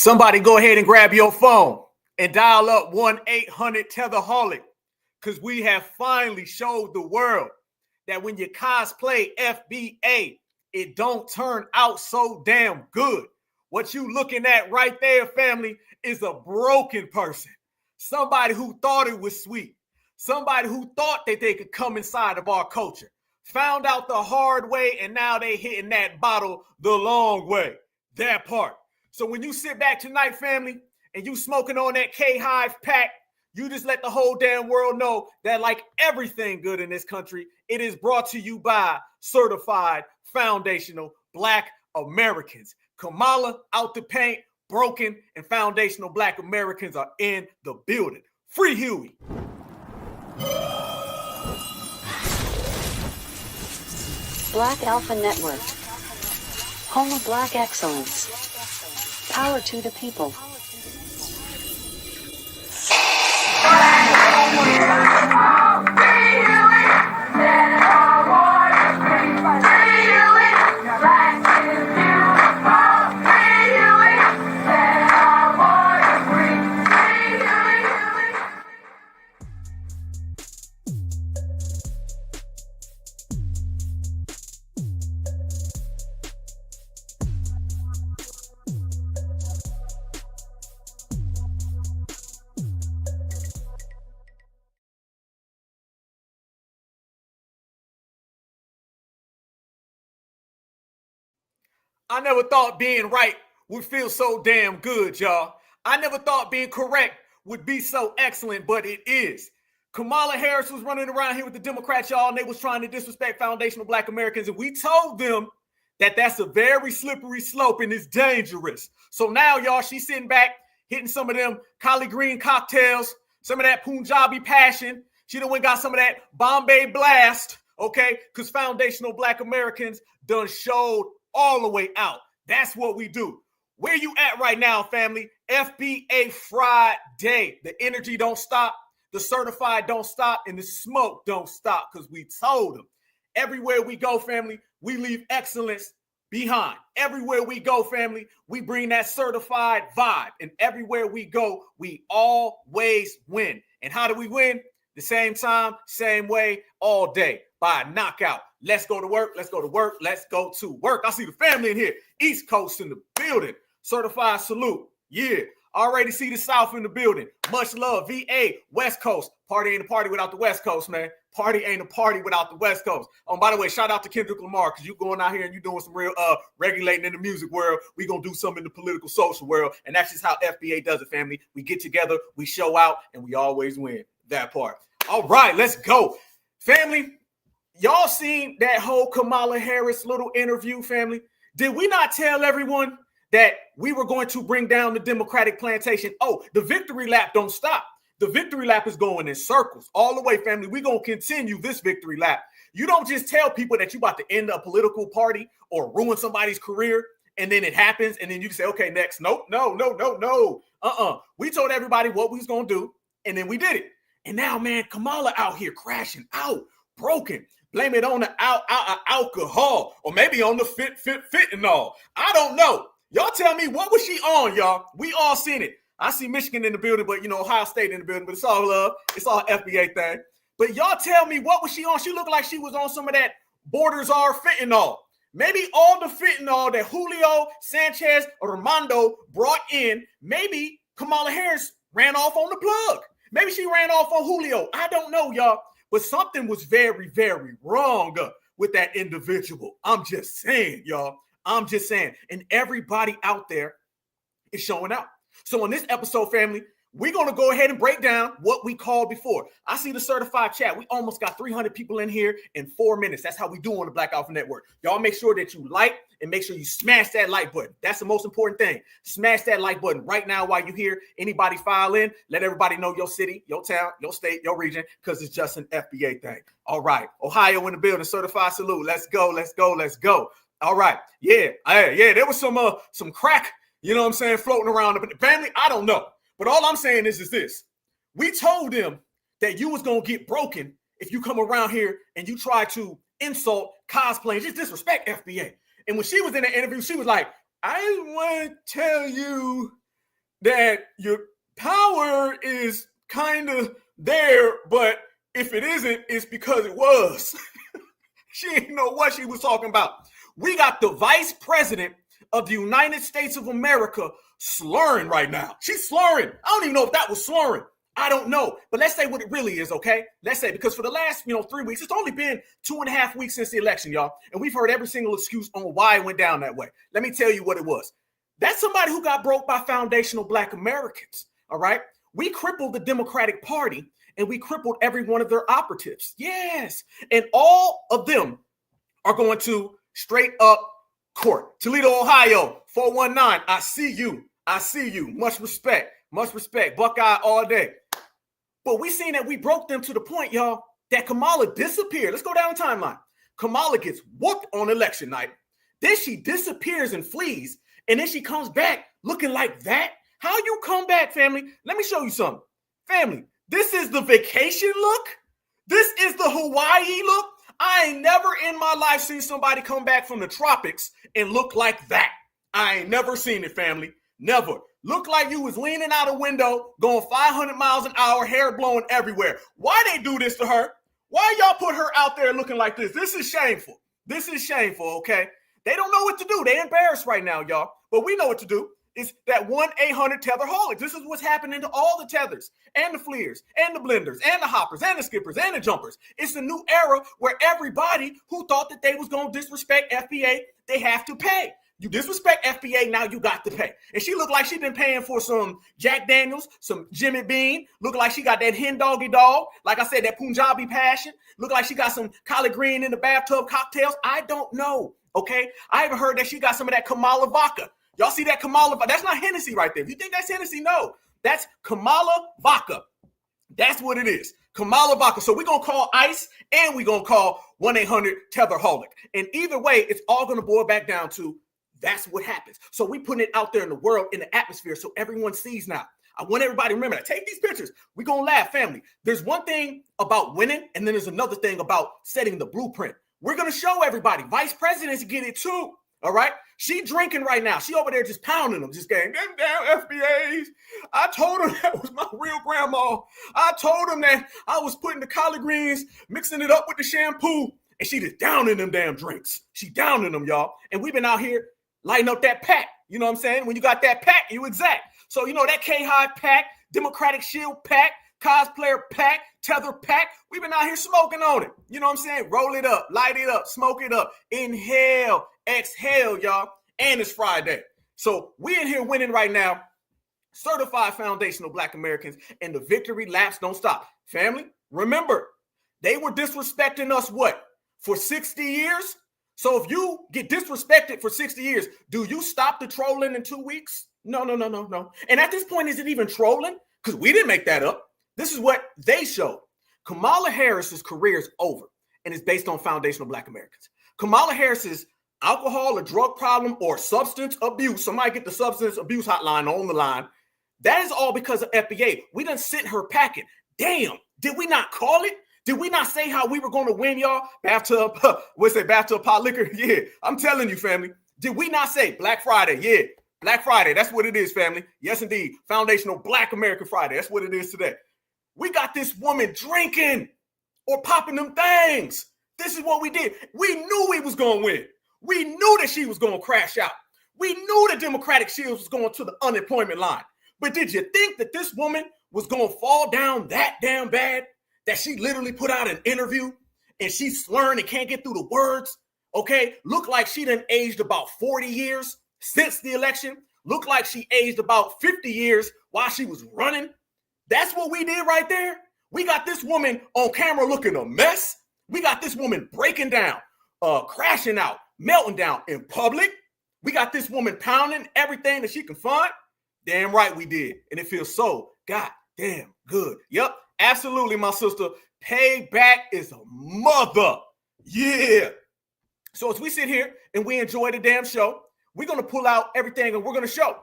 Somebody go ahead and grab your phone and dial up 1-800-TETHERHOLIC, because we have finally showed the world that when you cosplay FBA, it don't turn out so damn good. What you looking at right there, family, is a broken person. Somebody who thought it was sweet. Somebody who thought that they could come inside of our culture. Found out the hard way, and now they hitting that bottle the long way. That part. So when you sit back tonight, family, and you smoking on that K-Hive pack, you just let the whole damn world know that, like everything good in this country, it is brought to you by certified foundational Black Americans. Kamala out the paint, broken, and foundational Black Americans are in the building. Free Huey. Black Alpha Network. Home of Black excellence. Power to the people. I never thought being right would feel so damn good, y'all. I never thought being correct would be so excellent, but it is. Kamala Harris was running around here with the Democrats, y'all, and they was trying to disrespect foundational Black Americans, and we told them that that's a very slippery slope and it's dangerous. So now, y'all, she's sitting back, hitting some of them collard green cocktails, some of that Punjabi passion. She done went got some of that Bombay Blast, okay? Because foundational Black Americans done showed all the way out. That's what we do. Where you at right now, family? FBA Friday. The energy don't stop. The certified don't stop. And the smoke don't stop, because we told them. Everywhere we go, family, we leave excellence behind. Everywhere we go, family, we bring that certified vibe. And everywhere we go, we always win. And how do we win? The same time, same way, all day. By a knockout. Let's go to work. Let's go to work. Let's go to work. I see the family in here. East Coast in the building. Certified salute. Yeah. Already see the South in the building. Much love. VA. West Coast. Party ain't a party without the West Coast, man. Party ain't a party without the West Coast. By the way, shout out to Kendrick Lamar, because you going out here and you doing some real regulating in the music world. We gonna do something in the political social world. And that's just how FBA does it, family. We get together, we show out, and we always win. That part. All right, let's go. Family, y'all seen that whole Kamala Harris little interview, family? Did we not tell everyone that we were going to bring down the Democratic plantation? Oh, the victory lap don't stop. The victory lap is going in circles all the way, family. We're going to continue this victory lap. You don't just tell people that you're about to end a political party or ruin somebody's career, and then it happens, and then you say, okay, next. Nope, no. We told everybody what we was going to do, and then we did it. And now, man, Kamala out here crashing out, broken. Blame it on the alcohol, or maybe on the fentanyl. I don't know. Y'all tell me, what was she on, y'all? We all seen it. I see Michigan in the building, but, Ohio State in the building, but it's all love. It's all FBA thing. But y'all tell me, what was she on? She looked like she was on some of that Borders Are fentanyl. Maybe all the fentanyl that Julio Sanchez Armando brought in, maybe Kamala Harris ran off on the plug. Maybe she ran off on Julio. I don't know, y'all. But something was very, very wrong with that individual. I'm just saying, y'all. I'm just saying. And everybody out there is showing out. So in this episode, family, we're going to go ahead and break down what we called before. I see the certified chat. We almost got 300 people in here in 4 minutes. That's how we do on the Black Alpha Network. Y'all make sure that you like and make sure you smash that like button. That's the most important thing. Smash that like button right now while you hear anybody file in. Let everybody know your city, your town, your state, your region, because it's just an FBA thing. All right. Ohio in the building. Certified salute. Let's go. Let's go. Let's go. All right. Yeah. There was some crack, floating around the family. I don't know. But all I'm saying is this. We told them that you was going to get broken if you come around here and you try to insult, cosplay, and just disrespect FBA. And when she was in the interview, she was like, I want to tell you that your power is kind of there, but if it isn't, it's because it was. She didn't know what she was talking about. We got the vice president of the United States of America slurring right now. She's slurring. I don't even know if that was slurring. I don't know. But let's say what it really is, okay? Let's say, because for the last, 3 weeks, it's only been 2.5 weeks since the election, y'all. And we've heard every single excuse on why it went down that way. Let me tell you what it was. That's somebody who got broke by foundational Black Americans, all right? We crippled the Democratic Party and we crippled every one of their operatives. Yes. And all of them are going to straight up court. Toledo, Ohio, 419. I see you. I see you. Much respect. Much respect. Buckeye all day. But we seen that we broke them to the point, y'all, that Kamala disappeared. Let's go down the timeline. Kamala gets whooped on election night. Then she disappears and flees. And then she comes back looking like that. How you come back, family? Let me show you something. Family, this is the vacation look. This is the Hawaii look. I ain't never in my life seen somebody come back from the tropics and look like that. I ain't never seen it, family. Never. Look like you was leaning out a window, going 500 miles an hour, hair blowing everywhere. Why they do this to her? Why y'all put her out there looking like this? This is shameful. This is shameful, okay? They don't know what to do. They embarrassed right now, y'all. But we know what to do. It's that 1-800-TETHERHOLIC. This is what's happening to all the tethers and the fleers and the blenders and the hoppers and the skippers and the jumpers. It's a new era where everybody who thought that they was going to disrespect FBA, they have to pay. You disrespect FBA, now you got to pay. And she looked like she been paying for some Jack Daniels, some Jimmy Bean. Look like she got that hen doggy dog. Like I said, that Punjabi passion. Look like she got some collard green in the bathtub cocktails. I don't know, okay? I even heard that she got some of that Kamala vodka. Y'all see that Kamala? That's not Hennessy right there. If you think that's Hennessy, no. That's Kamala vodka. That's what it is. Kamala vodka. So we're going to call ICE and we're going to call 1-800-TETHERHOLIC. And either way, it's all going to boil back down to that's what happens. So we putting it out there in the world, in the atmosphere, so everyone sees now. I want everybody to remember that. Take these pictures. We're going to laugh, family. There's one thing about winning, and then there's another thing about setting the blueprint. We're going to show everybody. Vice presidents get it too. All right? She drinking right now. She over there just pounding them, just going, them damn FBAs. I told them that was my real grandma. I told them that I was putting the collard greens, mixing it up with the shampoo, and she just downing them damn drinks. She downing them, y'all. And we've been out here lighting up that pack. You know what I'm saying? When you got that pack, you exact. So, that K-High pack, Democratic Shield pack, Cosplayer pack, Tether pack, we've been out here smoking on it. You know what I'm saying? Roll it up, light it up, smoke it up, inhale, exhale, y'all. And it's Friday. So we in here winning right now. Certified foundational Black Americans, and the victory laps don't stop. Family, remember, they were disrespecting us for 60 years? So if you get disrespected for 60 years, do you stop the trolling in 2 weeks? No. And at this point, is it even trolling? Because we didn't make that up. This is what they showed. Kamala Harris's career is over, and it's based on foundational Black Americans. Kamala Harris's alcohol or drug problem or substance abuse, somebody get the substance abuse hotline on the line, that is all because of FBA. We done sent her packing. Damn, did we not call it? Did we not say how we were going to win, y'all? Bathtub pot liquor? Yeah, I'm telling you, family. Did we not say Black Friday? Yeah, Black Friday. That's what it is, family. Yes, indeed. Foundational Black American Friday. That's what it is today. We got this woman drinking or popping them things. This is what we did. We knew we was going to win. We knew that she was going to crash out. We knew the Democratic Shield was going to the unemployment line. But did you think that this woman was going to fall down that damn bad? That she literally put out an interview and she's slurring and can't get through the words, okay? Look like she done aged about 40 years since the election. Look like she aged about 50 years while she was running. That's what we did right there. We got this woman on camera looking a mess. We got this woman breaking down, crashing out, melting down in public. We got this woman pounding everything that she can find. Damn right we did. And it feels so goddamn good. Yep. Absolutely, my sister. Payback is a mother. Yeah. So as we sit here and we enjoy the damn show, we're going to pull out everything and we're going to show.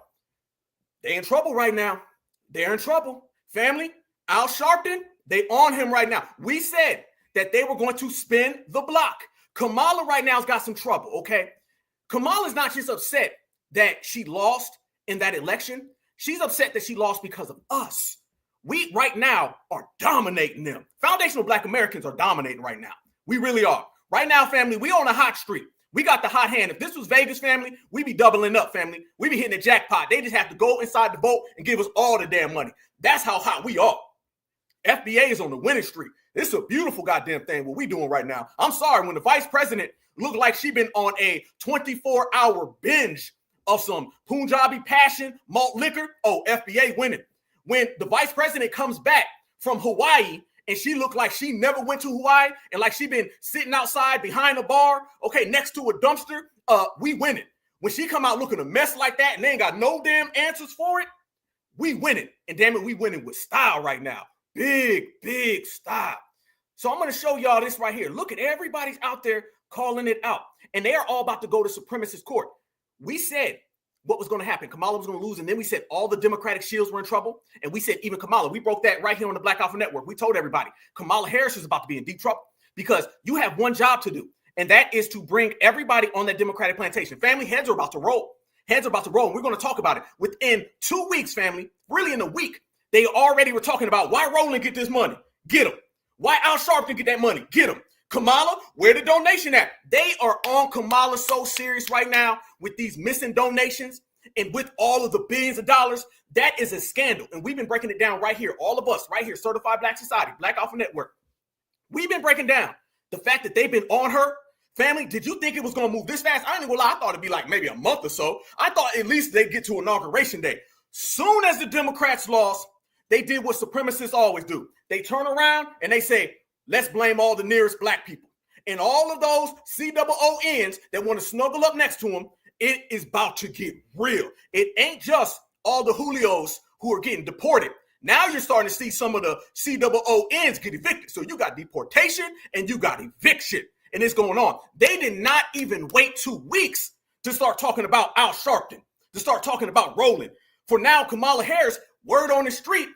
They in trouble right now. They're in trouble. Family, Al Sharpton, they on him right now. We said that they were going to spin the block. Kamala right now has got some trouble, okay? Kamala's not just upset that she lost in that election. She's upset that she lost because of us. We right now are dominating them. Foundational Black Americans are dominating right now. We really are. Right now, family, we on a hot streak. We got the hot hand. If this was Vegas, family, we be doubling up, family. We be hitting the jackpot. They just have to go inside the boat and give us all the damn money. That's how hot we are. FBA is on the winning streak. This is a beautiful goddamn thing what we doing right now. I'm sorry, when the vice president looked like she been on a 24-hour binge of some Punjabi passion malt liquor, oh, FBA winning. When the vice president comes back from Hawaii and she looked like she never went to Hawaii and like she been sitting outside behind a bar, okay, next to a dumpster, we winning. When she come out looking a mess like that and they ain't got no damn answers for it, we winning. And damn it, we winning with style right now. Big, big style. So I'm going to show y'all this right here. Look at everybody's out there calling it out. And they are all about to go to supremacist court. We said what was going to happen. Kamala was going to lose. And then we said all the Democratic shields were in trouble. And we said even Kamala. We broke that right here on the Black Alpha Network. We told everybody Kamala Harris is about to be in deep trouble because you have one job to do. And that is to bring everybody on that Democratic plantation. Family, heads are about to roll. Heads are about to roll. And we're going to talk about it. Within 2 weeks, family, really in a week, they already were talking about why Roland get this money. Get him. Why Al Sharpton get that money. Get him. Kamala, where the donation at? They are on Kamala so serious right now with these missing donations and with all of the billions of dollars. That is a scandal. And we've been breaking it down right here. All of us right here, Certified Black Society, Black Alpha Network. We've been breaking down the fact that they've been on her. Family, did you think it was going to move this fast? I ain't gonna lie. I thought it'd be like maybe a month or so. I thought at least they'd get to Inauguration Day. Soon as the Democrats lost, they did what supremacists always do. They turn around and they say, let's blame all the nearest black people. And all of those COONs that want to snuggle up next to them, it is about to get real. It ain't just all the Julios who are getting deported. Now you're starting to see some of the COONs get evicted. So you got deportation and you got eviction. And it's going on. They did not even wait 2 weeks to start talking about Al Sharpton, to start talking about Roland. For now, Kamala Harris, word on the street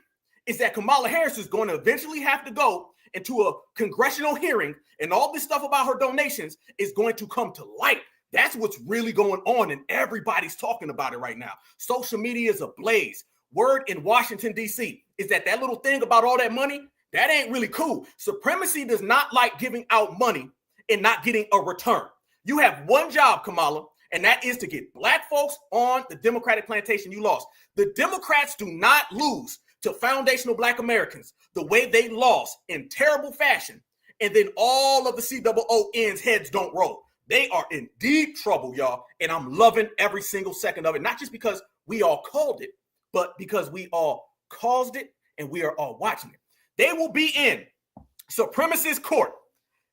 is that Kamala Harris is going to eventually have to go into a congressional hearing, and all this stuff about her donations is going to come to light. That's what's really going on, and everybody's talking about it right now. Social media is ablaze. Word in Washington, D.C. is that little thing about all that money, that ain't really cool. Supremacy does not like giving out money and not getting a return. You have one job, Kamala, and that is to get black folks on the Democratic plantation you lost. The Democrats do not lose to foundational Black Americans the way they lost in terrible fashion, and then all of the COONs' heads don't roll. They are in deep trouble, y'all, and I'm loving every single second of it, not just because we all called it, but because we all caused it and we are all watching it. They will be in supremacist court.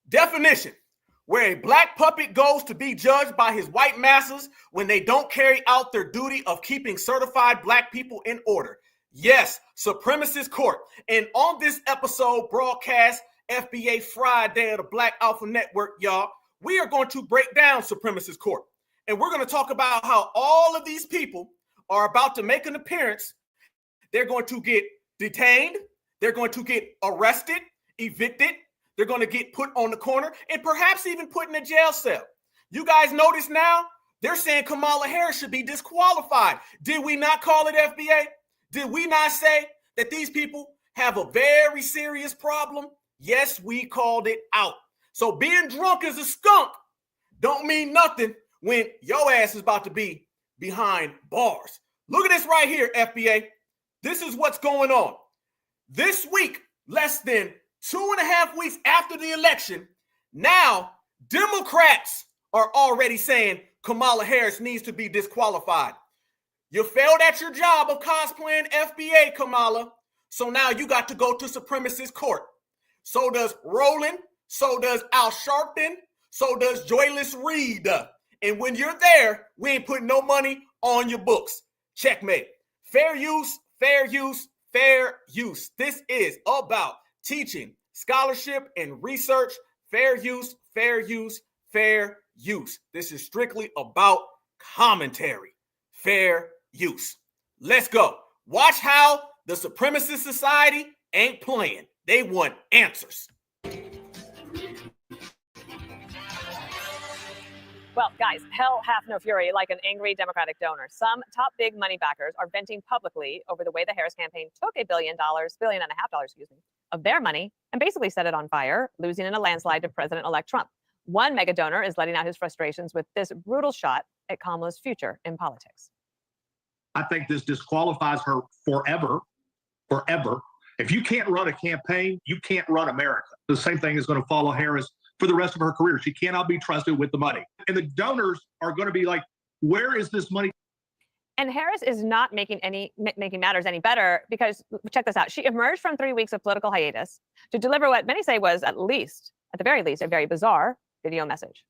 Definition: where a black puppet goes to be judged by his white masters when they don't carry out their duty of keeping certified black people in order. Yes, supremacist court. And on this episode broadcast, FBA Friday of the Black Alpha Network, y'all, we are going to break down supremacist court. And we're going to talk about how all of these people are about to make an appearance. They're going to get detained. They're going to get arrested, evicted. They're going to get put on the corner and perhaps even put in a jail cell. You guys notice now? They're saying Kamala Harris should be disqualified. Did we not call it, FBA? Did we not say that these people have a very serious problem? Yes, we called it out. So being drunk as a skunk don't mean nothing when your ass is about to be behind bars. Look at this right here, FBA. This is what's going on. This week, less than 2.5 weeks after the election, now Democrats are already saying Kamala Harris needs to be disqualified. You failed at your job of cosplaying FBA, Kamala. So now you got to go to supremacist court. So does Roland. So does Al Sharpton. So does Joyless Reed. And when you're there, we ain't putting no money on your books. Checkmate. Fair use, fair use, fair use. This is about teaching, scholarship, and research. Fair use, fair use, fair use. This is strictly about commentary. Fair use. Let's go. Watch how the supremacist society ain't playing. They want answers. Well, guys, hell hath no fury like an angry Democratic donor. Some top big money backers are venting publicly over the way the Harris campaign took $1 billion, billion and a half dollars, of their money and basically set it on fire, losing in a landslide to President-elect Trump. One mega donor is letting out his frustrations with this brutal shot at Kamala's future in politics. I think this disqualifies her forever. If you can't run a campaign, you can't run America. The same thing is going to follow Harris for the rest of her career. She cannot be trusted with the money. And the donors are going to be like, where is this money? And Harris is not making matters any better because, check this out, she emerged from 3 weeks of political hiatus to deliver what many say was at the very least, a very bizarre video message.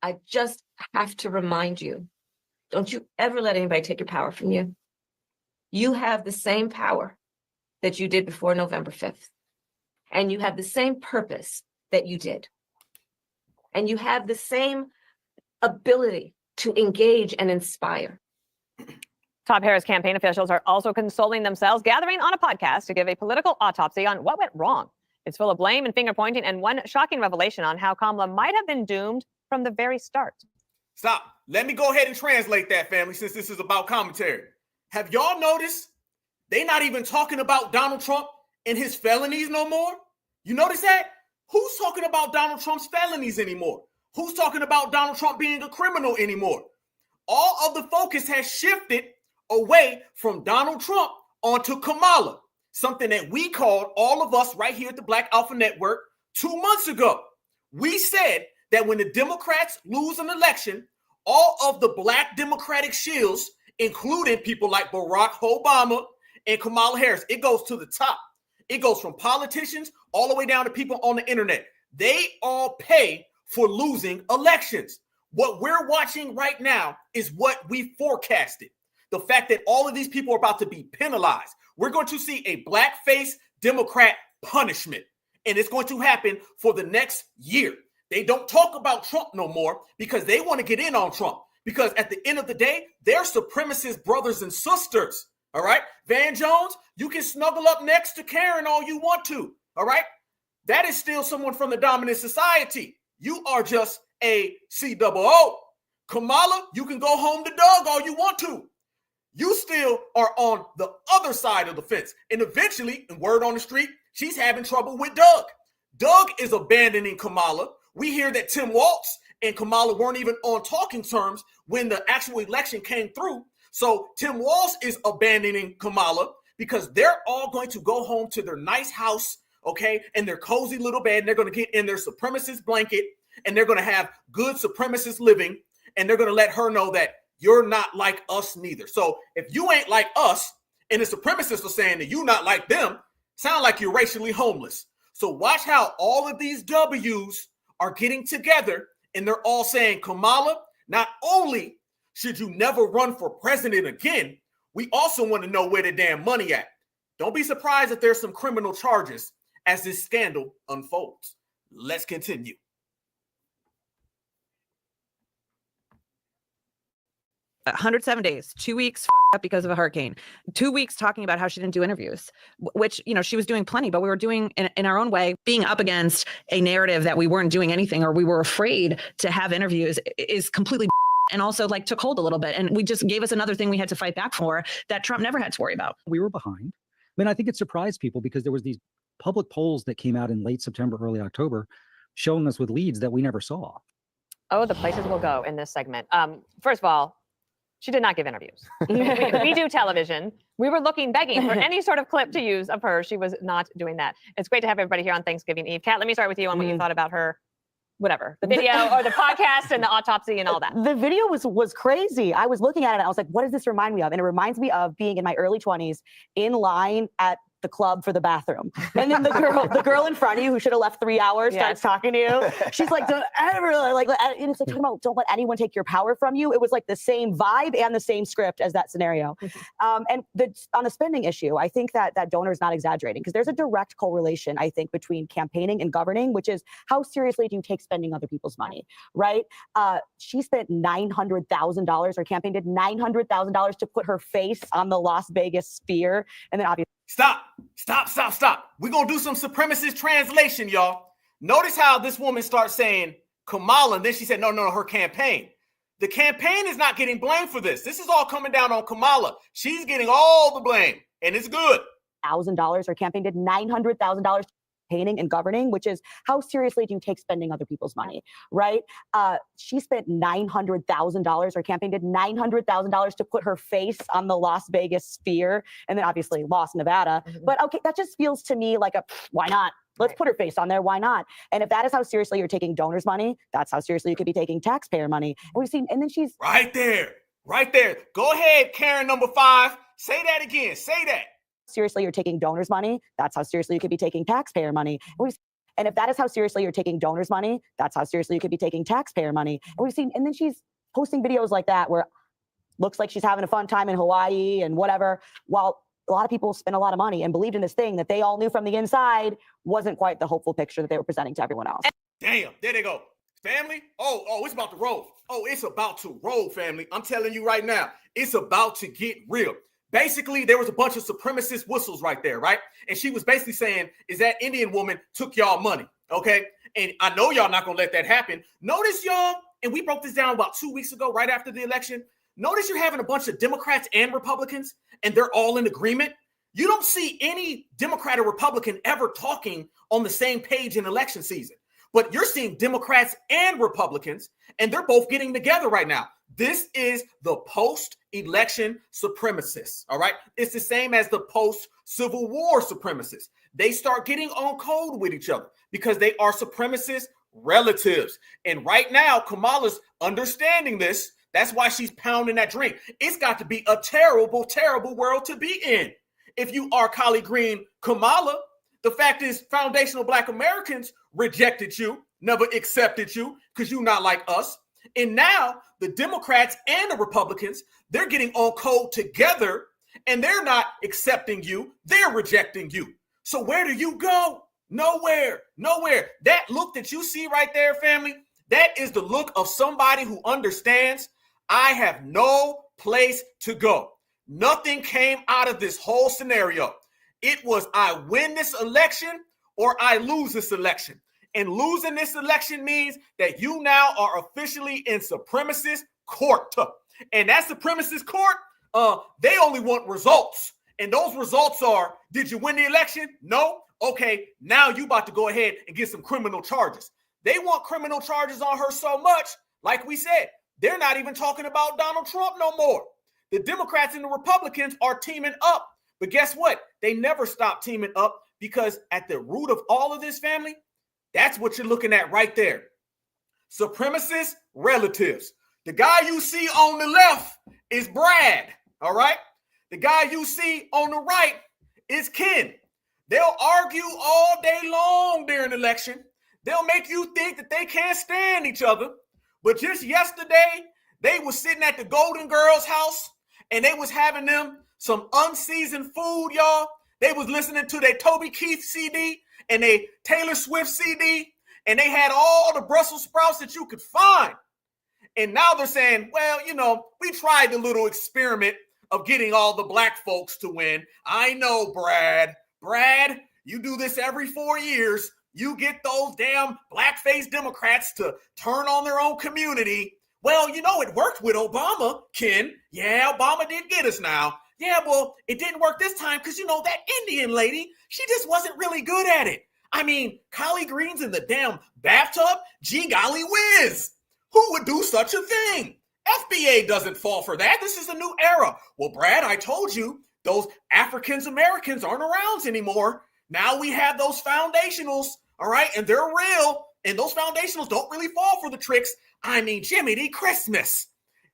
I just have to remind you, don't you ever let anybody take your power from you. You have the same power that you did before November 5th. And you have the same purpose that you did. And you have the same ability to engage and inspire. Top Harris campaign officials are also consoling themselves, gathering on a podcast to give a political autopsy on what went wrong. It's full of blame and finger pointing and one shocking revelation on how Kamala might have been doomed from the very start. Stop. Let me go ahead and translate that, family, since this is about commentary. Have y'all noticed they not even talking about Donald Trump and his felonies no more? You notice that? Who's talking about Donald Trump's felonies anymore? Who's talking about Donald Trump being a criminal anymore? All of the focus has shifted away from Donald Trump onto Kamala, something that we called, all of us right here at the Black Alpha Network, 2 months ago. We said that when the Democrats lose an election, all of the Black Democratic shills, including people like Barack Obama and Kamala Harris, it goes to the top. It goes from politicians all the way down to people on the internet. They all pay for losing elections. What we're watching right now is what we forecasted. The fact that all of these people are about to be penalized. We're going to see a blackface Democrat punishment, and it's going to happen for the next year. They don't talk about Trump no more because they want to get in on Trump. Because at the end of the day, they're supremacist brothers and sisters. All right, Van Jones, you can snuggle up next to Karen all you want to. All right, that is still someone from the dominant society. You are just a COO. Kamala, you can go home to Doug all you want to. You still are on the other side of the fence. And eventually, in word on the street, she's having trouble with Doug. Doug is abandoning Kamala. We hear that Tim Walz and Kamala weren't even on talking terms when the actual election came through. So Tim Walz is abandoning Kamala because they're all going to go home to their nice house, okay, and their cozy little bed, and they're going to get in their supremacist blanket, and they're going to have good supremacist living, and they're going to let her know that you're not like us neither. So if you ain't like us, and the supremacists are saying that you're not like them, sound like you're racially homeless. So watch how all of these W's are getting together, and they're all saying, Kamala, not only should you never run for president again, we also want to know where the damn money at. Don't be surprised if there's some criminal charges as this scandal unfolds. Let's continue. 107 days, 2 weeks up because of a hurricane, 2 weeks talking about how she didn't do interviews, which, you know, she was doing plenty, but we were doing in our own way, being up against a narrative that we weren't doing anything or we were afraid to have interviews is completely and also like took hold a little bit. And we just gave us another thing we had to fight back for that Trump never had to worry about. We were behind. I mean, I think it surprised people because there was these public polls that came out in late September, early October, showing us with leads that we never saw. Oh, the places we'll go in this segment. First of all, she did not give interviews. we do television. We were begging for any sort of clip to use of her. She was not doing that. It's great to have everybody here on Thanksgiving Eve. Kat, let me start with you on what you thought about her, whatever, the video or the podcast and the autopsy and all that. The video was crazy. I was looking at it and I was like, what does this remind me of? And it reminds me of being in my early 20s in line at the club for the bathroom. And then the girl in front of you who should have left 3 hours starts talking to you. She's like, don't ever, like, and it's like talking about don't let anyone take your power from you. It was like the same vibe and the same script as that scenario. And on the spending issue, I think that donor is not exaggerating because there's a direct correlation, I think, between campaigning and governing, which is how seriously do you take spending other people's money, right? She spent $900,000, her campaign did $900,000 to put her face on the Las Vegas Sphere. And then obviously, Stop. We're going to do some supremacist translation, y'all. Notice how this woman starts saying Kamala, and then she said, no, her campaign. The campaign is not getting blamed for this. This is all coming down on Kamala. She's getting all the blame, and it's good. $1,000. Her campaign did $900,000 campaigning and governing, which is how seriously do you take spending other people's money, right? She spent $900,000. Her campaign did $900,000 to put her face on the Las Vegas sphere, and then obviously lost Nevada. But okay, that just feels to me like why not? Let's put her face on there. Why not? And if that is how seriously you're taking donors' money, that's how seriously you could be taking taxpayer money. And we've seen, and then she's right there. Go ahead, Karen number 5. Say that again. Say that. Seriously, you're taking donors' money. That's how seriously you could be taking taxpayer money. And if that is how seriously you're taking donors' money, that's how seriously you could be taking taxpayer money. And we've seen, and then she's posting videos like that where looks like she's having a fun time in Hawaii and whatever, while a lot of people spent a lot of money and believed in this thing that they all knew from the inside wasn't quite the hopeful picture that they were presenting to everyone else. Damn, there they go. Family, it's about to roll. It's about to roll, family. I'm telling you right now, it's about to get real. Basically, there was a bunch of supremacist whistles right there, right? And she was basically saying, is that Indian woman took y'all money, okay? And I know y'all not going to let that happen. Notice, y'all, and we broke this down about 2 weeks ago, right after the election. Notice you're having a bunch of Democrats and Republicans, and they're all in agreement. You don't see any Democrat or Republican ever talking on the same page in election season. But you're seeing Democrats and Republicans, and they're both getting together right now. This is the post-election supremacists, all right? It's the same as the post-Civil War supremacists. They start getting on code with each other because they are supremacist relatives. And right now, Kamala's understanding this. That's why she's pounding that drink. It's got to be a terrible, terrible world to be in. If you are collard green Kamala, the fact is foundational Black Americans rejected you, never accepted you because you're not like us. And now the Democrats and the Republicans, they're getting on code together and they're not accepting you. They're rejecting you. So where do you go? Nowhere. That look that you see right there, family, that is the look of somebody who understands I have no place to go. Nothing came out of this whole scenario. It was I win this election or I lose this election. And losing this election means that you now are officially in supremacist court. And that supremacist court, they only want results. And those results are, did you win the election? No? Okay, now you about to go ahead and get some criminal charges. They want criminal charges on her so much, like we said, they're not even talking about Donald Trump no more. The Democrats and the Republicans are teaming up. But guess what? They never stop teaming up because at the root of all of this, family, that's what you're looking at right there. Supremacist relatives. The guy you see on the left is Brad, all right? The guy you see on the right is Ken. They'll argue all day long during the election. They'll make you think that they can't stand each other. But just yesterday, they were sitting at the Golden Girls' house and they was having them some unseasoned food, y'all. They was listening to their Toby Keith CD and a Taylor Swift CD, and they had all the Brussels sprouts that you could find. And now they're saying, well, you know, we tried the little experiment of getting all the Black folks to win. I know, Brad. Brad, you do this every 4 years. You get those damn blackface Democrats to turn on their own community. Well, you know, it worked with Obama, Ken. Yeah, Obama did get us now. Yeah, well, it didn't work this time because, you know, that Indian lady, she just wasn't really good at it. I mean, collard greens in the damn bathtub? Gee golly whiz. Who would do such a thing? FBA doesn't fall for that. This is a new era. Well, Brad, I told you, those Africans Americans aren't around anymore. Now we have those foundationals, all right? And they're real. And those foundationals don't really fall for the tricks. I mean, Jiminy Christmas.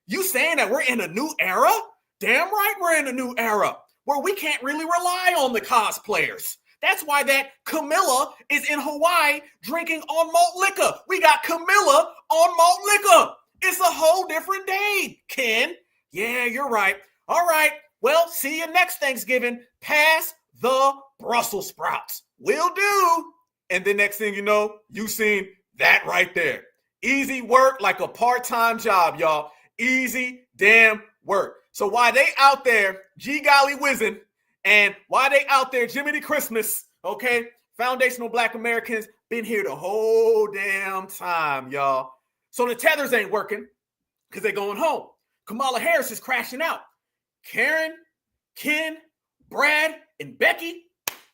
You saying that we're in a new era? Damn right we're in a new era where we can't really rely on the cosplayers. That's why that Camilla is in Hawaii drinking on malt liquor. We got Camilla on malt liquor. It's a whole different day, Ken. Yeah, you're right. All right. Well, see you next Thanksgiving. Pass the Brussels sprouts. Will do. And the next thing you know, you seen that right there. Easy work like a part-time job, y'all. Easy damn work. So while they out there, gee golly whizzing, and while they out there, Jiminy Christmas, okay, foundational Black Americans, Been here the whole damn time, y'all. So the tethers ain't working because they're going home. Kamala Harris is crashing out. Karen, Ken, Brad, and Becky,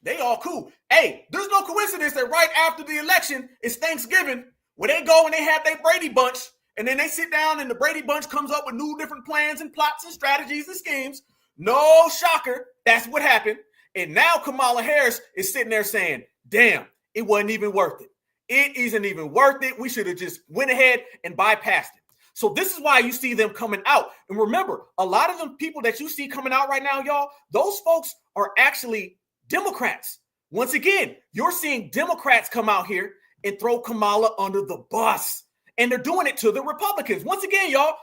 they all cool. Hey, there's no coincidence that right after the election is Thanksgiving, where they go and they have their Brady Bunch, and then they sit down and the Brady Bunch comes up with new different plans and plots and strategies and schemes. No shocker, that's what happened. And now Kamala Harris is sitting there saying, damn, it wasn't even worth it. It isn't even worth it. We should have just went ahead and bypassed it. So this is why you see them coming out. And remember, a lot of the people that you see coming out right now, y'all, those folks are actually Democrats. Once again, you're seeing Democrats come out here and throw Kamala under the bus. And they're doing it to the Republicans. Once again, y'all,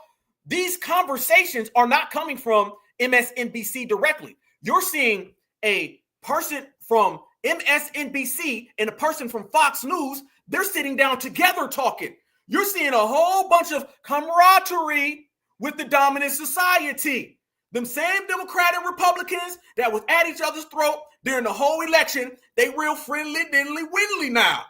these conversations are not coming from MSNBC directly. You're seeing a person from MSNBC and a person from Fox News. They're sitting down together talking. You're seeing a whole bunch of camaraderie with the dominant society. Them same Democrat and Republicans that was at each other's throat during the whole election, they real friendly, diddly, widdly now.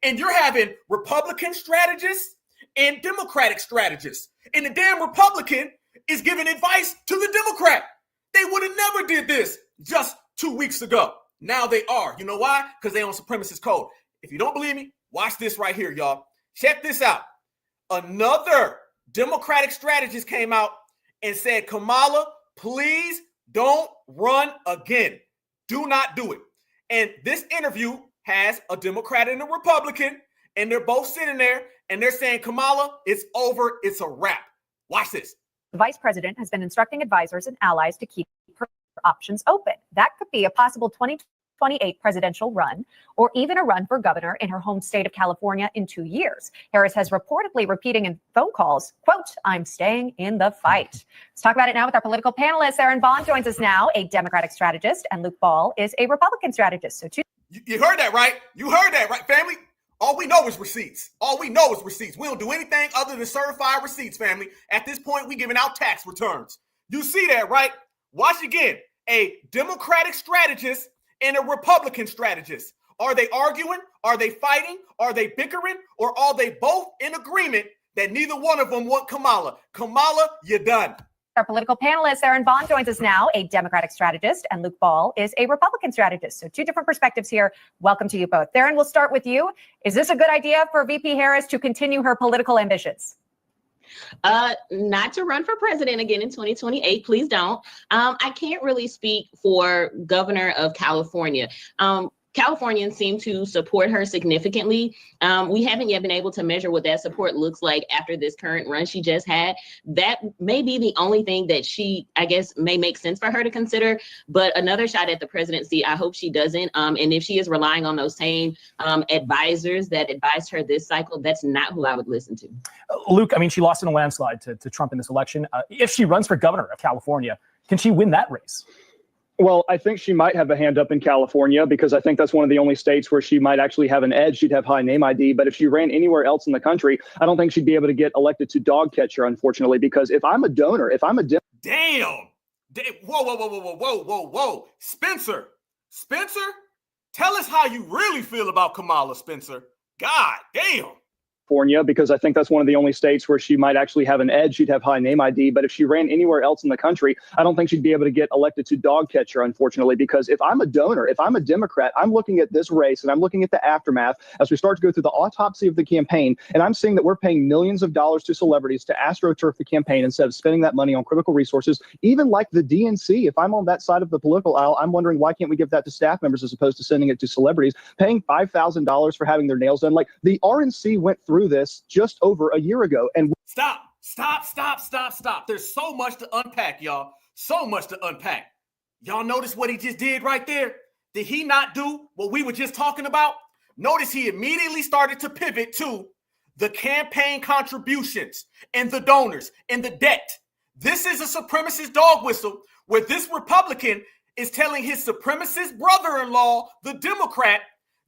And you're having Republican strategists and Democratic strategists. And the damn Republican is giving advice to the Democrat. They would have never did this just 2 weeks ago. Now they are. You know why? Because they on supremacist code. If you don't believe me, watch this right here, y'all. Check this out. Another Democratic strategist came out and said, Kamala, please don't run again. Do not do it. And this interview has a Democrat and a Republican, and they're both sitting there and they're saying, Kamala, it's over. It's a wrap. Watch this. The vice president has been instructing advisors and allies to keep her options open. That could be a possible 2028 presidential run, or even a run for governor in her home state of California in 2 years. Harris has reportedly repeating in phone calls, quote, I'm staying in the fight. Let's talk about it now with our political panelists. Aaron Vaughn joins us now, a Democratic strategist, and Luke Ball is a Republican strategist. So you heard that, right? You heard that, right, family? All we know is receipts. All we know is receipts. We don't do anything other than certify receipts, family. At this point, we giving out tax returns. You see that, right? Watch again. A Democratic strategist and a Republican strategist. Are they arguing? Are they fighting? Are they bickering? Or are they both in agreement that neither one of them want Kamala? Kamala, you're done. our political panelist, Aaron Vaughn, joins us now, a Democratic strategist, and Luke Ball is a Republican strategist. So two different perspectives here. Welcome to you both. Aaron, we'll start with you. Is this a good idea for VP Harris to continue her political ambitions? Not to run for president again in 2028. Please don't. I can't really speak for governor of California. Californians seem to support her significantly. We haven't yet been able to measure what that support looks like after this current run she just had. That may be the only thing that I guess, may make sense for her to consider. But another shot at the presidency, I hope she doesn't. And if she is relying on those same advisors that advised her this cycle, that's not who I would listen to. Luke, I mean, she lost in a landslide to Trump in this election. If she runs for governor of California, can she win that race? Well, I think she might have a hand up in California because I think that's one of the only states where she might actually have an edge. She'd have high name ID. But if she ran anywhere else in the country, I don't think she'd be able to get elected to dog catcher, unfortunately, because if I'm a donor, if I'm a Damn. Whoa. Spencer, tell us how you really feel about Kamala, Spencer. God damn. California, because I think that's one of the only states where she might actually have an edge. She'd have high name ID. But if she ran anywhere else in the country, I don't think she'd be able to get elected to dog catcher, unfortunately, because if I'm a donor, if I'm a Democrat, I'm looking at this race and I'm looking at the aftermath as we start to go through the autopsy of the campaign. And I'm seeing that we're paying millions of dollars to celebrities to astroturf the campaign instead of spending that money on critical resources, even like the DNC. If I'm on that side of the political aisle, I'm wondering why can't we give that to staff members as opposed to sending it to celebrities, paying $5,000 for having their nails done. Like the RNC went through this just over a year ago. And Stop. There's so much to unpack, y'all. So much to unpack. Y'all notice what he just did right there? Did he not do what we were just talking about? Notice he immediately started to pivot to the campaign contributions and the donors and the debt. This is a supremacist dog whistle where this Republican is telling his supremacist brother-in-law, the Democrat,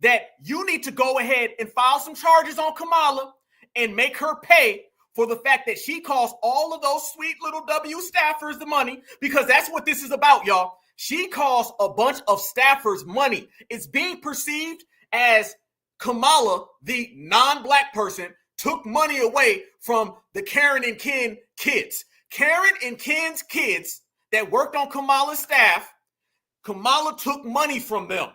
that you need to go ahead and file some charges on Kamala and make her pay for the fact that she cost all of those sweet little W staffers the money, because that's what this is about, y'all. She cost a bunch of staffers money. It's being perceived as Kamala, the non-black person, took money away from the Karen and Ken kids. Karen and Ken's kids that worked on Kamala's staff, Kamala took money from them,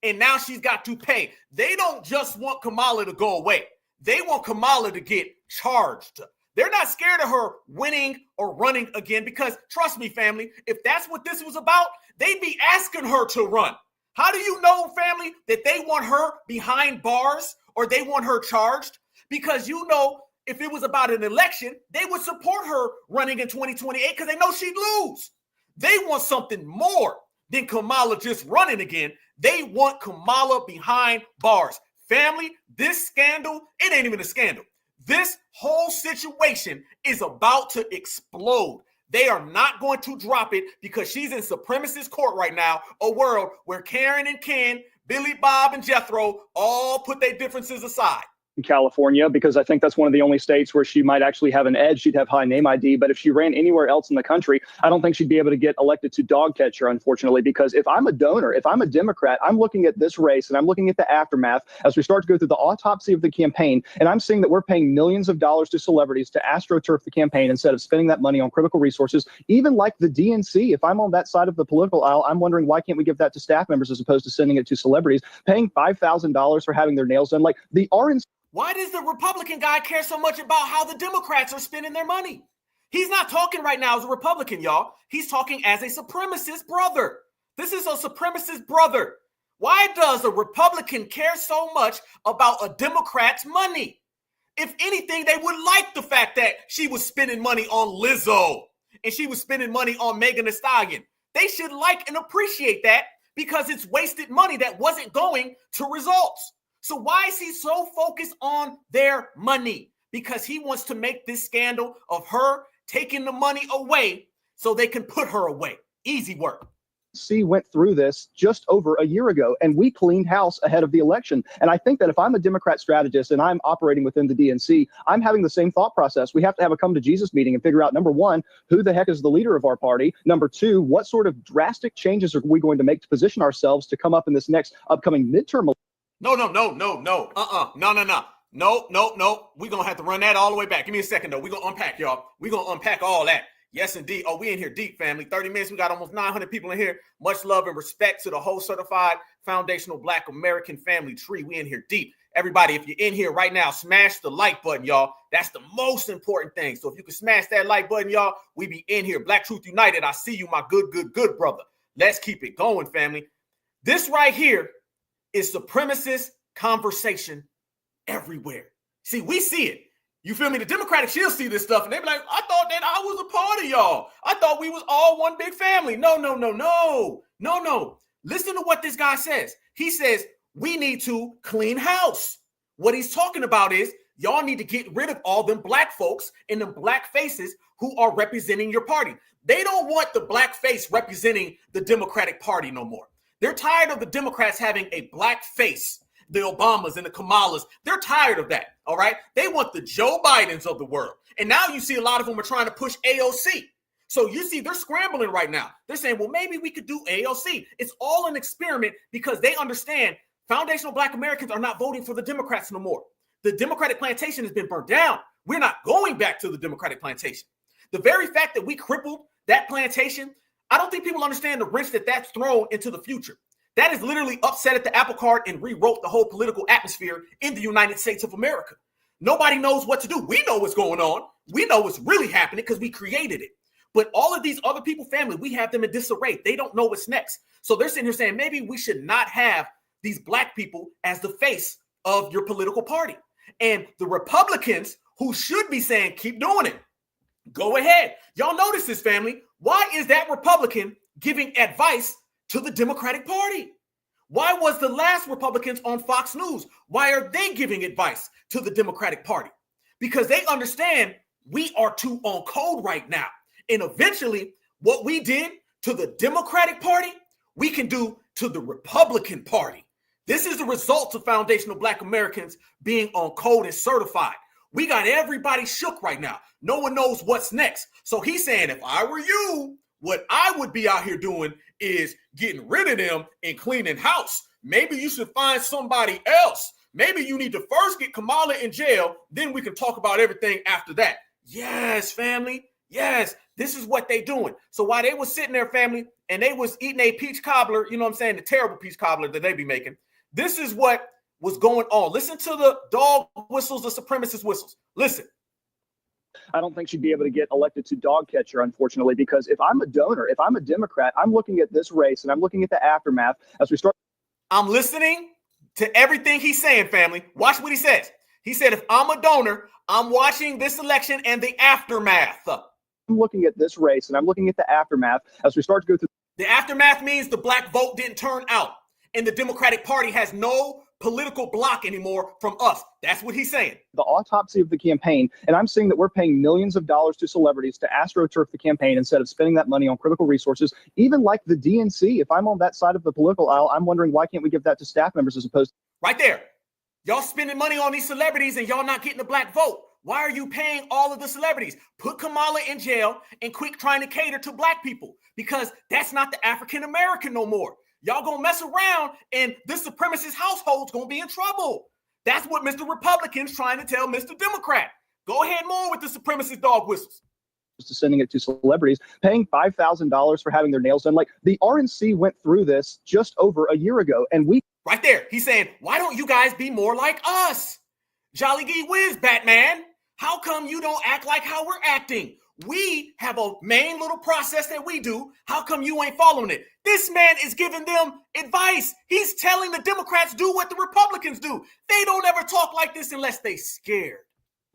and now she's got to pay. They don't just want Kamala to go away. They want Kamala to get charged. They're not scared of her winning or running again because, trust me, family, if that's what this was about, they'd be asking her to run. How do you know, family, that they want her behind bars or they want her charged? Because you know, if it was about an election, they would support her running in 2028 because they know she'd lose. They want something more than Kamala just running again. They want Kamala behind bars. Family, this scandal, it ain't even a scandal. This whole situation is about to explode. They are not going to drop it because she's in supremacist court right now, a world where Karen and Ken, Billy Bob and Jethro all put their differences aside. In California, because I think that's one of the only states where she might actually have an edge. She'd have high name ID. But if she ran anywhere else in the country, I don't think she'd be able to get elected to dog catcher, unfortunately, because if I'm a donor, if I'm a Democrat, I'm looking at this race and I'm looking at the aftermath as we start to go through the autopsy of the campaign. And I'm seeing that we're paying millions of dollars to celebrities to astroturf the campaign instead of spending that money on critical resources, even like the DNC. If I'm on that side of the political aisle, I'm wondering why can't we give that to staff members as opposed to sending it to celebrities, paying $5,000 for having their nails done? Like the RNC. Why does the Republican guy care so much about how the Democrats are spending their money? He's not talking right now as a Republican, y'all. He's talking as a supremacist brother. This is a supremacist brother. Why does a Republican care so much about a Democrat's money? If anything, they would like the fact that she was spending money on Lizzo and she was spending money on Megan Thee Stallion. They should like and appreciate that because it's wasted money that wasn't going to results. So why is he so focused on their money? Because he wants to make this scandal of her taking the money away so they can put her away. Easy work. Went through this just over a year ago, and we cleaned house ahead of the election. And I think that if I'm a Democrat strategist and I'm operating within the DNC, I'm having the same thought process. We have to have a come to Jesus meeting and figure out, number one, who the heck is the leader of our party? Number two, what sort of drastic changes are we going to make to position ourselves to come up in this next upcoming midterm? No. No. We're going to have to run that all the way back. Give me a second, though. We're going to unpack, y'all. We're going to unpack all that. Yes, indeed. Oh, we in here deep, family. 30 minutes. We got almost 900 people in here. Much love and respect to the whole certified foundational Black American family tree. We in here deep. Everybody, if you're in here right now, smash the like button, y'all. That's the most important thing. So if you can smash that like button, y'all, we be in here. Black Truth United. I see you, my good brother. Let's keep it going, family. This right here is supremacist conversation everywhere. See, we see it. You feel me? The Democratic, she'll see this stuff and they be like, I thought that I was a part of y'all. I thought we was all one big family. No. Listen to what this guy says. He says, we need to clean house. What he's talking about is y'all need to get rid of all them black folks and them black faces who are representing your party. They don't want the black face representing the Democratic Party no more. They're tired of the Democrats having a black face, the Obamas and the Kamalas. They're tired of that, all right? They want the Joe Bidens of the world. And now you see a lot of them are trying to push AOC. So you see they're scrambling right now. They're saying, well, maybe we could do AOC. It's all an experiment because they understand foundational Black Americans are not voting for the Democrats no more. The Democratic plantation has been burnt down. We're not going back to the Democratic plantation. The very fact that we crippled that plantation, I don't think people understand the wrench that that's thrown into the future. That is literally upset at the apple cart and rewrote the whole political atmosphere in the United States of America. Nobody knows what to do. We know what's going on. We know what's really happening because we created it. But all of these other people, family, we have them in disarray. They don't know what's next. So they're sitting here saying, maybe we should not have these black people as the face of your political party. And the Republicans who should be saying, keep doing it. Go ahead. Y'all notice this, family. Why is that Republican giving advice to the Democratic Party? Why was the last Republicans on Fox News? Why are they giving advice to the Democratic Party? Because they understand we are too on code right now. And eventually, what we did to the Democratic Party, we can do to the Republican Party. This is the result of foundational Black Americans being on code and certified. We got everybody shook right now. No one knows what's next. So he's saying, if I were you, what I would be out here doing is getting rid of them and cleaning house. Maybe you should find somebody else Maybe you need to first get Kamala in jail, then we can talk about everything after that. Yes, family. Yes, this is what they doing. So while they was sitting there, family, and they was eating a peach cobbler, you know what I'm saying, the terrible peach cobbler that they be making, this is what was going on. Listen to the dog whistles, the supremacist whistles. Listen. I don't think she'd be able to get elected to dog catcher, unfortunately, because if I'm a donor, if I'm a Democrat, I'm looking at this race and I'm looking at the aftermath as we start. I'm listening to everything he's saying, family. Watch what he says. He said, if I'm a donor, I'm watching this election and the aftermath. I'm looking at this race and I'm looking at the aftermath as we start to go through. The aftermath means the black vote didn't turn out and the Democratic Party has no political block anymore from us. That's what he's saying. The autopsy of the campaign, and I'm seeing that we're paying millions of dollars to celebrities to astroturf the campaign instead of spending that money on critical resources, even like the DNC. If I'm on that side of the political aisle, I'm wondering why can't we give that to staff members as opposed to... Right there. Y'all spending money on these celebrities and y'all not getting the black vote. Why are you paying all of the celebrities? Put Kamala in jail and quit trying to cater to black people, because that's not the African American no more. Y'all gonna mess around and this supremacist household's gonna be in trouble. That's what Mr. Republican's trying to tell Mr. Democrat. Go ahead more with the supremacist dog whistles. To sending it to celebrities, paying $5,000 for having their nails done. Like the RNC went through this just over a year ago, and we... Right there, he's saying, why don't you guys be more like us? Jolly gee whiz, Batman. How come you don't act like how we're acting? We have a main little process that we do. How come you ain't following it? This man is giving them advice. He's telling the Democrats do what the Republicans do. They don't ever talk like this unless they scared.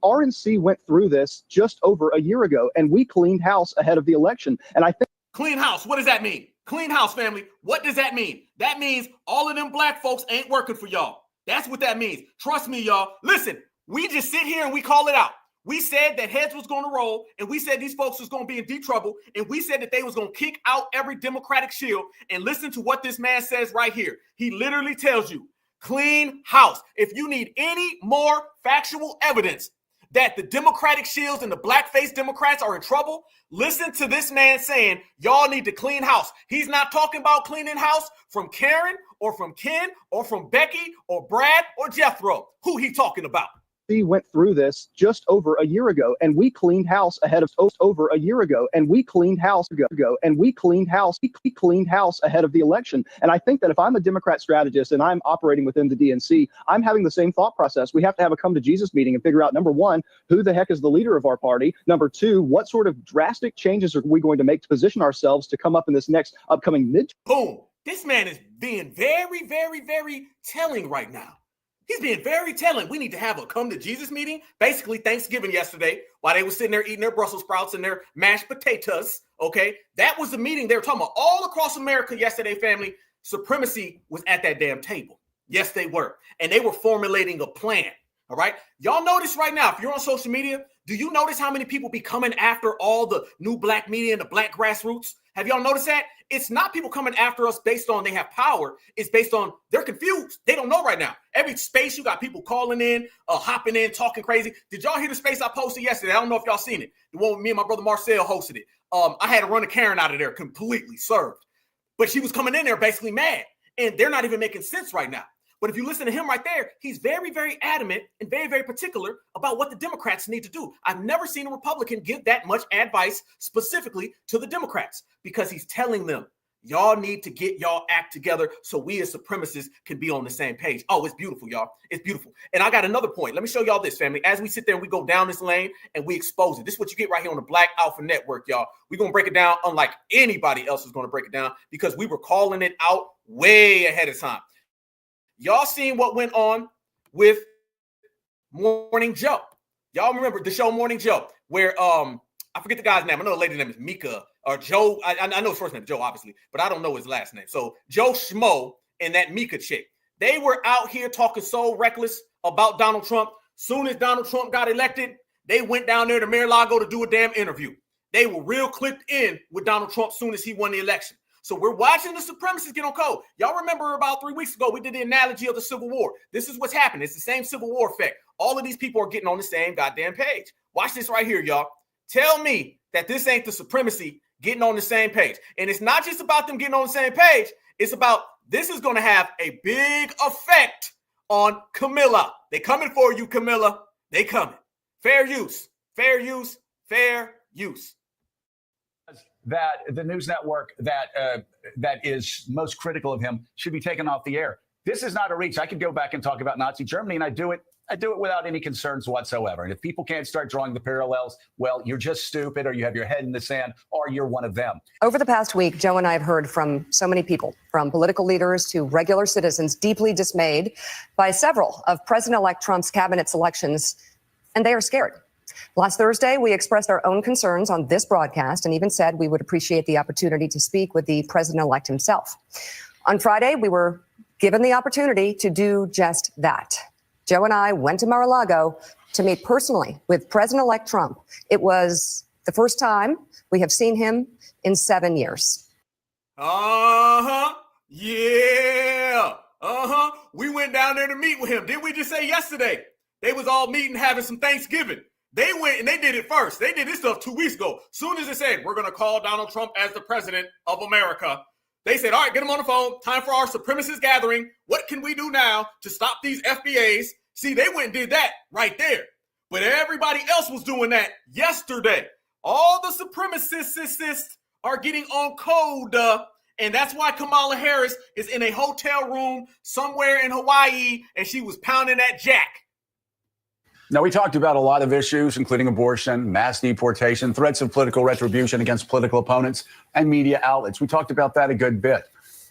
RNC went through this just over a year ago, and we cleaned house ahead of the election. And I think... Clean house, what does that mean? Clean house, family. What does that mean? That means all of them black folks ain't working for y'all. That's what that means. Trust me, y'all. Listen, we just sit here and we call it out. We said that heads was going to roll, and we said these folks was going to be in deep trouble, and we said that they was going to kick out every Democratic shield. And listen to what this man says right here. He literally tells you, clean house. If you need any more factual evidence that the Democratic shields and the blackface Democrats are in trouble, listen to this man saying, y'all need to clean house. He's not talking about cleaning house from Karen or from Ken or from Becky or Brad or Jethro. Who he talking about? We went through this just over a year ago, and we cleaned house ahead of over a year ago, and we cleaned house ago, and we cleaned house ahead of the election. And I think that if I'm a Democrat strategist and I'm operating within the DNC, I'm having the same thought process. We have to have a come to Jesus meeting and figure out, number one, who the heck is the leader of our party? Number two, what sort of drastic changes are we going to make to position ourselves to come up in this next upcoming midterm? Boom. This man is being very, very, very telling right now. He's being very telling. We need to have a come to Jesus meeting. Basically, Thanksgiving yesterday, while they were sitting there eating their Brussels sprouts and their mashed potatoes. Okay, that was the meeting they were talking about all across America yesterday, family. Supremacy was at that damn table. Yes, they were. And they were formulating a plan. All right. Y'all notice right now, if you're on social media, do you notice how many people be coming after all the new black media and the black grassroots? Have y'all noticed that? It's not people coming after us based on they have power. It's based on they're confused. They don't know right now. Every space you got people calling in, hopping in, talking crazy. Did y'all hear the space I posted yesterday? I don't know if y'all seen it. The one with me and my brother Marcel hosted it. I had to run a Karen out of there completely served. But she was coming in there basically mad. And they're not even making sense right now. But if you listen to him right there, he's very, very adamant and very, very particular about what the Democrats need to do. I've never seen a Republican give that much advice specifically to the Democrats, because he's telling them, y'all need to get y'all act together so we as supremacists can be on the same page. Oh, it's beautiful, y'all. It's beautiful. And I got another point. Let me show y'all this, family. As we sit there and we go down this lane and we expose it. This is what you get right here on the Black Alpha Network, y'all. We're going to break it down unlike anybody else is going to break it down, because we were calling it out way ahead of time. Y'all seen what went on with Morning Joe. Y'all remember the show Morning Joe, where I forget the guy's name. I know the lady's name is Mika or Joe. I know his first name, Joe, obviously, but I don't know his last name. So Joe Schmo and that Mika chick, they were out here talking so reckless about Donald Trump. Soon as Donald Trump got elected, they went down there to Mar-a-Lago to do a damn interview. They were real clicked in with Donald Trump soon as he won the election. So we're watching the supremacists get on code. Y'all remember about 3 weeks ago, we did the analogy of the Civil War. This is what's happening. It's the same Civil War effect. All of these people are getting on the same goddamn page. Watch this right here, y'all. Tell me that this ain't the supremacy getting on the same page. And it's not just about them getting on the same page. It's about this is going to have a big effect on Camilla. They coming for you, Camilla. They coming. Fair use, fair use, fair use. That the news network that is most critical of him should be taken off the air. This is not a reach. I could go back and talk about Nazi Germany, and I do it without any concerns whatsoever. And if people can't start drawing the parallels, well, you're just stupid, or you have your head in the sand, or you're one of them. Over the past week, Joe and I have heard from so many people, from political leaders to regular citizens, deeply dismayed by several of President-elect Trump's cabinet selections, and they are scared. Last Thursday, we expressed our own concerns on this broadcast and even said we would appreciate the opportunity to speak with the president-elect himself. On Friday, we were given the opportunity to do just that. Joe and I went to Mar-a-Lago to meet personally with President-elect Trump. It was the first time we have seen him in 7 years. Yeah. We went down there to meet with him. Didn't we just say yesterday? They was all meeting, having some Thanksgiving. They went and they did it first. They did this stuff 2 weeks ago. Soon as they said, we're going to call Donald Trump as the president of America, they said, all right, get him on the phone. Time for our supremacist gathering. What can we do now to stop these FBAs? See, they went and did that right there. But everybody else was doing that yesterday. All the supremacists are getting on code. And that's why Kamala Harris is in a hotel room somewhere in Hawaii, and she was pounding that jack. Now, we talked about a lot of issues, including abortion, mass deportation, threats of political retribution against political opponents, and media outlets. We talked about that a good bit.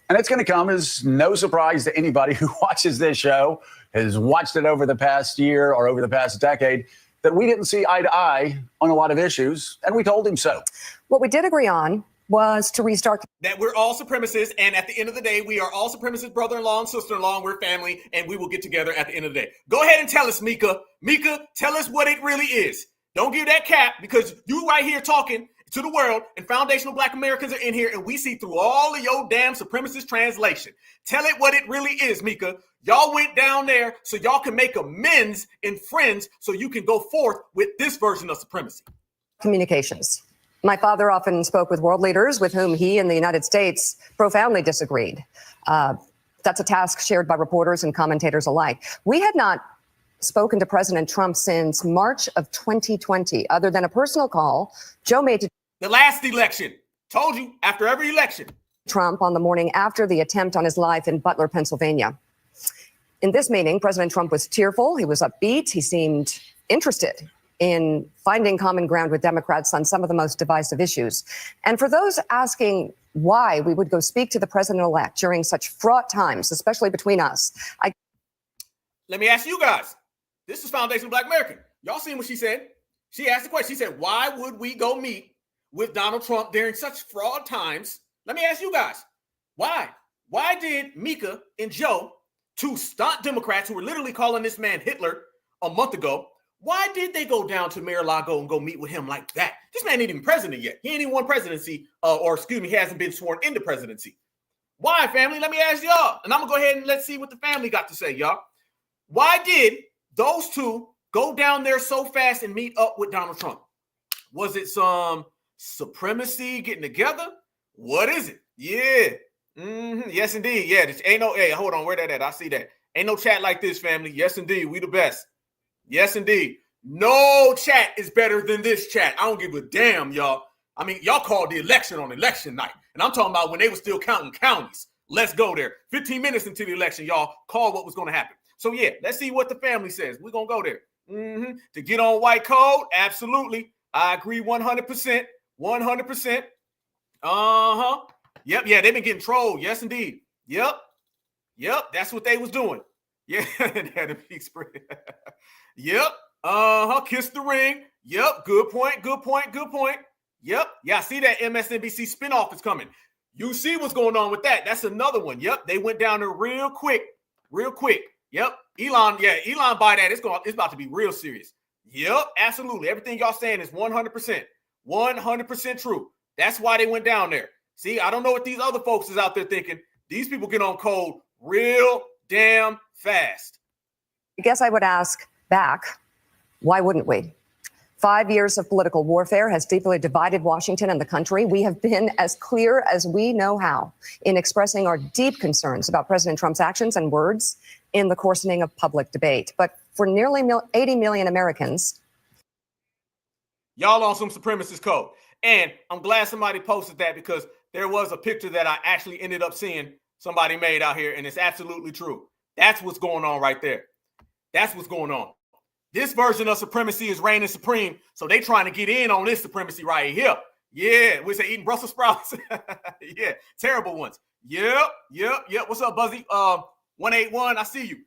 And it's going to come as no surprise to anybody who watches this show, has watched it over the past year or over the past decade, that we didn't see eye to eye on a lot of issues, and we told him so. What we did agree on was to restart. That we're all supremacists, and at the end of the day, we are all supremacist brother-in-law and sister-in-law, and we're family, and we will get together at the end of the day. Go ahead and tell us, Mika. Mika, tell us what it really is. Don't give that cap, because you right here talking to the world, and foundational Black Americans are in here, and we see through all of your damn supremacist translation. Tell it what it really is, Mika. Y'all went down there so y'all can make amends and friends so you can go forth with this version of supremacy. Communications. My father often spoke with world leaders with whom he and the United States profoundly disagreed. That's a task shared by reporters and commentators alike. We had not spoken to President Trump since March of 2020, other than a personal call Joe made to the last election. Told you, after every election. Trump on the morning after the attempt on his life in Butler, Pennsylvania. In this meeting, President Trump was tearful. He was upbeat. He seemed interested in finding common ground with Democrats on some of the most divisive issues. And for those asking why we would go speak to the president-elect during such fraught times, especially between us, let me ask you guys. This is Foundation Black American. Y'all seen what she said? She asked the question. She said, why would we go meet with Donald Trump during such fraud times? Let me ask you guys. Why? Why did Mika and Joe, two staunch Democrats who were literally calling this man Hitler a month ago, why did they go down to Mar-a-Lago and go meet with him like that? This man ain't even president yet. He ain't even won presidency, he hasn't been sworn into presidency. Why, family? Let me ask y'all. And I'm going to go ahead and let's see what the family got to say, y'all. Why did those two go down there so fast and meet up with Donald Trump? Was it some supremacy getting together? What is it? Yeah. Yes, indeed. Yeah. Ain't no, hey, hold on. Where that at? I see that. Ain't no chat like this, family. Yes, indeed. We the best. Yes, indeed. No chat is better than this chat. I don't give a damn, y'all. I mean, y'all called the election on election night. And I'm talking about when they were still counting counties. Let's go there. 15 minutes into the election, y'all called what was going to happen. So, yeah, let's see what the family says. We're going to go there. To get on white code, absolutely. I agree 100%. 100%. Yep, yeah, they've been getting trolled. Yes, indeed. Yep, that's what they was doing. Yeah, they had a big spread. Yep. Kiss the ring. Yep. Good point. Yep. Yeah, I see that MSNBC spinoff is coming. You see what's going on with that. That's another one. Yep. They went down there real quick. Yep. Elon buy that. It's about to be real serious. Yep. Absolutely. Everything y'all saying is 100%. 100% true. That's why they went down there. See, I don't know what these other folks is out there thinking. These people get on code real damn fast. I guess I would ask back, why wouldn't we? 5 years of political warfare has deeply divided Washington and the country. We have been as clear as we know how in expressing our deep concerns about President Trump's actions and words in the coarsening of public debate. But for nearly 80 million Americans, y'all on some supremacist code. And I'm glad somebody posted that, because there was a picture that I actually ended up seeing somebody made out here, and it's absolutely true. That's what's going on right there. That's what's going on. This version of supremacy is reigning supreme, so they trying to get in on this supremacy right here. Yeah, we say eating Brussels sprouts. Yeah, terrible ones. Yep. What's up, Buzzy? 181, I see you.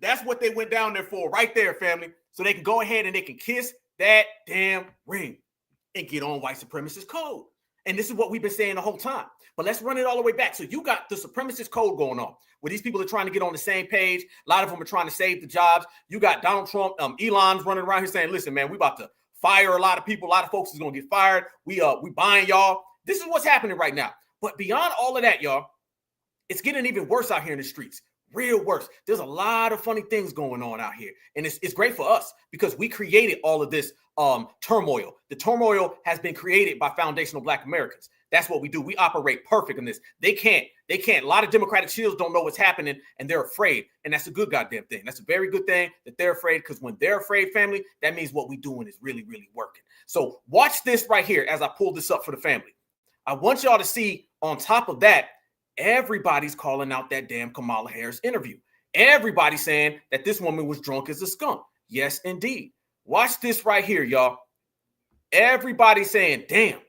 That's what they went down there for right there, family. So they can go ahead and they can kiss that damn ring and get on white supremacist code. And this is what we've been saying the whole time. But let's run it all the way back. So you got the supremacist code going on, where these people are trying to get on the same page. A lot of them are trying to save the jobs. You got Donald Trump, Elon's running around here saying, listen, man, we about to fire a lot of people. A lot of folks is going to get fired. We buying y'all. This is what's happening right now. But beyond all of that, y'all, it's getting even worse out here in the streets. Real worse. There's a lot of funny things going on out here. And it's great for us because we created all of this turmoil. The turmoil has been created by foundational Black Americans. That's what we do. We operate perfect in this. They can't. A lot of Democratic shields don't know what's happening and they're afraid. And that's a good goddamn thing. That's a very good thing that they're afraid, because when they're afraid, family, that means what we're doing is really, really working. So watch this right here as I pull this up for the family. I want y'all to see, on top of that, everybody's calling out that damn Kamala Harris interview. Everybody's saying that this woman was drunk as a skunk. Yes, indeed. Watch this right here, y'all. Everybody's saying, damn,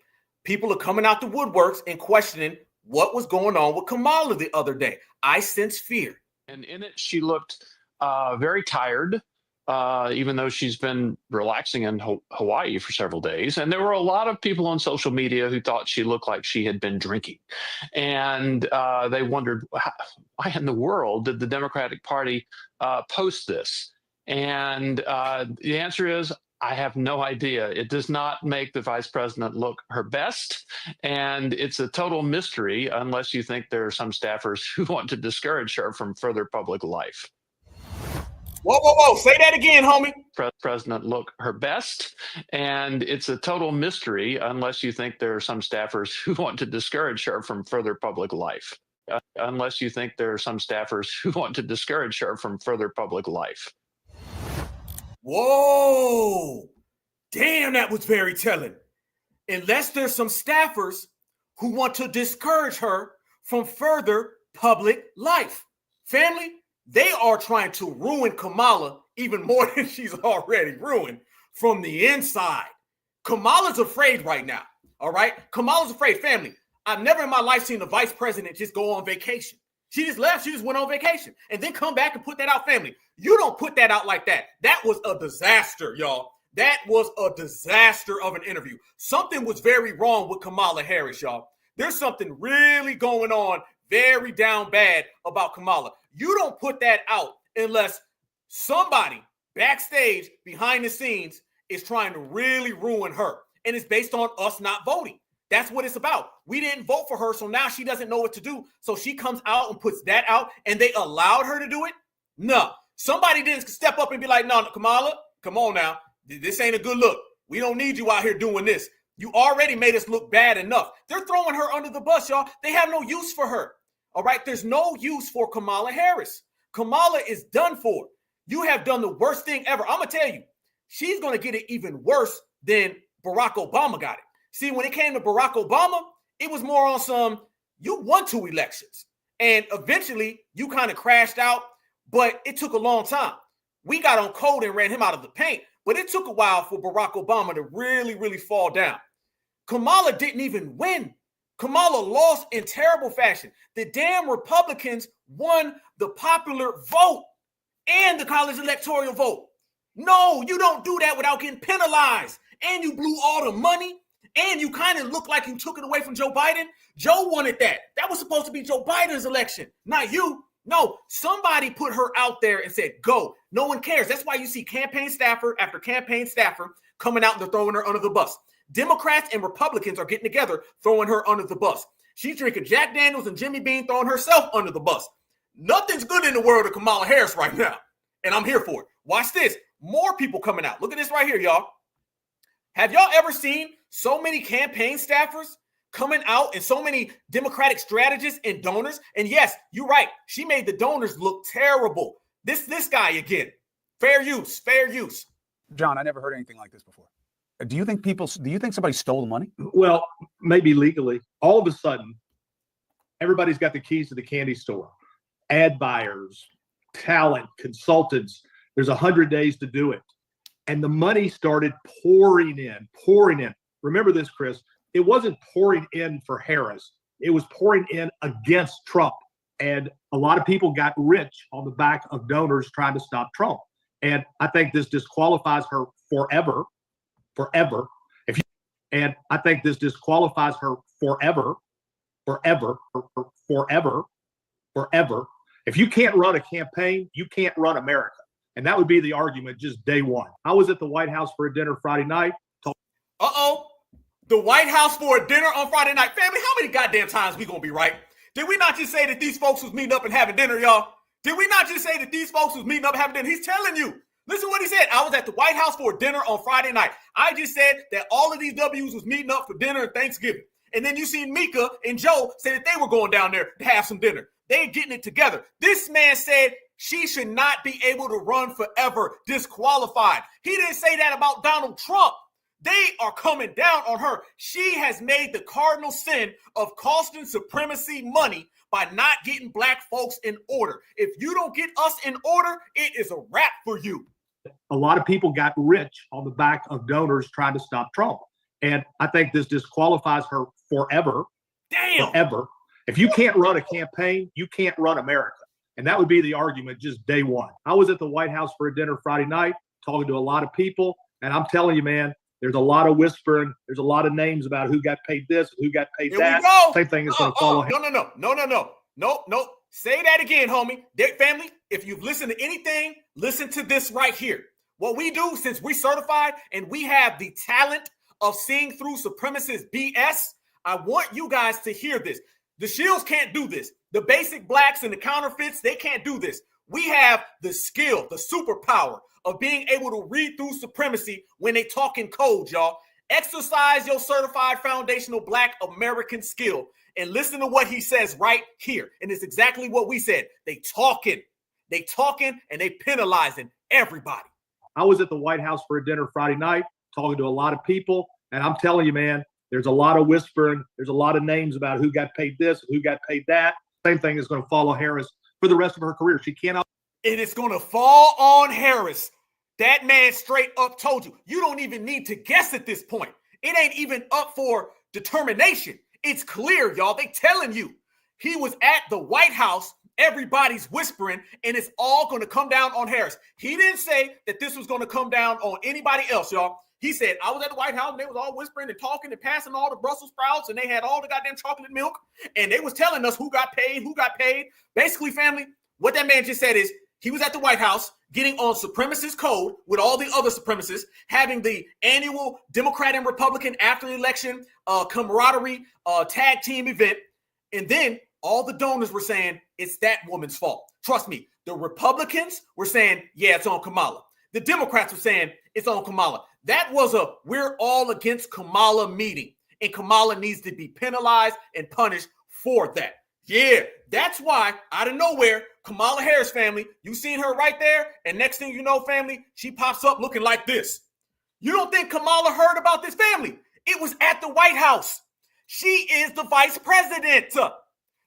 people are coming out the woodworks and questioning what was going on with Kamala the other day. I sense fear. And in it, she looked very tired, even though she's been relaxing in Hawaii for several days. And there were a lot of people on social media who thought she looked like she had been drinking. And they wondered, why in the world did the Democratic Party post this? And the answer is, I have no idea. It does not make the vice president look her best. And it's a total mystery, unless you think there are some staffers who want to discourage her from further public life. Whoa. Say that again, homie. President look her best. And it's a total mystery, unless you think there are some staffers who want to discourage her from further public life. Unless you think there are some staffers who want to discourage her from further public life. Whoa. Damn, that was very telling. Unless there's some staffers who want to discourage her from further public life. Family, they are trying to ruin Kamala even more than she's already ruined from the inside. Kamala's afraid right now, all right? Kamala's afraid, family. I've never in my life seen the vice president just go on vacation. She just left. She just went on vacation and then come back and put that out, family. You don't put that out like that. That was a disaster, y'all. That was a disaster of an interview. Something was very wrong with Kamala Harris, y'all. There's something really going on very down bad about Kamala. You don't put that out unless somebody backstage behind the scenes is trying to really ruin her. And it's based on us not voting. That's what it's about. We didn't vote for her, so now she doesn't know what to do. So she comes out and puts that out, and they allowed her to do it? No. Somebody didn't step up and be like, no, Kamala, come on now. This ain't a good look. We don't need you out here doing this. You already made us look bad enough. They're throwing her under the bus, y'all. They have no use for her. All right? There's no use for Kamala Harris. Kamala is done for. You have done the worst thing ever. I'm going to tell you, she's going to get it even worse than Barack Obama got it. See, when it came to Barack Obama, it was more on some, you won 2 elections. And eventually, you kind of crashed out, but it took a long time. We got on code and ran him out of the paint, but it took a while for Barack Obama to really, really fall down. Kamala didn't even win. Kamala lost in terrible fashion. The damn Republicans won the popular vote and the college electoral vote. No, you don't do that without getting penalized. And you blew all the money. And you kind of look like you took it away from Joe Biden. Joe wanted that. That was supposed to be Joe Biden's election, not you. No, somebody put her out there and said, go. No one cares. That's why you see campaign staffer after campaign staffer coming out and they're throwing her under the bus. Democrats and Republicans are getting together, throwing her under the bus. She's drinking Jack Daniels and Jimmy Bean, throwing herself under the bus. Nothing's good in the world of Kamala Harris right now. And I'm here for it. Watch this. More people coming out. Look at this right here, y'all. Have y'all ever seen so many campaign staffers coming out and so many Democratic strategists and donors. And yes, you're right. She made the donors look terrible. This guy again. Fair use. John, I never heard anything like this before. Do you think somebody stole the money? Well, maybe legally. All of a sudden, everybody's got the keys to the candy store. Ad buyers, talent, consultants. There's 100 days to do it. And the money started pouring in. Remember this, Chris. It wasn't pouring in for Harris. It was pouring in against Trump. And a lot of people got rich on the back of donors trying to stop Trump. And I think this disqualifies her forever. And I think this disqualifies her forever. If you can't run a campaign, you can't run America. And that would be the argument just day one. I was at the White House for a dinner Friday night. The White House for a dinner on Friday night. Family, how many goddamn times we gonna be right? Did we not just say that these folks was meeting up and having dinner, y'all? Did we not just say that these folks was meeting up and having dinner? He's telling you. Listen to what he said. I was at the White House for a dinner on Friday night. I just said that all of these W's was meeting up for dinner and Thanksgiving. And then you seen Mika and Joe say that they were going down there to have some dinner. They getting it together. This man said she should not be able to run forever, disqualified. He didn't say that about Donald Trump. They are coming down on her. She has made the cardinal sin of costing supremacy money by not getting black folks in order. If you don't get us in order, it is a wrap for you. A lot of people got rich on the back of donors trying to stop Trump. And I think this disqualifies her forever. Forever. If you can't run a campaign, you can't run America. And that would be the argument just day one. I was at the White House for a dinner Friday night, talking to a lot of people. And I'm telling you, man, there's a lot of whispering. There's a lot of names about who got paid this, who got paid that. Same thing is going to follow. No. Say that again, homie. Family, if you've listened to anything, listen to this right here. What we do, since we certified and we have the talent of seeing through supremacist BS, I want you guys to hear this. The Shields can't do this. The basic blacks and the counterfeits, they can't do this. We have the skill, the superpower of being able to read through supremacy when they talk in code, y'all. Exercise your certified foundational black American skill and listen to what he says right here. And it's exactly what we said. They talking and they penalizing everybody. I was at the White House for a dinner Friday night, talking to a lot of people. And I'm telling you, man, there's a lot of whispering. There's a lot of names about who got paid this, who got paid that. Same thing is going to follow Harris for the rest of her career. She cannot. It is going to fall on Harris. That man straight up told you. You don't even need to guess at this point. It ain't even up for determination. It's clear, y'all. They telling you. He was at the White House. Everybody's whispering, and it's all going to come down on Harris. He didn't say that this was going to come down on anybody else, y'all. He said, I was at the White House, and they was all whispering and talking and passing all the Brussels sprouts, and they had all the goddamn chocolate milk, and they was telling us who got paid. Basically, family, what that man just said is he was at the White House getting on supremacist code with all the other supremacists, having the annual Democrat and Republican after election camaraderie tag team event, and then all the donors were saying it's that woman's fault. Trust me, the Republicans were saying, yeah, it's on Kamala. The Democrats were saying it's on Kamala. That was a we're all against Kamala meeting, and Kamala needs to be penalized and punished for that. Yeah, that's why out of nowhere, Kamala Harris, family, you seen her right there, and next thing you know, family, she pops up looking like this. You don't think Kamala heard about this, family? It was at the White House. She is the vice president.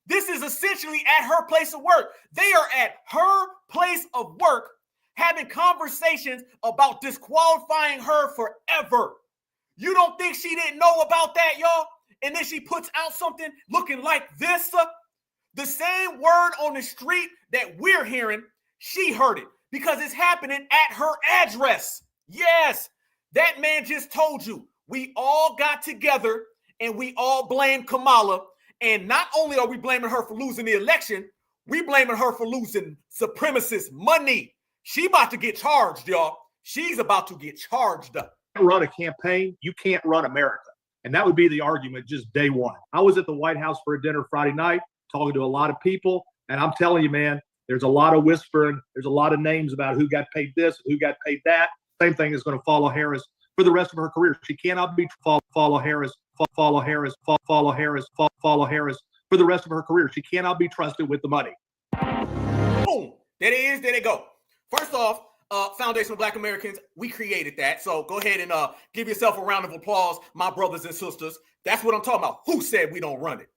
This is essentially at her place of work. They are at her place of work having conversations about disqualifying her forever. You don't think she didn't know about that, y'all? And then she puts out something looking like this. The same word on the street that we're hearing, she heard it because it's happening at her address. Yes, that man just told you we all got together and we all blame Kamala. And not only are we blaming her for losing the election, we blaming her for losing supremacist money. She about to get charged, y'all. She's about to get charged up. Run a campaign, you can't run America. And that would be the argument just day one. I was at the White House for a dinner Friday night, talking to a lot of people. And I'm telling you, man, there's a lot of whispering. There's a lot of names about who got paid this, who got paid that. Same thing is going to follow Harris for the rest of her career. She cannot be follow Harris for the rest of her career. She cannot be trusted with the money. Boom. There it is. There they go. First off, Foundation of Black Americans, we created that. So go ahead and give yourself a round of applause, my brothers and sisters. That's what I'm talking about. Who said we don't run it?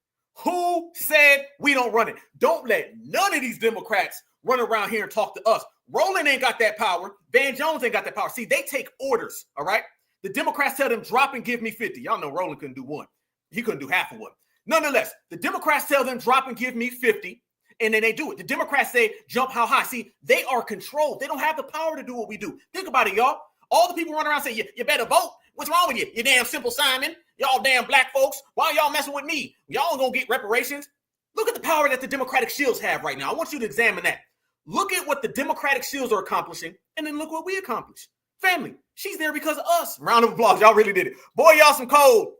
Who said we don't run it? Don't let none of these Democrats run around here and talk to us. Roland ain't got that power. Van Jones ain't got that power. See, they take orders, all right? The Democrats tell them, drop and give me 50. Y'all know Roland couldn't do one. He couldn't do half of one. Nonetheless, the Democrats tell them, drop and give me 50, and then they do it. The Democrats say, jump how high. See, they are controlled. They don't have the power to do what we do. Think about it, y'all. All the people running around say, you better vote. What's wrong with you? You damn Simple Simon. Y'all damn black folks. Why y'all messing with me? Y'all gonna get reparations. Look at the power that the Democratic shields have right now. I want you to examine that. Look at what the Democratic shields are accomplishing, and then look what we accomplish. Family, she's there because of us. Round of applause. Y'all really did it. Boy, y'all some cold.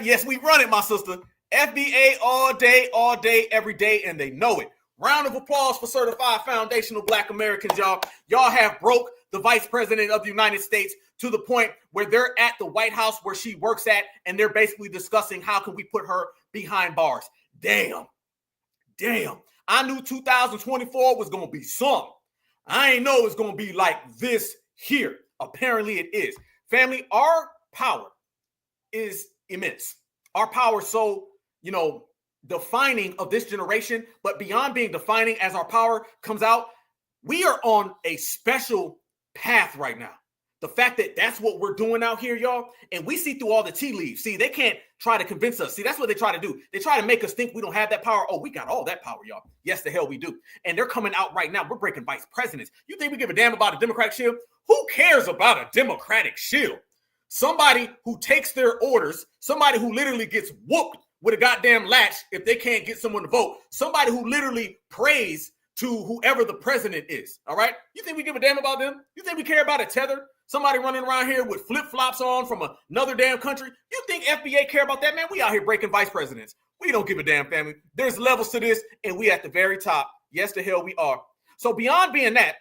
Yes, we run it, my sister. FBA all day, every day, and they know it. Round of applause for certified foundational Black Americans, y'all. Y'all have broke the Vice President of the United States to the point where they're at the White House where she works at, and they're basically discussing how can we put her behind bars. Damn. I knew 2024 was going to be some. I ain't know it's going to be like this here. Apparently it is. Family, our power is immense. Our power is so, defining of this generation, but beyond being defining as our power comes out, we are on a special path right now. The fact that that's what we're doing out here, y'all, and we see through all the tea leaves. See, they can't try to convince us. See, that's what they try to do. They try to make us think we don't have that power. Oh, we got all that power, y'all. Yes, the hell we do. And they're coming out right now. We're breaking vice presidents. You think we give a damn about a Democratic shield? Who cares about a Democratic shield? Somebody who takes their orders, somebody who literally gets whooped with a goddamn latch if they can't get someone to vote, somebody who literally prays to whoever the president is, all right? You think we give a damn about them? You think we care about a tether? Somebody running around here with flip-flops on from another damn country? You think FBA care about that, man? We out here breaking vice presidents. We don't give a damn, family. There's levels to this, and we at the very top. Yes, the hell we are. So beyond being that,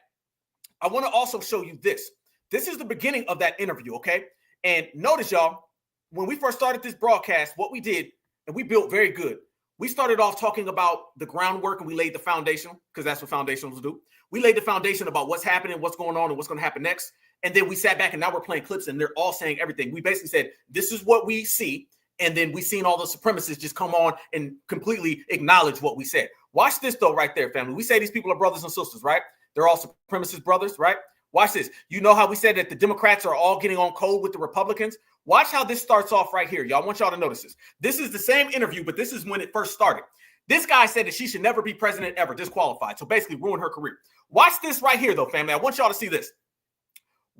I want to also show you this. This is the beginning of that interview, okay? And notice, y'all, when we first started this broadcast, what we did, and we built very good. We started off talking about the groundwork, and we laid the foundation, because that's what foundationals do. We laid the foundation about what's happening, what's going on, and what's going to happen next. And then we sat back, and now we're playing clips, and they're all saying everything. We basically said, this is what we see. And then we seen all the supremacists just come on and completely acknowledge what we said. Watch this, though, right there, family. We say these people are brothers and sisters, right? They're all supremacist brothers, right? Watch this. You know how we said that the Democrats are all getting on code with the Republicans? Watch how this starts off right here. Y'all, I want y'all to notice this. This is the same interview, but this is when it first started. This guy said that she should never be president ever, disqualified. So basically ruin her career. Watch this right here, though, family. I want y'all to see this.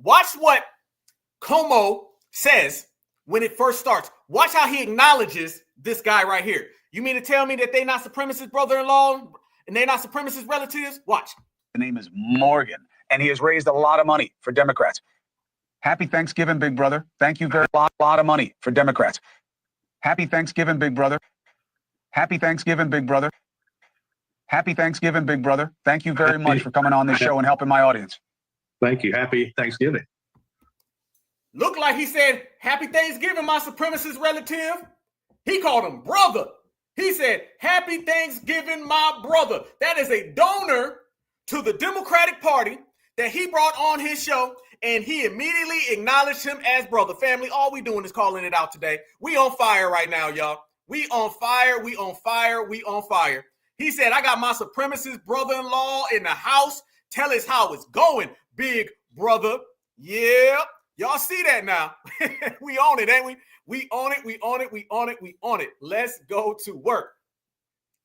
Watch what Como says when it first starts. Watch how he acknowledges this guy right here. You mean to tell me that they not supremacist brother-in-law and they're not supremacist relatives? Watch. The name is Morgan, and he has raised a lot of money for Democrats. Happy Thanksgiving, big brother. Thank you very much. Lot of money for Democrats. Happy Thanksgiving, big brother. Happy Thanksgiving, big brother. Happy Thanksgiving, big brother. Thank you very much for coming on this show and helping my audience. Thank you. Happy Thanksgiving. Look like he said, happy Thanksgiving, my supremacist relative. He called him brother. He said, happy Thanksgiving, my brother. That is a donor to the Democratic Party that he brought on his show, and he immediately acknowledged him as brother. Family, all we doing is calling it out today. We on fire right now, y'all. We on fire, we on fire, we on fire. He said, I got my supremacist brother-in-law in the house. Tell us how it's going, big brother. Yeah, y'all see that now. We on it, ain't we? We on it, we on it, we on it, we on it. Let's go to work.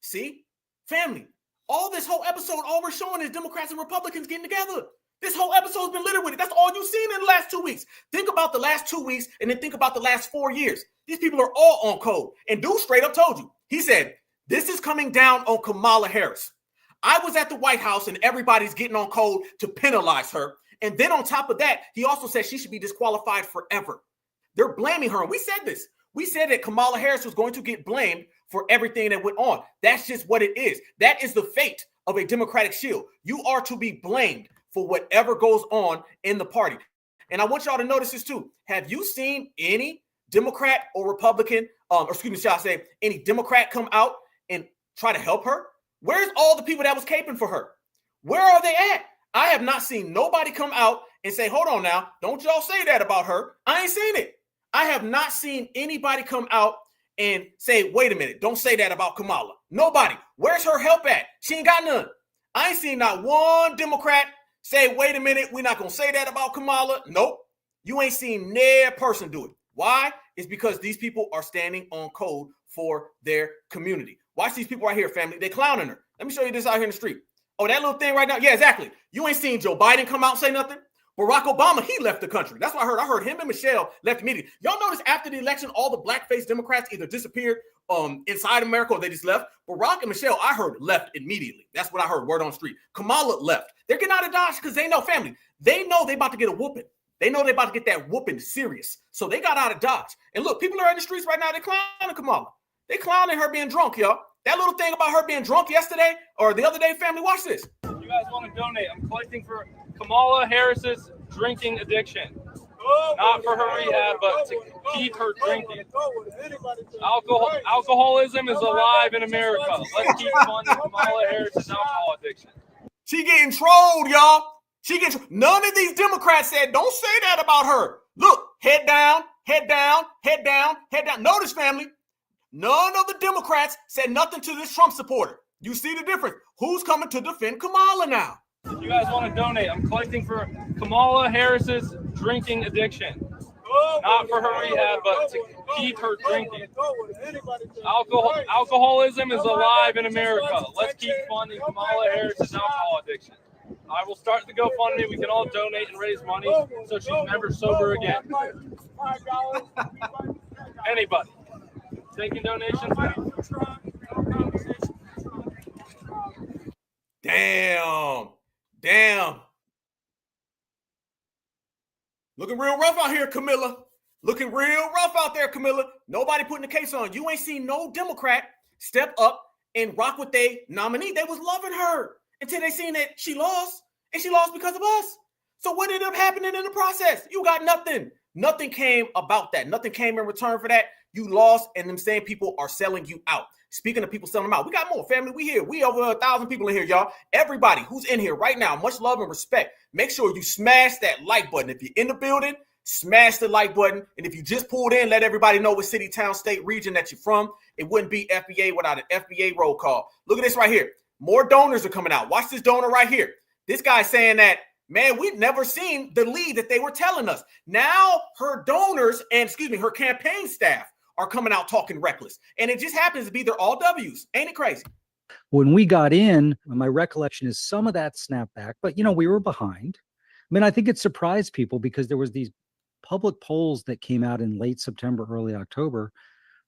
See? Family, all this whole episode, all we're showing is Democrats and Republicans getting together. This whole episode's been littered with it. That's all you've seen in the last 2 weeks. Think about the last 2 weeks and then think about the last 4 years. These people are all on code. And dude straight up told you. He said, this is coming down on Kamala Harris. I was at the White House and everybody's getting on code to penalize her. And then on top of that, he also said she should be disqualified forever. They're blaming her. And we said this. We said that Kamala Harris was going to get blamed for everything that went on. That's just what it is. That is the fate of a Democratic shield. You are to be blamed for whatever goes on in the party. And I want y'all to notice this too. Have you seen any Democrat or Republican, or excuse me, shall I say, any Democrat come out and try to help her? Where's all the people that was caping for her? Where are they at? I have not seen nobody come out and say, hold on now, don't y'all say that about her. I ain't seen it. I have not seen anybody come out and say, wait a minute, don't say that about Kamala. Nobody. Where's her help at? She ain't got none. I ain't seen not one Democrat say, wait a minute, we're not going to say that about Kamala. Nope. You ain't seen no person do it. Why? It's because these people are standing on code for their community. Watch these people right here, family. They clowning her. Let me show you this out here in the street. Oh, that little thing right now. Yeah, exactly. You ain't seen Joe Biden come out and say nothing. Barack Obama, he left the country. That's what I heard. I heard him and Michelle left immediately. Y'all notice after the election, all the blackface Democrats either disappeared inside America or they just left. Barack and Michelle, I heard, left immediately. That's what I heard, word on the street. Kamala left. They're getting out of Dodge because they know, family, they know they about to get a whooping. They know they about to get that whooping serious. So they got out of Dodge. And look, people are in the streets right now. They're clowning Kamala. They clowning her being drunk, y'all. That little thing about her being drunk yesterday or the other day, family, watch this. You guys want to donate? I'm collecting for Kamala Harris's drinking addiction. Not for her rehab, but to keep her drinking. Alcoholism is alive in America. Let's keep funding Kamala Harris's alcohol addiction. She getting trolled, y'all. None of these Democrats said, don't say that about her. Look, head down, head down, head down, head down. Notice, family, none of the Democrats said nothing to this Trump supporter. You see the difference. Who's coming to defend Kamala now? You guys want to donate? I'm collecting for Kamala Harris's drinking addiction. Not for her rehab, but to keep her drinking. Alcoholism is alive in America. Let's keep funding Kamala Harris's alcohol addiction. I will start the GoFundMe. We can all donate and raise money so she's never sober again. Anybody taking donations? Damn. Looking real rough out here, Camilla. Looking real rough out there, Camilla. Nobody putting the case on. You ain't seen no Democrat step up and rock with their nominee. They was loving her until they seen that she lost, and she lost because of us. So what ended up happening in the process? You got nothing. Nothing came about that. Nothing came in return for that. You lost, and them same people are selling you out. Speaking of people selling them out, we got more, family. We here. We over 1,000 people in here, y'all. Everybody who's in here right now, much love and respect. Make sure you smash that like button. If you're in the building, smash the like button. And if you just pulled in, let everybody know what city, town, state, region that you're from. It wouldn't be FBA without an FBA roll call. Look at this right here. More donors are coming out. Watch this donor right here. This guy's saying that, man, we've never seen the lead that they were telling us. Now her donors and, her campaign staff are coming out talking reckless. And it just happens to be they're all W's. Ain't it crazy? When we got in, my recollection is some of that snapped back, but we were behind. I mean, I think it surprised people because there was these public polls that came out in late September, early October,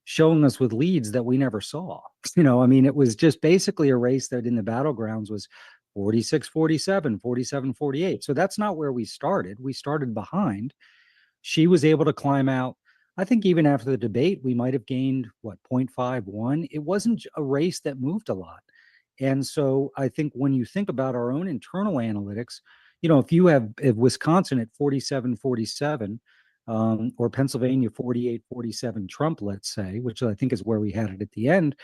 showing us with leads that we never saw. It was just basically a race that in the battlegrounds was 46-47, 47-48. So that's not where we started. We started behind. She was able to climb out. I think even after the debate, we might have gained 0.51. It wasn't a race that moved a lot. And so I think when you think about our own internal analytics, if you have Wisconsin at 47-47, or Pennsylvania 48-47 Trump, let's say, which I think is where we had it at the end,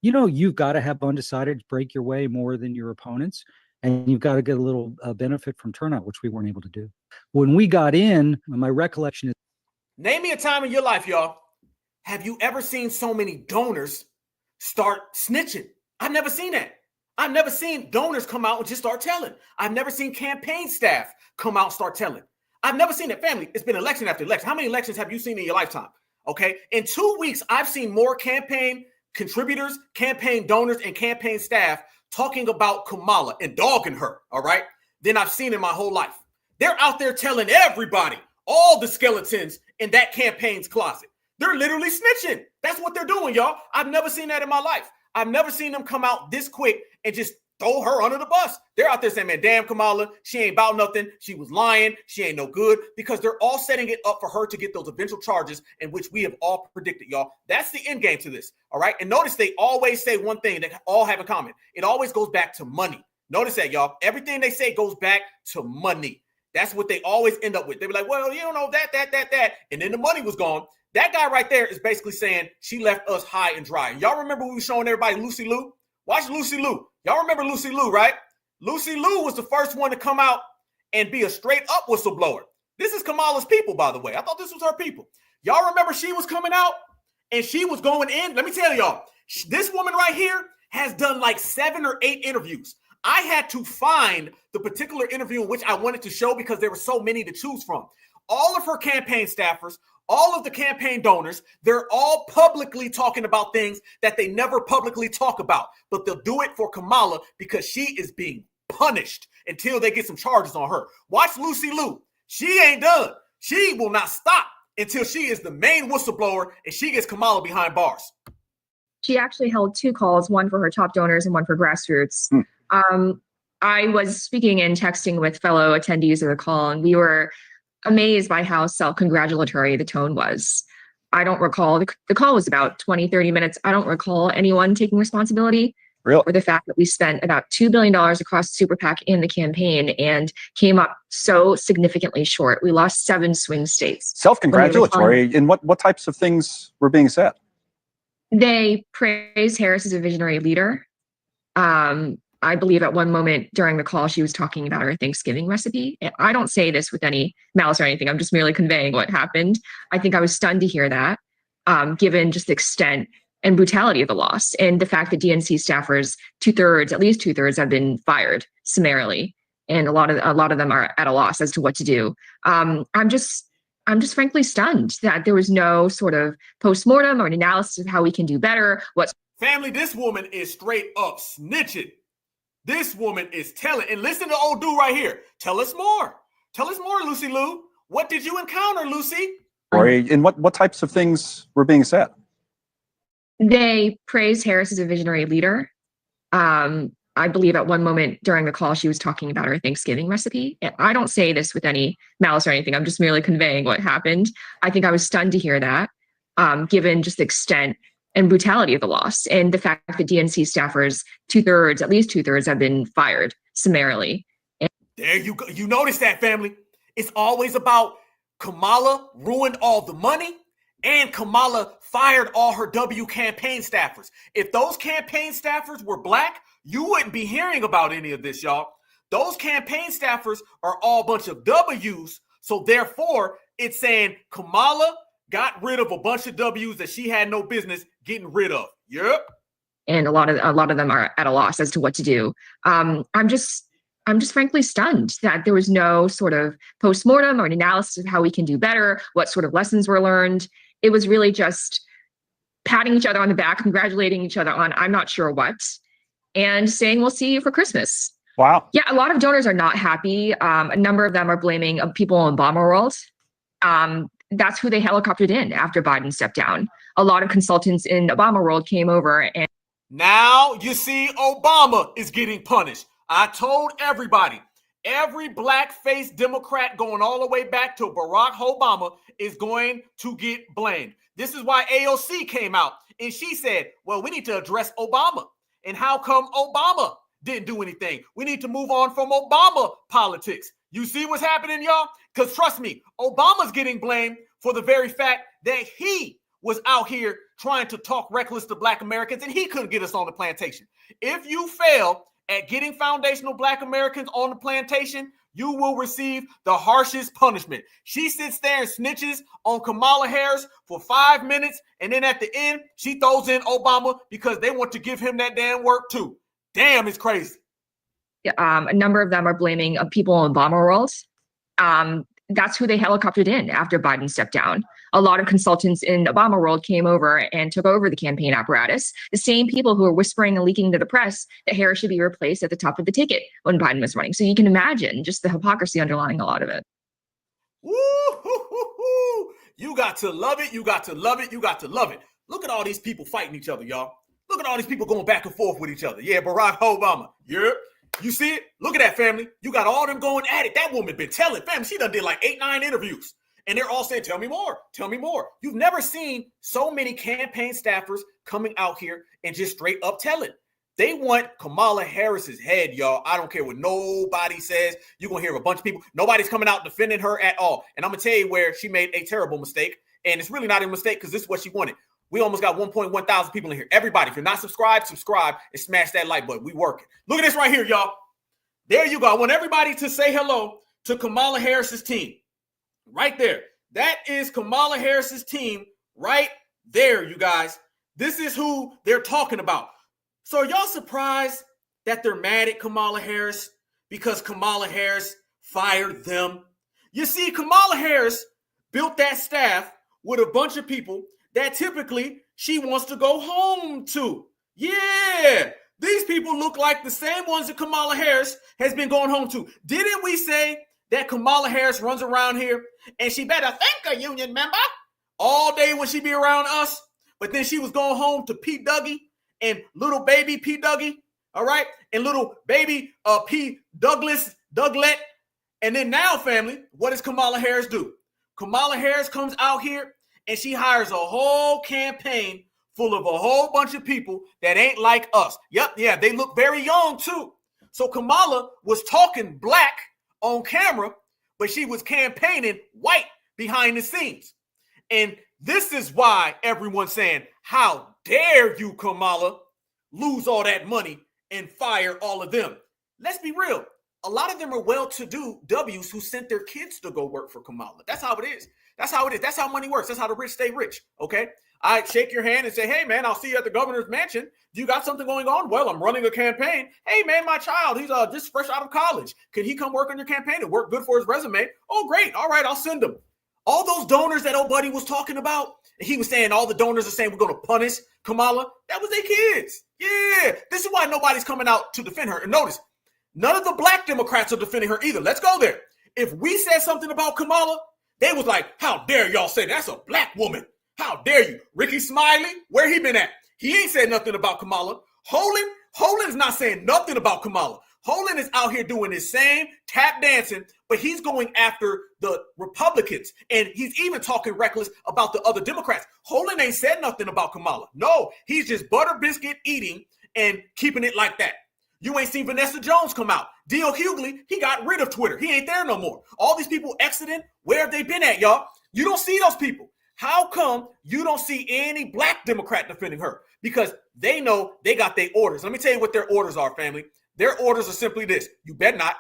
you've got to have undecided break your way more than your opponents. And you've got to get a little benefit from turnout, which we weren't able to do. When we got in, my recollection is, name me a time in your life, y'all. Have you ever seen so many donors start snitching? I've never seen that. I've never seen donors come out and just start telling. I've never seen campaign staff come out and start telling. I've never seen it, family. It's been election after election. How many elections have you seen in your lifetime? Okay. In 2 weeks, I've seen more campaign contributors, campaign donors, and campaign staff talking about Kamala and dogging her, all right, than I've seen in my whole life. They're out there telling everybody, all the skeletons in that campaign's closet. They're literally snitching. That's what they're doing, y'all. I've never seen that in my life. I've never seen them come out this quick and just throw her under the bus. They're out there saying, man, damn Kamala, she ain't about nothing. She was lying. She ain't no good, because they're all setting it up for her to get those eventual charges in which we have all predicted, y'all. That's the end game to this, all right? And notice they always say one thing that all have in common. It always goes back to money. Notice that, y'all. Everything they say goes back to money. That's what they always end up with. They be like, well, you don't know that. And then the money was gone. That guy right there is basically saying she left us high and dry. Y'all remember we were showing everybody Lucy Liu? Watch Lucy Liu. Y'all remember Lucy Liu, right? Lucy Liu was the first one to come out and be a straight up whistleblower. This is Kamala's people, by the way. I thought this was her people. Y'all remember she was coming out and she was going in? Let me tell y'all, this woman right here has done like 7 or 8 interviews. I had to find the particular interview in which I wanted to show because there were so many to choose from. All of her campaign staffers, all of the campaign donors, they're all publicly talking about things that they never publicly talk about. But they'll do it for Kamala because she is being punished until they get some charges on her. Watch Lucy Liu. She ain't done. She will not stop until she is the main whistleblower and she gets Kamala behind bars. She actually held 2 calls, one for her top donors and one for grassroots. I was speaking and texting with fellow attendees of the call, and we were amazed by how self-congratulatory the tone was. I don't recall, the call was about 20, 30 minutes. I don't recall anyone taking responsibility for the fact that we spent about $2 billion across the super PAC in the campaign and came up so significantly short. We lost 7 swing states. Self-congratulatory? In what types of things were being said? They praised Harris as a visionary leader. I believe at one moment during the call, she was talking about her Thanksgiving recipe. And I don't say this with any malice or anything. I'm just merely conveying what happened. I think I was stunned to hear that, given just the extent and brutality of the loss and the fact that DNC staffers, at least two thirds have been fired summarily. And a lot of them are at a loss as to what to do. I'm just frankly stunned that there was no sort of postmortem or an analysis of how we can do better. Family, this woman is straight up snitching. This woman is telling, and listen to old dude right here. Tell us more. Tell us more, Lucy Liu. What did you encounter, Lucy? In what types of things were being said? They praised Harris as a visionary leader. I believe at one moment during the call, she was talking about her Thanksgiving recipe. And I don't say this with any malice or anything. I'm just merely conveying what happened. I think I was stunned to hear that, given just the extent and brutality of the loss and the fact that DNC staffers, at least two thirds have been fired summarily. There you go. You notice that, family. It's always about Kamala ruined all the money and Kamala fired all her W campaign staffers. If those campaign staffers were black, you wouldn't be hearing about any of this, y'all. Those campaign staffers are all a bunch of W's. So therefore, it's saying Kamala got rid of a bunch of W's that she had no business getting rid of. Yep. And a lot of them are at a loss as to what to do. I'm just frankly stunned that there was no sort of postmortem or an analysis of how we can do better, what sort of lessons were learned. It was really just patting each other on the back, congratulating each other on I'm not sure what, and saying we'll see you for Christmas. Wow. Yeah, a lot of donors are not happy. A number of them are blaming people in Obama world. That's who they helicoptered in after Biden stepped down. A lot of consultants in Obama world came over and now you see Obama is getting punished. I told everybody, every black-faced Democrat going all the way back to Barack Obama is going to get blamed. This is why AOC came out and she said, well, we need to address Obama. And how come Obama didn't do anything? We need to move on from Obama politics. You see what's happening, y'all? Because trust me, Obama's getting blamed for the very fact that he was out here trying to talk reckless to black Americans and he couldn't get us on the plantation. If you fail at getting foundational black Americans on the plantation, you will receive the harshest punishment. She sits there and snitches on Kamala Harris for 5 minutes, and then at the end, she throws in Obama because they want to give him that damn work too. Damn, it's crazy. A number of them are blaming people in Obama world. That's who they helicoptered in after Biden stepped down. A lot of consultants in Obama world came over and took over the campaign apparatus. The same people who were whispering and leaking to the press that Harris should be replaced at the top of the ticket when Biden was running. So you can imagine just the hypocrisy underlying a lot of it. Woo-hoo-hoo-hoo. You got to love it. You got to love it. You got to love it. Look at all these people fighting each other, y'all. Look at all these people going back and forth with each other. Yeah, Barack Obama. Yeah. You see it? Look at that, family. You got all them going at it. That woman been telling, family, she done did like 8-9 interviews. And they're all saying, tell me more. Tell me more. You've never seen so many campaign staffers coming out here and just straight up telling. They want Kamala Harris's head, y'all. I don't care what nobody says. You're going to hear a bunch of people. Nobody's coming out defending her at all. And I'm going to tell you where she made a terrible mistake. And it's really not a mistake because this is what she wanted. We almost got 1.1 thousand people in here. Everybody, if you're not subscribed, subscribe and smash that like button. We working. Look at this right here, y'all. There you go. I want everybody to say hello to Kamala Harris's team. Right there. That is Kamala Harris's team right there, you guys. This is who they're talking about. So are y'all surprised that they're mad at Kamala Harris because Kamala Harris fired them? You see, Kamala Harris built that staff with a bunch of people that typically she wants to go home to. Yeah, these people look like the same ones that Kamala Harris has been going home to. Didn't we say that Kamala Harris runs around here and she better thank a union member all day when she be around us? But then she was going home to Pete Dougie and little baby P. Dougie, all right? And little baby P. Douglet. And then now, family, what does Kamala Harris do? Kamala Harris comes out here and she hires a whole campaign full of a whole bunch of people that ain't like us. Yep, yeah, they look very young too. So Kamala was talking black on camera, but she was campaigning white behind the scenes. And this is why everyone's saying, how dare you, Kamala, lose all that money and fire all of them? Let's be real. A lot of them are well-to-do W's who sent their kids to go work for Kamala. That's how it is. That's how it is. That's how money works. That's how the rich stay rich, okay? I shake your hand and say, hey, man, I'll see you at the governor's mansion. Do you got something going on? Well, I'm running a campaign. Hey, man, my child, he's just fresh out of college. Can he come work on your campaign and work good for his resume? Oh, great. All right, I'll send him. All those donors that old buddy was talking about, he was saying all the donors are saying we're going to punish Kamala. That was their kids. Yeah. This is why nobody's coming out to defend her. And notice, none of the black Democrats are defending her either. Let's go there. If we said something about Kamala, they was like, how dare y'all say that's a black woman? How dare you? Ricky Smiley, where he been at? He ain't said nothing about Kamala. Holin's not saying nothing about Kamala. Holin is out here doing his same tap dancing, but he's going after the Republicans. And he's even talking reckless about the other Democrats. Holin ain't said nothing about Kamala. No, he's just butter biscuit eating and keeping it like that. You ain't seen Vanessa Jones come out. D.L. Hughley, he got rid of Twitter. He ain't there no more. All these people exiting, where have they been at, y'all? You don't see those people. How come you don't see any black Democrat defending her? Because they know they got their orders. Let me tell you what their orders are, family. Their orders are simply this. You better not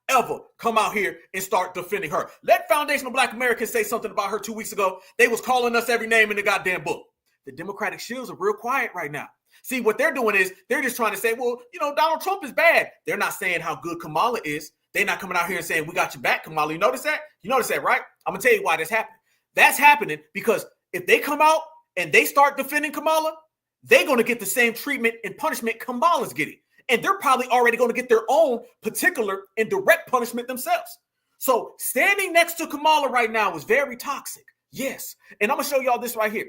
ever come out here and start defending her. Let Foundational Black Americans say something about her 2 weeks ago. They was calling us every name in the goddamn book. The Democratic shields are real quiet right now. See, what they're doing is they're just trying to say, well, you know, Donald Trump is bad. They're not saying how good Kamala is. They're not coming out here and saying, we got your back, Kamala. You notice that? You notice that, right? I'm going to tell you why that's happening. That's happening because if they come out and they start defending Kamala, they're going to get the same treatment and punishment Kamala's getting. And they're probably already going to get their own particular and direct punishment themselves. So standing next to Kamala right now is very toxic. Yes. And I'm going to show y'all this right here.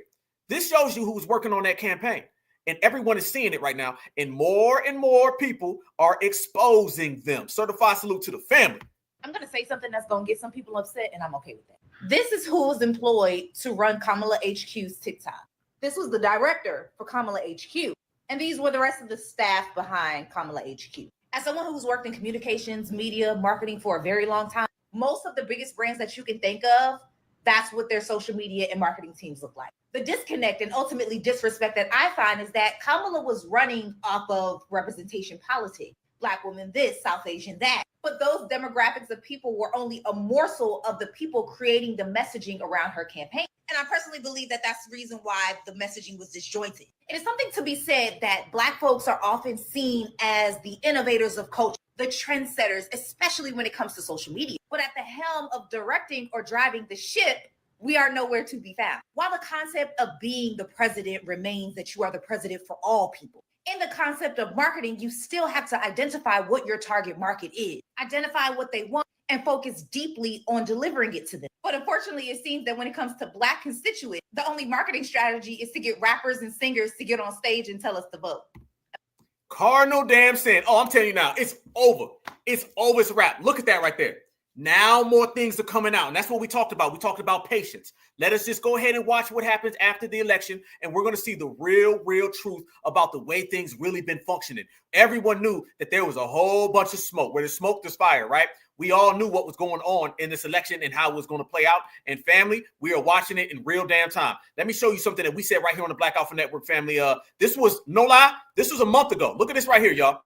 This shows you who's working on that campaign. And everyone is seeing it right now. And more people are exposing them. Certified salute to the family. I'm going to say something that's going to get some people upset, and I'm okay with that. This is who was employed to run Kamala HQ's TikTok. This was the director for Kamala HQ. And these were the rest of the staff behind Kamala HQ. As someone who's worked in communications, media, marketing for a very long time, most of the biggest brands that you can think of, that's what their social media and marketing teams look like. The disconnect and ultimately disrespect that I find is that Kamala was running off of representation politics. Black women this, South Asian that. But those demographics of people were only a morsel of the people creating the messaging around her campaign. And I personally believe that that's the reason why the messaging was disjointed. It is something to be said that Black folks are often seen as the innovators of culture, the trendsetters, especially when it comes to social media. But at the helm of directing or driving the ship, we are nowhere to be found. While the concept of being the president remains that you are the president for all people, in the concept of marketing, you still have to identify what your target market is, identify what they want, and focus deeply on delivering it to them. But unfortunately, it seems that when it comes to Black constituents, the only marketing strategy is to get rappers and singers to get on stage and tell us to vote. Cardinal damn sin. Oh, I'm telling you now, it's over. It's over. It's a wrap. Look at that right there. Now more things are coming out. And that's what we talked about. We talked about patience. Let us just go ahead and watch what happens after the election. And we're going to see the real truth about the way things really been functioning. Everyone knew that there was a whole bunch of smoke. Where there's smoke, there's fire, right? We all knew what was going on in this election and how it was going to play out. And family, we are watching it in real damn time. Let me show you something that we said right here on the Black Alpha Network, family. This was, no lie, this was a month ago. Look at this right here, y'all.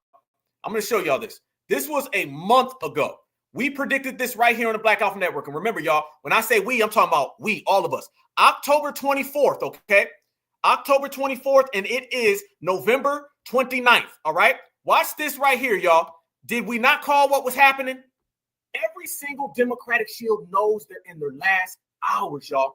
I'm going to show y'all this. This was a month ago. We predicted this right here on the Black Alpha Network. And remember, y'all, when I say we, I'm talking about we, all of us. October 24th, okay? October 24th, and it is November 29th, all right? Watch this right here, y'all. Did we not call what was happening? Every single Democratic shield knows they're in their last hours, y'all.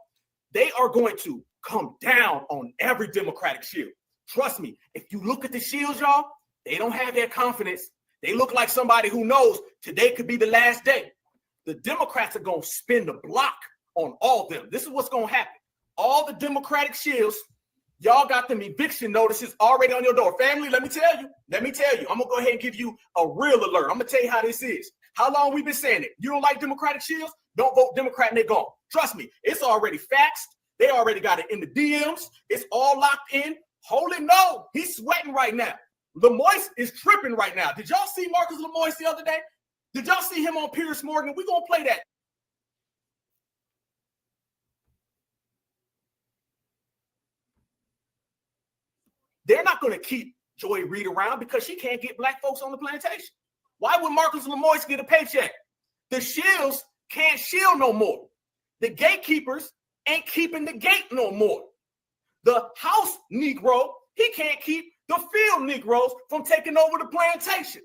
They are going to come down on every Democratic shield. Trust me, if you look at the shields, y'all, they don't have that confidence. They look like somebody who knows today could be the last day. The Democrats are going to spin the block on all of them. This is what's going to happen. All the Democratic shields, y'all got them eviction notices already on your door. Family, let me tell you. I'm going to go ahead and give you a real alert. I'm going to tell you how this is. How long we've been saying it. You don't like Democratic shields? Don't vote Democrat and they're gone. Trust me, it's already faxed. They already got it in the DMs. It's all locked in. Holy no, he's sweating right now. Lemoyce is tripping right now. Did y'all see Marcus Lemoyce the other day? Did y'all see him on Piers Morgan? We're going to play that. They're not going to keep Joy Reid around because she can't get black folks on the plantation. Why would Marcus Lemoyce get a paycheck? The shields can't shield no more. The gatekeepers ain't keeping the gate no more. The house Negro, he can't keep the field Negroes from taking over the plantation.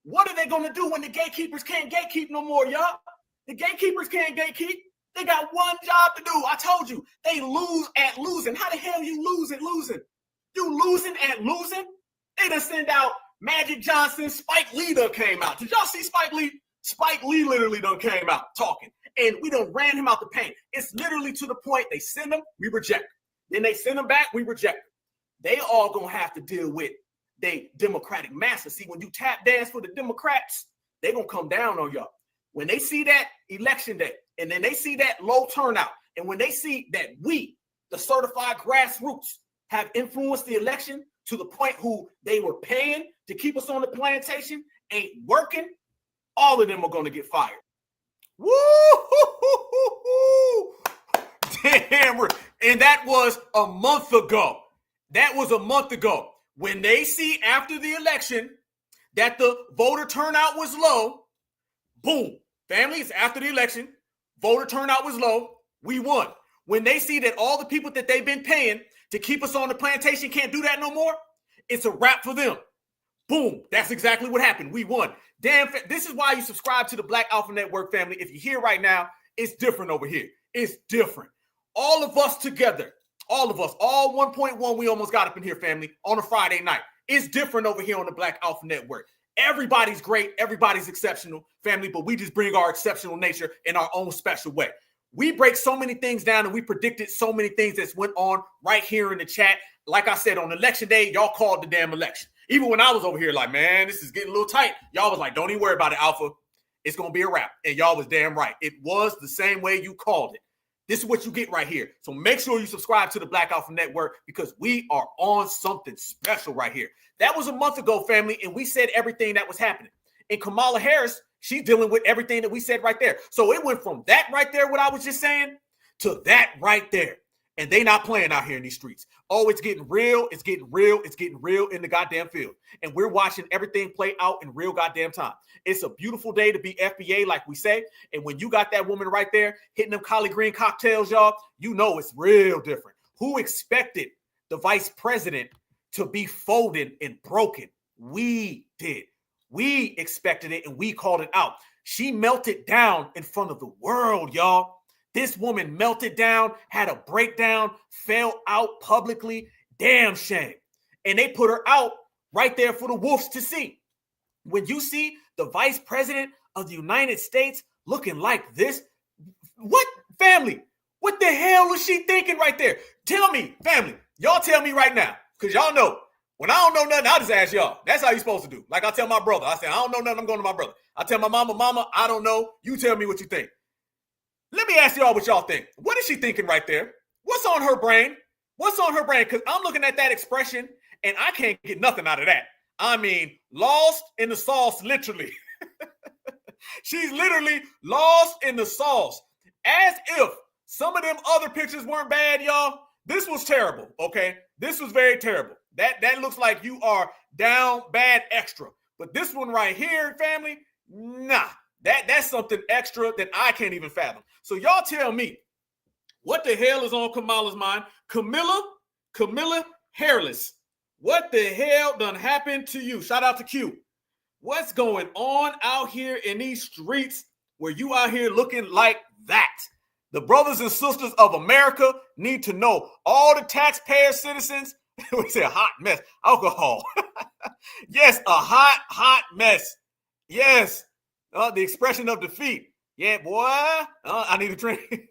What are they going to do when the gatekeepers can't gatekeep no more, y'all? The gatekeepers can't gatekeep. They got one job to do. I told you, they lose at losing. How the hell you lose at losing? You losing at losing? They done send out Magic Johnson, Spike Lee done came out. Did y'all see Spike Lee? Spike Lee literally done came out talking. And we done ran him out the paint. It's literally to the point they send him, we reject him. Then they send him back, we reject him. They all gonna have to deal with they Democratic masters. See, when you tap dance for the Democrats, they gonna come down on y'all. When they see that election day, and then they see that low turnout, and when they see that we, the certified grassroots, have influenced the election to the point who they were paying to keep us on the plantation, ain't working, all of them are gonna get fired. Woo! Damn, and that was a month ago. That was a month ago. When they see after the election that the voter turnout was low, boom, families, after the election, voter turnout was low, we won. When they see that all the people that they've been paying to keep us on the plantation can't do that no more, it's a wrap for them. Boom, that's exactly what happened. We won. Damn, this is why you subscribe to the Black Alpha Network, family. If you're here right now, it's different over here. It's different. All of us together. All of us, all 1.1, we almost got up in here, family, on a Friday night. It's different over here on the Black Alpha Network. Everybody's great. Everybody's exceptional, family, but we just bring our exceptional nature in our own special way. We break so many things down and we predicted so many things that's went on right here in the chat. Like I said, on election day, y'all called the damn election. Even when I was over here like, man, this is getting a little tight. Y'all was like, don't even worry about it, Alpha. It's going to be a wrap. And y'all was damn right. It was the same way you called it. This is what you get right here. So make sure you subscribe to the Black Alpha Network because we are on something special right here. That was a month ago, family, and we said everything that was happening. And Kamala Harris, she's dealing with everything that we said right there. So it went from that right there, what I was just saying, to that right there. And they not playing out here in these streets. Oh, it's getting real. It's getting real. It's getting real in the goddamn field. And we're watching everything play out in real goddamn time. It's a beautiful day to be FBA, like we say. And when you got that woman right there hitting them collard green cocktails, y'all, you know it's real different. Who expected the vice president to be folded and broken? We did. We expected it and we called it out. She melted down in front of the world, y'all. This woman melted down, had a breakdown, fell out publicly. Damn shame. And they put her out right there for the wolves to see. When you see the vice president of the United States looking like this, what family? What the hell was she thinking right there? Tell me, family. Y'all tell me right now, because y'all know When I don't know nothing, I just ask y'all. That's how you're supposed to do. Like I tell my brother, I say, I don't know nothing, I'm going to my brother. I tell my mama, I don't know. You tell me what you think. Let me ask y'all what y'all think. What is she thinking right there? What's on her brain? What's on her brain? Because I'm looking at that expression and I can't get nothing out of that. I mean, lost in the sauce, literally. She's literally lost in the sauce. As if some of them other pictures weren't bad, y'all. This was terrible, okay? This was very terrible. That looks like you are down bad extra. But this one right here, family, nah. That's something extra that I can't even fathom. So y'all tell me, what the hell is on Kamala's mind? Camilla Hairless. What the hell done happened to you? Shout out to Q. What's going on out here in these streets where you out here looking like that? The brothers and sisters of America need to know. All the taxpayer citizens, we say a hot mess. Alcohol. Yes, a hot mess. Yes. The expression of defeat. Yeah, boy. I need a drink.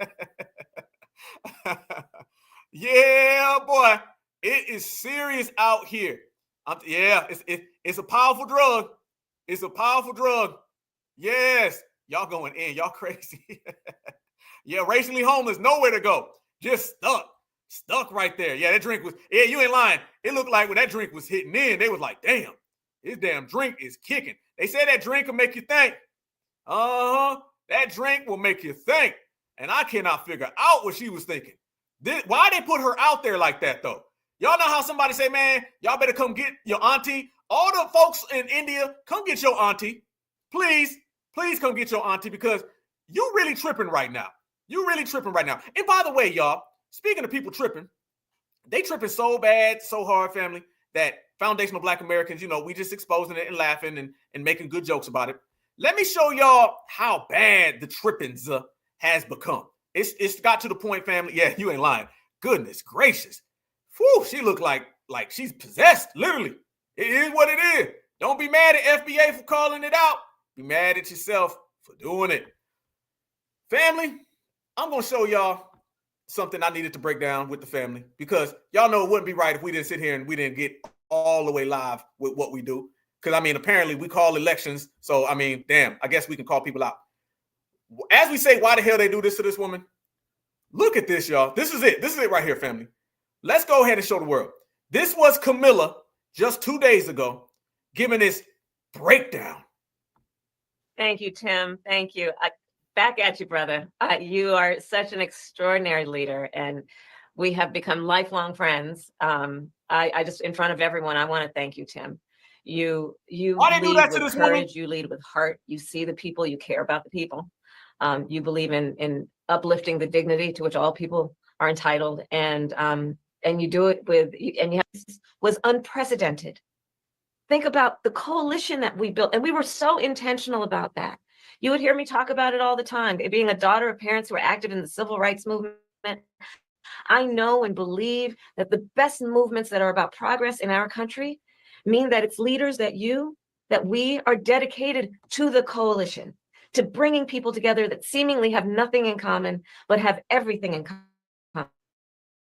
Yeah, boy. It is serious out here. It's a powerful drug. It's a powerful drug. Yes. Y'all going in. Y'all crazy. Yeah, racially homeless. Nowhere to go. Just stuck. Stuck right there. Yeah, that drink was, yeah, you ain't lying. It looked like when that drink was hitting in, they was like, damn, this damn drink is kicking. They said that drink will make you think. That drink will make you think. And I cannot figure out what she was thinking. Why they put her out there like that, though? Y'all know how somebody say, man, y'all better come get your auntie. All the folks in India, come get your auntie. Please come get your auntie because you really tripping right now. You really tripping right now. And by the way, y'all, speaking of people tripping, they tripping so bad, so hard, family, that foundational Black Americans, we just exposing it and laughing and making good jokes about it. Let me show y'all how bad the trippings has become. It's got to the point, family. Yeah, you ain't lying. Goodness gracious. Whew, she looked like she's possessed, literally. It is what it is. Don't be mad at FBA for calling it out. Be mad at yourself for doing it. Family, I'm going to show y'all something I needed to break down with the family because y'all know it wouldn't be right if we didn't sit here and we didn't get all the way live with what we do. Because, apparently we call elections. So, damn, I guess we can call people out. As we say, why the hell they do this to this woman? Look at this, y'all. This is it. This is it right here, family. Let's go ahead and show the world. This was Camilla just 2 days ago giving this breakdown. Thank you, Tim. Thank you. Back at you, brother. You are such an extraordinary leader, and we have become lifelong friends. I just, in front of everyone, I want to thank you, Tim. You Why they do that lead to with this woman? courage. You lead with heart. You see the people. You care about the people. You believe in uplifting the dignity to which all people are entitled, and you do it was unprecedented. Think about the coalition that we built, and we were so intentional about that. You would hear me talk about it all the time. Being a daughter of parents who were active in the civil rights movement, I know and believe that the best movements that are about progress in our country mean that it's leaders that we are dedicated to the coalition, to bringing people together that seemingly have nothing in common, but have everything in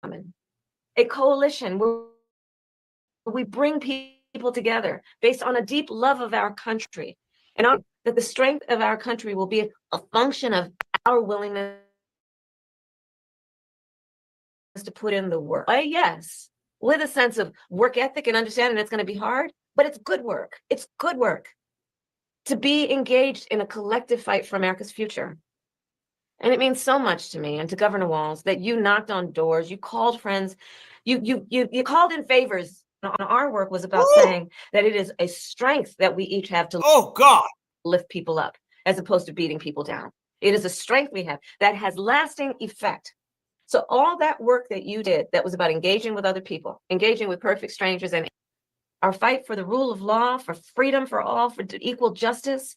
common. A coalition where we bring people together based on a deep love of our country, and that the strength of our country will be a function of our willingness to put in the work. Yes, with a sense of work ethic and understanding it's going to be hard, but it's good work. It's good work to be engaged in a collective fight for America's future. And it means so much to me and to Governor Walz that you knocked on doors, you called friends, you called in favors. Our work was about saying that it is a strength that we each have to lift people up as opposed to beating people down. It is a strength we have that has lasting effect. So all that work that you did that was about engaging with other people, engaging with perfect strangers, and our fight for the rule of law, for freedom for all, for equal justice,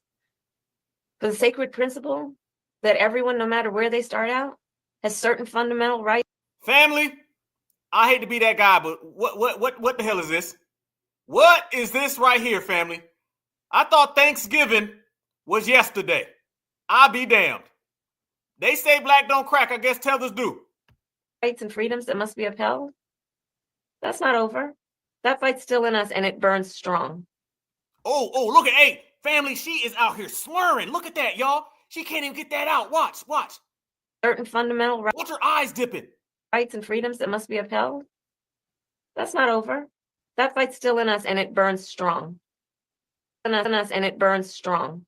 for the sacred principle that everyone, no matter where they start out, has certain fundamental rights. Family, I hate to be that guy, but what the hell is this? What is this right here, family? I thought Thanksgiving was yesterday. I'll be damned. They say black don't crack. I guess tethers do. Rights and freedoms that must be upheld. That's not over. That fight's still in us and it burns strong. Oh, look at, hey, family, she is out here slurring. Look at that, y'all. She can't even get that out. Watch. Certain fundamental Watch her eyes dipping. rights and freedoms that must be upheld. That's not over. That fight's still in us and it burns strong. In us and it burns strong.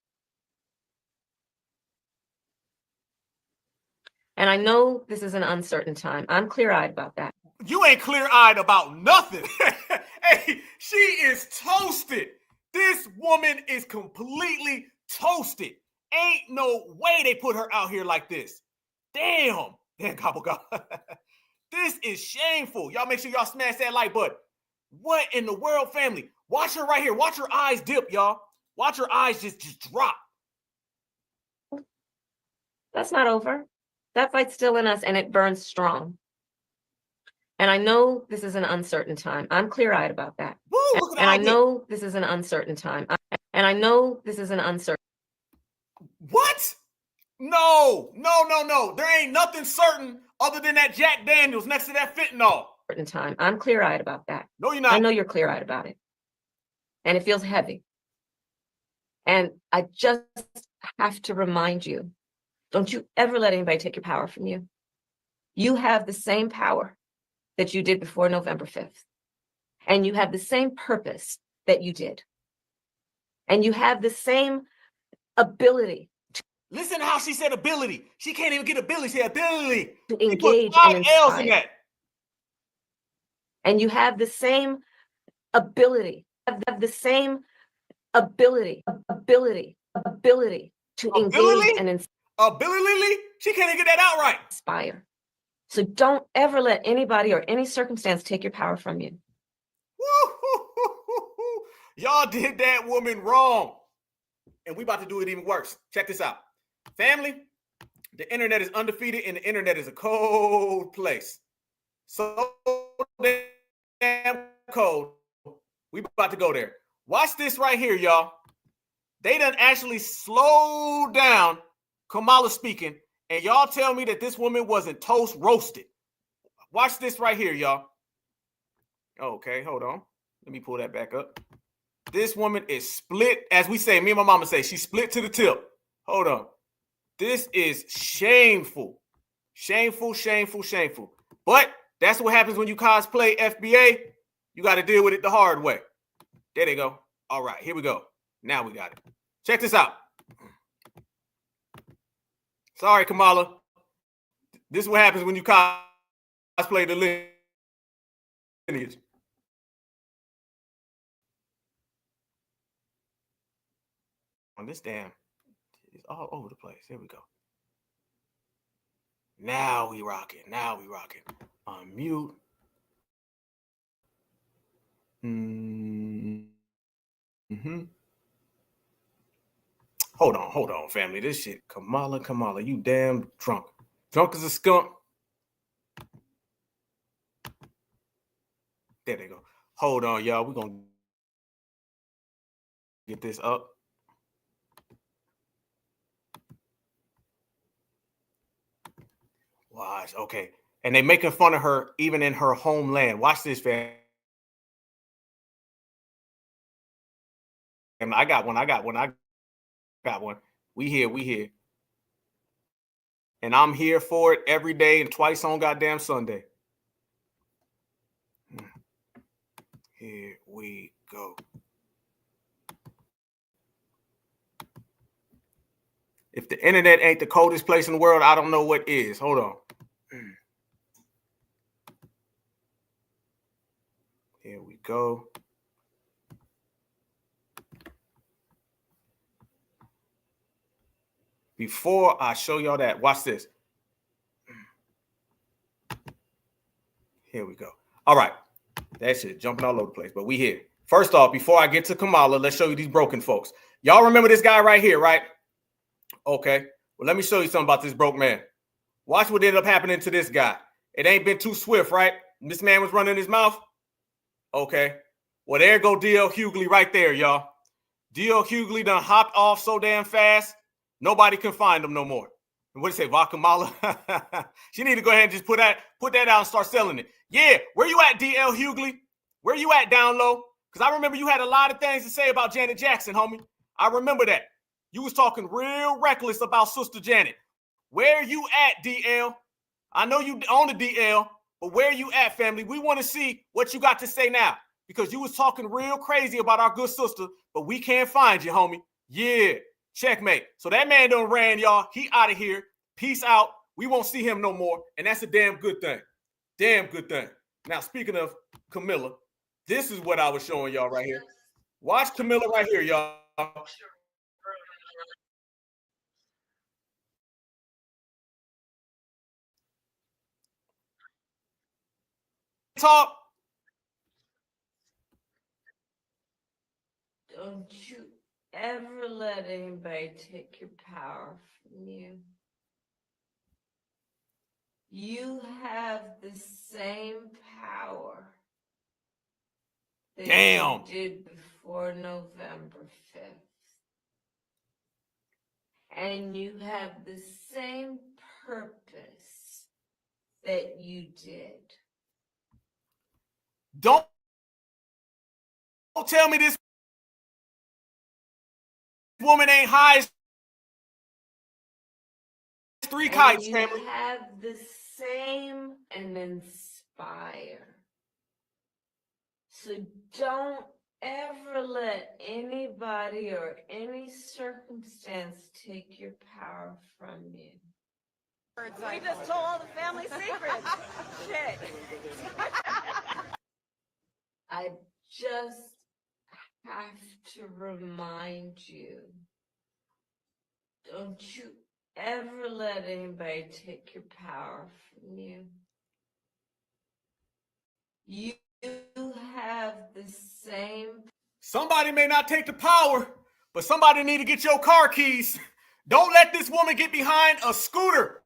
And I know this is an uncertain time. I'm clear-eyed about that. You ain't clear-eyed about nothing. Hey, she is toasted. This woman is completely toasted. Ain't no way they put her out here like this. Damn, gobble. This is shameful. Y'all make sure y'all smash that like button. What in the world, family? Watch her right here. Watch her eyes dip, y'all. Watch her eyes just drop. That's not over. That fight's still in us and it burns strong. And I know this is an uncertain time. I'm clear-eyed about that. Woo, look at And I that. know this is an uncertain time. And I know this is an uncertain. What? No. There ain't nothing certain other than that Jack Daniels next to that fentanyl. Certain time. I'm clear-eyed about that. No, you're not. I know you're clear-eyed about it. And it feels heavy. And I just have to remind you, don't you ever let anybody take your power from you. You have the same power that you did before November 5th. And you have the same purpose that you did. And you have the same ability. Listen to how she said ability. She can't even get ability. She said ability. To She put engage 5 and L's in inspire. that. And you have the same ability. Have the same ability to engage and inspire. Ability? She can't even get that out right. Inspire. So don't ever let anybody or any circumstance take your power from you. Y'all did that woman wrong. And we about to do it even worse. Check this out. Family, the internet is undefeated and the internet is a cold place. So damn cold. We about to go there. Watch this right here, y'all. They done actually slowed down Kamala speaking, and y'all tell me that this woman wasn't toast roasted. Watch this right here, y'all. Okay, hold on. Let me pull that back up. This woman is split, as we say, me and my mama say, she's split to the tip. Hold on. This is shameful. Shameful. But that's what happens when you cosplay FBA. You got to deal with it the hard way. There they go. All right, here we go. Now we got it. Check this out. Sorry, Kamala. This is what happens when you cosplay the lineage. On this damn, it's all over the place. Here we go. Now we rocking. Unmute. Hold on, family. This shit, Kamala, you damn drunk. Drunk as a skunk. There they go. Hold on, y'all. We're gonna get this up. Watch, okay. And they making fun of her even in her homeland. Watch this, fam. And I got one. We here. And I'm here for it every day and twice on goddamn Sunday. Here we go. If the internet ain't the coldest place in the world, I don't know what is. Hold on. Here we go. Before I show y'all that, watch this. Here we go. All right. That shit jumping all over the place, but we here. First off, before I get to Kamala, let's show you these broken folks. Y'all remember this guy right here, right? Okay. Well, let me show you something about this broke man. Watch what ended up happening to this guy. It ain't been too swift, right? This man was running his mouth. Okay. Well, there go D.L. Hughley right there, y'all. D.L. Hughley done hopped off so damn fast, nobody can find him no more. And what do you say, Kamala? She need to go ahead and just put that out and start selling it. Yeah, where you at, D.L. Hughley? Where you at, down low? Because I remember you had a lot of things to say about Janet Jackson, homie. I remember that. You was talking real reckless about Sister Janet. Where you at, DL? I know you on the DL, but where you at, family? We want to see what you got to say now, because you was talking real crazy about our good sister, but we can't find you, homie. Yeah, checkmate. So that man done ran, y'all. He out of here. Peace out. We won't see him no more, and that's a damn good thing. Damn good thing. Now, speaking of Camilla, this is what I was showing y'all right here. Watch Camilla right here, y'all. Talk. Don't you ever let anybody take your power from you. You have the same power that Damn. you did before November 5th. And you have the same purpose that you did. Don't tell me this woman ain't high as three kites, family. You have the same and inspire. So don't ever let anybody or any circumstance take your power from you. We just told all the family secrets. Shit. I just have to remind you, don't you ever let anybody take your power from you. You have the same. Somebody may not take the power, but somebody need to get your car keys. Don't let this woman get behind a scooter.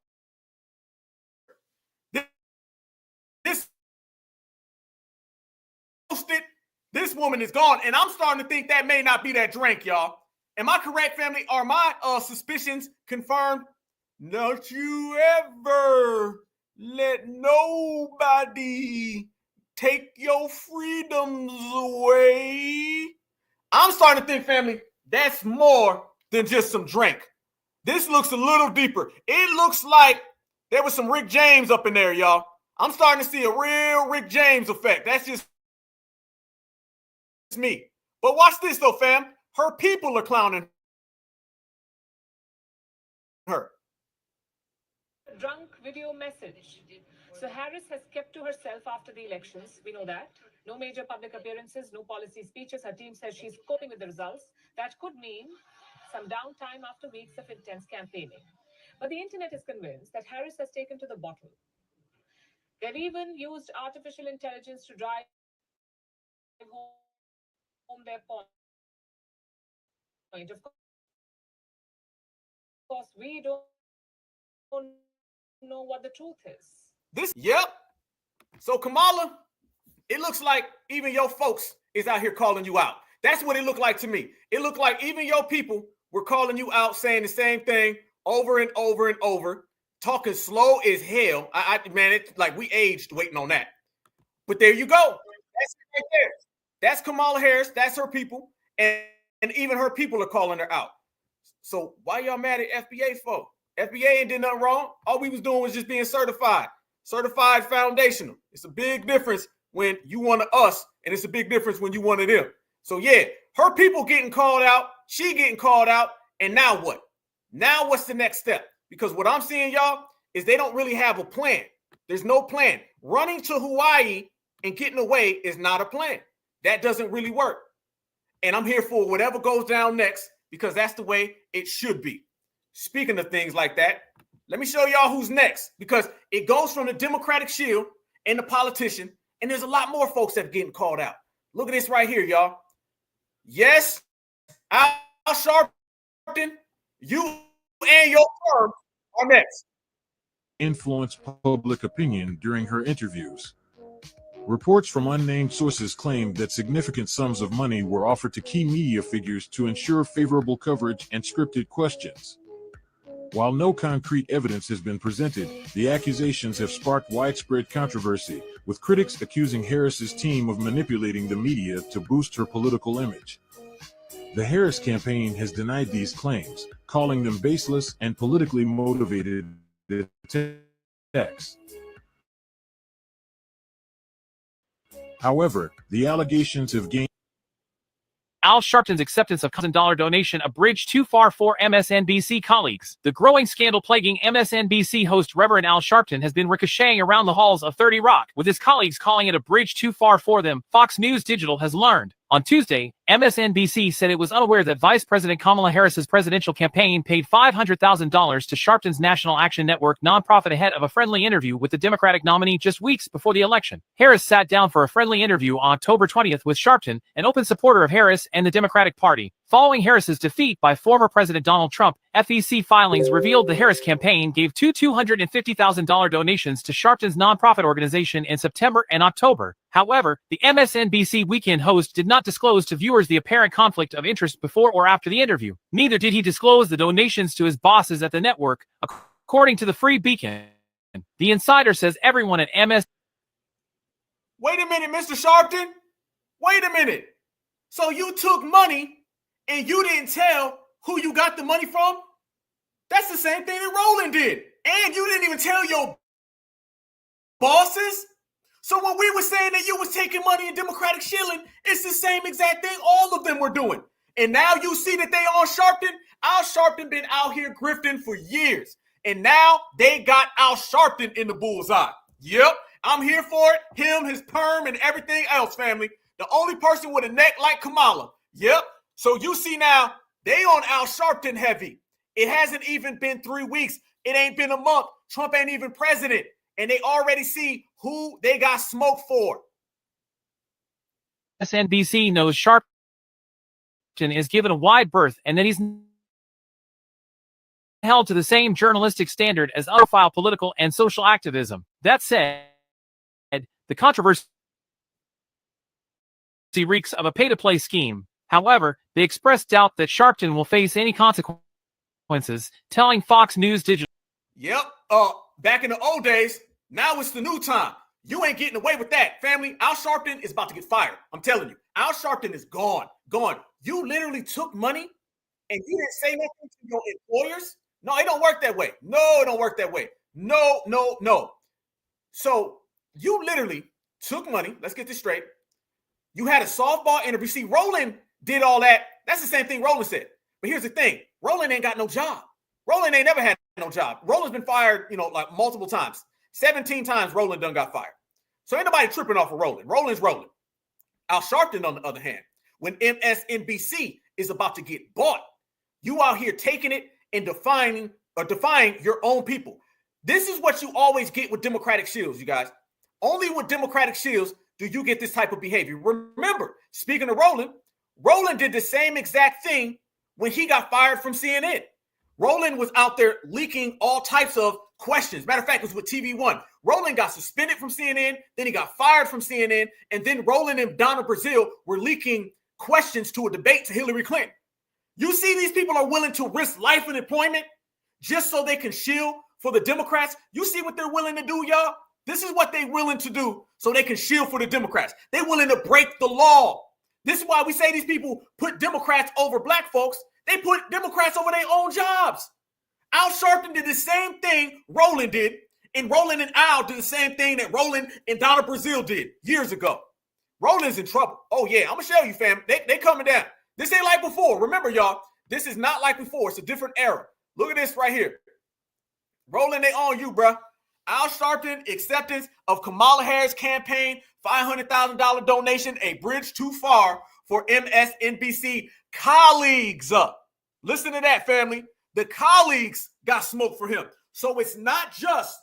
This woman is gone, and I'm starting to think that may not be that drink, y'all. Am I correct, family? Are my suspicions confirmed? Don't you ever let nobody take your freedoms away. I'm starting to think, family, that's more than just some drink. This looks a little deeper. It looks like there was some Rick James up in there, y'all. I'm starting to see a real Rick James effect. That's just me. But watch this, though, fam. Her people are clowning her. Drunk video message. So Harris has kept to herself after the elections. We know that. No major public appearances, no policy speeches. Her team says she's coping with the results. That could mean some downtime after weeks of intense campaigning. But the internet is convinced that Harris has taken to the bottle. They've even used artificial intelligence to drive home their point. Of course, we don't know what the truth is. Yep. So Kamala, it looks like even your folks is out here calling you out. That's what it looked like to me. It looked like even your people were calling you out, saying the same thing over and over and over, talking slow as hell. Man, it's like we aged waiting on that. But there you go. That's it right there. That's Kamala Harris. That's her people. And even her people are calling her out. So why y'all mad at FBA for? FBA ain't did nothing wrong. All we was doing was just being certified. Certified foundational. It's a big difference when you one of us, and it's a big difference when you one of them. So yeah, her people getting called out, she getting called out, and now what? Now what's the next step? Because what I'm seeing, y'all, is they don't really have a plan. There's no plan. Running to Hawaii and getting away is not a plan. That doesn't really work. And I'm here for whatever goes down next, because that's the way it should be. Speaking of things like that, let me show y'all who's next, because it goes from the Democratic shield and the politician, and there's a lot more folks that are getting called out. Look at this right here, y'all. Yes, Al Sharpton, you and your firm are next. Influence public opinion during her interviews. Reports from unnamed sources claimed that significant sums of money were offered to key media figures to ensure favorable coverage and scripted questions. While no concrete evidence has been presented, the accusations have sparked widespread controversy, with critics accusing Harris's team of manipulating the media to boost her political image. The Harris campaign has denied these claims, calling them baseless and politically motivated attacks. However, the allegations have gained Al Sharpton's acceptance of $1,000 donation a bridge too far for MSNBC colleagues. The growing scandal plaguing MSNBC host Reverend Al Sharpton has been ricocheting around the halls of 30 Rock, with his colleagues calling it a bridge too far for them, Fox News Digital has learned. On Tuesday, MSNBC said it was unaware that Vice President Kamala Harris's presidential campaign paid $500,000 to Sharpton's National Action Network nonprofit ahead of a friendly interview with the Democratic nominee just weeks before the election. Harris sat down for a friendly interview on October 20th with Sharpton, an open supporter of Harris and the Democratic Party. Following Harris's defeat by former President Donald Trump, FEC filings revealed the Harris campaign gave two $250,000 donations to Sharpton's nonprofit organization in September and October. However, the MSNBC weekend host did not disclose to viewers the apparent conflict of interest before or after the interview. Neither did he disclose the donations to his bosses at the network, according to the Free Beacon. The insider says everyone at MS. Wait a minute, Mr. Sharpton. Wait a minute. So you took money and you didn't tell who you got the money from? That's the same thing that Roland did. And you didn't even tell your bosses? So when we were saying that you was taking money in Democratic shilling, it's the same exact thing all of them were doing. And now you see that they on Sharpton. Al Sharpton been out here grifting for years. And now they got Al Sharpton in the bullseye. Yep, I'm here for it. Him, his perm, and everything else, family. The only person with a neck like Kamala. Yep. So you see now, they on Al Sharpton heavy. It hasn't even been 3 weeks. It ain't been a month. Trump ain't even president. And they already see who they got smoke for. MSNBC knows Sharpton is given a wide berth and that he's held to the same journalistic standard as unprofiled political and social activism. That said, the controversy reeks of a pay-to-play scheme. However, they expressed doubt that Sharpton will face any consequences, telling Fox News Digital. Yep. Back in the old days, now it's the new time. You ain't getting away with that, family. Al Sharpton is about to get fired. I'm telling you. Al Sharpton is gone. Gone. You literally took money and you didn't say nothing to your employers? No, it don't work that way. No, it don't work that way. No, no, no. So you literally took money. Let's get this straight. You had a softball interview. See, Roland did all that. That's the same thing Roland said. But here's the thing. Roland ain't got no job. Roland ain't never had no job. Roland's been fired, like multiple times. 17 times Roland done got fired. So ain't nobody tripping off of Roland. Roland's Roland. Al Sharpton, on the other hand, when MSNBC is about to get bought, you out here taking it and defying your own people. This is what you always get with Democratic shields, you guys. Only with Democratic shields do you get this type of behavior. Remember, speaking of Roland, Roland did the same exact thing when he got fired from CNN. Roland was out there leaking all types of questions. Matter of fact, it was with TV One. Roland got suspended from CNN, then he got fired from CNN, and then Roland and Donna Brazile were leaking questions to a debate to Hillary Clinton. You see these people are willing to risk life and employment just so they can shield for the Democrats. You see what they're willing to do, y'all? This is what they're willing to do so they can shield for the Democrats. They're willing to break the law. This is why we say these people put Democrats over black folks. They put Democrats over their own jobs. Al Sharpton did the same thing Roland did, and Roland and Al did the same thing that Roland and Donna Brazile did years ago. Roland's in trouble. Oh, yeah, I'm going to show you, fam. They coming down. This ain't like before. Remember, y'all, this is not like before. It's a different era. Look at this right here. Roland, they on you, bruh. Al Sharpton, acceptance of Kamala Harris campaign, $500,000 donation, a bridge too far for MSNBC colleagues. Listen to that, family. The colleagues got smoke for him. So it's not just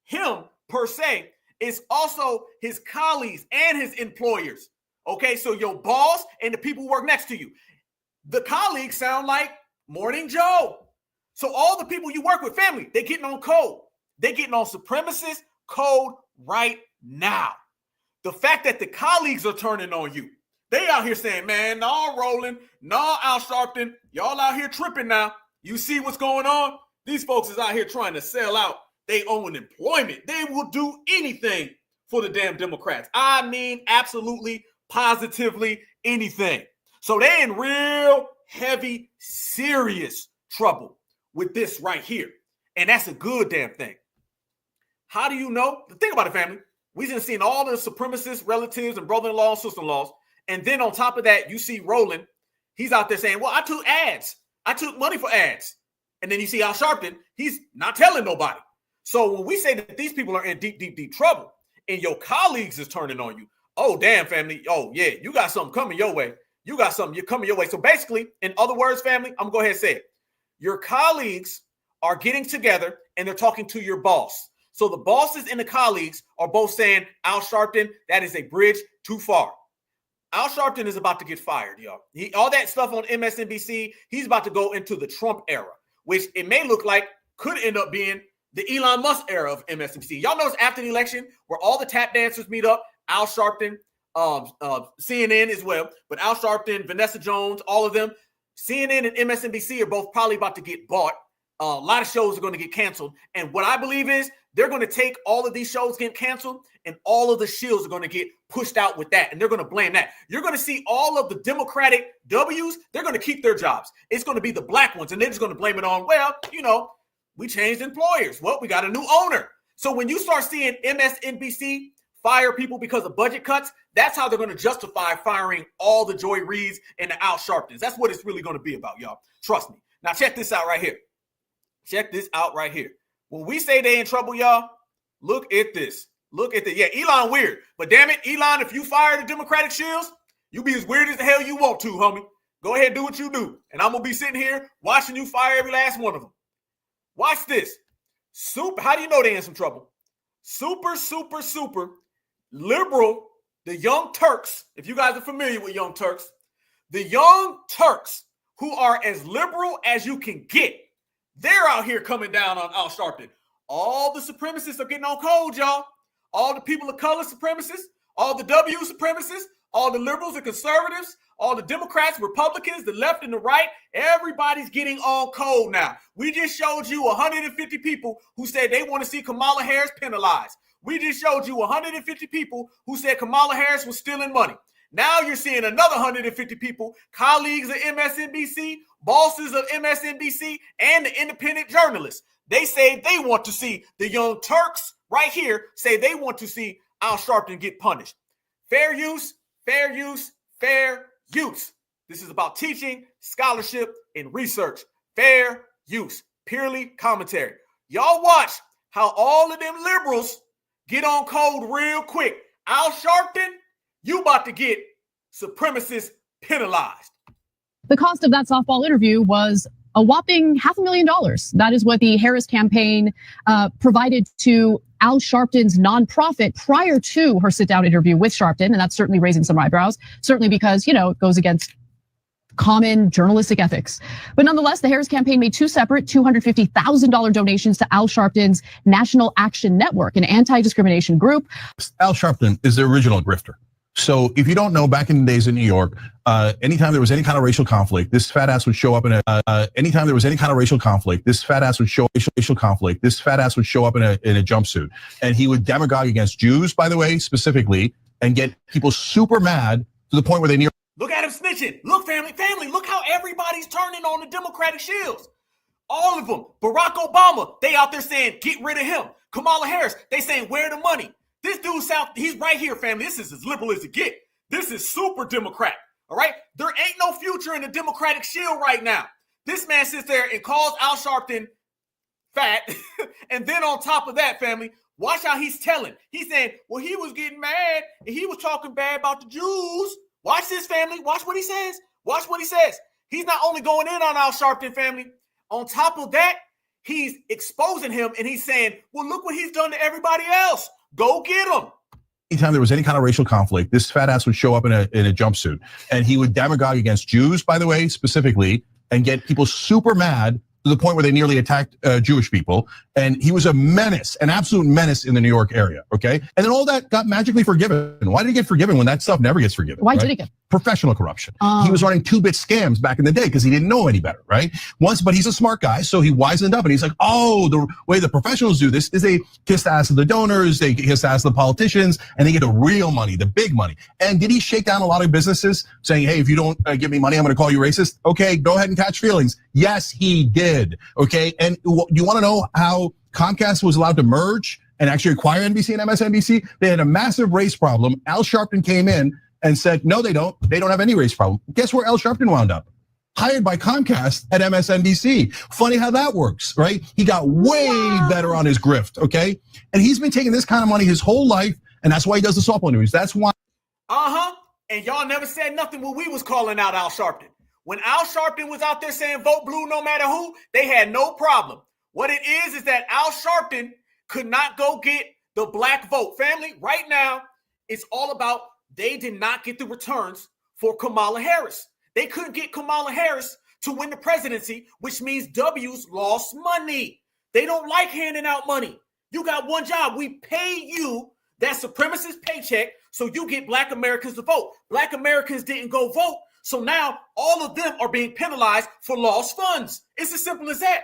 him per se. It's also his colleagues and his employers. Okay, so your boss and the people who work next to you. The colleagues sound like Morning Joe. So all the people you work with, family, they're getting on code. They're getting on supremacist code right now. The fact that the colleagues are turning on you. They out here saying, man, no, Roland, no, Al Sharpton, y'all out here tripping now. You see what's going on? These folks is out here trying to sell out their own employment. They will do anything for the damn Democrats. I mean, absolutely, positively anything. So they're in real heavy, serious trouble with this right here. And that's a good damn thing. How do you know? Think about it, family. We've been seeing all the supremacist relatives and brother-in-law and sister-in-laws. And then on top of that, you see Roland. He's out there saying, well, I took ads. I took money for ads. And then you see Al Sharpton. He's not telling nobody. So when we say that these people are in deep, deep, deep trouble and your colleagues is turning on you, oh, damn, family. Oh, yeah, you got something coming your way. You got something coming your way. So basically, in other words, family, I'm going to go ahead and say it. Your colleagues are getting together and they're talking to your boss. So the bosses and the colleagues are both saying, Al Sharpton, that is a bridge too far. Al Sharpton is about to get fired, y'all. All that stuff on MSNBC, he's about to go into the Trump era, which it may look like could end up being the Elon Musk era of MSNBC. Y'all notice after the election where all the tap dancers meet up, Al Sharpton, CNN as well, but Al Sharpton, Vanessa Jones, all of them, CNN and MSNBC are both probably about to get bought. A lot of shows are going to get canceled. And what I believe is they're going to take all of these shows getting canceled and all of the shields are going to get pushed out with that. And they're going to blame that. You're going to see all of the Democratic W's. They're going to keep their jobs. It's going to be the black ones. And they're just going to blame it on, well, you know, we changed employers. Well, we got a new owner. So when you start seeing MSNBC fire people because of budget cuts, that's how they're going to justify firing all the Joy Reids and the Al Sharptons. That's what it's really going to be about, y'all. Trust me. Now check this out right here. Check this out right here. When we say they in trouble, y'all, look at this. Look at this. Yeah, Elon weird. But damn it, Elon, if you fire the Democratic shields, you be as weird as the hell you want to, homie. Go ahead and do what you do. And I'm going to be sitting here watching you fire every last one of them. Watch this. How do you know they in some trouble? Super liberal, the Young Turks, if you guys are familiar with Young Turks, the Young Turks who are as liberal as you can get, they're out here coming down on Al Sharpton. All the supremacists are getting on code, y'all. All the people of color supremacists, all the W supremacists, all the liberals and conservatives, all the Democrats, Republicans, the left and the right, everybody's getting on code now. We just showed you 150 people who said they want to see Kamala Harris penalized. We just showed you 150 people who said Kamala Harris was stealing money. Now you're seeing another 150 people, colleagues of MSNBC, bosses of MSNBC, and the independent journalists. They say they want to see the Young Turks right here say they want to see Al Sharpton get punished. Fair use, fair use, fair use. This is about teaching, scholarship, and research. Fair use, purely commentary. Y'all watch how all of them liberals get on code real quick. Al Sharpton, you about to get supremacists penalized. The cost of that softball interview was a whopping $500,000. That is what the Harris campaign provided to Al Sharpton's nonprofit prior to her sit-down interview with Sharpton. And that's certainly raising some eyebrows, certainly because, you know, it goes against common journalistic ethics. But nonetheless, the Harris campaign made two separate $250,000 donations to Al Sharpton's National Action Network, an anti-discrimination group. Al Sharpton is the original grifter. So if you don't know, back in the days in New York, anytime there was any kind of racial conflict, this fat ass would show up in a, anytime there was any kind of racial conflict, this fat ass would show racial conflict, this fat ass would show up in a jumpsuit. And he would demagogue against Jews, by the way, specifically, and get people super mad to the point where they near. Look at him snitching. Look, family, look how everybody's turning on the Democratic shields. All of them. Barack Obama, they out there saying, get rid of him. Kamala Harris, they saying, where the money? This dude, he's right here, family. This is as liberal as it get. This is super Democrat, all right? There ain't no future in the Democratic shield right now. This man sits there and calls Al Sharpton fat. And then on top of that, family, watch how he's telling. He's saying, well, he was getting mad and he was talking bad about the Jews. Watch this, family. Watch what he says. Watch what he says. He's not only going in on Al Sharpton, family. On top of that, he's exposing him and he's saying, well, look what he's done to everybody else. Go get him. Anytime there was any kind of racial conflict, this fat ass would show up in a jumpsuit. And he would demagogue against Jews, by the way, specifically, and get people super mad to the point where they nearly attacked Jewish people. And he was a menace, an absolute menace in the New York area, okay? And then all that got magically forgiven. Why did it get forgiven when that stuff never gets forgiven? Why did it get professional corruption. He was running 2-bit scams back in the day because he didn't know any better, right? But he's a smart guy, so he wisened up and he's like, oh, the way the professionals do this is they kiss the ass of the donors, they kiss the ass of the politicians, and they get the real money, the big money. And did he shake down a lot of businesses saying, hey, if you don't give me money, I'm gonna call you racist? Okay, go ahead and catch feelings. Yes, he did, okay? And you wanna know how Comcast was allowed to merge and actually acquire NBC and MSNBC? They had a massive race problem. Al Sharpton came in and said, no, they don't. They don't have any race problem. Guess where Al Sharpton wound up? Hired by Comcast at MSNBC. Funny how that works, right? He got way better on his grift, okay? And he's been taking this kind of money his whole life, and that's why he does the softball news. That's why. And y'all never said nothing when we was calling out Al Sharpton. When Al Sharpton was out there saying vote blue no matter who, they had no problem. What it is that Al Sharpton could not go get the black vote. Family, right now, it's all about they did not get the returns for Kamala Harris. They couldn't get Kamala Harris to win the presidency, which means W's lost money. They don't like handing out money. You got one job. We pay you that supremacist paycheck so you get black Americans to vote. Black Americans didn't go vote. So now all of them are being penalized for lost funds. It's as simple as that.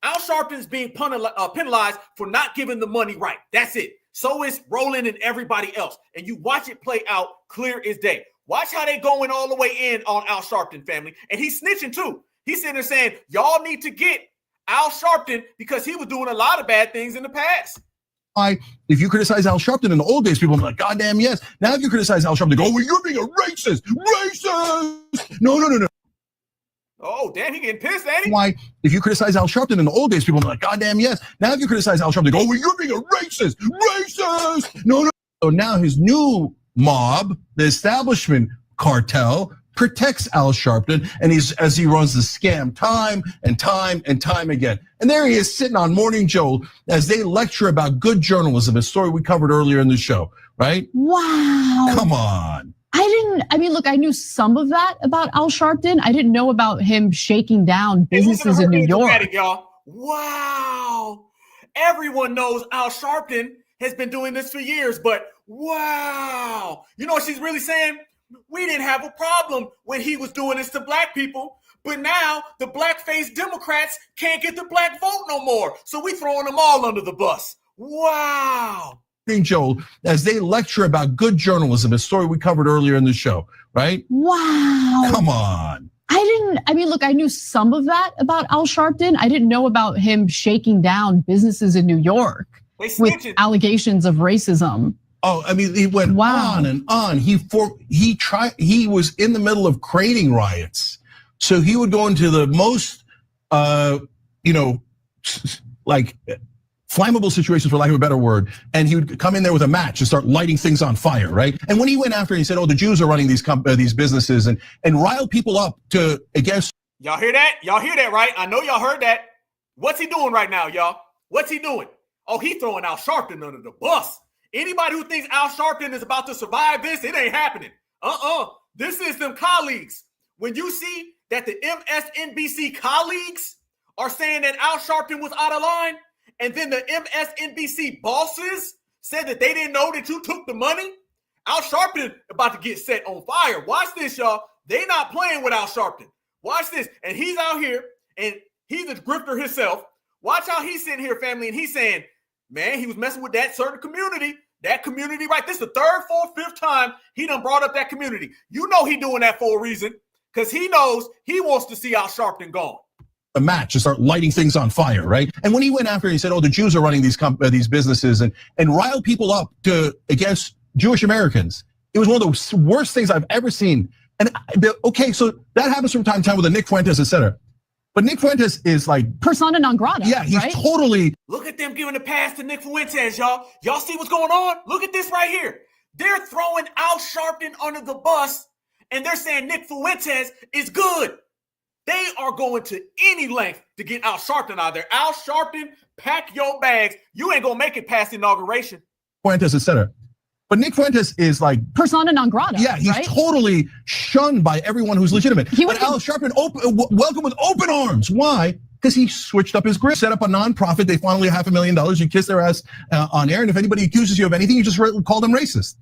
Al Sharpton's being penalized for not giving the money right. That's it. So is Roland and everybody else. And you watch it play out clear as day. Watch how they going all the way in on Al Sharpton, family. And he's snitching too. He's sitting there saying, y'all need to get Al Sharpton because he was doing a lot of bad things in the past. If you criticize Al Sharpton in the old days, people are like, God damn, yes. Now if you criticize Al Sharpton, they go, oh, well, you're being a racist. Racist. No. Oh, damn, he getting pissed, ain't he? If you criticize Al Sharpton in the old days, people are like, God damn, yes. Now if you criticize Al Sharpton, they go, oh, well, you're being a racist. Racist. No. So now his new mob, the establishment cartel, protects Al Sharpton, and as he runs the scam time and time again. And there he is sitting on Morning Joe as they lecture about good journalism, a story we covered earlier in the show, right? Wow. Come on. Look, I knew some of that about Al Sharpton. I didn't know about him shaking down businesses in New York. Y'all. Wow. Everyone knows Al Sharpton has been doing this for years, but wow. You know what she's really saying? We didn't have a problem when he was doing this to black people, but now the black-faced Democrats can't get the black vote no more. So we throwing them all under the bus. Wow. Joel, as they lecture about good journalism, a story we covered earlier in the show, right? Wow. Come on. Look, I knew some of that about Al Sharpton. I didn't know about him shaking down businesses in New York with allegations of racism. Oh, he went on and on. He was in the middle of creating riots. So he would go into the most, flammable situations, for lack of a better word, and he would come in there with a match and start lighting things on fire, right? And when he went after, he said, "Oh, the Jews are running these businesses," and riled people up against. Y'all hear that? Y'all hear that, right? I know y'all heard that. What's he doing right now, y'all? What's he doing? Oh, he's throwing Al Sharpton under the bus. Anybody who thinks Al Sharpton is about to survive this, it ain't happening. This is them colleagues. When you see that the MSNBC colleagues are saying that Al Sharpton was out of line, and then the MSNBC bosses said that they didn't know that you took the money, Al Sharpton about to get set on fire. Watch this, y'all. They not playing with Al Sharpton. Watch this. And he's out here, and he's a grifter himself. Watch how he's sitting here, family, and he's saying, man, he was messing with that certain community. That community, right? This is the third, fourth, fifth time he done brought up that community. You know he doing that for a reason, because he knows he wants to see Al Sharpton gone. A match and start lighting things on fire, right? And when he went after, he said, "Oh, the Jews are running these businesses," and riled people up against Jewish Americans. It was one of the worst things I've ever seen. And so that happens from time to time with the Nick Fuentes, et cetera. But Nick Fuentes is like persona non grata. Yeah, he's right? totally. Look at them giving the pass to Nick Fuentes, y'all. Y'all see what's going on? Look at this right here. They're throwing Al Sharpton under the bus, and they're saying Nick Fuentes is good. They are going to any length to get Al Sharpton out of there. Al Sharpton, pack your bags. You ain't gonna make it past the inauguration. Fuentes, et cetera. But Nick Fuentes is like persona non grata. Yeah, he's totally shunned by everyone who's legitimate. But Al Sharpton welcome with open arms. Why? Because he switched up his grip, set up a nonprofit. They finally $500,000. You kiss their ass on air, and if anybody accuses you of anything, you just call them racist.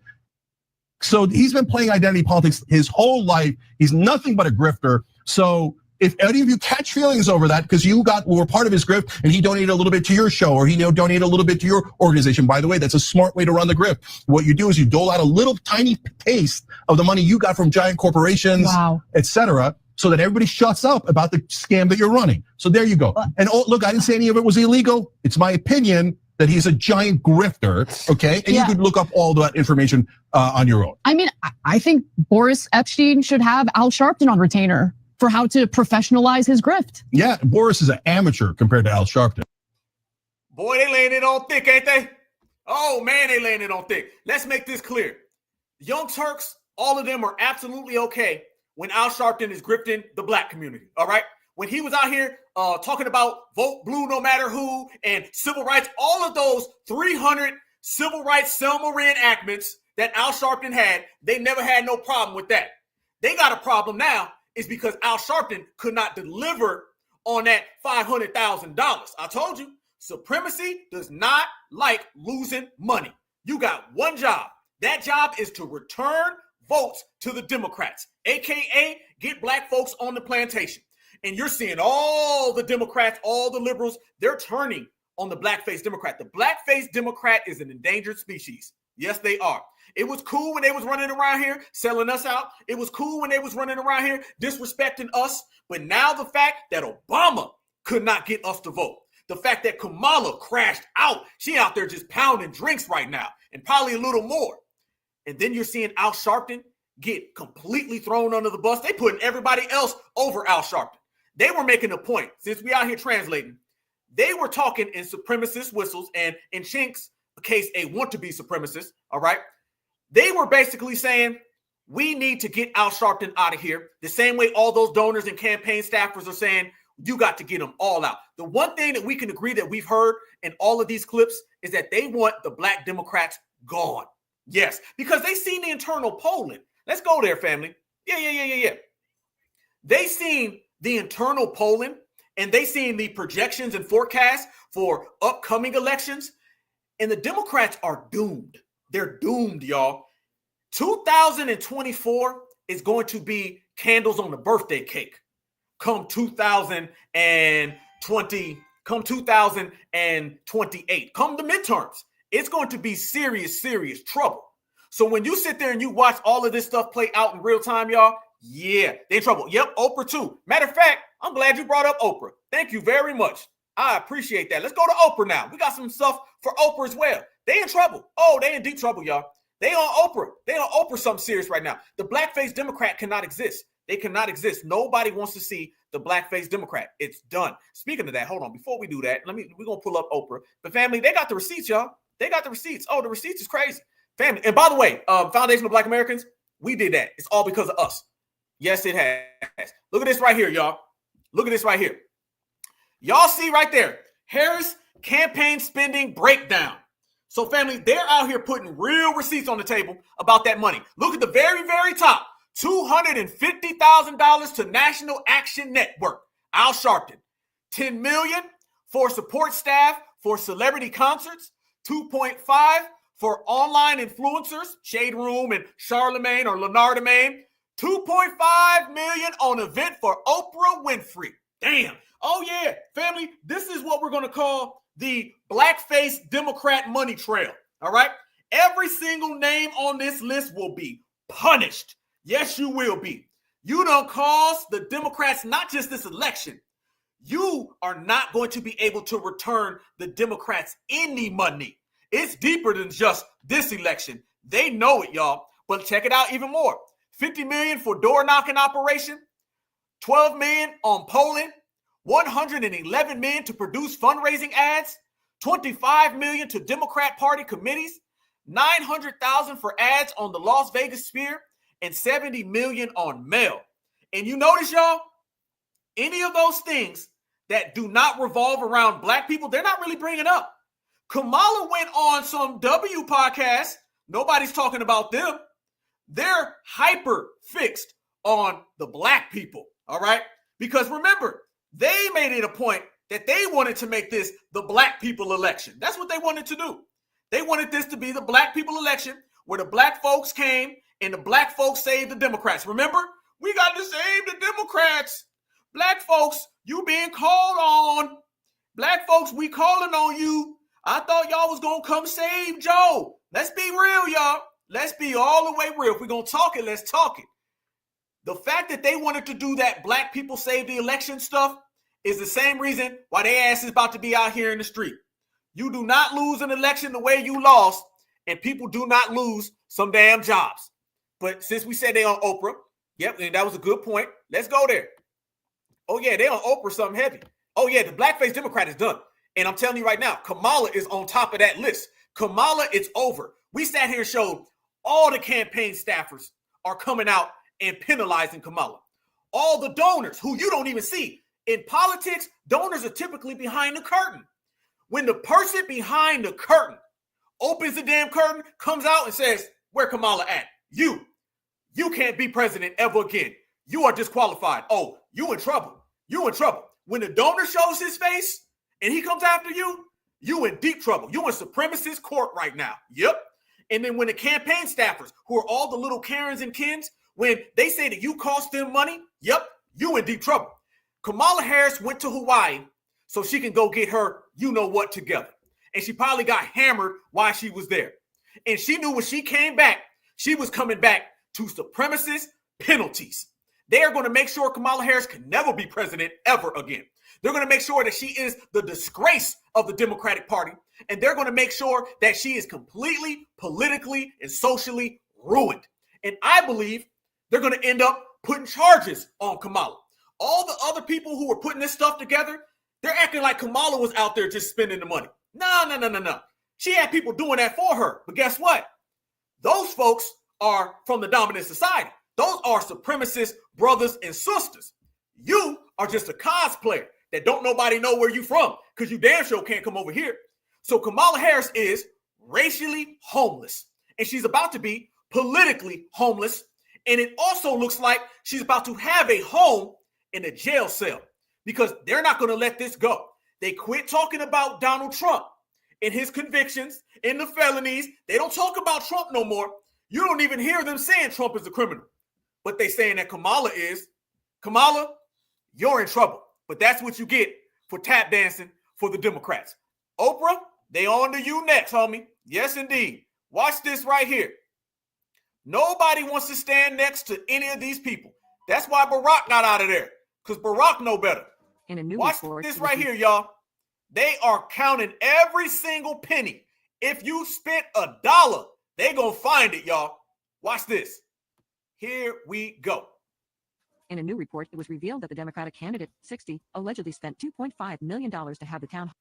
So he's been playing identity politics his whole life. He's nothing but a grifter. So if any of you catch feelings over that, because you were part of his grift and he donated a little bit to your show, or he donated a little bit to your organization. By the way, that's a smart way to run the grift. What you do is you dole out a little tiny taste of the money you got from giant corporations, etc., so that everybody shuts up about the scam that you're running. So there you go. And look, I didn't say any of it was illegal. It's my opinion that he's a giant grifter, okay? And you could look up all that information on your own. I mean, I think Boris Epstein should have Al Sharpton on retainer for how to professionalize his grift. Yeah, Boris is an amateur compared to Al Sharpton. Boy, they laying it on thick, ain't they? Oh man, they laying it on thick. Let's make this clear. Young Turks, all of them are absolutely okay when Al Sharpton is grifting the black community, all right? When he was out here talking about vote blue no matter who and civil rights, all of those 300 civil rights Selma reenactments that Al Sharpton had, they never had no problem with that. They got a problem now is because Al Sharpton could not deliver on that $500,000. I told you, supremacy does not like losing money. You got one job. That job is to return votes to the Democrats, AKA get black folks on the plantation. And you're seeing all the Democrats, all the liberals, they're turning on the blackface Democrat. The blackface Democrat is an endangered species. Yes, they are. It was cool when they was running around here selling us out. It was cool when they was running around here disrespecting us. But now the fact that Obama could not get us to vote, the fact that Kamala crashed out, she out there just pounding drinks right now and probably a little more. And then you're seeing Al Sharpton get completely thrown under the bus. They putting everybody else over Al Sharpton. They were making a point, since we out here translating, they were talking in supremacist whistles and in Chink's case, a want-to-be supremacist, all right? They were basically saying, we need to get Al Sharpton out of here, the same way all those donors and campaign staffers are saying, you got to get them all out. The one thing that we can agree that we've heard in all of these clips is that they want the black Democrats gone. Yes, because they seen the internal polling. Let's go there, family. Yeah. They seen the internal polling and they seen the projections and forecasts for upcoming elections. And the Democrats are doomed. They're doomed, y'all. 2024 is going to be candles on the birthday cake. Come 2020, come 2028, come the midterms. It's going to be serious trouble. So when you sit there and you watch all of this stuff play out in real time, y'all, yeah, they're in trouble. Yep, Oprah too. Matter of fact, I'm glad you brought up Oprah. Thank you very much. I appreciate that. Let's go to Oprah now. We got some stuff for Oprah as well. They in trouble. Oh, they in deep trouble, y'all. They on Oprah. They on Oprah something serious right now. The blackface Democrat cannot exist. They cannot exist. Nobody wants to see the blackface Democrat. It's done. Speaking of that, hold on. Before we do that, we're going to pull up Oprah. But family, they got the receipts, y'all. They got the receipts. Oh, the receipts is crazy. Family. And by the way, Foundation of Black Americans, we did that. It's all because of us. Yes, it has. Look at this right here, y'all. Look at this right here. Y'all see right there, Harris campaign spending breakdown. So family, they're out here putting real receipts on the table about that money. Look at the very, very top. $250,000 to National Action Network. Al Sharpton. $10 million for support staff for celebrity concerts. $2.5 for online influencers, Shade Room and Charlemagne or Leonard Domain. $2.5 million on event for Oprah Winfrey. Damn. Oh yeah, family, this is what we're going to call the blackface Democrat money trail. All right. Every single name on this list will be punished. Yes, you will be. You done cost the Democrats not just this election. You are not going to be able to return the Democrats any money. It's deeper than just this election. They know it, y'all. But check it out even more. $50 million for door knocking operation, $12 million on polling, $111 million to produce fundraising ads, $25 million to Democrat Party committees, $900,000 for ads on the Las Vegas Sphere, and $70 million on mail. And you notice, y'all, any of those things that do not revolve around black people, they're not really bringing up. Kamala went on some W podcast. Nobody's talking about them. They're hyper fixed on the black people, all right? Because remember, they made it a point that they wanted to make this the black people election. That's what they wanted to do. They wanted this to be the black people election where the black folks came and the black folks saved the Democrats. Remember? We got to save the Democrats. Black folks, you being called on. Black folks, we calling on you. I thought y'all was going to come save Joe. Let's be real, y'all. Let's be all the way real. If we're going to talk it, let's talk it. The fact that they wanted to do that black people save the election stuff is the same reason why their ass is about to be out here in the street. You do not lose an election the way you lost, and people do not lose some damn jobs. But since we said they on Oprah, yep, and that was a good point. Let's go there. Oh, yeah, they on Oprah something heavy. Oh, yeah, the blackface Democrat is done. And I'm telling you right now, Kamala is on top of that list. Kamala, it's over. We sat here and showed all the campaign staffers are coming out and penalizing Kamala. All the donors who you don't even see. In politics, donors are typically behind the curtain. When the person behind the curtain opens the damn curtain, comes out and says, where Kamala at? You can't be president ever again. You are disqualified. Oh, you in trouble. You in trouble. When the donor shows his face and he comes after you, you in deep trouble. You in supremacist court right now. Yep. And then when the campaign staffers, who are all the little Karens and Kens, when they say that you cost them money, yep, you in deep trouble. Kamala Harris went to Hawaii so she can go get her you-know-what together. And she probably got hammered while she was there. And she knew when she came back, she was coming back to supremacist penalties. They are going to make sure Kamala Harris can never be president ever again. They're going to make sure that she is the disgrace of the Democratic Party. And they're going to make sure that she is completely politically and socially ruined. And I believe they're going to end up putting charges on Kamala. All the other people who were putting this stuff together, they're acting like Kamala was out there just spending the money. No. She had people doing that for her. But guess what? Those folks are from the dominant society. Those are supremacist brothers and sisters. You are just a cosplayer that don't nobody know where you from because you damn sure can't come over here. So Kamala Harris is racially homeless, and she's about to be politically homeless. And it also looks like she's about to have a home in a jail cell because they're not going to let this go. They quit talking about Donald Trump and his convictions and the felonies. They don't talk about Trump no more. You don't even hear them saying Trump is a criminal. But they saying that Kamala is. Kamala, you're in trouble. But that's what you get for tap dancing for the Democrats. Oprah, they on to you next, homie. Yes, indeed. Watch this right here. Nobody wants to stand next to any of these people. That's why Barack got out of there, because Barack know better. In a new Watch this right here, y'all. They are counting every single penny. If you spent $1, they gonna find it, y'all. Watch this. Here we go. In a new report, it was revealed that the Democratic candidate, 60, allegedly spent $2.5 million to have the town hall.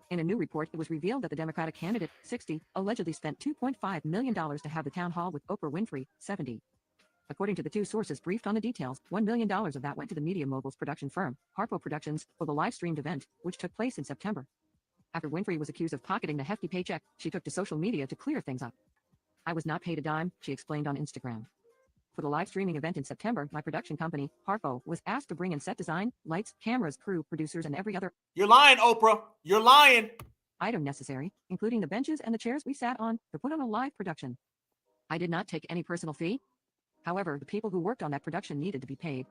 In a new report, it was revealed that the Democratic candidate, 60, allegedly spent $2.5 million to have the town hall with Oprah Winfrey, 70. According to the two sources briefed on the details, $1 million of that went to the media mogul's production firm, Harpo Productions, for the live-streamed event, which took place in September. After Winfrey was accused of pocketing the hefty paycheck, she took to social media to clear things up. I was not paid a dime, she explained on Instagram. For the live streaming event in September, my production company, Harpo, was asked to bring in set design, lights, cameras, crew, producers, and every other You're lying, Oprah. You're lying. item necessary, including the benches and the chairs we sat on, to put on a live production. I did not take any personal fee. However, the people who worked on that production needed to be paid.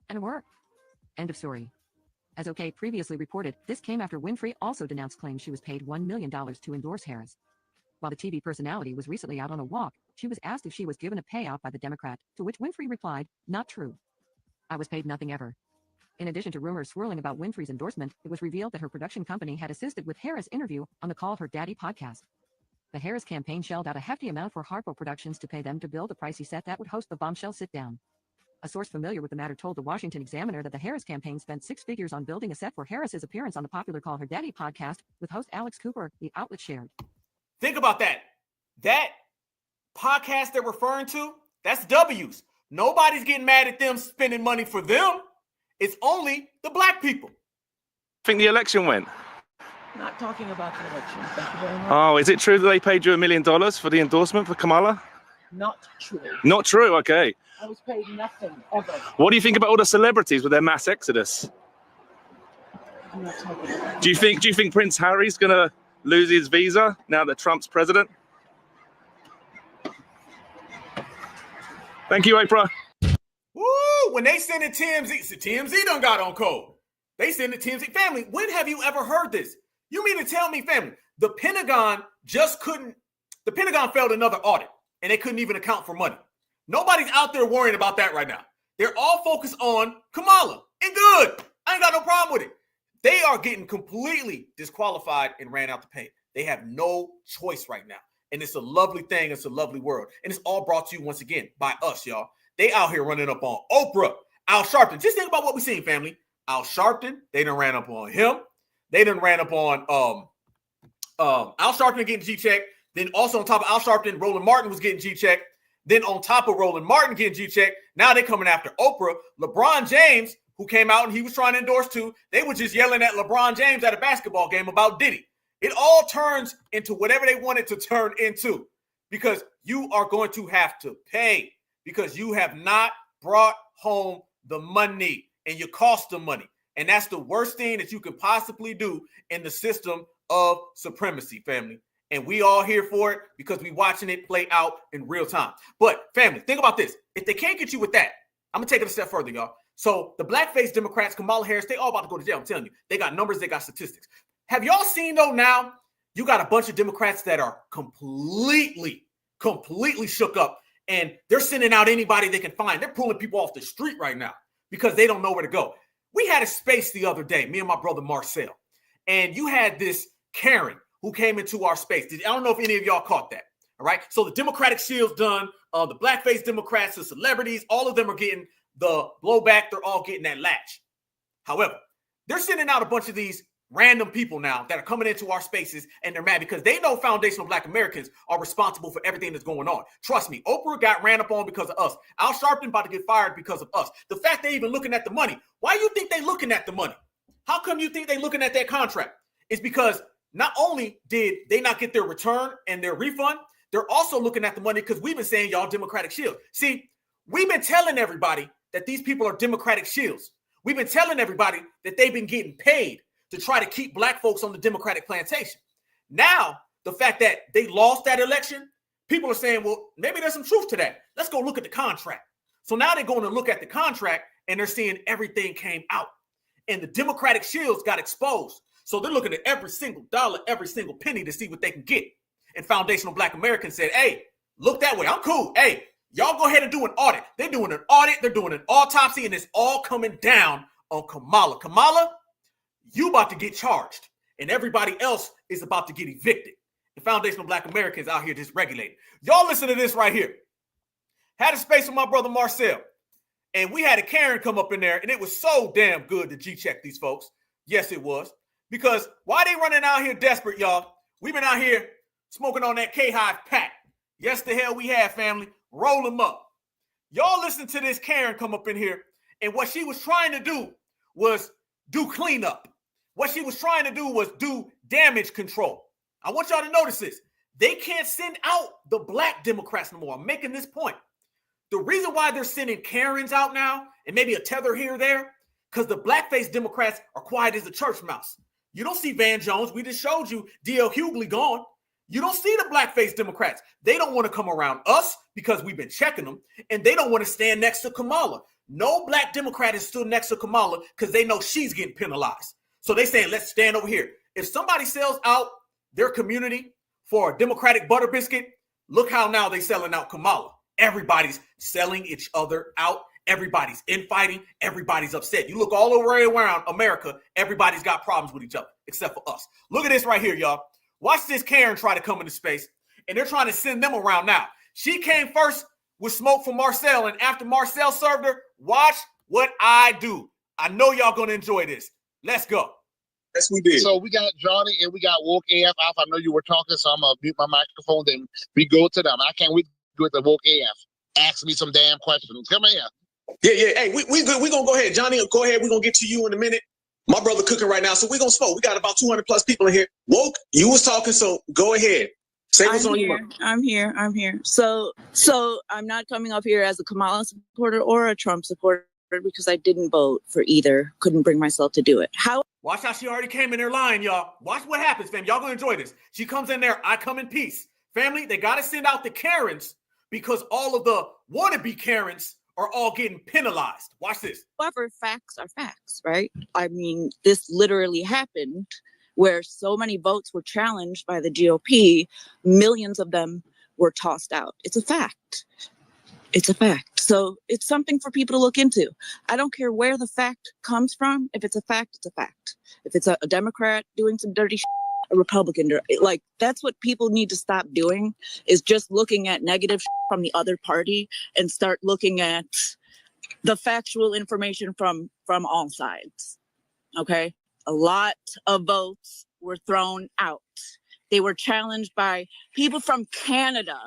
And were. End of story. As OK previously reported, this came after Winfrey also denounced claims she was paid $1 million to endorse Harris. While the TV personality was recently out on a walk, she was asked if she was given a payout by the Democrat, to which Winfrey replied, "Not true. I was paid nothing ever." In addition to rumors swirling about Winfrey's endorsement, it was revealed that her production company had assisted with Harris' interview on the Call Her Daddy podcast. The Harris campaign shelled out a hefty amount for Harpo Productions to pay them to build a pricey set that would host the bombshell sit-down. A source familiar with the matter told the Washington Examiner that the Harris campaign spent six figures on building a set for Harris's appearance on the popular Call Her Daddy podcast, with host Alex Cooper, the outlet shared. Think about that. That podcast they're referring to, that's W's. Nobody's getting mad at them spending money for them. It's only the black people. Think the election went? Not talking about the election. Thank you very much. Oh, is it true that they paid you $1 million for the endorsement for Kamala? Not true. Not true, okay. I was paid nothing ever. What do you think about all the celebrities with their mass exodus? I'm not talking about Do you think Prince Harry's gonna lose his visa now that Trump's president? Thank you, April. Woo! When they send it TMZ, so TMZ done got on code. They send it TMZ. Family, when have you ever heard this? You mean to tell me, family, the Pentagon failed another audit and they couldn't even account for money. Nobody's out there worrying about that right now. They're all focused on Kamala. And good. I ain't got no problem with it. They are getting completely disqualified and ran out the paint. They have no choice right now. And it's a lovely thing. It's a lovely world. And it's all brought to you once again by us, y'all. They out here running up on Oprah, Al Sharpton. Just think about what we seen, family. Al Sharpton, they done ran up on him. They done ran up on Al Sharpton getting G-check. Then also on top of Al Sharpton, Roland Martin was getting G-check. Then on top of Roland Martin getting G-check, now they're coming after Oprah. LeBron James, who came out and he was trying to endorse too, they were just yelling at LeBron James at a basketball game about Diddy. It all turns into whatever they want it to turn into because you are going to have to pay because you have not brought home the money and you cost the money. And that's the worst thing that you could possibly do in the system of supremacy, family. And we all here for it because we watching it play out in real time. But family, think about this. If they can't get you with that, I'm going to take it a step further, y'all. So the blackface Democrats, Kamala Harris, they all about to go to jail. I'm telling you, they got numbers, they got statistics. Have y'all seen though now, you got a bunch of Democrats that are completely shook up and they're sending out anybody they can find. They're pulling people off the street right now because they don't know where to go. We had a space the other day, me and my brother Marcel, and you had this Karen who came into our space. I don't know if any of y'all caught that. All right. So the Democratic shield's done. The blackface Democrats, the celebrities, all of them are getting the blowback. They're all getting that latch. However, they're sending out a bunch of these random people now that are coming into our spaces and they're mad because they know foundational Black Americans are responsible for everything that's going on. Trust me, Oprah got ran up on because of us. Al Sharpton about to get fired because of us. The fact they even looking at the money. Why do you think they looking at the money? How come you think they looking at that contract? It's because not only did they not get their return and their refund, they're also looking at the money because we've been saying y'all Democratic shield. See, we've been telling everybody that these people are Democratic shields. We've been telling everybody that they've been getting paid to try to keep Black folks on the Democratic plantation. Now, the fact that they lost that election, people are saying, well, maybe there's some truth to that. Let's go look at the contract. So now they're going to look at the contract and they're seeing everything came out. And the Democratic shields got exposed. So they're looking at every single dollar, every single penny to see what they can get. And foundational Black Americans said, hey, look that way. I'm cool. Hey, y'all go ahead and do an audit. They're doing an audit. They're doing an autopsy. And it's all coming down on Kamala. Kamala, you about to get charged. And everybody else is about to get evicted. The foundational Black Americans out here dysregulated. Y'all listen to this right here. Had a space with my brother Marcel. And we had a Karen come up in there. And it was so damn good to G-check these folks. Yes, it was. Because why they running out here desperate, y'all? We've been out here smoking on that K-Hive pack. Yes, the hell we have, family. Roll them up. Y'all listen to this Karen come up in here. And what she was trying to do was do cleanup. What she was trying to do was do damage control. I want y'all to notice this. They can't send out the Black Democrats no more. I'm making this point. The reason why they're sending Karens out now, and maybe a tether here or there, because the blackface Democrats are quiet as a church mouse. You don't see Van Jones. We just showed you D.L. Hughley gone. You don't see the blackface Democrats. They don't want to come around us because we've been checking them, and they don't want to stand next to Kamala. No Black Democrat is stood next to Kamala because they know she's getting penalized. So they saying, let's stand over here. If somebody sells out their community for a Democratic butter biscuit, look how now they selling out Kamala. Everybody's selling each other out. Everybody's infighting. Everybody's upset. You look all over around America, everybody's got problems with each other, except for us. Look at this right here, y'all. Watch this Karen try to come into space, and they're trying to send them around now. She came first with smoke from Marcel, and after Marcel served her, watch what I do. I know y'all going to enjoy this. Let's go. Yes, we did. So we got Johnny and we got Woke AF. I know you were talking, so I'm going to mute my microphone. Then we go to them. I can't wait to go with the Woke AF. Ask me some damn questions. Come here. Yeah. Hey, we good. We're going to go ahead. Johnny, go ahead. We're going to get to you in a minute. My brother cooking right now, so we're going to smoke. We got about 200 plus people in here. Woke, you was talking, so go ahead. Say what's on your mind. I'm here. So I'm not coming up here as a Kamala supporter or a Trump supporter because I didn't vote for either. Couldn't bring myself to do it. Watch how she already came in there lying, y'all. Watch what happens, fam. Y'all going to enjoy this. She comes in there. I come in peace. Family, they got to send out the Karens because all of the wannabe Karens are all getting penalized. Watch this. However, facts are facts, right? I mean, this literally happened where so many votes were challenged by the GOP, millions of them were tossed out. It's a fact. It's a fact. So it's something for people to look into. I don't care where the fact comes from. If it's a fact, it's a fact. If it's a Democrat doing some dirty shit, a Republican, like that's what people need to stop doing, is just looking at negative shit from the other party and start looking at the factual information from all sides. Okay? A lot of votes were thrown out. They were challenged by people from Canada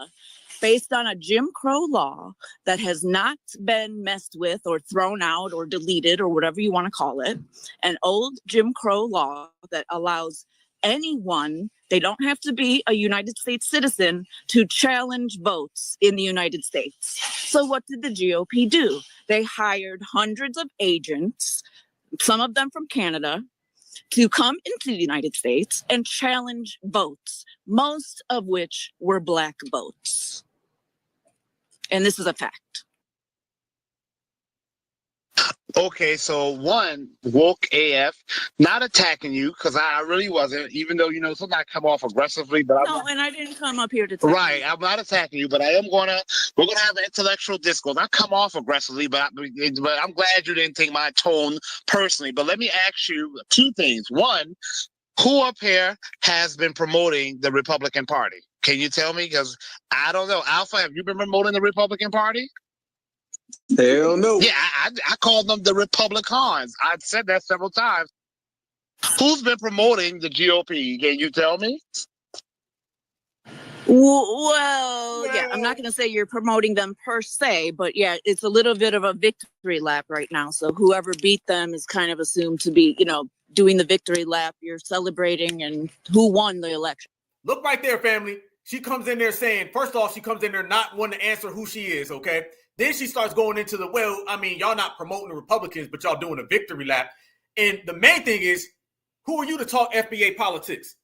based on a Jim Crow law that has not been messed with or thrown out or deleted or whatever you want to call it. An old Jim Crow law that allows anyone, they don't have to be a United States citizen, to challenge votes in the United States. So what did the GOP do? They hired hundreds of agents, some of them from Canada, to come into the United States and challenge votes, most of which were Black votes. And this is a fact. Okay, so one, woke AF, not attacking you, because I really wasn't, even though, sometimes I come off aggressively, but No, and I didn't come up here to Right, I'm not attacking you, but we're gonna have an intellectual discourse. I come off aggressively, but I'm glad you didn't take my tone personally. But let me ask you two things. One, who up here has been promoting the Republican Party? Can you tell me? Because I don't know. Alpha, have you been promoting the Republican Party? Hell no. Yeah, I call them the Republicans. I've said that several times. Who's been promoting the GOP? Can you tell me? Well, yeah, I'm not going to say you're promoting them per se, but yeah, it's a little bit of a victory lap right now. So whoever beat them is kind of assumed to be, doing the victory lap. You're celebrating and who won the election. Look right there, family. She comes in there saying, first off, she comes in there not wanting to answer who she is, okay? Then she starts going into y'all not promoting the Republicans, but y'all doing a victory lap. And the main thing is, who are you to talk FBA politics?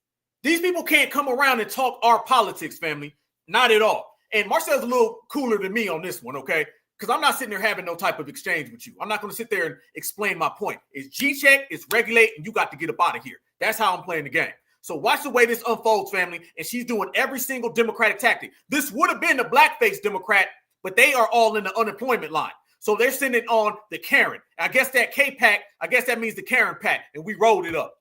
These people can't come around and talk our politics, family. Not at all. And Marcel's a little cooler than me on this one, okay? Because I'm not sitting there having no type of exchange with you. I'm not going to sit there and explain my point. It's G-check, it's regulate, and you got to get up out of here. That's how I'm playing the game. So watch the way this unfolds, family. And she's doing every single Democratic tactic. This would have been the blackface Democrat, but they are all in the unemployment line. So they're sending on the Karen. I guess that K-Pack, I guess that means the Karen pack, and we rolled it up.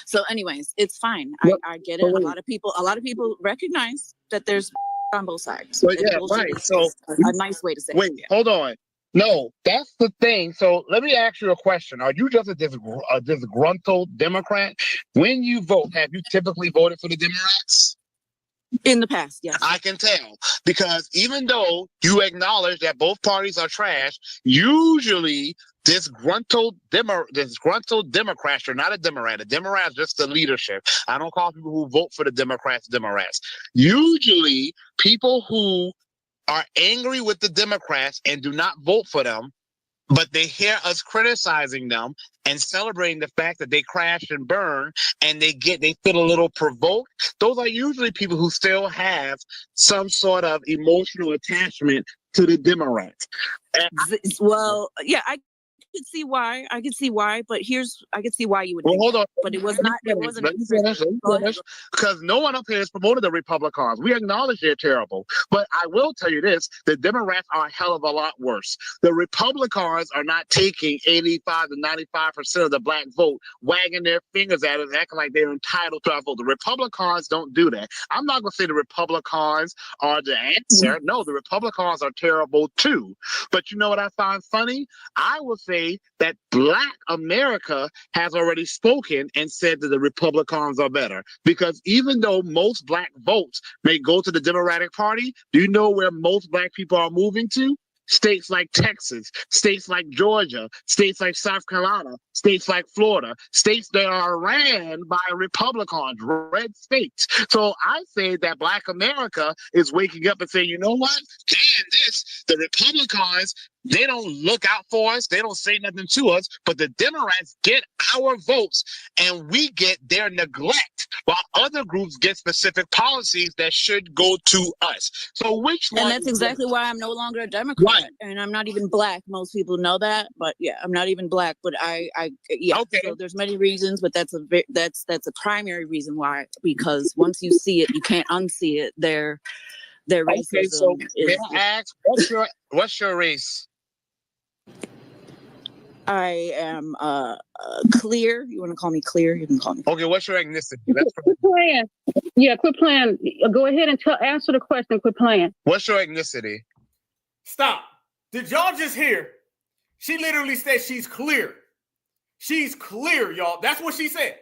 So anyways, it's fine. I get it. A lot of people recognize that there's on both sides. Well, yeah, right. So a nice way to say wait, it. Hold on. No, that's the thing. So let me ask you a question. Are you just a disgruntled Democrat? When you vote, have you typically voted for the Democrats? In the past, yes. I can tell, because even though you acknowledge that both parties are trash, usually disgruntled Democrats are not a Democrat. A Democrat is just the leadership. I don't call people who vote for the Democrats. Usually people who are angry with the Democrats and do not vote for them, but they hear us criticizing them and celebrating the fact that they crashed and burned, and they feel a little provoked. Those are usually people who still have some sort of emotional attachment to the Democrats. Well, yeah, I could see why. I could see why, but I could see why you would. Well, hold on. But it was not. It wasn't. Because no one up here has promoted the Republicans. We acknowledge they're terrible, but I will tell you this: the Democrats are a hell of a lot worse. The Republicans are not taking 85 to 95% of the black vote, wagging their fingers at us, acting like they're entitled to our vote. The Republicans don't do that. I'm not going to say the Republicans are the answer. No, the Republicans are terrible too. But you know what I find funny? I will say that Black America has already spoken and said that the Republicans are better, because even though most Black votes may go to the Democratic Party, do you know where most Black people are moving to? States like Texas, states like Georgia, states like South Carolina, states like Florida, states that are ran by Republicans, red states. So I say that Black America is waking up and saying, you know what? Damn, The Republicans, they don't look out for us. They don't say nothing to us, but the Democrats get our votes and we get their neglect, while other groups get specific policies that should go to us. So which one? And that's exactly why I'm no longer a Democrat, and I'm not even black. Most people know that, but yeah, I'm not even black. But yeah. Okay. So there's many reasons, but that's a primary reason why. Because once you see it, you can't unsee it. Their racism. Okay, so may I ask, what's your race? I am clear. You want to call me clear? You can call me. Okay, what's your ethnicity? Quit playing. Yeah, quit playing. Go ahead and answer the question. Quit playing. What's your ethnicity? Stop. Did y'all just hear? She literally said she's clear. She's clear, y'all. That's what she said.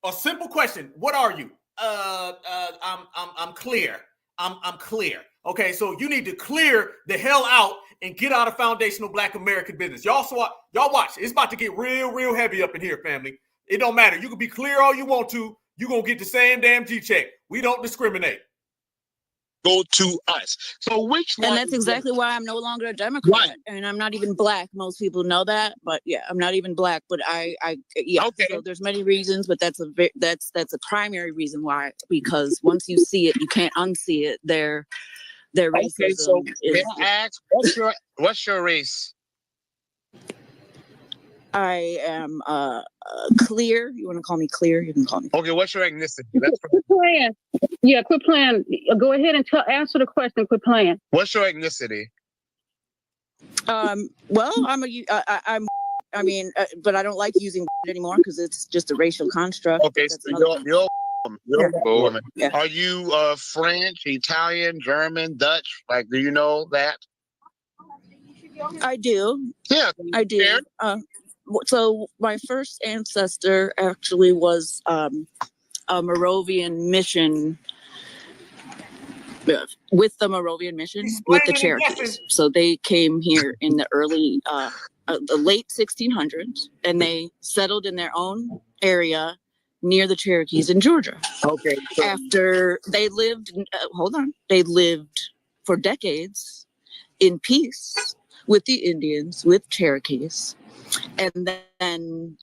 A simple question. What are you? I'm clear. I'm clear. Okay, so you need to clear the hell out and get out of foundational Black American business. Y'all watch. It's about to get real heavy up in here, family. It don't matter. You can be clear all you want to. You're going to get the same damn G-check. We don't discriminate. Go to us. So which one? And that's exactly why I'm no longer a Democrat, and I'm not even black. Most people know that, but yeah, I'm not even black. But yeah. Okay. So there's many reasons, but that's a primary reason why. Because once you see it, you can't unsee it. Their racism. Okay, so may I ask, what's your race? I am clear. You want to call me clear? You can call me. Okay, what's your ethnicity? Quit playing. Yeah, quit playing. Go ahead and answer the question. Quit playing. What's your ethnicity? Well, but I don't like using anymore because it's just a racial construct. Okay, so you're woman. Yeah. Are you French, Italian, German, Dutch? Like, do you know that? I do. Yeah, I do. So my first ancestor actually was a Moravian mission with the Moravian mission with the Cherokees. So they came here in the early, the late 1600s, and they settled in their own area near the Cherokees in Georgia. Okay. So after they lived, they lived for decades in peace with the Indians, with Cherokees. And then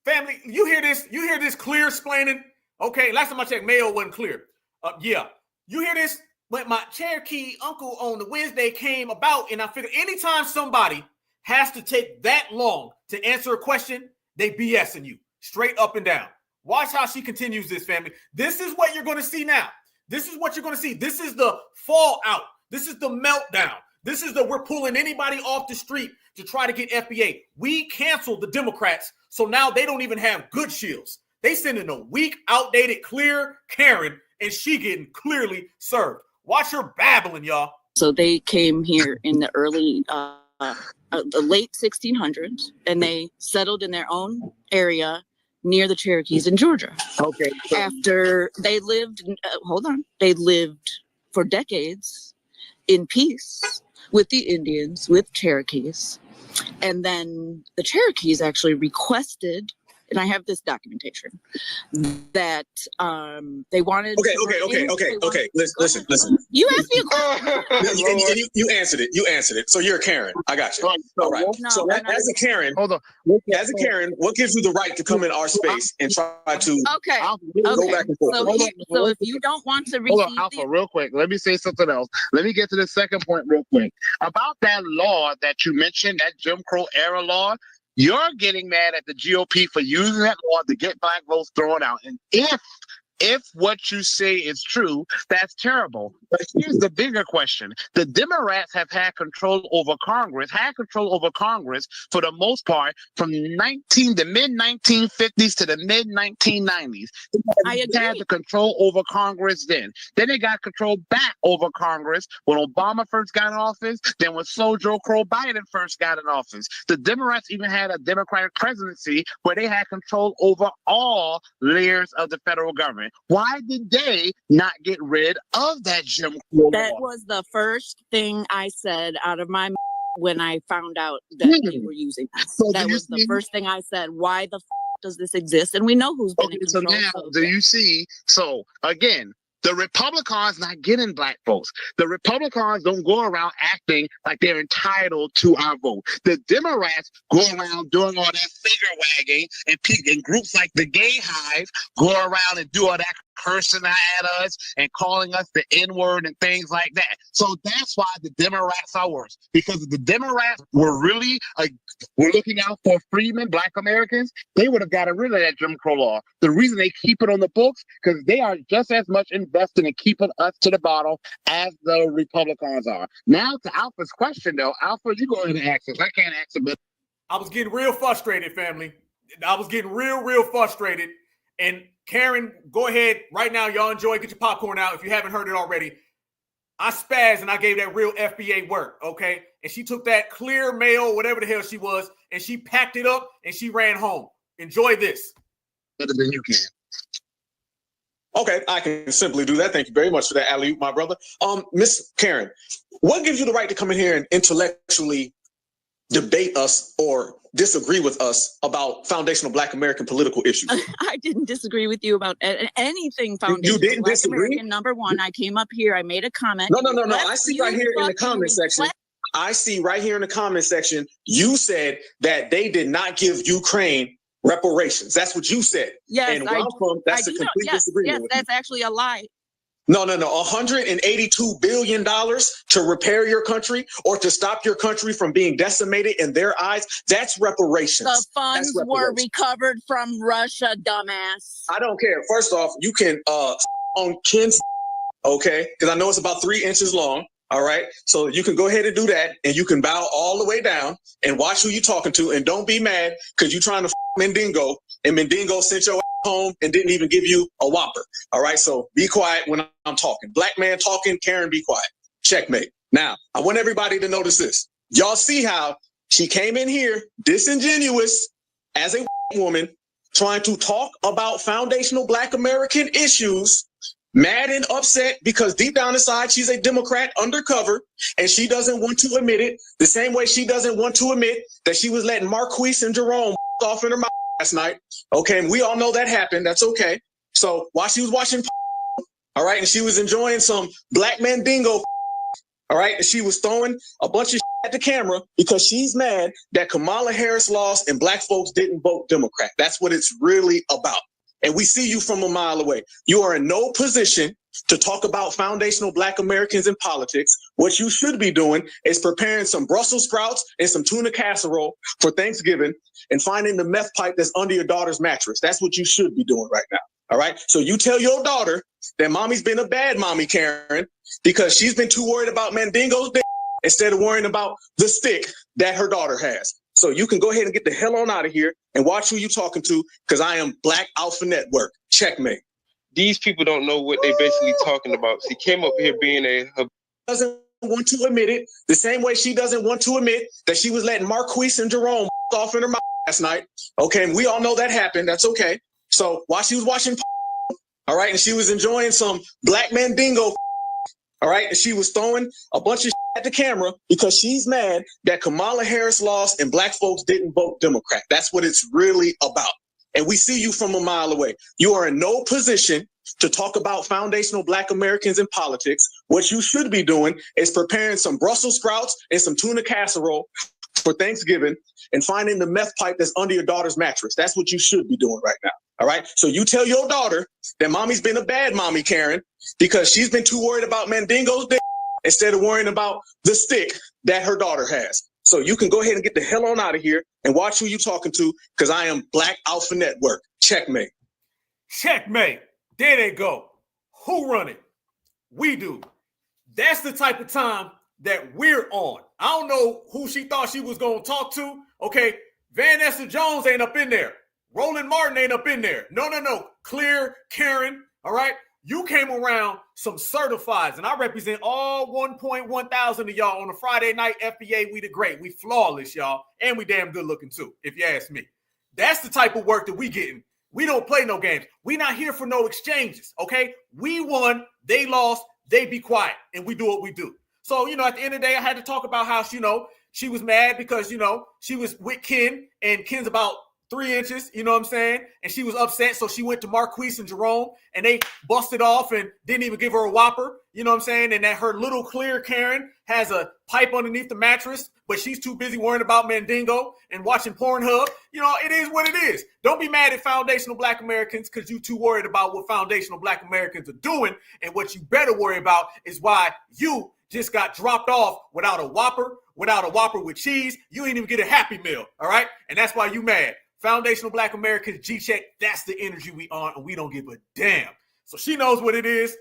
family, you hear this clear explaining? Okay, last time I checked, Mayo wasn't clear. Yeah. You hear this? When my Cherokee uncle on the Wednesday came about, and I figured anytime somebody has to take that long to answer a question, they BSing you straight up and down. Watch how she continues this, family. This is what you're going to see now. This is what you're going to see. This is the fallout. This is the meltdown. This is we're pulling anybody off the street to try to get FBA. We canceled the Democrats, so now they don't even have good shields. They sending a weak, outdated, clear Karen, and she getting clearly served. Watch her babbling, y'all. So they came here in the early, the late 1600s, and they settled in their own area near the Cherokees in Georgia. Okay. So after they lived, they lived for decades in peace with the Indians, with Cherokees. And then the Cherokees actually requested, and I have this documentation, that they wanted. Okay. Listen. You asked me a question. You answered it. You answered it. So you're a Karen. I got you. All right. So as a Karen, hold on. As a Karen, what gives you the right to come in our space and try to go back and forth? So if you don't want to receive, hold on, Alpha, real quick. Let me say something else. Let me get to the second point real quick about that law that you mentioned, that Jim Crow era law. You're getting mad at the GOP for using that law to get black votes thrown out. And if what you say is true, that's terrible. But here's the bigger question. The Democrats have had control over Congress for the most part from the mid-1950s to the mid-1990s. They had the control over Congress then. Then they got control back over Congress when Obama first got in office, then when Joe Biden first got in office. The Democrats even had a Democratic presidency where they had control over all layers of the federal government. Why did they not get rid of that Jim Crow law? That was the first thing I said out of my mouth when I found out that they were using this. So that was the first thing I said. Why the does this exist? And we know who's been in control. So now, do you see? So again, The Republicans not getting black votes. The Republicans don't go around acting like they're entitled to our vote. The Democrats go around doing all that finger wagging, and groups like the Gay Hive go around and do all that cursing at us and calling us the N-word and things like that. So that's why the Democrats are worse, because if the Democrats were really were looking out for freedmen, black Americans, they would have gotten rid of that Jim Crow law. The reason they keep it on the books, because they are just as much invested in keeping us to the bottom as the Republicans are. Now to Alpha's question, though. Alpha, you go ahead and ask us. I can't ask it, but I was getting real frustrated, family. I was getting real frustrated. And Karen, go ahead right now. Y'all enjoy. Get your popcorn out if you haven't heard it already. I spazzed and I gave that real FBA work, okay? And she took that clear mail, whatever the hell she was, and she packed it up and she ran home. Enjoy this. better than you can. Okay, I can simply do that. Thank you very much for that, alley-oop, my brother. Miss Karen, what gives you the right to come in here and intellectually debate us or disagree with us about foundational Black American political issues? I didn't disagree with you about anything foundational. You didn't Black disagree? American, number one, I came up here, I made a comment. No. I see right here in the comment section. I see right here in the comment section, you said that they did not give Ukraine reparations. That's what you said. Yes, and where I'm from, that's a complete disagreement. Yes, with that's actually a lie. No. $182 billion to repair your country or to stop your country from being decimated in their eyes. That's reparations. The funds were recovered from Russia, dumbass. I don't care. First off, you can on Ken's, okay? Because I know it's about 3 inches long. All right. So you can go ahead and do that, and you can bow all the way down and watch who you're talking to, and don't be mad because you're trying to Mendingo, and Mendingo sent your home and didn't even give you a whopper. All right. So be quiet when I'm talking. Black man talking, Karen, be quiet. Checkmate. Now, I want everybody to notice this. Y'all see how she came in here disingenuous as a woman trying to talk about foundational Black American issues, mad and upset because deep down inside, she's a Democrat undercover and she doesn't want to admit it the same way she doesn't want to admit that she was letting Marquise and Jerome off in her mouth last night. Okay. And we all know that happened. That's okay. So while she was watching, all right, and she was enjoying some Black Mandingo, all right, and she was throwing a bunch of at the camera because she's mad that Kamala Harris lost and Black folks didn't vote Democrat. That's what it's really about. And we see you from a mile away. You are in no position to talk about foundational Black Americans in politics. What you should be doing is preparing some Brussels sprouts and some tuna casserole for Thanksgiving and finding the meth pipe that's under your daughter's mattress. That's what you should be doing right now. All right. So you tell your daughter that mommy's been a bad mommy, Karen, because she's been too worried about Mandingo's dick instead of worrying about the stick that her daughter has. So you can go ahead and get the hell on out of here and watch who you're talking to, because I am Black Alpha Network. Checkmate. These people don't know what they're basically talking about. She came up here being doesn't want to admit it the same way she doesn't want to admit that she was letting Marquise and Jerome off in her mouth last night. Okay, and we all know that happened. That's okay. So while she was watching, all right, and she was enjoying some Black Mandingo, all right, and she was throwing a bunch of at the camera because she's mad that Kamala Harris lost and Black folks didn't vote Democrat. That's what it's really about. And we see you from a mile away. You are in no position to talk about foundational Black Americans in politics. What you should be doing is preparing some Brussels sprouts and some tuna casserole for Thanksgiving and finding the meth pipe that's under your daughter's mattress. That's what you should be doing right now. All right. So you tell your daughter that mommy's been a bad mommy, Karen, because she's been too worried about Mandingo's dick instead of worrying about the stick that her daughter has. So you can go ahead and get the hell on out of here and watch who you're talking to, because I am Black Alpha Network. Checkmate. Checkmate. There they go. Who run it? We do. That's the type of time that we're on. I don't know who she thought she was going to talk to. Okay, Van Esther Jones ain't up in there. Roland Martin ain't up in there. No. Clear Karen, all right? You came around some certifieds, and I represent all 1.1 thousand of y'all on a Friday night FBA. We the great. We flawless, y'all. And we damn good looking, too, if you ask me. That's the type of work that we getting. We don't play no games. We not here for no exchanges, okay? We won, they lost, they be quiet, and we do what we do. So, at the end of the day, I had to talk about how, she was mad because, she was with Ken, and Ken's about 3 inches, you know what I'm saying? And she was upset, so she went to Marquise and Jerome, and they busted off and didn't even give her a whopper, you know what I'm saying? And that her little clear Karen has a pipe underneath the mattress, but she's too busy worrying about Mandingo and watching Pornhub. You know, it is what it is. Don't be mad at foundational Black Americans because you too worried about what foundational Black Americans are doing. And what you better worry about is why you just got dropped off without a whopper with cheese. You ain't even get a Happy Meal, all right? And that's why you mad. Foundational Black Americans, G-Check, that's the energy we on, and we don't give a damn. So she knows what it is.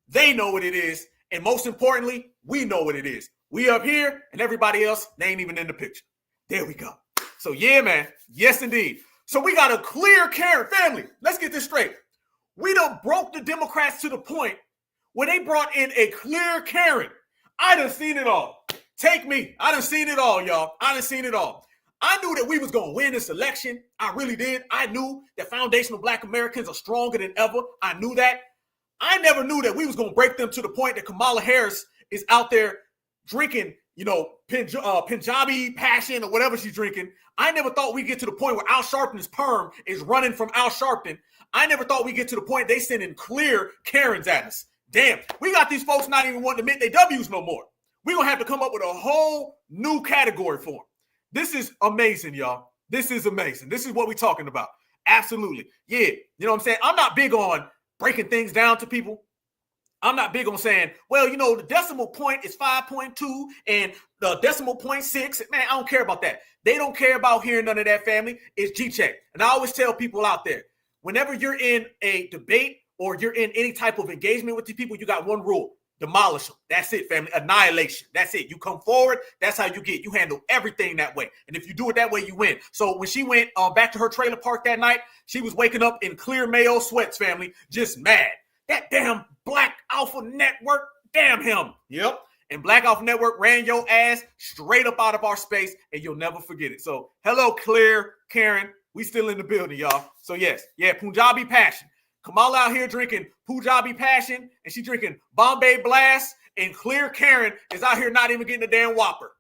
They know what it is. And most importantly, we know what it is. We up here, and everybody else, they ain't even in the picture. There we go. So yeah, man. Yes, indeed. So we got a clear Karen family. Let's get this straight. We done broke the Democrats to the point where they brought in a clear Karen. I done seen it all. Take me. I done seen it all, y'all. I done seen it all. I knew that we was going to win this election. I really did. I knew that foundational Black Americans are stronger than ever. I knew that. I never knew that we was going to break them to the point that Kamala Harris is out there drinking, you know, Punjabi passion or whatever she's drinking. I never thought we'd get to the point where Al Sharpton's perm is running from Al Sharpton. I never thought we'd get to the point they sending clear Karens at us. Damn, we got these folks not even wanting to admit they W's no more. We're going to have to come up with a whole new category for them. This is amazing, y'all. This is amazing. This is what we're talking about. Absolutely. Yeah, you know what I'm saying? I'm not big on breaking things down to people. I'm not big on saying, well, you know, the decimal point is 5.2 and the decimal point 6. Man, I don't care about that. They don't care about hearing none of that, family. It's G-Check. And I always tell people out there, whenever you're in a debate or you're in any type of engagement with these people, you got one rule. Demolish them. That's it, family. Annihilation. That's it. You come forward. That's how you get. You handle everything that way. And if you do it that way, you win. So when she went back to her trailer park that night, she was waking up in clear mayo sweats, family, just mad. That damn Black Alpha Network, damn him. Yep. And Black Alpha Network ran your ass straight up out of our space, and you'll never forget it. So hello, Clear Karen. We still in the building, y'all. So yes, yeah, Punjabi passion. Kamala out here drinking Punjabi passion, and she drinking Bombay Blast, and Clear Karen is out here not even getting a damn whopper.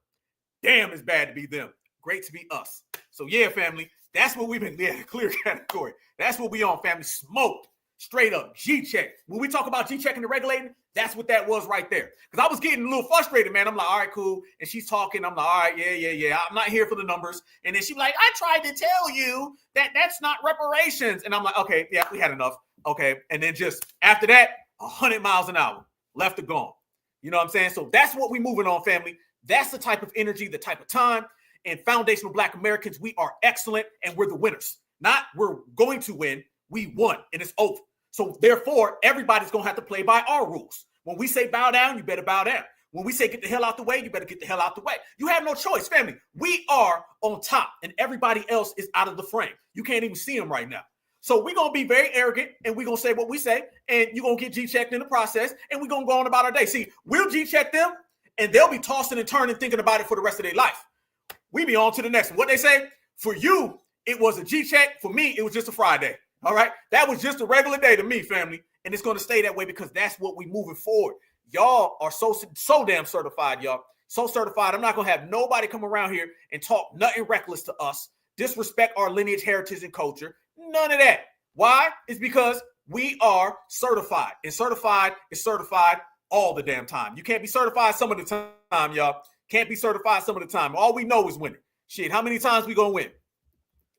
Damn, it's bad to be them. Great to be us. So yeah, family, that's what we've been, yeah, clear category. That's what we on, family. Smoked. Straight up, G-Check. When we talk about G-Check and the regulating, that's what that was right there. Because I was getting a little frustrated, man. I'm like, all right, cool. And she's talking. I'm like, all right, yeah. I'm not here for the numbers. And then she's like, I tried to tell you that that's not reparations. And I'm like, okay, yeah, we had enough. Okay. And then just after that, 100 miles an hour, left or gone. You know what I'm saying? So that's what we moving on, family. That's the type of energy, the type of time. And foundational Black Americans, we are excellent and we're the winners. Not we're going to win. We won and it's over. So therefore, everybody's going to have to play by our rules. When we say bow down, you better bow down. When we say get the hell out the way, you better get the hell out the way. You have no choice, family. We are on top and everybody else is out of the frame. You can't even see them right now. So we're going to be very arrogant and we're going to say what we say and you're going to get G-checked in the process and we're going to go on about our day. See, we'll G-check them and they'll be tossing and turning thinking about it for the rest of their life. We be on to the next one. What they say, for you, it was a G-check. For me, it was just a Friday. All right. That was just a regular day to me, family. And it's going to stay that way because that's what we moving forward. Y'all are so damn certified, y'all. So certified. I'm not going to have nobody come around here and talk nothing reckless to us, disrespect our lineage, heritage, and culture. None of that. Why? It's because we are certified. And certified is certified all the damn time. You can't be certified some of the time, y'all. Can't be certified some of the time. All we know is winning. Shit, how many times we going to win?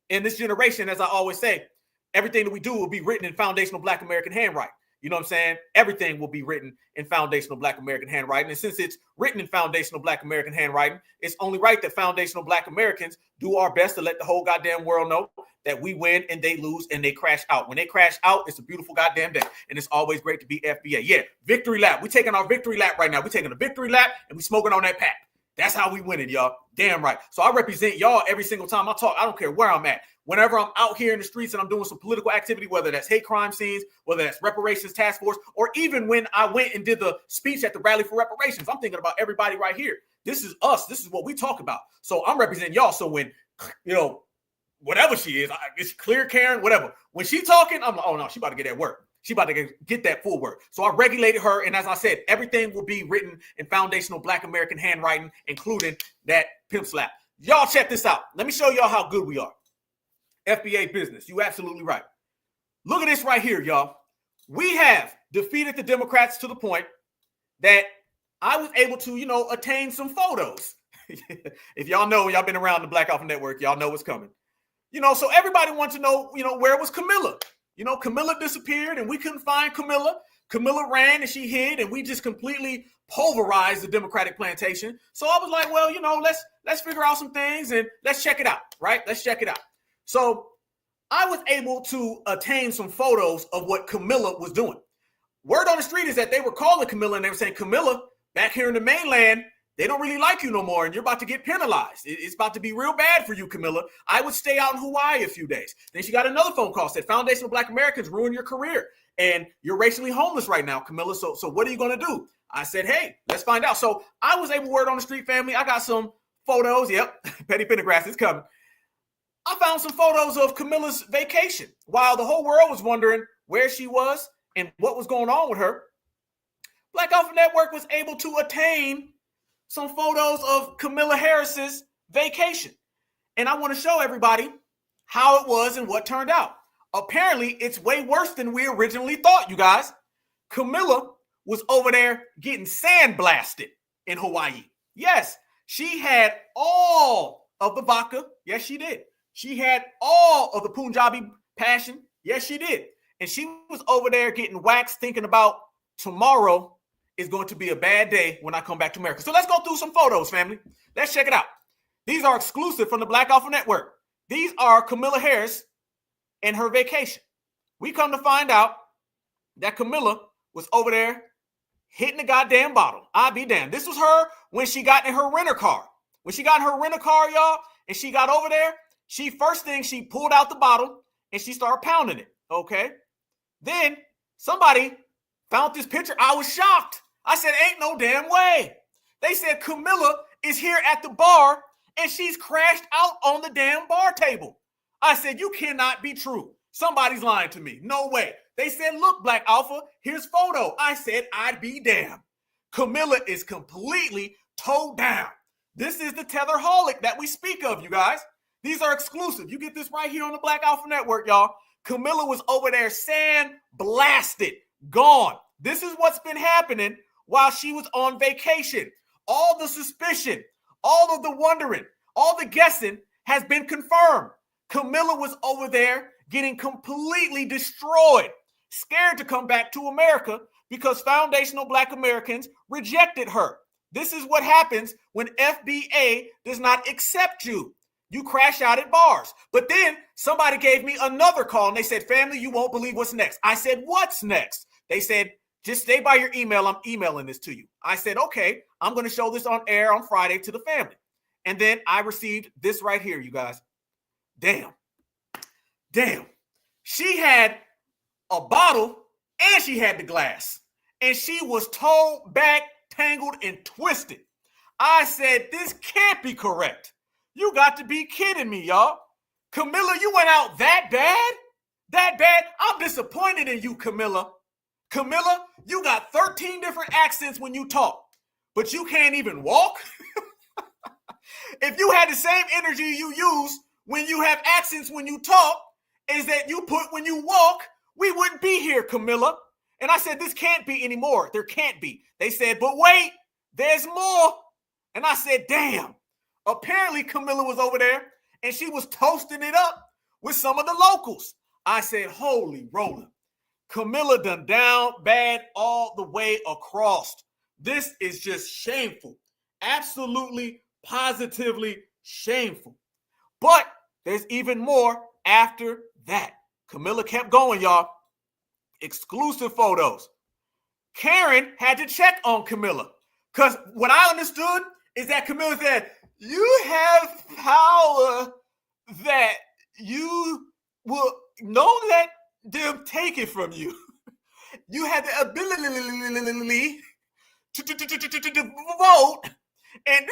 In this generation, as I always say, everything that we do will be written in foundational Black American handwriting. You know what I'm saying? Everything will be written in foundational Black American handwriting. And since it's written in foundational Black American handwriting, it's only right that foundational Black Americans do our best to let the whole goddamn world know that we win and they lose and they crash out. When they crash out, it's a beautiful goddamn day. And it's always great to be FBA. Yeah, victory lap. We're taking our victory lap right now. We're taking a victory lap and we're smoking on that pack. That's how we winning, y'all. Damn right. So I represent y'all every single time I talk. I don't care where I'm at. Whenever I'm out here in the streets and I'm doing some political activity, whether that's hate crime scenes, whether that's reparations task force, or even when I went and did the speech at the rally for reparations, I'm thinking about everybody right here. This is us. This is what we talk about. So I'm representing y'all. So when, you know, whatever she is, it's clear Karen, whatever. When she talking, I'm like, oh no, she about to get that work. She about to get that full work. So I regulated her. And as I said, everything will be written in foundational Black American handwriting, including that pimp slap. Y'all check this out. Let me show y'all how good we are. FBA business. You absolutely right. Look at this right here, y'all. We have defeated the Democrats to the point that I was able to, attain some photos. If y'all know, y'all been around the Black Alpha Network, y'all know what's coming. So everybody wants to know, where was Camilla? Camilla disappeared and we couldn't find Camilla. Camilla ran and she hid, and we just completely pulverized the Democratic plantation. So I was like, well, let's figure out some things and let's check it out, right? Let's check it out. So I was able to attain some photos of what Camilla was doing. Word on the street is that they were calling Camilla and they were saying, Camilla, back here in the mainland, they don't really like you no more, and you're about to get penalized. It's about to be real bad for you, Camilla. I would stay out in Hawaii a few days. Then she got another phone call, said, Foundational Black Americans ruined your career, and you're racially homeless right now, Camilla. So what are you going to do? I said, hey, let's find out. So I was able, word on the street, family. I got some photos. Yep, Petty Pendergrass is coming. I found some photos of Camilla's vacation while the whole world was wondering where she was and what was going on with her. Black Alpha Network was able to attain some photos of Kamala Harris's vacation. And I want to show everybody how it was and what turned out. Apparently, it's way worse than we originally thought, you guys. Camilla was over there getting sandblasted in Hawaii. Yes, she had all of the vodka. Yes, she did. She had all of the Punjabi passion. Yes, she did. And she was over there getting waxed, thinking about tomorrow is going to be a bad day when I come back to America. So let's go through some photos, family. Let's check it out. These are exclusive from the Black Alpha Network. These are Kamala Harris and her vacation. We come to find out that Camilla was over there hitting the goddamn bottle. I be damned. This was her when she got in her renter car. When she got in her renter car, y'all, and she got over there, first thing she pulled out the bottle and she started pounding it. Okay. Then somebody found this picture. I was shocked. I said, ain't no damn way. They said Camilla is here at the bar and she's crashed out on the damn bar table. I said, you cannot be true. Somebody's lying to me. No way. They said, look, Black Alpha, here's photo. I said, I'd be damned. Camilla is completely towed down. This is the tetherholic that we speak of, you guys. These are exclusive. You get this right here on the Black Alpha Network, y'all. Camilla was over there sand blasted, gone. This is what's been happening while she was on vacation. All the suspicion, all of the wondering, all the guessing has been confirmed. Camilla was over there getting completely destroyed, scared to come back to America because foundational Black Americans rejected her. This is what happens when FBA does not accept you. You crash out at bars. But then somebody gave me another call and they said, family, you won't believe what's next. I said, what's next? They said, just stay by your email. I'm emailing this to you. I said, okay, I'm going to show this on air on Friday to the family. And then I received this right here, you guys. Damn. She had a bottle and she had the glass. And she was towed back, tangled, and twisted. I said, this can't be correct. You got to be kidding me, y'all. Camilla, you went out that bad? That bad? I'm disappointed in you, Camilla. Camilla, you got 13 different accents when you talk, but you can't even walk? If you had the same energy you use when you have accents when you talk, is that you put when you walk, we wouldn't be here, Camilla. And I said, this can't be anymore. There can't be. They said, but wait, there's more. And I said, damn. Apparently, Camilla was over there and she was toasting it up with some of the locals. I said, holy roller. Camilla done down bad all the way across. This is just shameful. Absolutely, positively shameful. But there's even more after that. Camilla kept going, y'all. Exclusive photos. Karen had to check on Camilla because what I understood is that Camilla said, you have power that you will know that they'll take it from you. You have the ability to vote, and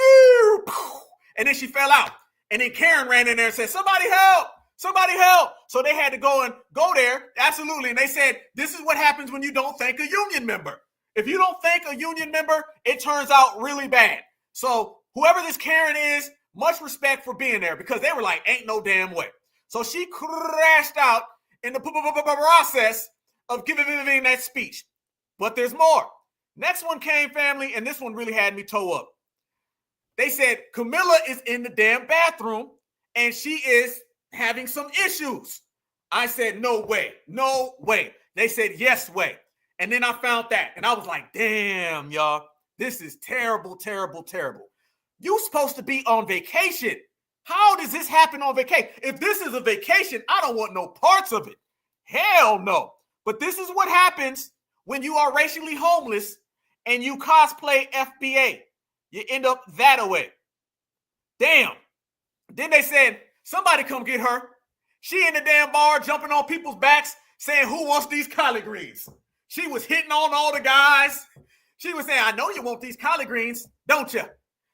then she fell out. And then Karen ran in there and said, somebody help, somebody help. So they had to go there, absolutely. And they said, this is what happens when you don't thank a union member. If you don't thank a union member, it turns out really bad. So whoever this Karen is, much respect for being there because they were like, ain't no damn way. So she crashed out in the process of giving that speech. But there's more. Next one came, family, and this one really had me toe up. They said Kamala is in the damn bathroom and she is having some issues. I said, no way, no way. They said, yes way. And then I found that and I was like, damn, y'all, this is terrible, terrible, terrible. You supposed to be on vacation. How does this happen on vacation? If this is a vacation, I don't want no parts of it. Hell no. But this is what happens when you are racially homeless and you cosplay FBA. You end up that way. Damn. Then they said, somebody come get her. She in the damn bar jumping on people's backs saying, who wants these collard greens? She was hitting on all the guys. She was saying, I know you want these collard greens, don't you?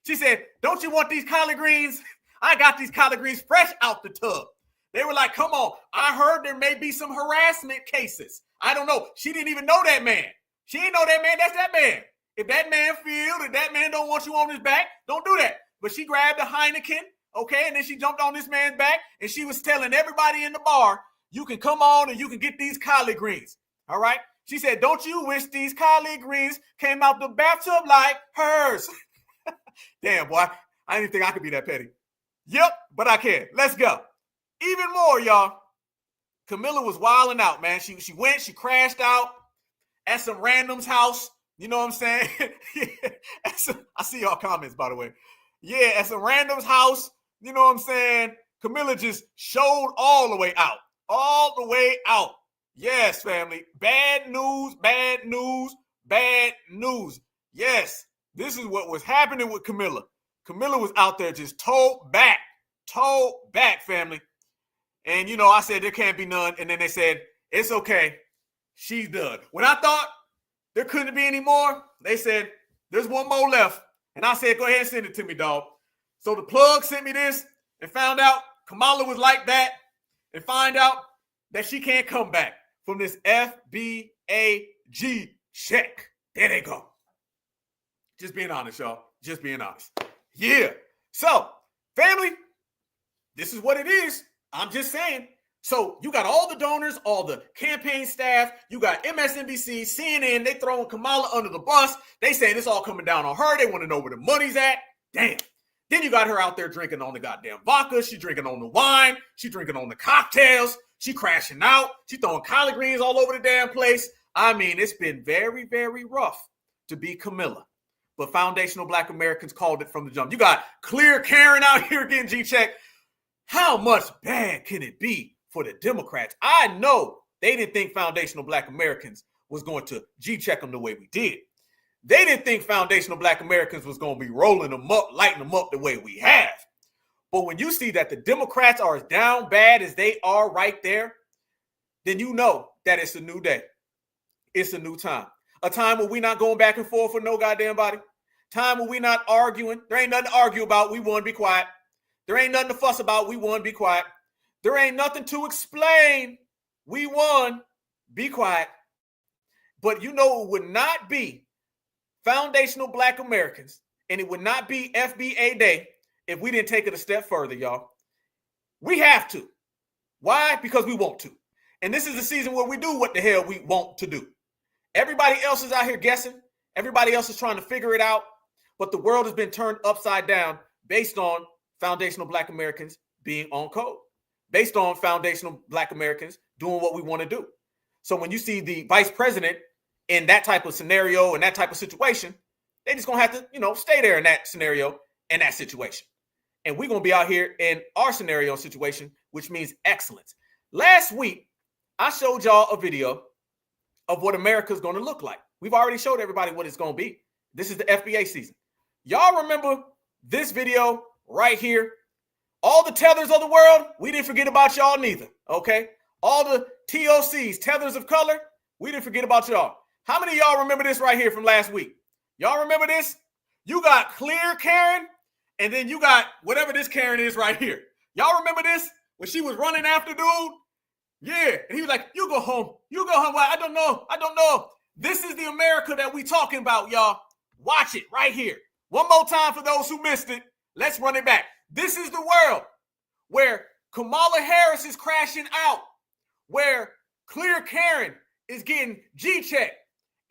She said, don't you want these collard greens? I got these collard greens fresh out the tub. They were like, come on. I heard there may be some harassment cases. I don't know. She didn't even know that man. She didn't know that man. That's that man. If that man feels that that man don't want you on his back, don't do that. But she grabbed a Heineken, okay, and then she jumped on this man's back, and she was telling everybody in the bar, you can come on and you can get these collard greens, all right? She said, don't you wish these collard greens came out the bathtub like hers? Damn, boy, I didn't think I could be that petty. Yep, but I can. Let's go. Even more, y'all. Kamala was wilding out, man. She crashed out at some random's house. You know what I'm saying? I see y'all comments, by the way. Yeah, at some random's house. You know what I'm saying? Kamala just showed all the way out. All the way out. Yes, family. Bad news, bad news, bad news. Yes, this is what was happening with Kamala. Kamala was out there just toe back, family. And, you know, I said there can't be none. And then they said, it's okay. She's done. When I thought there couldn't be any more, they said, there's one more left. And I said, go ahead and send it to me, dog. So the plug sent me this and found out Kamala was like that and find out that she can't come back from this FBAG check. There they go. Just being honest, y'all. Just being honest. Yeah. So, family, this is what it is. I'm just saying. So you got all the donors, all the campaign staff, you got MSNBC, CNN, they throwing Kamala under the bus. They saying it's all coming down on her. They want to know where the money's at. Damn. Then you got her out there drinking on the goddamn vodka. She drinking on the wine. She drinking on the cocktails. She crashing out. She throwing collard greens all over the damn place. I mean, it's been very, very rough to be Kamala. But foundational Black Americans called it from the jump. You got clear Karen out here getting G-check. How much bad can it be for the Democrats? I know they didn't think foundational Black Americans was going to G-check them the way we did. They didn't think foundational Black Americans was going to be rolling them up, lighting them up the way we have. But when you see that the Democrats are as down bad as they are right there, then you know that it's a new day. It's a new time. A time where we're not going back and forth for no goddamn body. Time where we're not arguing. There ain't nothing to argue about. We won, be quiet. There ain't nothing to fuss about. We won, be quiet. There ain't nothing to explain. We won, be quiet. But you know it would not be foundational Black Americans, and it would not be FBA Day if we didn't take it a step further, y'all. We have to. Why? Because we want to. And this is the season where we do what the hell we want to do. Everybody else is out here guessing. Everybody else is trying to figure it out. But the world has been turned upside down based on foundational Black Americans being on code, based on foundational Black Americans doing what we want to do. So when you see the vice president in that type of scenario and that type of situation, they just going to have to, stay there in that scenario and that situation. And we're going to be out here in our scenario situation, which means excellence. Last week, I showed y'all a video of what America's going to look like. We've already showed everybody what it's going to be. This is the FBA season. Y'all remember this video right here? All the tethers of the world, we didn't forget about y'all neither, okay? All the TOCs, tethers of color, we didn't forget about y'all. How many of y'all remember this right here from last week? Y'all remember this? You got clear Karen, and then you got whatever this Karen is right here. Y'all remember this? When she was running after dude? Yeah, and he was like, you go home. You go home. Well, I don't know. This is the America that we talking about, y'all. Watch it right here. One more time for those who missed it. Let's run it back. This is the world where Kamala Harris is crashing out, where Clear Karen is getting G-checked,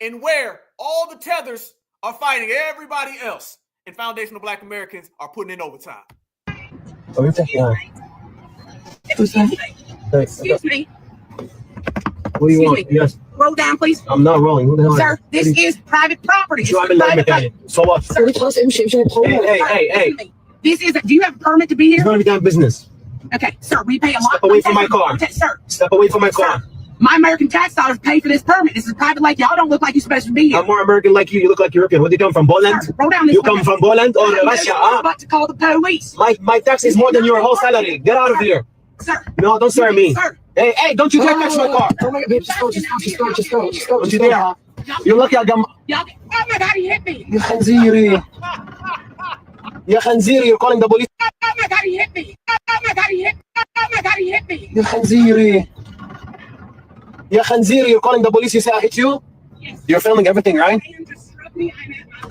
and where all the tethers are fighting everybody else, and foundational Black Americans are putting in overtime. Excuse me. What do you want? Yes. Roll down, please. I'm not rolling. Who the hell Sir, this is private property. So I'm a live mechanic. So what? Sir, Hey. this is, do you have a permit to be It's here? none of your damn business. Okay, sir, we pay a lot. Step away from my car. Okay, sir. Step away from my car. My American tax dollars pay for this permit. This is private lake. Y'all don't look like you're supposed to be here. I'm more American like you. You look like European. Where do you come from? Poland? Sir, roll down this You way. come from Poland or Russia? I'm Huh? about to call the police. My tax is more than your whole salary. Get out of here. Sir. No, don't stare at me. Sir. Hey, don't you touch my car. Oh my God, babe, just go. Don't you dare. You're lucky I got Y'all, oh my God, he hit me. يا خنزيري يا خنزيري, you're calling the police. Oh my God, he hit me. Oh my God, he hit me. Oh my God, he hit me. يا خنزيري يا خنزيري, you're calling the police. You say I hit you? Yes. You're filming everything, right?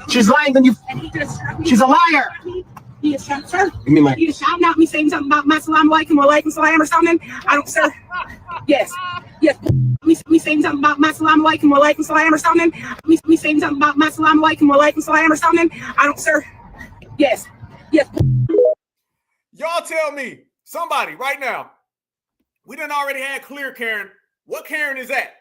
She's lying, then you. She's a liar. He is shouting, sir. Give me my. He is shouting out me saying something about my salam alaikum salam or something. I don't, sir. Yes. Me saying something about my salam alaikum salam or something. Me saying something about my salam alaikum salam or something. I don't, sir. Yes. Y'all tell me, somebody right now, we done already had Clear Karen. What Karen is that?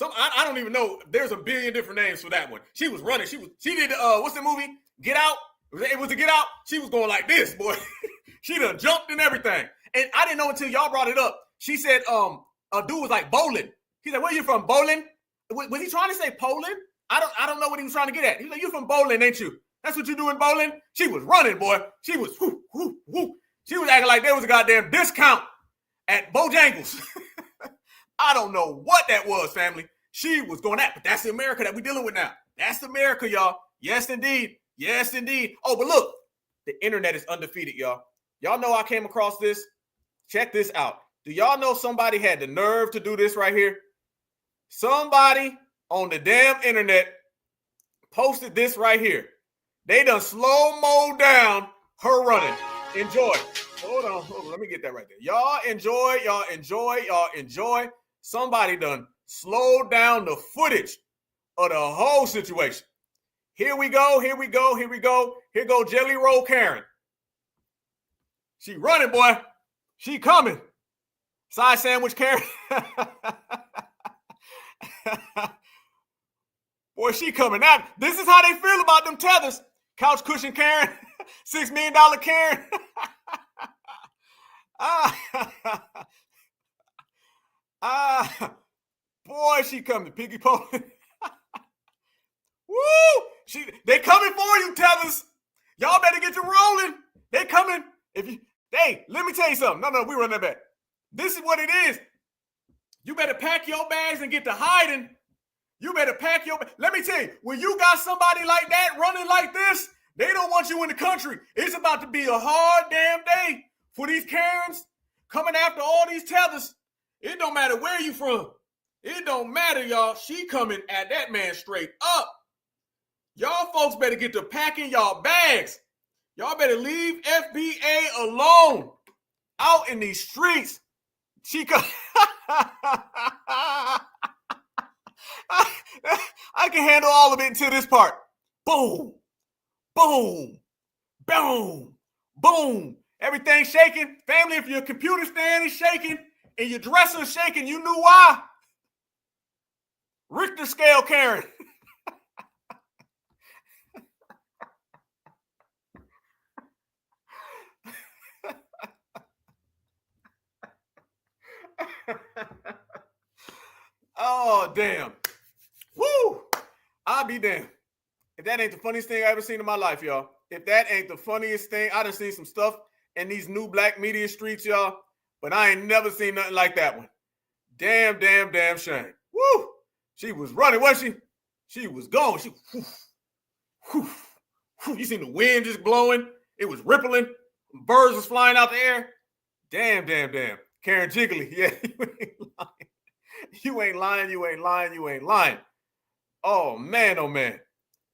I don't even know. There's a billion different names for that one. She was running. She did what's the movie? Get Out. It was a Get Out. She was going like this, boy. She done jumped and everything. And I didn't know until y'all brought it up. She said, a dude was like bowling. He said, where you from, bowling? Was he trying to say Poland? I don't know what he was trying to get at. He's like, you from bowling, ain't you? That's what you do in bowling? She was running, boy. She was whoo, whoo, whoo. She was acting like there was a goddamn discount at Bojangles. I don't know what that was, family. She was going at, but that's the America that we're dealing with now. That's America, y'all. Yes, indeed. Yes, indeed. Oh, but look, the internet is undefeated, y'all. Y'all know I came across this. Check this out. Do y'all know somebody had the nerve to do this right here? Somebody on the damn internet posted this right here. They done slow-mo down her running. Enjoy. Hold on. Let me get that right there. Y'all enjoy. Somebody done slowed down the footage of the whole situation. Here we go. Here go Jelly Roll Karen. She running, boy. She coming. Side sandwich Karen. Boy, she coming out. This is how they feel about them tethers. Couch cushion Karen. $6 million Karen. Boy, she coming. Piggy Poland. Woo! They coming for you, tethers. Y'all better get you rolling. They coming. Hey, let me tell you something. No, we run that back. This is what it is. You better pack your bags and get to hiding. You better pack your. Let me tell you, when you got somebody like that running like this, they don't want you in the country. It's about to be a hard damn day for these Karens coming after all these tethers. It don't matter where you from. It don't matter, y'all. She coming at that man straight up. Y'all folks better get to packing y'all bags. Y'all better leave FBA alone. Out in these streets. She come. I can handle all of it until this part. Boom. Boom. Boom. Boom. Everything shaking. Family, if your computer stand is shaking and your dresser is shaking, you knew why. Richter scale Karen. Oh, damn. Woo! I'll be damned. If that ain't the funniest thing I ever seen in my life, y'all. If that ain't the funniest thing, I done seen some stuff in these new black media streets, y'all. But I ain't never seen nothing like that one. Damn shame. Woo! She was running, wasn't she? She was going. You seen the wind just blowing. It was rippling. Birds was flying out the air. Damn. Karen Jiggly. Yeah, you ain't lying. Oh, man.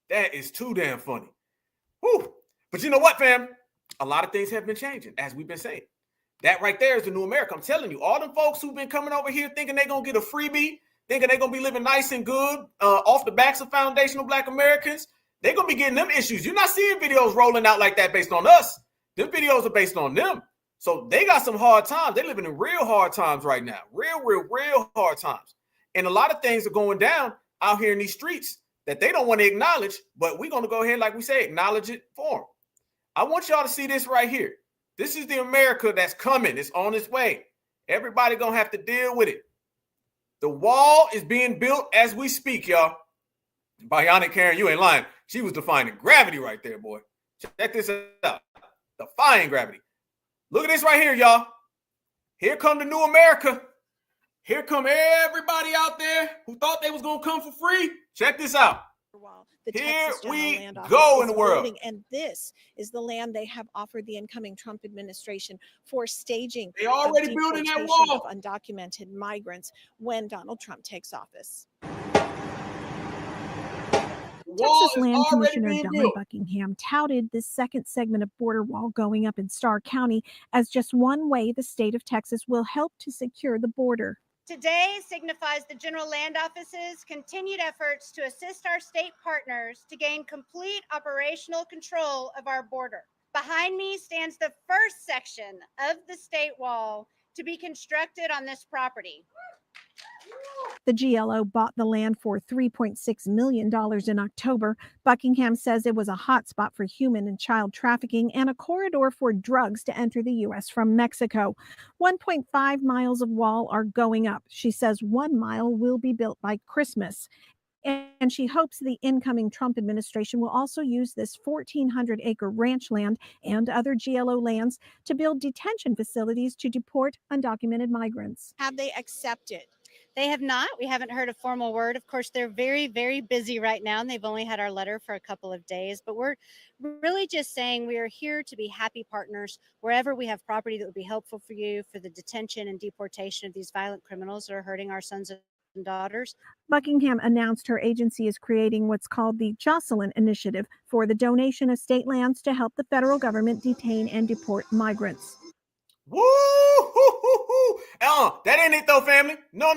That is too damn funny. Whew. But you know what, fam? A lot of things have been changing, as we've been saying. That right there is the new America. I'm telling you, all them folks who've been coming over here thinking they're going to get a freebie, thinking they're going to be living nice and good off the backs of foundational Black Americans, they're going to be getting them issues. You're not seeing videos rolling out like that based on us. Them videos are based on them. So they got some hard times. They're living in real hard times right now. Real hard times. And a lot of things are going down out here in these streets that they don't want to acknowledge, but we're going to go ahead, like we say, acknowledge it for them. I want y'all to see this right here. This is the America that's coming. It's on its way. Everybody going to have to deal with it. The wall is being built as we speak, y'all. Bionic Karen, you ain't lying. She was defying gravity right there, boy. Check this out. Defying gravity. Look at this right here, y'all. Here come the new America. Here come everybody out there who thought they was going to come for free. Check this out. Here we go in the world. And this is the land they have offered the incoming Trump administration for staging. They already building that wall. Of undocumented migrants when Donald Trump takes office. Texas Land Commissioner Don Buckingham touted this second segment of border wall going up in Starr County as just one way the state of Texas will help to secure the border. Today signifies the General Land Office's continued efforts to assist our state partners to gain complete operational control of our border. Behind me stands the first section of the state wall to be constructed on this property. The GLO bought the land for $3.6 million in October. Buckingham says it was a hotspot for human and child trafficking and a corridor for drugs to enter the U.S. from Mexico. 1.5 miles of wall are going up. She says 1 mile will be built by Christmas. And she hopes the incoming Trump administration will also use this 1,400-acre ranch land and other GLO lands to build detention facilities to deport undocumented migrants. Have they accepted? They have not. We haven't heard a formal word. Of course, they're very, very busy right now, and they've only had our letter for a couple of days. But we're really just saying we are here to be happy partners wherever we have property that would be helpful for you for the detention and deportation of these violent criminals that are hurting our sons and daughters. Buckingham announced her agency is creating what's called the Jocelyn Initiative for the donation of state lands to help the federal government detain and deport migrants. Woo! That ain't it though, family. No.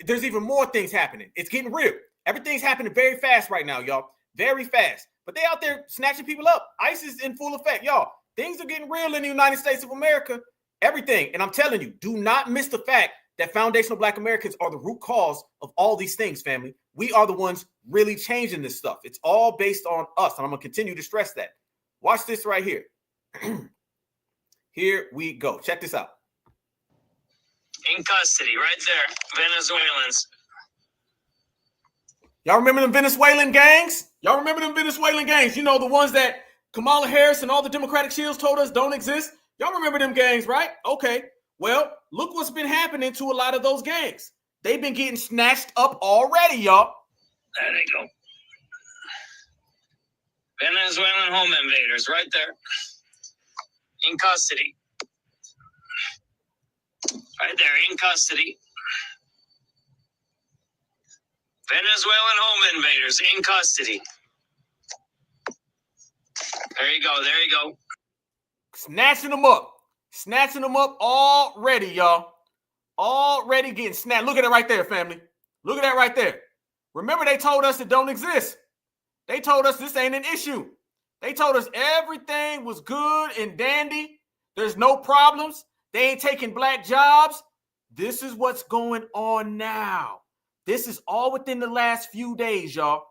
There's even more things happening. It's getting real. Everything's happening very fast right now, y'all. Very fast. But they out there snatching people up. ICE is in full effect, y'all. Things are getting real in the United States of America. Everything. And I'm telling you, do not miss the fact that foundational Black Americans are the root cause of all these things, family. We are the ones really changing this stuff. It's all based on us. And I'm going to continue to stress that. Watch this right here. Here we go. Check this out. In custody, right there. Venezuelans. Y'all remember them Venezuelan gangs? Y'all remember them Venezuelan gangs? You know, the ones that Kamala Harris and all the Democratic shields told us don't exist? Y'all remember them gangs, right? Okay. Well, look what's been happening to a lot of those gangs. They've been getting snatched up already, y'all. There they go. Venezuelan home invaders, right there. In custody. Right there, in custody. Venezuelan home invaders in custody. There you go. Snatching them up. Snatching them up already, y'all. Already getting snatched. Look at it right there, family. Look at that right there. Remember, they told us it don't exist. They told us this ain't an issue. They told us everything was good and dandy. There's no problems. They ain't taking Black jobs. This is what's going on now. This is all within the last few days, y'all.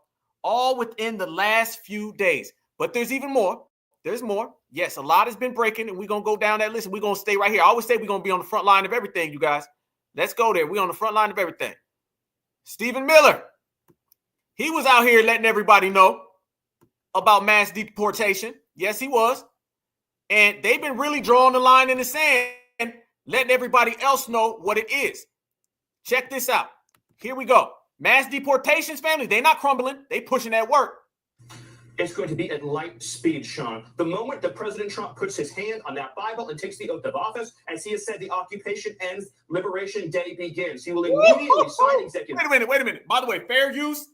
All within the last few days. But there's even more. There's more. Yes, a lot has been breaking, and we're going to go down that list, and we're going to stay right here. I always say we're going to be on the front line of everything, you guys. Let's go there. We're on the front line of everything. Stephen Miller. He was out here letting everybody know about mass deportation. Yes, he was. And they've been really drawing the line in the sand, letting everybody else know what it is. Check this out. Here we go. Mass deportations, family, they're not crumbling. They pushing that work. It's going to be at light speed, Sean. The moment that President Trump puts his hand on that Bible and takes the oath of office, as he has said, the occupation ends, Liberation Day begins. He will immediately sign executive. Wait a minute. By the way, fair use.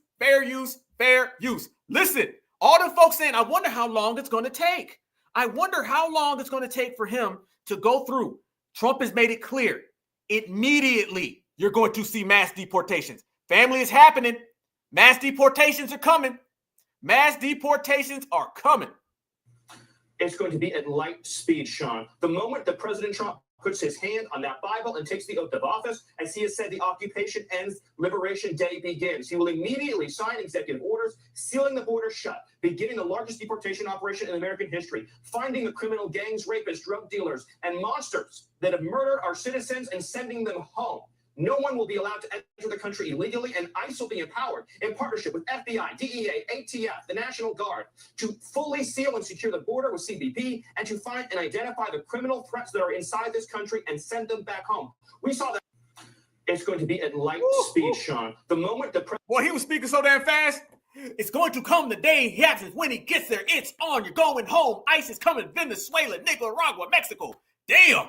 Listen, all them folks saying, I wonder how long it's going to take. I wonder how long it's going to take for him to go through. Trump has made it clear. Immediately, you're going to see mass deportations. Family, is happening. Mass deportations are coming. Mass deportations are coming. It's going to be at light speed, Sean. The moment that President Trump puts his hand on that Bible and takes the oath of office, as he has said, the occupation ends, Liberation Day begins. He will immediately sign executive orders, sealing the border shut, beginning the largest deportation operation in American history, finding the criminal gangs, rapists, drug dealers, and monsters that have murdered our citizens and sending them home. No one will be allowed to enter the country illegally, and ICE will be empowered in partnership with FBI, DEA, ATF, the National Guard to fully seal and secure the border with CBP and to find and identify the criminal threats that are inside this country and send them back home. We saw that. It's going to be at light speed, Sean. The moment the Boy, he was speaking so damn fast. It's going to come the day he happens. When he gets there, it's on. You're going home. ICE is coming. Venezuela, Nicaragua, Mexico. Damn.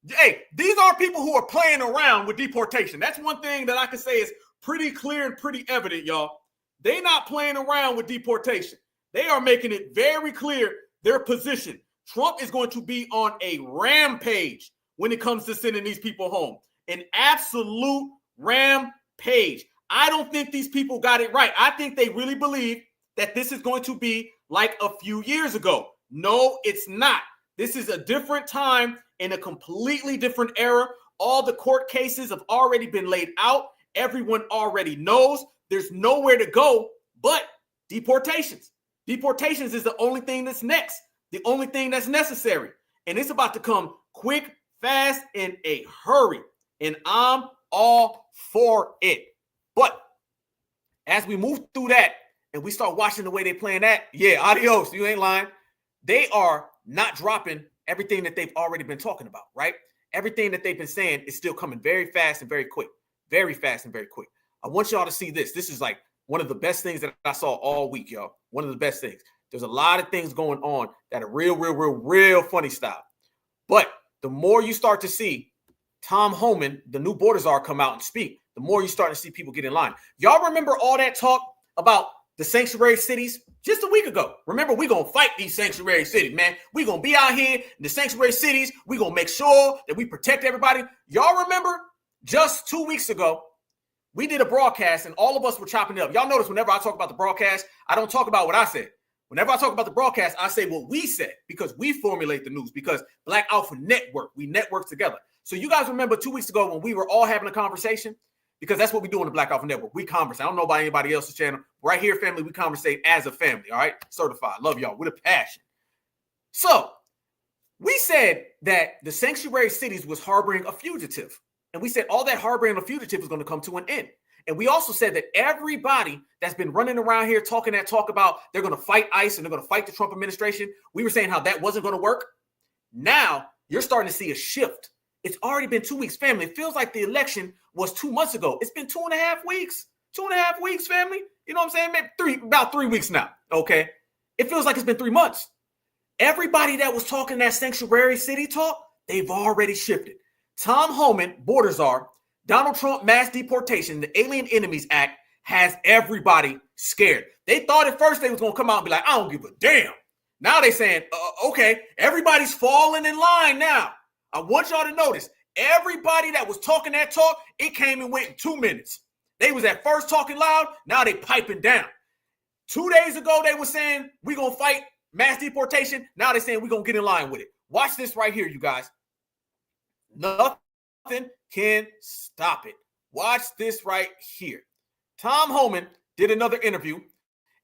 Hey, these are people who are playing around with deportation. That's one thing that I can say is pretty clear and pretty evident, y'all. They're not playing around with deportation. They are making it very clear their position. Trump is going to be on a rampage when it comes to sending these people home. An absolute rampage. I don't think these people got it right. I think they really believe that this is going to be like a few years ago. No, it's not. This is a different time in a completely different era. All the court cases have already been laid out. Everyone already knows there's nowhere to go but deportations. Deportations is the only thing that's next, the only thing that's necessary. And it's about to come quick, fast, in a hurry. And I'm all for it. But as we move through that and we start watching the way they're playing that, yeah, adios, you ain't lying. They are not dropping everything that they've already been talking about, right? Everything that they've been saying is still coming very fast and very quick. Very fast and very quick. I want y'all to see this. This is like one of the best things that I saw all week, y'all. One of the best things. There's a lot of things going on that are real funny style. But the more you start to see Tom Homan, the new border czar, come out and speak, the more you start to see people get in line. Y'all remember all that talk about the sanctuary cities just a week ago? Remember, we're going to fight these sanctuary cities, man. We're going to be out here in the sanctuary cities. We're going to make sure that we protect everybody. Y'all remember just 2 weeks ago, we did a broadcast and all of us were chopping it up. Y'all notice whenever I talk about the broadcast, I don't talk about what I said. Whenever I talk about the broadcast, I say what we said because we formulate the news, because Black Alpha Network, we network together. So you guys remember 2 weeks ago when we were all having a conversation? Because that's what we do on the Black Alpha Network. We converse. I don't know about anybody else's channel. Right here, family, we conversate as a family, all right? Certified. Love y'all with a passion. So we said that the sanctuary cities was harboring a fugitive. And we said all that harboring a fugitive was going to come to an end. And we also said that everybody that's been running around here talking that talk about they're going to fight ICE and they're going to fight the Trump administration, we were saying how that wasn't going to work. Now you're starting to see a shift. It's already been 2 weeks, family. It feels like the election was 2 months ago. It's been 2.5 weeks. 2.5 weeks, family. You know what I'm saying? Maybe about 3 weeks now. Okay. It feels like it's been 3 months. Everybody that was talking that sanctuary city talk, they've already shifted. Tom Homan, border czar, Donald Trump mass deportation, the Alien Enemies Act has everybody scared. They thought at first they was going to come out and be like, I don't give a damn. Now they saying, okay, everybody's falling in line now. I want y'all to notice, everybody that was talking that talk, it came and went in 2 minutes. They was at first talking loud, now they piping down. 2 days ago, they were saying, we're going to fight mass deportation. Now they're saying we're going to get in line with it. Watch this right here, you guys. Nothing can stop it. Watch this right here. Tom Homan did another interview,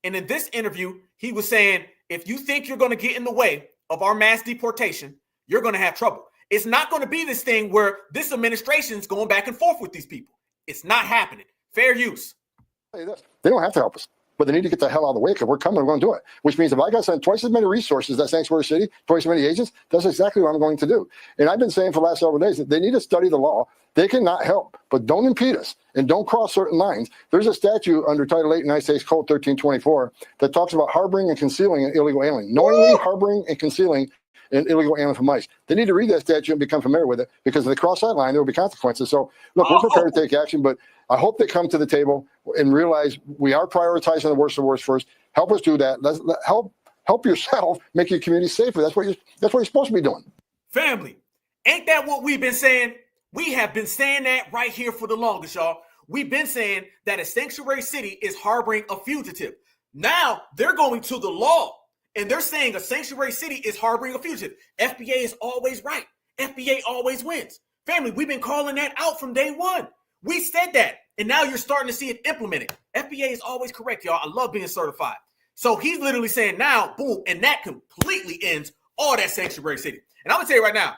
and in this interview, he was saying, if you think you're going to get in the way of our mass deportation, you're going to have trouble. It's not going to be this thing where this administration is going back and forth with these people. It's not happening. Fair use. They don't have to help us, but they need to get the hell out of the way because we're coming. We're going to do it, which means if I got to send twice as many resources to Sanctuary City, twice as many agents, that's exactly what I'm going to do. And I've been saying for the last several days that they need to study the law. They cannot help, but don't impede us and don't cross certain lines. There's a statute under Title 8 United States Code 1324 that talks about harboring and concealing an illegal alien, knowingly harboring and concealing an illegal alien from ICE. They need to read that statute and become familiar with it, because if they cross that line, there will be consequences. So, look, we're prepared to take action, but I hope they come to the table and realize we are prioritizing the worst of the worst first. Help us do that. Let's help help yourself, make your community safer. That's what you're supposed to be doing. Family, ain't that what we've been saying? We have been saying that right here for the longest, y'all. We've been saying that a sanctuary city is harboring a fugitive. Now they're going to the law and they're saying a sanctuary city is harboring a fugitive. FBA is always right. FBA always wins. Family, we've been calling that out from day one. We said that, and now you're starting to see it implemented. FBA is always correct, y'all. I love being certified. So he's literally saying now, boom, and that completely ends all that sanctuary city. And I'm going to tell you right now,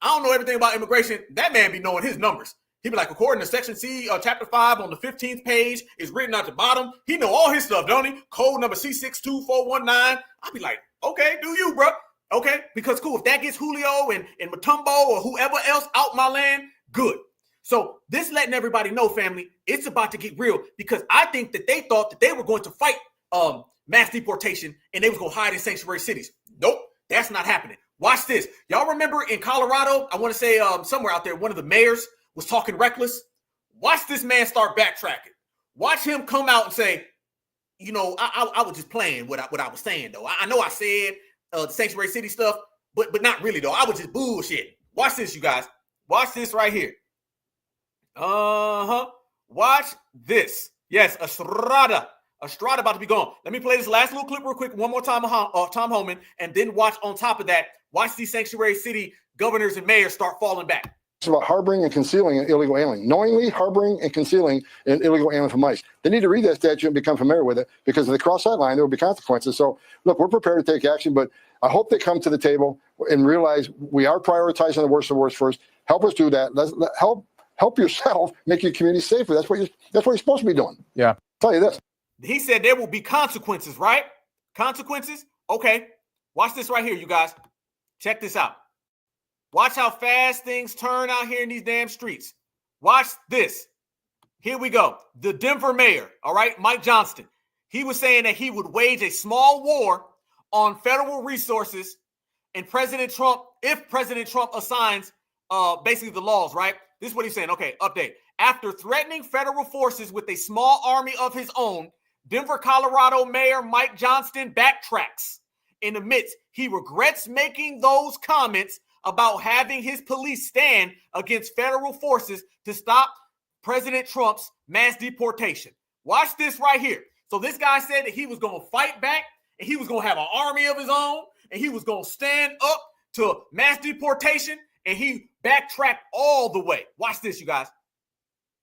I don't know everything about immigration. That man be knowing his numbers. He be like, according to Section C, Chapter 5 on the 15th page, is written at the bottom. He know all his stuff, don't he? Code number C62419. I'll be like, okay, do you, bro? Okay, because cool. If that gets Julio and Matumbo or whoever else out my land, good. So this letting everybody know, family, it's about to get real because I think that they thought that they were going to fight mass deportation and they was going to hide in sanctuary cities. Nope, that's not happening. Watch this. Y'all remember in Colorado, I want to say somewhere out there, one of the mayors was talking reckless. Watch this man start backtracking. Watch him come out and say, you know, I was just playing what I was saying, though. I know I said the sanctuary city stuff, but not really, though. I was just bullshitting. Watch this, you guys. Watch this right here. Watch this. Yes, Estrada about to be gone. Let me play this last little clip real quick one more time, Tom Homan, and then watch on top of that, watch these sanctuary city governors and mayors start falling back. It's about harboring and concealing an illegal alien. Knowingly harboring and concealing an illegal alien from ICE. They need to read that statute and become familiar with it because if they cross that line, there will be consequences. So, look, we're prepared to take action, but I hope they come to the table and realize we are prioritizing the worst of the worst first. Help us do that. Help yourself, make your community safer. That's what you're supposed to be doing. Yeah. I'll tell you this. He said there will be consequences, right? Consequences? Okay. Watch this right here, you guys. Check this out. Watch how fast things turn out here in these damn streets. Watch this. Here we go. The Denver mayor, all right, Mike Johnston. He was saying that he would wage a small war on federal resources and President Trump, if President Trump assigns basically the laws, right? This is what he's saying. Okay, update. After threatening federal forces with a small army of his own, Denver, Colorado Mayor Mike Johnston backtracks. In the midst, he regrets making those comments about having his police stand against federal forces to stop President Trump's mass deportation. Watch this right here. So this guy said that he was going to fight back and he was going to have an army of his own and he was going to stand up to mass deportation and he backtracked all the way. Watch this, you guys.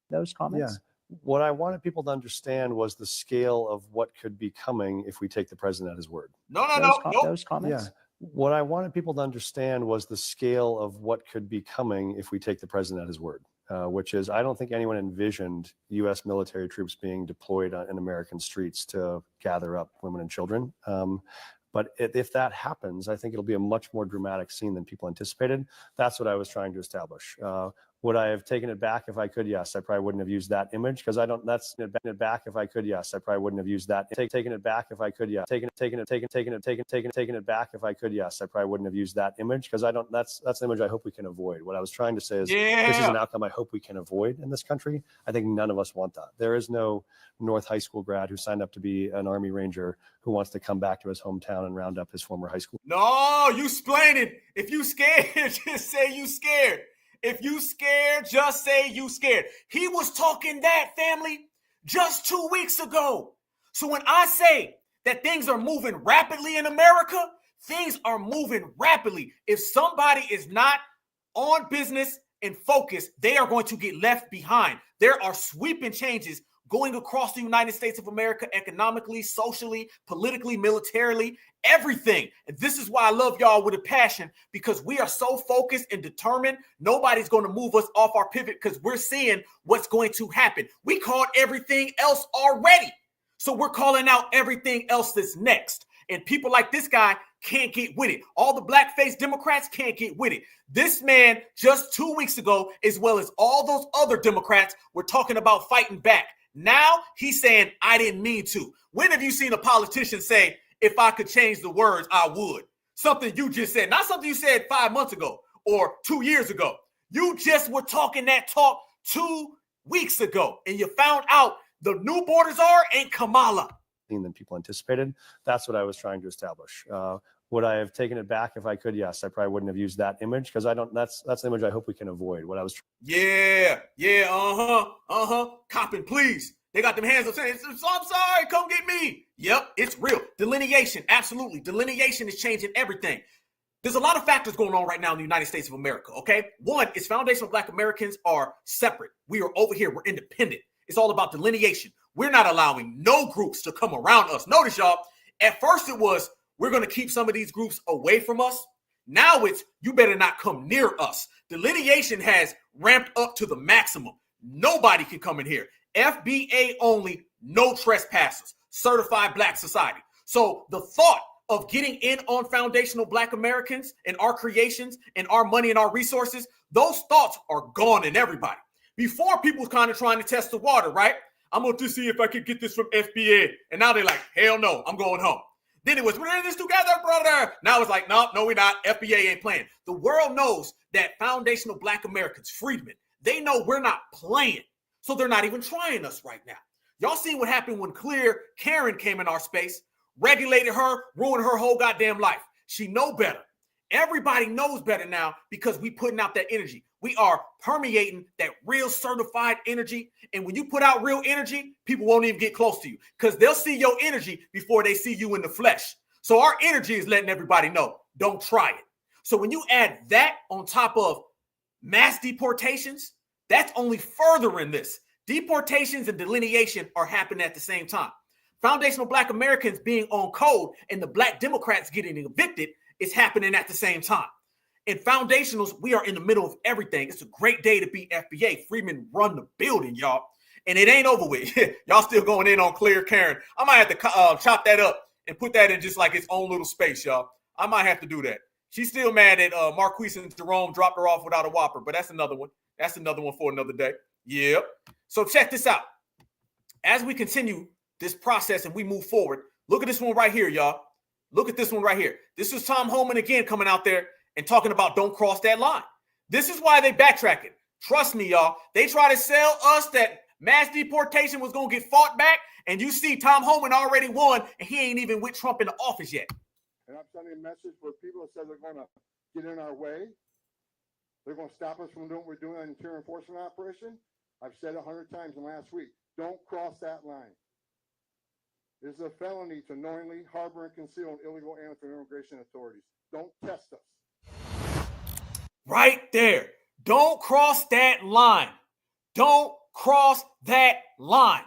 Those comments? Yeah. What I wanted people to understand was the scale of what could be coming if we take the president at his word. Those comments? Yeah. What I wanted people to understand was the scale of what could be coming if we take the president at his word, which is I don't think anyone envisioned U.S. military troops being deployed in American streets to gather up women and children. But if that happens, I think it'll be a much more dramatic scene than people anticipated. That's what I was trying to establish. Would I have taken it back if I could? Yes, I probably wouldn't have used that image because I don't. That's it back if I could. Yes, I probably wouldn't have used that. Taking it back if I could. Yeah, taking it back if I could. Yes, I probably wouldn't have used that image because I don't. That's the image I hope we can avoid. What I was trying to say is this is an outcome I hope we can avoid in this country. I think none of us want that. There is no North high school grad who signed up to be an Army Ranger who wants to come back to his hometown and round up his former high school. No, you explain it. If you scared, just say you scared. If you scared, just say you scared. He was talking that, family, just 2 weeks ago. So when I say that things are moving rapidly in America, things are moving rapidly. If somebody is not on business and focused, they are going to get left behind. There are sweeping changes going across the United States of America economically, socially, politically, militarily, everything. And this is why I love y'all with a passion, because we are so focused and determined. Nobody's going to move us off our pivot because we're seeing what's going to happen. We called everything else already. So we're calling out everything else that's next. And people like this guy can't get with it. All the blackface Democrats can't get with it. This man just 2 weeks ago, as well as all those other Democrats, were talking about fighting back. Now he's saying, I didn't mean to. When have you seen a politician say, if I could change the words, I would? Something you just said, not something you said 5 months ago or 2 years ago. You just were talking that talk 2 weeks ago, and you found out the new border czar ain't Kamala. than people anticipated. That's what I was trying to establish. Would I have taken it back if I could? Yes, I probably wouldn't have used that image because I don't. That's the image I hope we can avoid. What I was. Yeah, copping, please. They got them hands up saying, I'm sorry, come get me. Yep, it's real. Delineation, absolutely. Delineation is changing everything. There's a lot of factors going on right now in the United States of America, okay? One is foundational Black Americans are separate. We are over here. We're independent. It's all about delineation. We're not allowing no groups to come around us. Notice, y'all, at first it was, we're going to keep some of these groups away from us. Now it's, you better not come near us. Delineation has ramped up to the maximum. Nobody can come in here. FBA only, no trespassers, certified Black society. So the thought of getting in on foundational Black Americans and our creations and our money and our resources, those thoughts are gone in everybody. Before, people was kind of trying to test the water, right? I'm going to see if I could get this from FBA. And now they're like, hell no, I'm going home. Then it was, we're in this together, brother. Now it's like, no, we're not. FBA ain't playing. The world knows that foundational Black Americans, freedmen, they know we're not playing. So they're not even trying us right now. Y'all seen what happened when Clear Karen came in our space, regulated her, ruined her whole goddamn life. She know better. Everybody knows better now because we putting out that energy. We are permeating that real certified energy. And when you put out real energy, people won't even get close to you because they'll see your energy before they see you in the flesh. So our energy is letting everybody know, don't try it. So when you add that on top of mass deportations, that's only furthering this. Deportations and delineation are happening at the same time. Foundational Black Americans being on code and the Black Democrats getting evicted is happening at the same time. In foundationals, we are in the middle of everything. It's a great day to be FBA. Freeman run the building, y'all. And it ain't over with. Y'all still going in on Clear Karen. I might have to chop that up and put that in just like its own little space, y'all. I might have to do that. She's still mad at Marquise and Jerome dropped her off without a whopper, but that's another one. That's another one for another day. Yep. So check this out. As we continue this process and we move forward, look at this one right here, y'all. Look at this one right here. This is Tom Homan again coming out there and talking about don't cross that line. This is why they backtracking. Trust me, y'all. They try to sell us that mass deportation was going to get fought back, and you see Tom Homan already won, and he ain't even with Trump in the office yet. And I'm sending a message for people that said they're going to get in our way. They're going to stop us from doing what we're doing on an interior enforcement operation. I've said 100 times in the last week, don't cross that line. It is a felony to knowingly harbor and conceal an illegal alien from immigration authorities. Don't test us. Right there. Don't cross that line. Don't cross that line.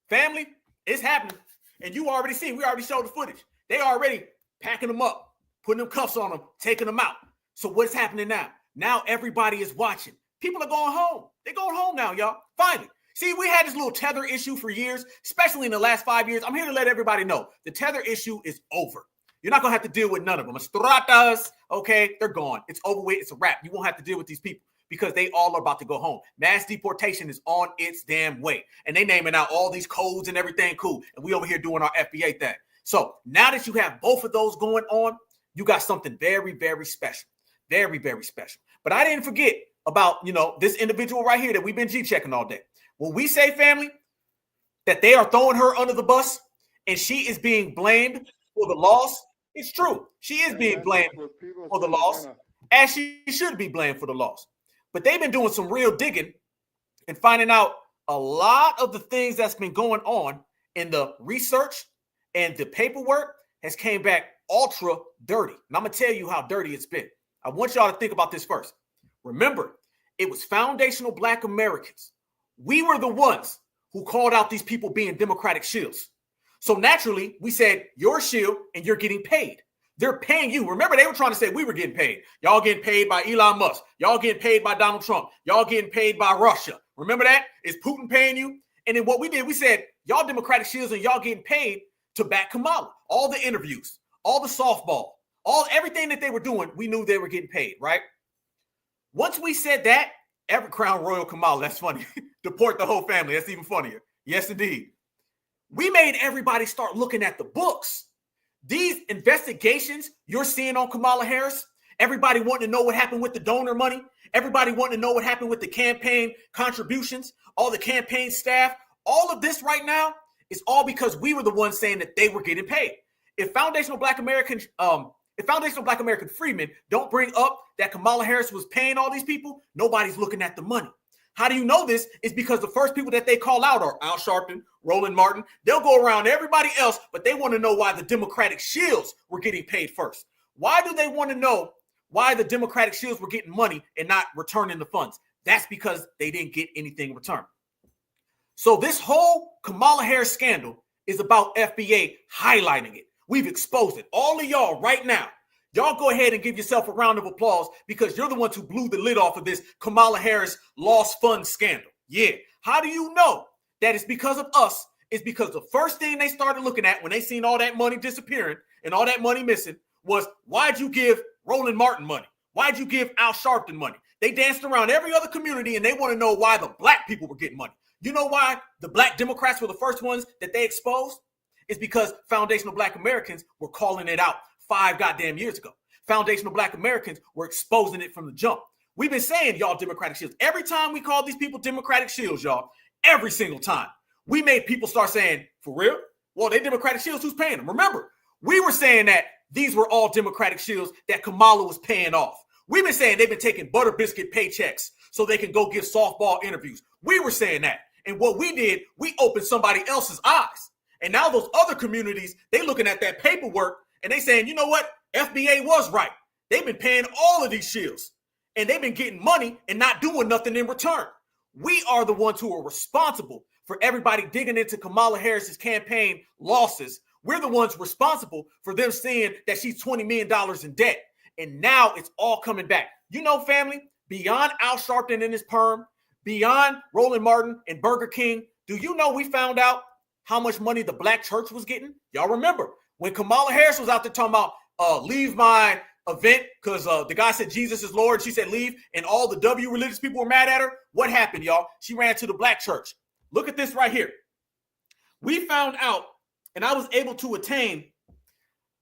Family, it's happening. And you already see, we already showed the footage. They already packing them up, putting them cuffs on them, taking them out. So what's happening now? Now everybody is watching. People are going home. They're going home now, y'all. Finally. See, we had this little tether issue for years, especially in the last 5 years. I'm here to let everybody know the tether issue is over. You're not going to have to deal with none of them. Estratas, okay, they're gone. It's over with. It's a wrap. You won't have to deal with these people because they all are about to go home. Mass deportation is on its damn way. And they naming out all these codes and everything cool. And we over here doing our FBA thing. So now that you have both of those going on, you got something very, very special. Very, very special. But I didn't forget about, this individual right here that we've been G-checking all day. When we say, family, that they are throwing her under the bus and she is being blamed for the loss, it's true. She is being blamed for the loss, as she should be blamed for the loss. But they've been doing some real digging and finding out a lot of the things that's been going on in the research and the paperwork has came back ultra dirty. And I'm going to tell you how dirty it's been. I want y'all to think about this first. Remember, it was foundational Black Americans. We were the ones who called out these people being Democratic shills. So naturally, we said, you're a shill and you're getting paid. They're paying you. Remember, they were trying to say we were getting paid. Y'all getting paid by Elon Musk. Y'all getting paid by Donald Trump. Y'all getting paid by Russia. Remember that? Is Putin paying you? And then what we did, we said, y'all Democratic shills and y'all getting paid to back Kamala. All the interviews, all the softball, everything that they were doing, we knew they were getting paid, right? Once we said that, every crown royal Kamala, that's funny. Deport the whole family. That's even funnier. Yes, indeed. We made everybody start looking at the books. These investigations you're seeing on Kamala Harris, everybody wanting to know what happened with the donor money. Everybody wanting to know what happened with the campaign contributions, all the campaign staff. All of this right now It's all because we were the ones saying that they were getting paid. If foundational Black American freedmen don't bring up that Kamala Harris was paying all these people, nobody's looking at the money. How do you know this? It's because the first people that they call out are Al Sharpton, Roland Martin. They'll go around everybody else, but they want to know why the Democratic shills were getting paid first. Why do they want to know why the Democratic shills were getting money and not returning the funds? That's because they didn't get anything in return. So this whole Kamala Harris scandal is about FBA highlighting it. We've exposed it. All of y'all right now, y'all go ahead and give yourself a round of applause because you're the ones who blew the lid off of this Kamala Harris lost funds scandal. Yeah. How do you know that it's because of us? It's because the first thing they started looking at when they seen all that money disappearing and all that money missing was, why'd you give Roland Martin money? Why'd you give Al Sharpton money? They danced around every other community and they want to know why the Black people were getting money. You know why the Black Democrats were the first ones that they exposed? It's because foundational Black Americans were calling it out 5 goddamn years ago. Foundational Black Americans were exposing it from the jump. We've been saying, y'all, Democratic shields. Every time we call these people Democratic shields, y'all, every single time, we made people start saying, for real? Well, they Democratic shields, who's paying them? Remember, we were saying that these were all Democratic shields that Kamala was paying off. We've been saying they've been taking butter biscuit paychecks so they can go give softball interviews. We were saying that. And what we did, we opened somebody else's eyes. And now those other communities, they looking at that paperwork and they saying, you know what? FBA was right. They've been paying all of these shields and they've been getting money and not doing nothing in return. We are the ones who are responsible for everybody digging into Kamala Harris's campaign losses. We're the ones responsible for them saying that she's $20 million in debt. And now it's all coming back. You know, family, beyond Al Sharpton and his perm, beyond Roland Martin and Burger King, do you know we found out how much money the Black church was getting? Y'all remember when Kamala Harris was out there talking about leave my event because the guy said Jesus is Lord. She said leave, and all the W religious people were mad at her. What happened, y'all? She ran to the Black church. Look at this right here. We found out, and I was able to attain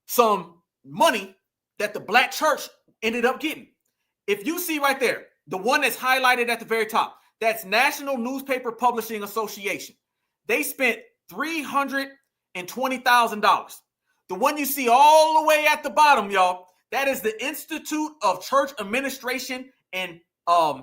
some money that the Black church ended up getting. If you see right there, the one that's highlighted at the very top, that's National Newspaper Publishing Association. They spent $320,000. The one you see all the way at the bottom, y'all, that is the Institute of Church Administration and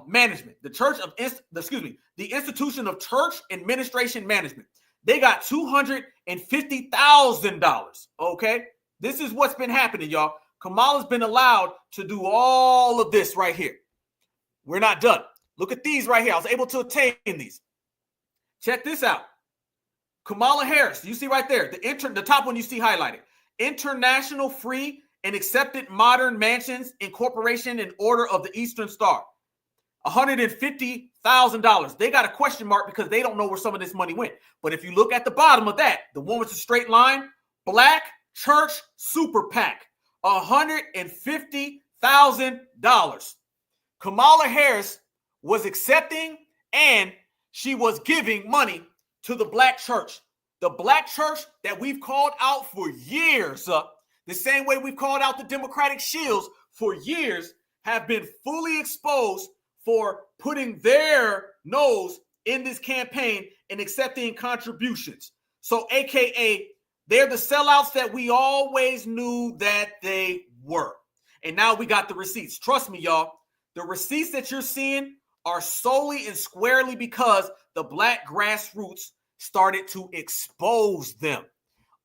Management. The Institution of Church Administration Management. They got $250,000. Okay, this is what's been happening, y'all. Kamala's been allowed to do all of this right here. We're not done. Look at these right here. I was able to attain these. Check this out. Kamala Harris, you see right there, the top one you see highlighted. International Free and Accepted Modern Mansions Incorporation in Order of the Eastern Star. $150,000. They got a question mark because they don't know where some of this money went. But if you look at the bottom of that, the one with the straight line, Black Church Super PAC, $150,000. Kamala Harris was accepting and she was giving money to the Black church. The Black church that we've called out for years, the same way we've called out the Democratic shills for years, have been fully exposed for putting their nose in this campaign and accepting contributions. So AKA, they're the sellouts that we always knew that they were. And now we got the receipts. Trust me, y'all. The receipts that you're seeing are solely and squarely because the Black grassroots started to expose them.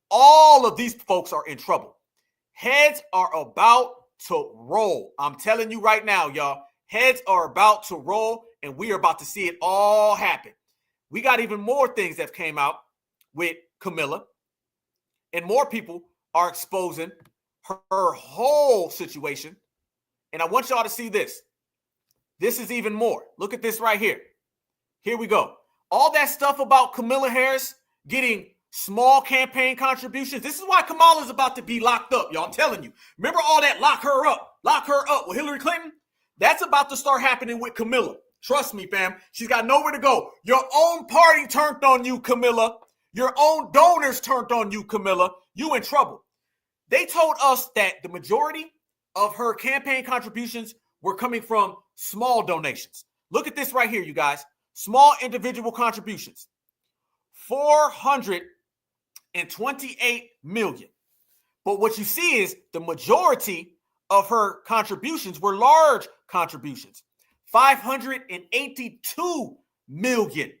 All of these folks are in trouble. Heads are about to roll. I'm telling you right now, y'all. Heads are about to roll, and we are about to see it all happen. We got even more things that came out with Kamala, and more people are exposing her whole situation. And I want y'all to see this. This is even more. Look at this right here. Here we go. All that stuff about Kamala Harris getting small campaign contributions. This is why Kamala's about to be locked up, y'all. I'm telling you. Remember all that lock her up with Hillary Clinton? That's about to start happening with Kamala. Trust me, fam. She's got nowhere to go. Your own party turned on you, Kamala. Your own donors turned on you, Kamala. You in trouble. They told us that the majority of her campaign contributions were coming from small donations. Look at this right here, you guys. Small individual contributions. $400 $528 million. But what you see is the majority of her contributions were large contributions, $582 million.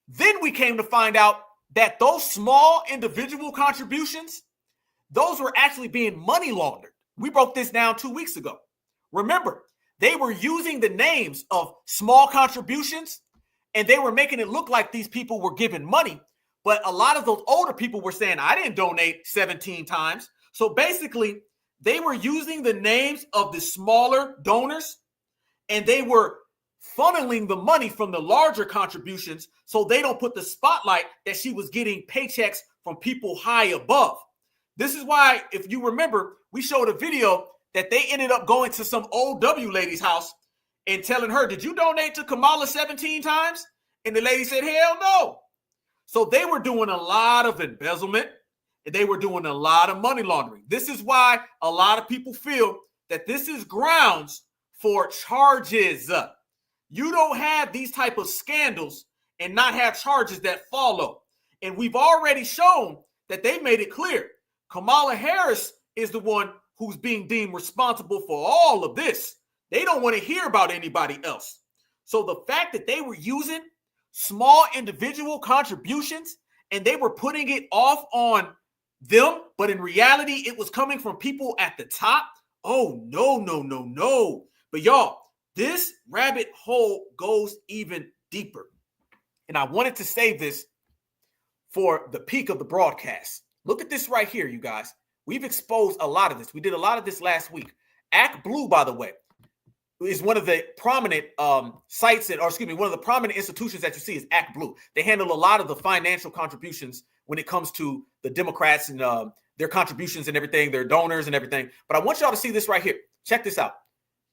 Then we came to find out that those small individual contributions, those were actually being money laundered. We broke this down 2 weeks ago. Remember, they were using the names of small contributions and they were making it look like these people were giving money. But a lot of those older people were saying, I didn't donate 17 times. So basically, they were using the names of the smaller donors and they were funneling the money from the larger contributions so they don't put the spotlight that she was getting paychecks from people high above. This is why, if you remember, we showed a video that they ended up going to some old W lady's house and telling her, did you donate to Kamala 17 times? And the lady said, hell no. So they were doing a lot of embezzlement and they were doing a lot of money laundering. This is why a lot of people feel that this is grounds for charges. You don't have these type of scandals and not have charges that follow. And we've already shown that they made it clear. Kamala Harris is the one who's being deemed responsible for all of this. They don't want to hear about anybody else. So the fact that they were using small individual contributions and they were putting it off on them, but in reality, it was coming from people at the top. Oh, no. But y'all, this rabbit hole goes even deeper. And I wanted to save this for the peak of the broadcast. Look at this right here, you guys. We've exposed a lot of this. We did a lot of this last week. Act Blue, by the way, is one of the prominent sites, one of the prominent institutions that you see is Act Blue. They handle a lot of the financial contributions when it comes to the Democrats and their contributions and everything, their donors and everything. But I want y'all to see this right here. Check this out.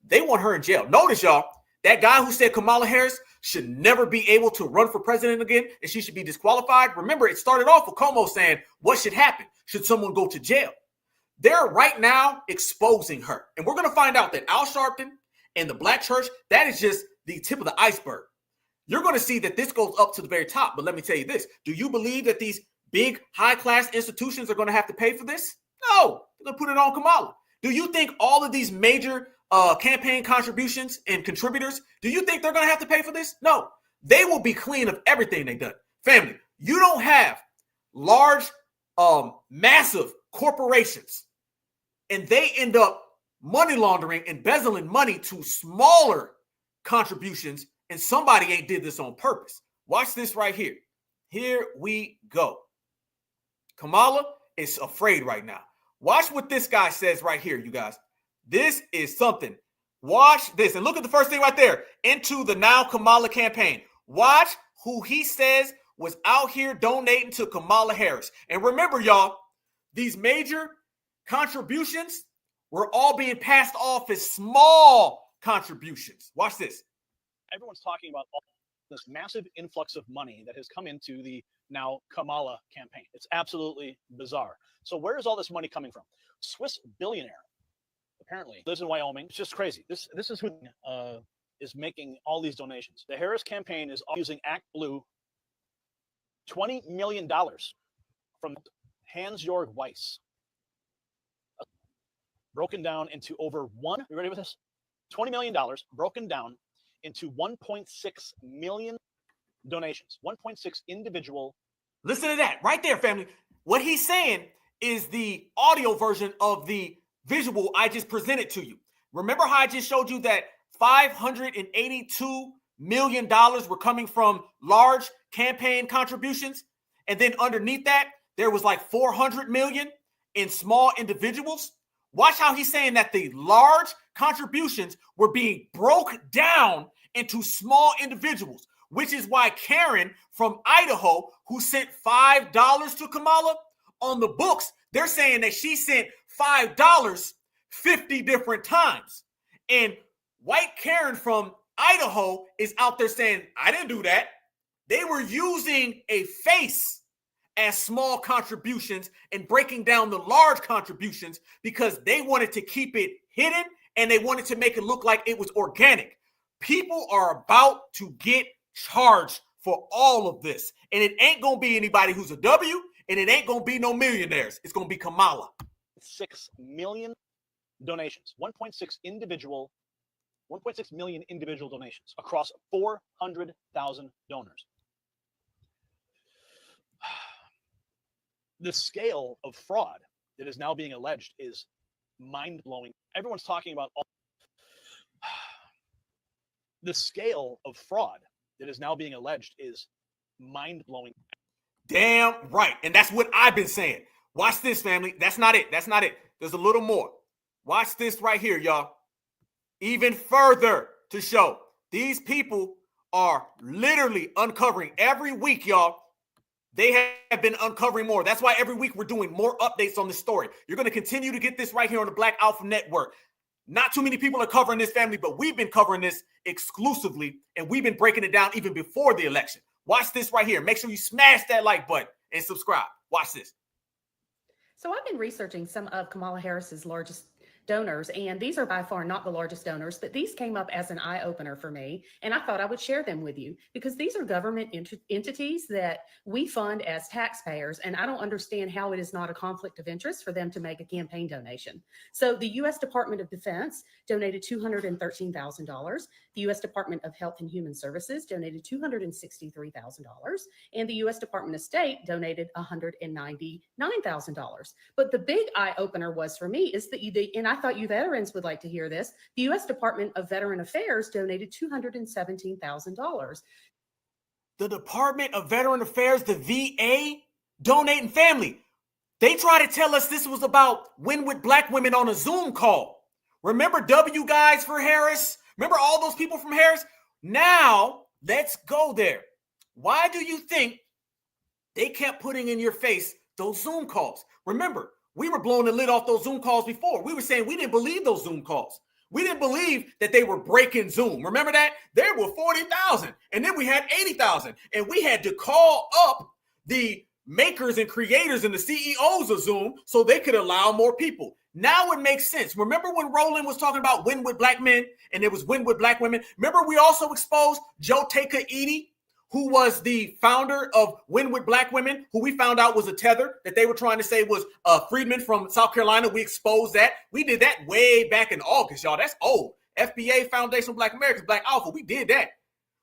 They want her in jail. Notice, y'all, that guy who said Kamala Harris should never be able to run for president again and she should be disqualified. Remember, it started off with Cuomo saying, what should happen? Should someone go to jail? They're right now exposing her. And we're going to find out that Al Sharpton and the Black church, that is just the tip of the iceberg. You're going to see that this goes up to the very top. But let me tell you this. Do you believe that these big high-class institutions are going to have to pay for this? No. They're going to put it on Kamala. Do you think all of these major campaign contributions and contributors, do you think they're going to have to pay for this? No. They will be clean of everything they've done. Family, you don't have large, massive corporations and they end up money laundering, embezzling money to smaller contributions, and somebody ain't did this on purpose. Watch this right here. Here we go. Kamala is afraid right now. Watch what this guy says right here, you guys. This is something. Watch this. And look at the first thing right there. Into the Now Kamala campaign. Watch who he says was out here donating to Kamala Harris. And remember, y'all, these major contributions were all being passed off as small contributions. Watch this. Everyone's talking about all this massive influx of money that has come into the Now Kamala campaign. It's absolutely bizarre. So where is all this money coming from? Swiss billionaire apparently lives in Wyoming. It's just crazy. This is who is making all these donations. The Harris campaign is using Act Blue, $20 million from Hans-Jörg Weiss. Broken down into over you ready with this? $20 million broken down into 1.6 million donations, 1.6 individual. Listen to that right there, family. What he's saying is the audio version of the visual I just presented to you. Remember how I just showed you that $582 million were coming from large campaign contributions? And then underneath that, there was like 400 million in small individuals. Watch how he's saying that the large contributions were being broke down into small individuals, which is why Karen from Idaho, who sent $5 to Kamala, on the books, they're saying that she sent $5 50 different times. And white Karen from Idaho is out there saying, I didn't do that. They were using a face as small contributions and breaking down the large contributions because they wanted to keep it hidden and they wanted to make it look like it was organic. People are about to get charged for all of this. And it ain't going to be anybody who's a W. and it ain't going to be no millionaires. It's going to be Kamala. 6 million donations, 1.6 million individual donations across 400,000 donors. The scale of fraud that is now being alleged is mind-blowing. Everyone's talking about the scale of fraud that is now being alleged is mind-blowing. Damn right. And that's what I've been saying. Watch this, family. That's not it. That's not it. There's a little more. Watch this right here, y'all. Even further to show these people are literally uncovering every week, y'all. They have been uncovering more. That's why every week we're doing more updates on this story. You're going to continue to get this right here on the Black Alpha Network. Not too many people are covering this, family, but we've been covering this exclusively, and we've been breaking it down even before the election. Watch this right here. Make sure you smash that like button and subscribe. Watch this. So I've been researching some of Kamala Harris's largest donors, and these are by far not the largest donors, but these came up as an eye-opener for me, and I thought I would share them with you because these are government entities that we fund as taxpayers, and I don't understand how it is not a conflict of interest for them to make a campaign donation. So the U.S. Department of Defense donated $213,000. The U.S. Department of Health and Human Services donated $263,000, and the U.S. Department of State donated $199,000. But the big eye-opener was for me is that and I thought you veterans would like to hear this, the U.S. Department of Veteran Affairs donated $217,000. The Department of Veteran Affairs, the VA, donating, family. They try to tell us this was about Win with Black Women on a Zoom call. Remember W guys for Harris? Remember all those people from Harris? Now, let's go there. Why do you think they kept putting in your face those Zoom calls? Remember, we were blowing the lid off those Zoom calls before. We were saying we didn't believe those Zoom calls. We didn't believe that they were breaking Zoom. Remember that? There were 40,000, and then we had 80,000, and we had to call up the makers and creators and the CEOs of Zoom so they could allow more people. Now it makes sense. Remember when Roland was talking about Win with Black Men and it was Win with Black Women? Remember we also exposed Joe Taker Edie, who was the founder of Win with Black Women, who we found out was a tether that they were trying to say was Friedman from South Carolina. We exposed that. We did that way back in August, y'all. That's old. FBA, Foundation of Black Americans, Black Alpha. We did that.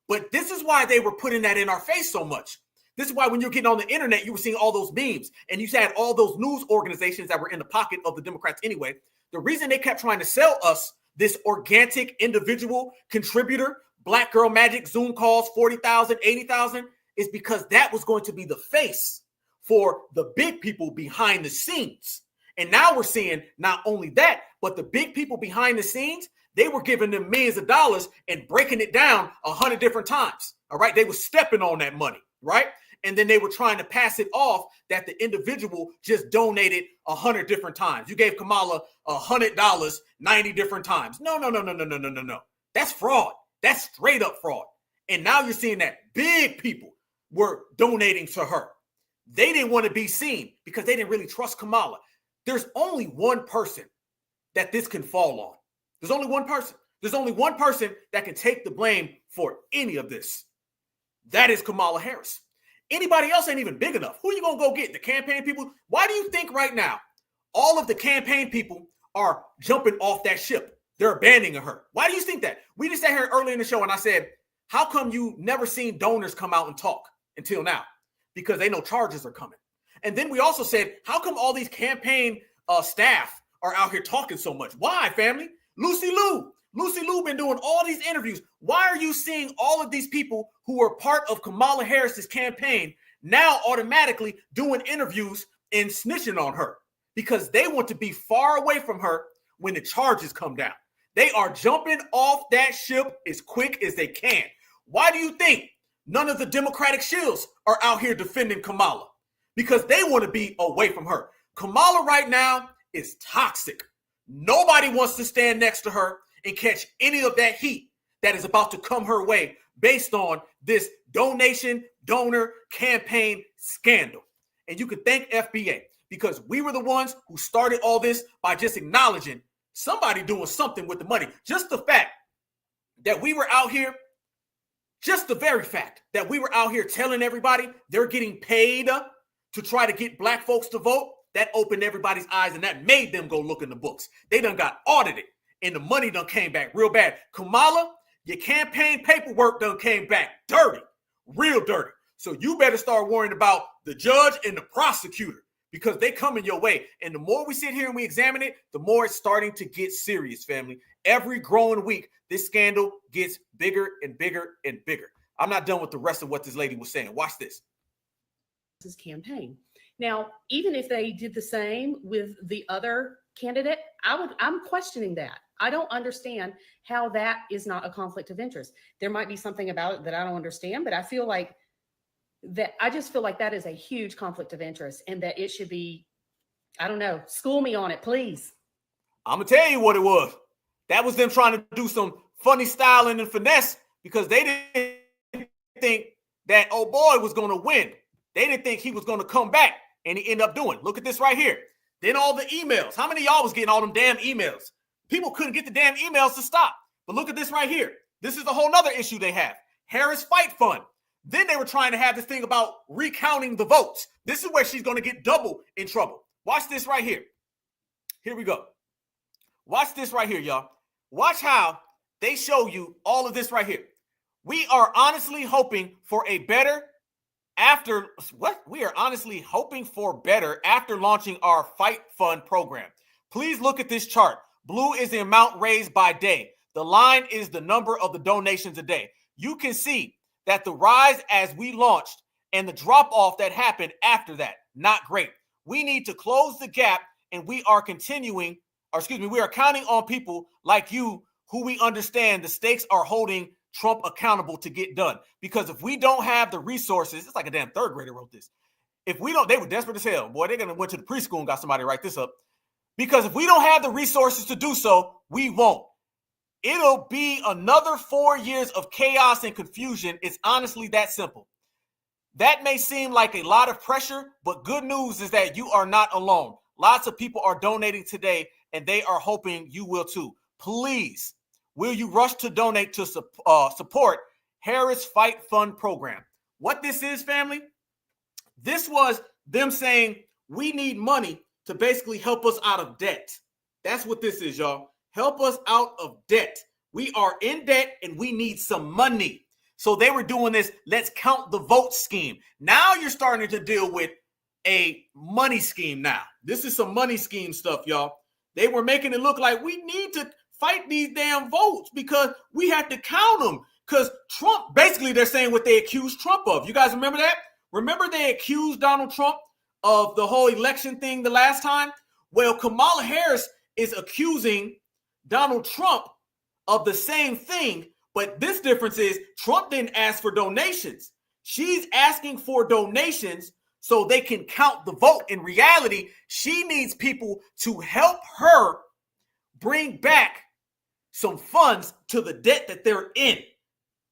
But this is why they were putting that in our face so much. This is why when you're getting on the internet, you were seeing all those memes and you had all those news organizations that were in the pocket of the Democrats anyway. The reason they kept trying to sell us this organic individual contributor, Black Girl Magic, Zoom calls, 40,000, 80,000, is because that was going to be the face for the big people behind the scenes. And now we're seeing not only that, but the big people behind the scenes, they were giving them millions of dollars and breaking it down 100 different times. All right. They were stepping on that money. Right. And then they were trying to pass it off that the individual just donated 100 different times. You gave Kamala $100 90 different times. No. That's fraud. That's straight up fraud. And now you're seeing that big people were donating to her. They didn't want to be seen because they didn't really trust Kamala. There's only one person that this can fall on. There's only one person. There's only one person that can take the blame for any of this. That is Kamala Harris. Anybody else ain't even big enough. Who are you going to go get? The campaign people? Why do you think right now all of the campaign people are jumping off that ship? They're abandoning her. Why do you think that? We just sat here early in the show and I said, how come you never seen donors come out and talk until now? Because they know charges are coming. And then we also said, how come all these campaign staff are out here talking so much? Why, family? Lucy Liu been doing all these interviews. Why are you seeing all of these people who are part of Kamala Harris's campaign now automatically doing interviews and snitching on her? Because they want to be far away from her when the charges come down. They are jumping off that ship as quick as they can. Why do you think none of the Democratic shills are out here defending Kamala? Because they want to be away from her. Kamala right now is toxic. Nobody wants to stand next to her and catch any of that heat that is about to come her way based on this donor campaign scandal. And you can thank FBA because we were the ones who started all this by just acknowledging somebody doing something with the money. Just the fact that we were out here, just the very fact that we were out here telling everybody they're getting paid to try to get black folks to vote, that opened everybody's eyes and that made them go look in the books. They done got audited and the money done came back real bad. Kamala, your campaign paperwork done came back dirty, real dirty. So you better start worrying about the judge and the prosecutor because they coming your way. And the more we sit here and we examine it, the more it's starting to get serious, family. Every growing week, this scandal gets bigger and bigger and bigger. I'm not done with the rest of what this lady was saying. Watch this. His campaign. Now, even if they did the same with the other candidate, I'm questioning that. I don't understand how that is not a conflict of interest. There might be something about it that I don't understand, but I just feel like that is a huge conflict of interest and that it should be, I don't know, school me on it, please. I'm going to tell you what it was. That was them trying to do some funny styling and finesse because they didn't think that old boy was going to win. They didn't think he was going to come back, and he ended up doing. Look at this right here. Then all the emails. How many of y'all was getting all them damn emails? People couldn't get the damn emails to stop. But look at this right here. This is a whole nother issue they have. Harris Fight Fund. Then they were trying to have this thing about recounting the votes. This is where she's going to get double in trouble. Watch this right here. Here we go. Watch this right here, y'all. Watch how they show you all of this right here. We are honestly hoping for a better after launching our Fight Fund program. Please look at this chart. Blue is the amount raised by day. The line is the number of the donations a day. You can see that the rise as we launched and the drop off that happened after that, not great. We need to close the gap, and we are counting on people like you who we understand the stakes are holding Trump accountable to get done. Because if we don't have the resources, it's like a damn third grader wrote this. If we don't, they were desperate as hell. Boy, they're going to went to the preschool and got somebody to write this up. Because if we don't have the resources to do so, we won't. It'll be another 4 years of chaos and confusion. It's honestly that simple. That may seem like a lot of pressure, but good news is that you are not alone. Lots of people are donating today, and they are hoping you will too. Please, will you rush to donate to support Harris Fight Fund program? What this is, family, this was them saying we need money to basically help us out of debt. That's what this is, y'all. Help us out of debt. We are in debt and we need some money. So they were doing this, let's count the vote scheme. Now you're starting to deal with a money scheme now. This is some money scheme stuff, y'all. They were making it look like we need to fight these damn votes because we have to count them. Because Trump, basically they're saying what they accused Trump of. You guys remember that? Remember they accused Donald Trump of the whole election thing the last time? Well, Kamala Harris is accusing Donald Trump of the same thing, but this difference is Trump didn't ask for donations. She's asking for donations so they can count the vote. In reality, she needs people to help her bring back some funds to the debt that they're in.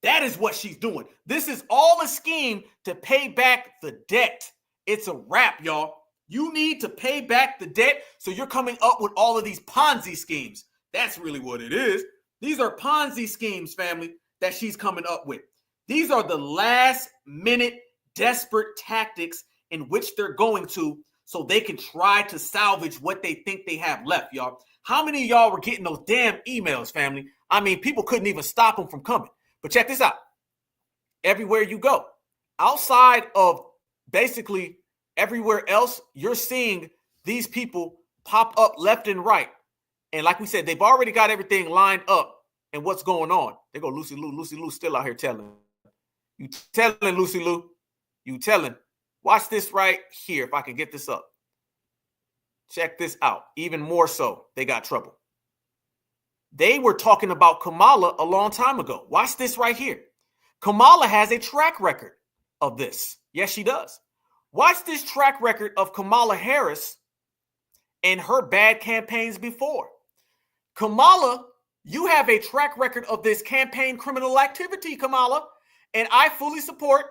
That is what she's doing. This is all a scheme to pay back the debt. It's a wrap, y'all. You need to pay back the debt, so you're coming up with all of these Ponzi schemes. That's really what it is. These are Ponzi schemes, family, that she's coming up with. These are the last-minute desperate tactics in which they're going to so they can try to salvage what they think they have left, y'all. How many of y'all were getting those damn emails, family? I mean, people couldn't even stop them from coming. But check this out. Everywhere you go, outside of basically everywhere else, you're seeing these people pop up left and right. And like we said, they've already got everything lined up and what's going on. They go, Lucy Lou. Lucy Lou still out here telling. You telling, Lucy Lou. You telling. Watch this right here if I can get this up. Check this out. Even more so, they got trouble. They were talking about Kamala a long time ago. Watch this right here. Kamala has a track record of this. Yes, she does. Watch this track record of Kamala Harris and her bad campaigns before. Kamala, you have a track record of this campaign criminal activity, Kamala, and I fully support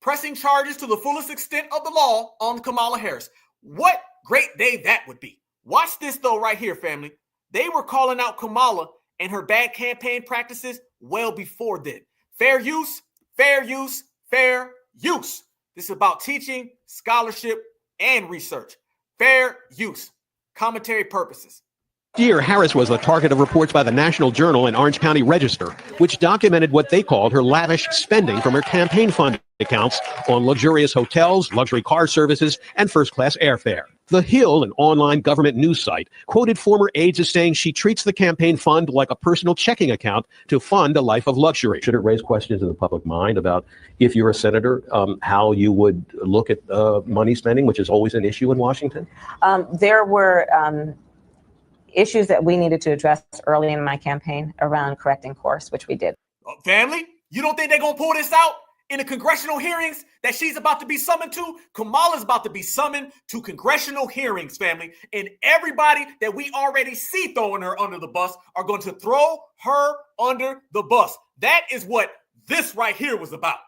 pressing charges to the fullest extent of the law on Kamala Harris. What great day that would be. Watch this, though, right here, family. They were calling out Kamala and her bad campaign practices well before then. Fair use, fair use, fair use. This is about teaching, scholarship, and research. Fair use. Commentary purposes. Year, Harris was the target of reports by the National Journal and Orange County Register, which documented what they called her lavish spending from her campaign fund accounts on luxurious hotels, luxury car services, and first-class airfare. The Hill, an online government news site, quoted former aides as saying she treats the campaign fund like a personal checking account to fund a life of luxury. Should it raise questions in the public mind about, if you're a senator, how you would look at money spending, which is always an issue in Washington? There were issues that we needed to address early in my campaign around correcting course, which we did. Family, you don't think they're going to pull this out in the congressional hearings that she's about to be summoned to? Kamala's about to be summoned to congressional hearings, family. And everybody that we already see throwing her under the bus are going to throw her under the bus. That is what this right here was about.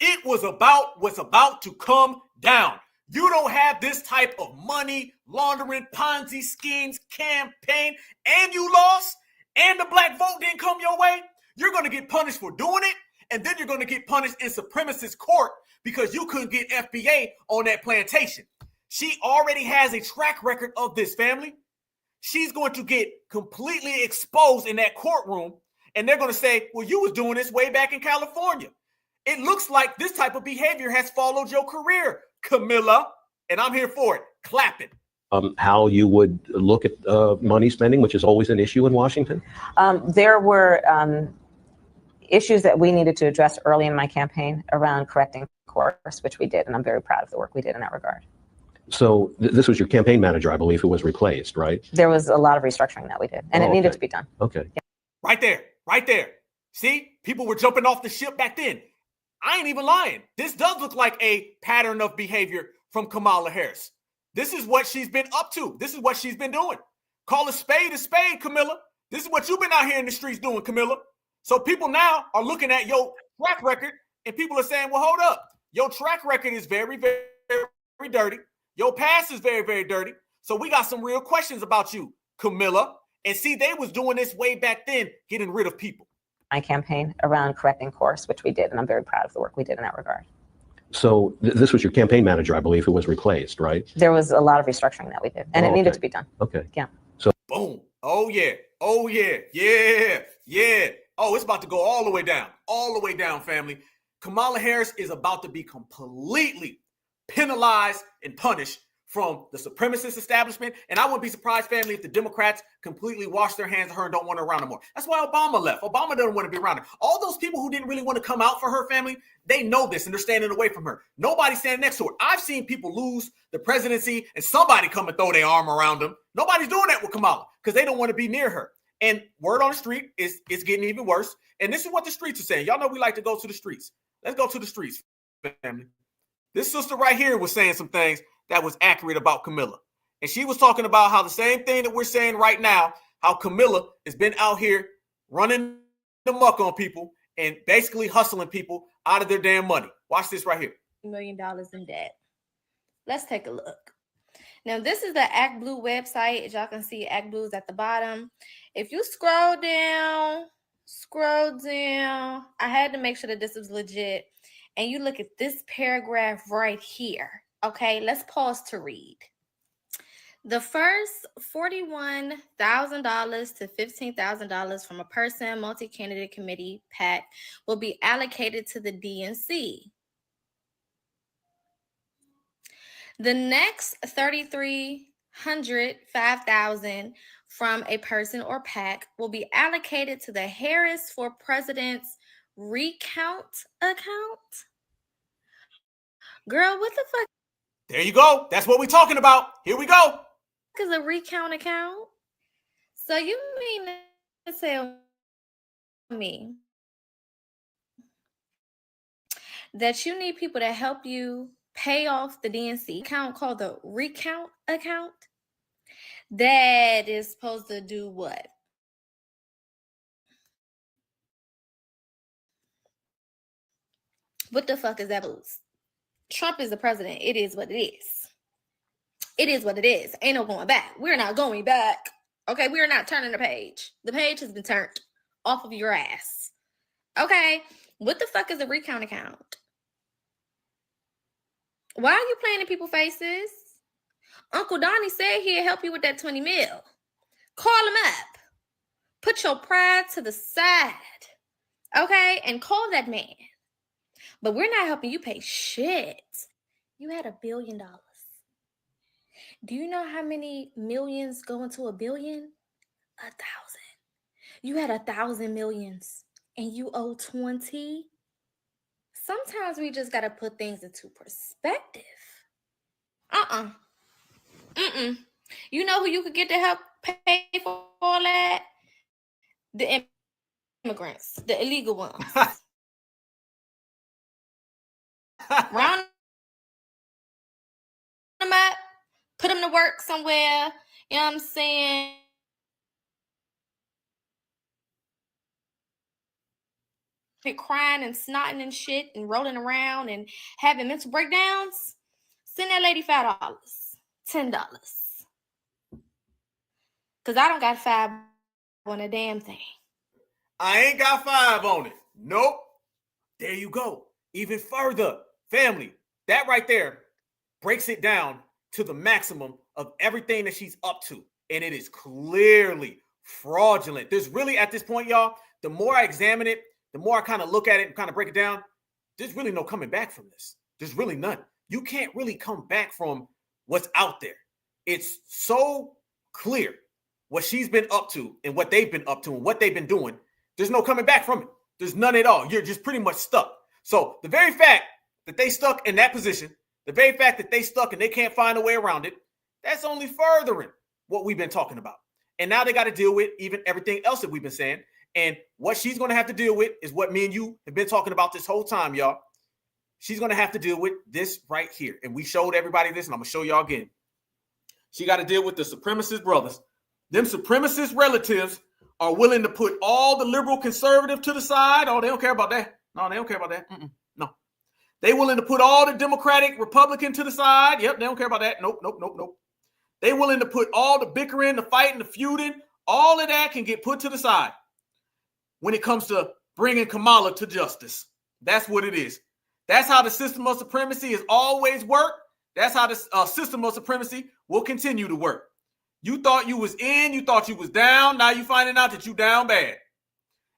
It was about what's about to come down. You don't have this type of money laundering, Ponzi schemes, campaign, and you lost, and the black vote didn't come your way. You're going to get punished for doing it, and then you're going to get punished in supremacist court because you couldn't get FBA on that plantation. She already has a track record of this, family. She's going to get completely exposed in that courtroom, and they're going to say, well, you was doing this way back in California. It looks like this type of behavior has followed your career, Camilla, and I'm here for it. Clapping. How you would look at money spending, which is always an issue in Washington? There were issues that we needed to address early in my campaign around correcting course, which we did, and I'm very proud of the work we did in that regard. So this was your campaign manager, I believe, who was replaced, right? There was a lot of restructuring that we did, and it needed to be done. Okay. Yeah. Right there, right there. See, people were jumping off the ship back then. I ain't even lying. This does look like a pattern of behavior from Kamala Harris. This is what she's been up to. This is what she's been doing. Call a spade, Camilla. This is what you've been out here in the streets doing, Camilla. So people now are looking at your track record, and people are saying, well, hold up. Your track record is very, very, very dirty. Your past is very, very dirty. So we got some real questions about you, Camilla. And see, they was doing this way back then, getting rid of people. My campaign around correcting course, which we did, and I'm very proud of the work we did in that regard. So this was your campaign manager, I believe, who was replaced, right? There was a lot of restructuring that we did, and it needed to be done. Okay. Yeah. So boom. Oh yeah. Oh yeah. Yeah. Yeah. Oh, it's about to go all the way down. All the way down, family. Kamala Harris is about to be completely penalized and punished from the supremacist establishment. And I wouldn't be surprised, family, if the Democrats completely wash their hands of her and don't want her around no more. That's why Obama left. Obama doesn't want to be around her. All those people who didn't really want to come out for her, family, they know this and they're standing away from her. Nobody's standing next to her. I've seen people lose the presidency and somebody come and throw their arm around them. Nobody's doing that with Kamala because they don't want to be near her. And word on the street is it's getting even worse. And this is what the streets are saying. Y'all know we like to go to the streets. Let's go to the streets, family. This sister right here was saying some things that was accurate about Camilla. And she was talking about how the same thing that we're saying right now, how Camilla has been out here running the muck on people and basically hustling people out of their damn money. Watch this right here. $1 million in debt. Let's take a look. Now, this is the Act Blue website. As y'all can see, Act Blue is at the bottom. If you scroll down, I had to make sure that this was legit. And you look at this paragraph right here. Okay, let's pause to read. The first $41,000 to $15,000 from a person, multi-candidate committee, PAC, will be allocated to the DNC. The next $3,300, $5,000 from a person or PAC will be allocated to the Harris for President's recount account. Girl, what the fuck? There you go. That's what we're talking about. Here we go. Is a recount account? So you mean to tell me that you need people to help you pay off the DNC account called the recount account that is supposed to do what? What the fuck is that? Trump is the president. It is what it is. It is what it is. Ain't no going back. We're not going back. Okay, we are not turning the page. The page has been turned off of your ass. Okay, what the fuck is a recount account? Why are you playing in people's faces? Uncle Donnie said he'll help you with that 20 mil. Call him up. Put your pride to the side, okay? And call that man. But we're not helping you pay shit. You had $1 billion. Do you know how many millions go into a billion? 1,000. You had 1,000 millions and you owe 20. Sometimes we just got to put things into perspective. You know who you could get to help pay for all that? The immigrants, the illegal ones. Round them up, put them to work somewhere. You know what I'm saying? Crying and snotting and shit and rolling around and having mental breakdowns. Send that lady $5, $10. Because I don't got 5 on a damn thing. I ain't got 5 on it. Nope. There you go. Even further. Family, that right there breaks it down to the maximum of everything that she's up to. And it is clearly fraudulent. There's really, at this point, y'all, the more I examine it, the more I kind of look at it and kind of break it down, there's really no coming back from this. There's really none. You can't really come back from what's out there. It's so clear what she's been up to and what they've been up to and what they've been doing. There's no coming back from it. There's none at all. You're just pretty much stuck. So the very fact that they stuck in that position, the very fact that they stuck and they can't find a way around it, that's only furthering what we've been talking about. And now they got to deal with even everything else that we've been saying. And what she's going to have to deal with is what me and you have been talking about this whole time, y'all. She's going to have to deal with this right here. And we showed everybody this, and I'm going to show y'all again. She got to deal with the supremacist brothers. Them supremacist relatives are willing to put all the liberal conservative to the side. Oh, they don't care about that. No, they don't care about that. No. They willing to put all the Democratic Republican to the side. Yep, they don't care about that. Nope. They willing to put all the bickering, the fighting, the feuding. All of that can get put to the side when it comes to bringing Kamala to justice. That's what it is. That's how the system of supremacy has always worked. That's how the system of supremacy will continue to work. You thought you was in, you thought you was down. Now you finding out that you down bad.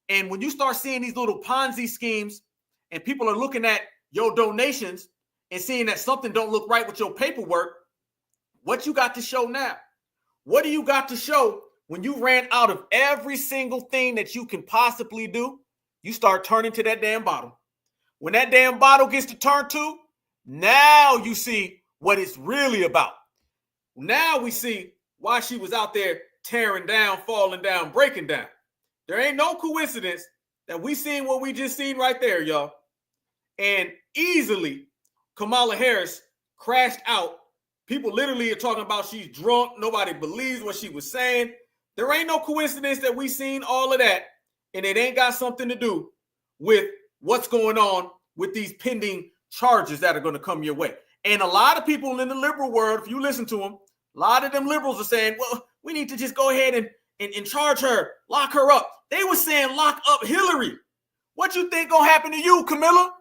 And when you start seeing these little Ponzi schemes and people are looking at your donations and seeing that something don't look right with your paperwork, what you got to show now? What do you got to show when you ran out of every single thing that you can possibly do? You start turning to that damn bottle. When that damn bottle gets to turn to, now you see what it's really about. Now we see why she was out there tearing down, falling down, breaking down. There ain't no coincidence that we seen what we just seen right there, y'all. And easily, Kamala Harris crashed out. People literally are talking about she's drunk. Nobody believes what she was saying. There ain't no coincidence that we seen all of that. And it ain't got something to do with what's going on with these pending charges that are going to come your way. And a lot of people in the liberal world, if you listen to them, a lot of them liberals are saying, well, we need to just go ahead and charge her, lock her up. They were saying lock up Hillary. What you think gonna happen to you, Camilla?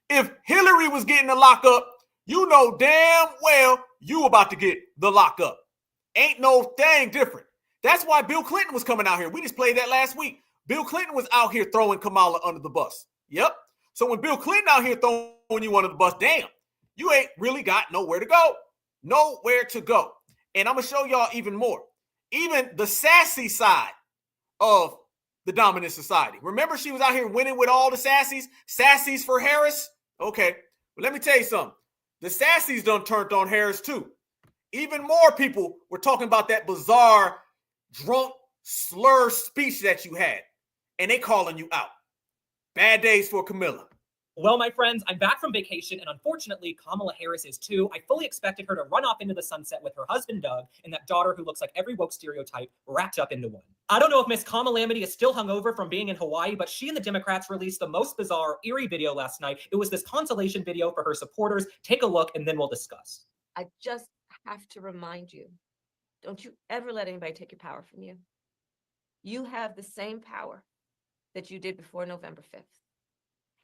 If Hillary was getting the lockup, you know damn well you about to get the lockup. Ain't no thing different. That's why Bill Clinton was coming out here. We just played that last week. Bill Clinton was out here throwing Kamala under the bus. Yep. So when Bill Clinton out here throwing you under the bus, damn, you ain't really got nowhere to go. Nowhere to go. And I'm going to show y'all even more. Even the sassy side of the dominant society. Remember she was out here winning with all the sassies? Sassies for Harris? Okay. But let me tell you something. The sassies done turned on Harris too. Even more people were talking about that bizarre, drunk, slur speech that you had. And they calling you out. Bad days for Camilla. Well, my friends, I'm back from vacation, and unfortunately, Kamala Harris is too. I fully expected her to run off into the sunset with her husband, Doug, and that daughter who looks like every woke stereotype wrapped up into one. I don't know if Miss Kamalamity is still hungover from being in Hawaii, but she and the Democrats released the most bizarre, eerie video last night. It was this consolation video for her supporters. Take a look, and then we'll discuss. I just have to remind you, don't you ever let anybody take your power from you. You have the same power that you did before November 5th.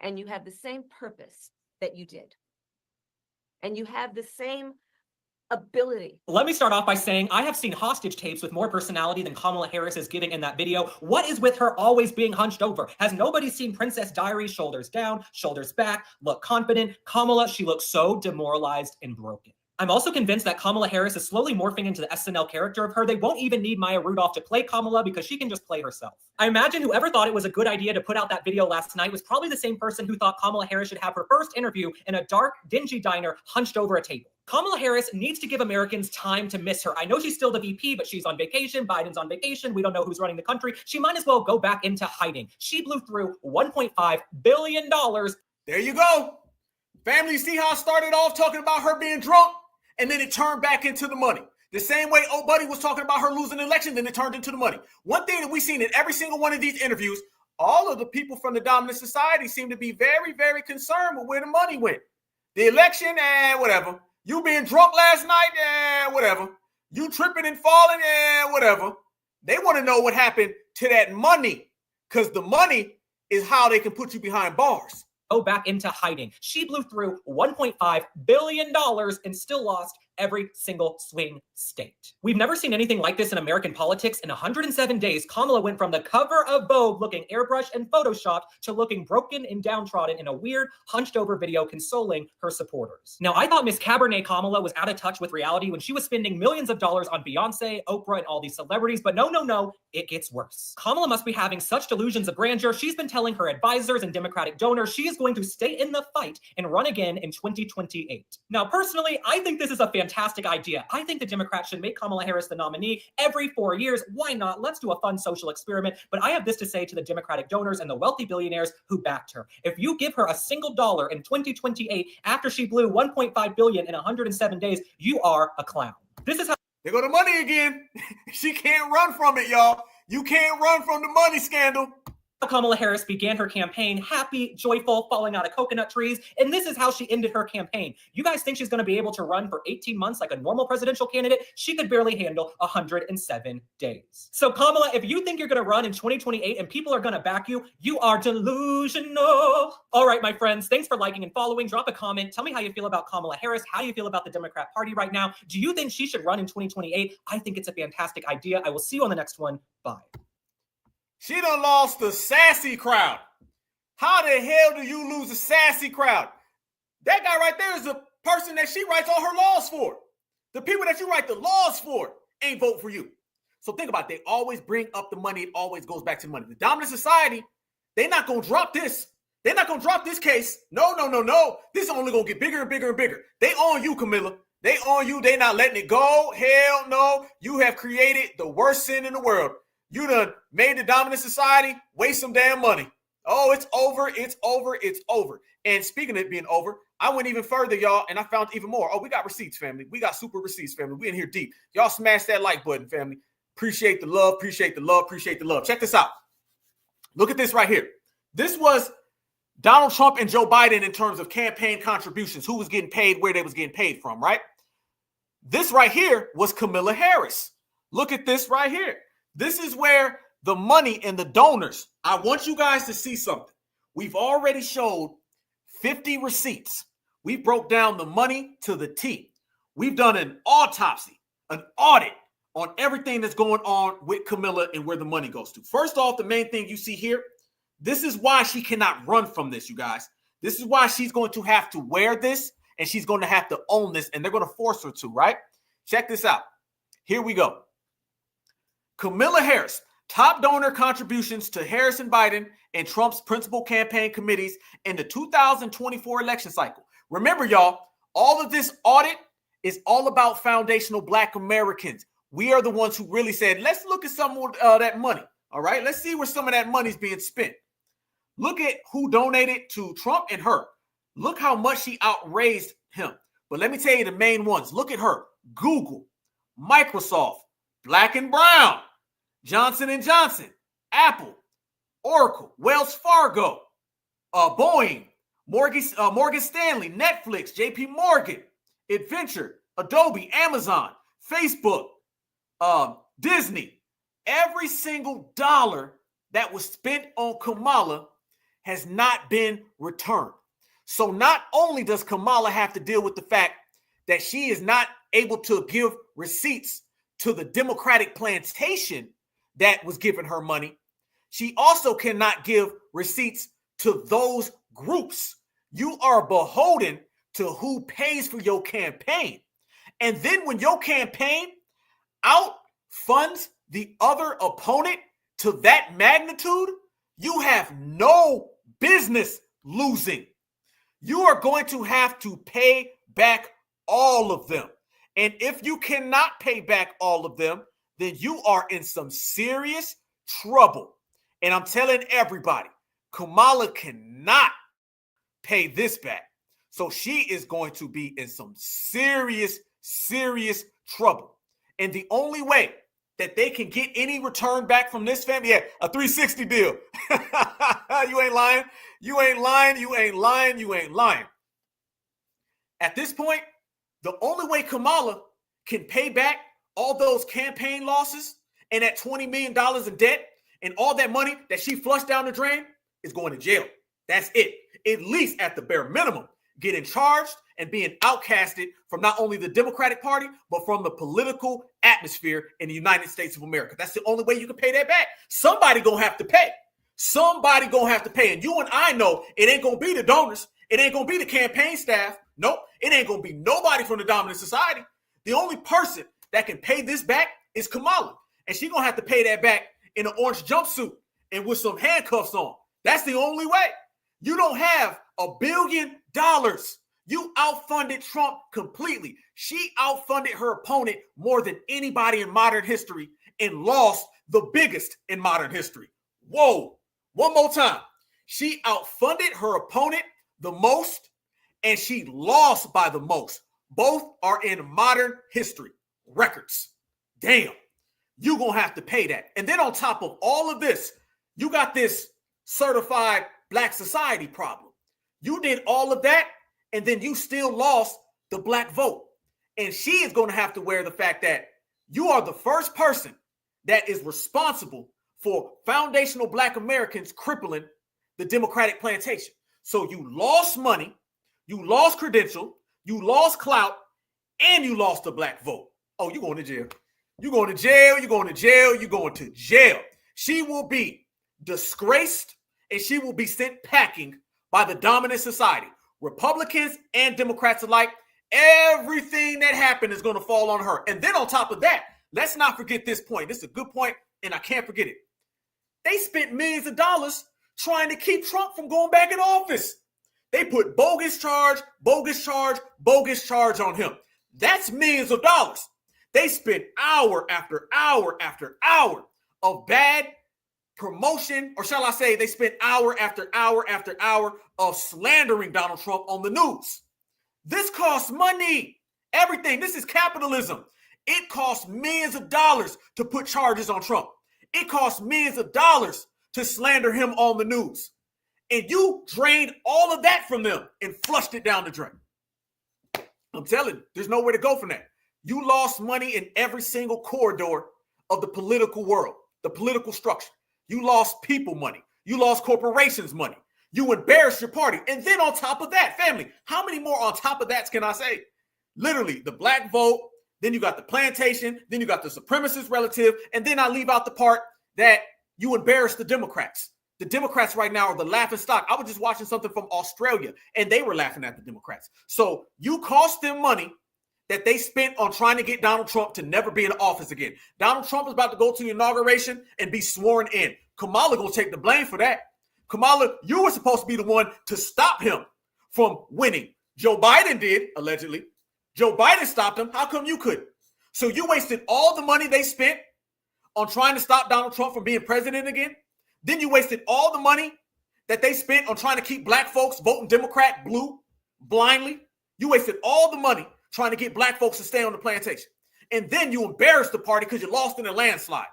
And you have the same purpose that you did. and you have the same ability. Let me start off by saying I have seen hostage tapes with more personality than Kamala Harris is giving in that video. What is with her always being hunched over? Has nobody seen Princess Diaries, shoulders down, shoulders back, look confident? Kamala, she looks so demoralized and broken. I'm also convinced that Kamala Harris is slowly morphing into the SNL character of her. They won't even need Maya Rudolph to play Kamala because she can just play herself. I imagine whoever thought it was a good idea to put out that video last night was probably the same person who thought Kamala Harris should have her first interview in a dark, dingy diner hunched over a table. Kamala Harris needs to give Americans time to miss her. I know she's still the VP, but she's on vacation. Biden's on vacation. We don't know who's running the country. She might as well go back into hiding. She blew through $1.5 billion. There you go. Family, you see how I started off talking about her being drunk? And then it turned back into the money. The same way old buddy was talking about her losing the election, then it turned into the money. One thing that we've seen in every single one of these interviews, all of the people from the dominant society seem to be very, very concerned with where the money went. The election, whatever. You being drunk last night, whatever. You tripping and falling, whatever. They want to know what happened to that money, because the money is how they can put you behind bars. Go back into hiding. She blew through $1.5 billion and still lost every single swing state. We've never seen anything like this in American politics. In 107 days, Kamala went from the cover of Vogue looking airbrushed and photoshopped to looking broken and downtrodden in a weird, hunched over video consoling her supporters. Now, I thought Miss Cabernet Kamala was out of touch with reality when she was spending millions of dollars on Beyonce, Oprah, and all these celebrities, but no, it gets worse. Kamala must be having such delusions of grandeur. She's been telling her advisors and Democratic donors she is going to stay in the fight and run again in 2028. Now, personally, I think this is a fantastic idea. I think the Democrats should make Kamala Harris the nominee every 4 years. Why not? Let's do a fun social experiment. But I have this to say to the Democratic donors and the wealthy billionaires who backed her. If you give her a single dollar in 2028 after she blew $1.5 billion in 107 days, you are a clown. This is how— There go the money again. She can't run from it, y'all. You can't run from the money scandal. Kamala Harris began her campaign happy, joyful, falling out of coconut trees, and this is how she ended her campaign. You guys think she's going to be able to run for 18 months like a normal presidential candidate? She could barely handle 107 days. So Kamala, if you think you're going to run in 2028 and people are going to back you, you are delusional. All right, my friends, thanks for liking and following. Drop a comment. Tell me how you feel about Kamala Harris. How do you feel about the Democrat Party right now? Do you think she should run in 2028? I think it's a fantastic idea. I will see you on the next one. Bye. She done lost the sassy crowd. How the hell do you lose a sassy crowd? That guy right there is the person that she writes all her laws for. The people that you write the laws for ain't vote for you. So think about it. They always bring up the money. It always goes back to the money. The dominant society, they're not going to drop this. They're not going to drop this case. No. This is only going to get bigger and bigger and bigger. They on you, Camilla. They on you. They not letting it go. Hell no. You have created the worst sin in the world. You done made the dominant society waste some damn money. Oh, it's over. It's over. It's over. And speaking of it being over, I went even further, y'all, and I found even more. Oh, we got receipts, family. We got super receipts, family. We in here deep. Y'all smash that like button, family. Appreciate the love. Appreciate the love. Appreciate the love. Check this out. Look at this right here. This was Donald Trump and Joe Biden in terms of campaign contributions, who was getting paid, where they was getting paid from, right? This right here was Kamala Harris. Look at this right here. This is where the money and the donors, I want you guys to see something. We've already showed 50 receipts. We broke down the money to the T. We've done an autopsy, an audit on everything that's going on with Kamala and where the money goes to. First off, the main thing you see here, this is why she cannot run from this, you guys. This is why she's going to have to wear this and she's going to have to own this and they're going to force her to, right? Check this out. Here we go. Kamala Harris, top donor contributions to Harris and Biden and Trump's principal campaign committees in the 2024 election cycle. Remember, y'all, all of this audit is all about foundational Black Americans. We are the ones who really said, let's look at some of that money. All right, let's see where some of that money is being spent. Look at who donated to Trump and her. Look how much she outraised him. But let me tell you the main ones. Look at her. Google, Microsoft, Black and Brown, Johnson & Johnson, Apple, Oracle, Wells Fargo, Boeing, Morgan Stanley, Netflix, JP Morgan, Adventure, Adobe, Amazon, Facebook, Disney. Every single dollar that was spent on Kamala has not been returned. So not only does Kamala have to deal with the fact that she is not able to give receipts to the Democratic plantation that was giving her money, she also cannot give receipts to those groups. You are beholden to who pays for your campaign. And then when your campaign outfunds the other opponent to that magnitude, you have no business losing. You are going to have to pay back all of them. And if you cannot pay back all of them, then you are in some serious trouble. And I'm telling everybody, Kamala cannot pay this back. So she is going to be in some serious, serious trouble. And the only way that they can get any return back from this family, a 360 deal. You ain't lying. You ain't lying. You ain't lying. You ain't lying. At this point, the only way Kamala can pay back all those campaign losses and that $20 million in debt and all that money that she flushed down the drain is going to jail. That's it. At least at the bare minimum, getting charged and being outcasted from not only the Democratic Party, but from the political atmosphere in the United States of America. That's the only way you can pay that back. Somebody gonna have to pay. Somebody gonna have to pay. And you and I know it ain't gonna be the donors. It ain't gonna be the campaign staff. Nope. It ain't gonna be nobody from the dominant society. The only person that can pay this back is Kamala. And she's gonna have to pay that back in an orange jumpsuit and with some handcuffs on. That's the only way. You don't have $1 billion. You outfunded Trump completely. She outfunded her opponent more than anybody in modern history and lost the biggest in modern history. Whoa. One more time. She outfunded her opponent the most and she lost by the most. Both are in modern history records. Damn. You're going to have to pay that. And then on top of all of this, you got this certified black society problem. You did all of that, and then you still lost the black vote. And she is going to have to wear the fact that you are the first person that is responsible for foundational black Americans crippling the Democratic plantation. So you lost money, you lost credential, you lost clout, and you lost the black vote. Oh, you're going to jail. You're going to jail, you're going to jail, you're going to jail. She will be disgraced and she will be sent packing by the dominant society. Republicans and Democrats alike, everything that happened is going to fall on her. And then on top of that, let's not forget this point. This is a good point, and I can't forget it. They spent millions of dollars trying to keep Trump from going back in office. They put bogus charge on him. That's millions of dollars. They spent hour after hour after hour of bad promotion, or shall I say, they spent hour after hour after hour of slandering Donald Trump on the news. This costs money. Everything. This is capitalism. It costs millions of dollars to put charges on Trump. It costs millions of dollars to slander him on the news. And you drained all of that from them and flushed it down the drain. I'm telling you, there's nowhere to go from that. You lost money in every single corridor of the political world, the political structure. You lost people money. You lost corporations money. You embarrassed your party. And then on top of that, family, how many more on top of that can I say? Literally, the black vote, then you got the plantation, then you got the supremacist relative, and then I leave out the part that you embarrassed the Democrats. The Democrats right now are the laughing stock. I was just watching something from Australia, and they were laughing at the Democrats. So you cost them money that they spent on trying to get Donald Trump to never be in office again. Donald Trump is about to go to the inauguration and be sworn in. Kamala gonna take the blame for that. Kamala, you were supposed to be the one to stop him from winning. Joe Biden did, allegedly. Joe Biden stopped him. How come you couldn't? So you wasted all the money they spent on trying to stop Donald Trump from being president again. Then you wasted all the money that they spent on trying to keep black folks voting Democrat blue blindly. You wasted all the money trying to get black folks to stay on the plantation. And then you embarrassed the party because you lost in a landslide.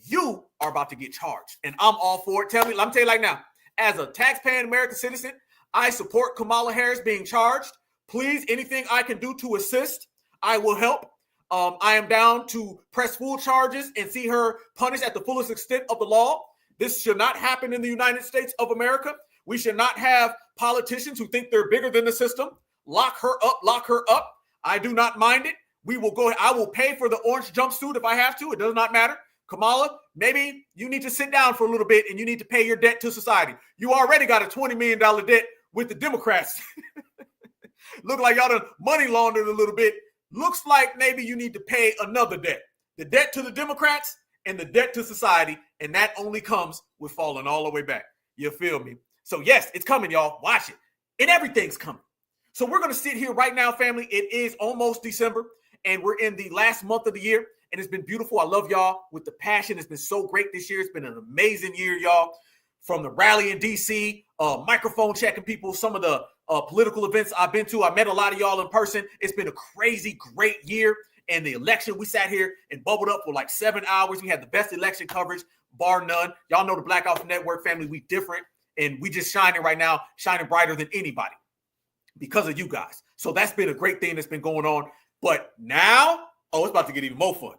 You are about to get charged. And I'm all for it. Let me tell you like now, as a taxpaying American citizen, I support Kamala Harris being charged. Please, anything I can do to assist, I will help. I am down to press full charges and see her punished at the fullest extent of the law. This should not happen in the United States of America. We should not have politicians who think they're bigger than the system. Lock her up, lock her up. I do not mind it. We will go. I will pay for the orange jumpsuit if I have to. It does not matter. Kamala, maybe you need to sit down for a little bit and you need to pay your debt to society. You already got a $20 million debt with the Democrats. Look like y'all done money laundered a little bit. Looks like maybe you need to pay another debt. The debt to the Democrats and the debt to society, and that only comes with falling all the way back. You feel me? So yes, it's coming, y'all. Watch it. And everything's coming. So we're going to sit here right now, family. It is almost December, and we're in the last month of the year, and it's been beautiful. I love y'all with the passion. It's been so great this year. It's been an amazing year, y'all. From the rally in D.C., microphone checking people, some of the political events I've been to. I met a lot of y'all in person. It's been a crazy, great year. And the election, we sat here and bubbled up for like 7 hours. We had the best election coverage, bar none. Y'all know the Black Alpha Network family. We different, and we just shining right now, shining brighter than anybody because of you guys. So that's been a great thing that's been going on. But now, it's about to get even more fun.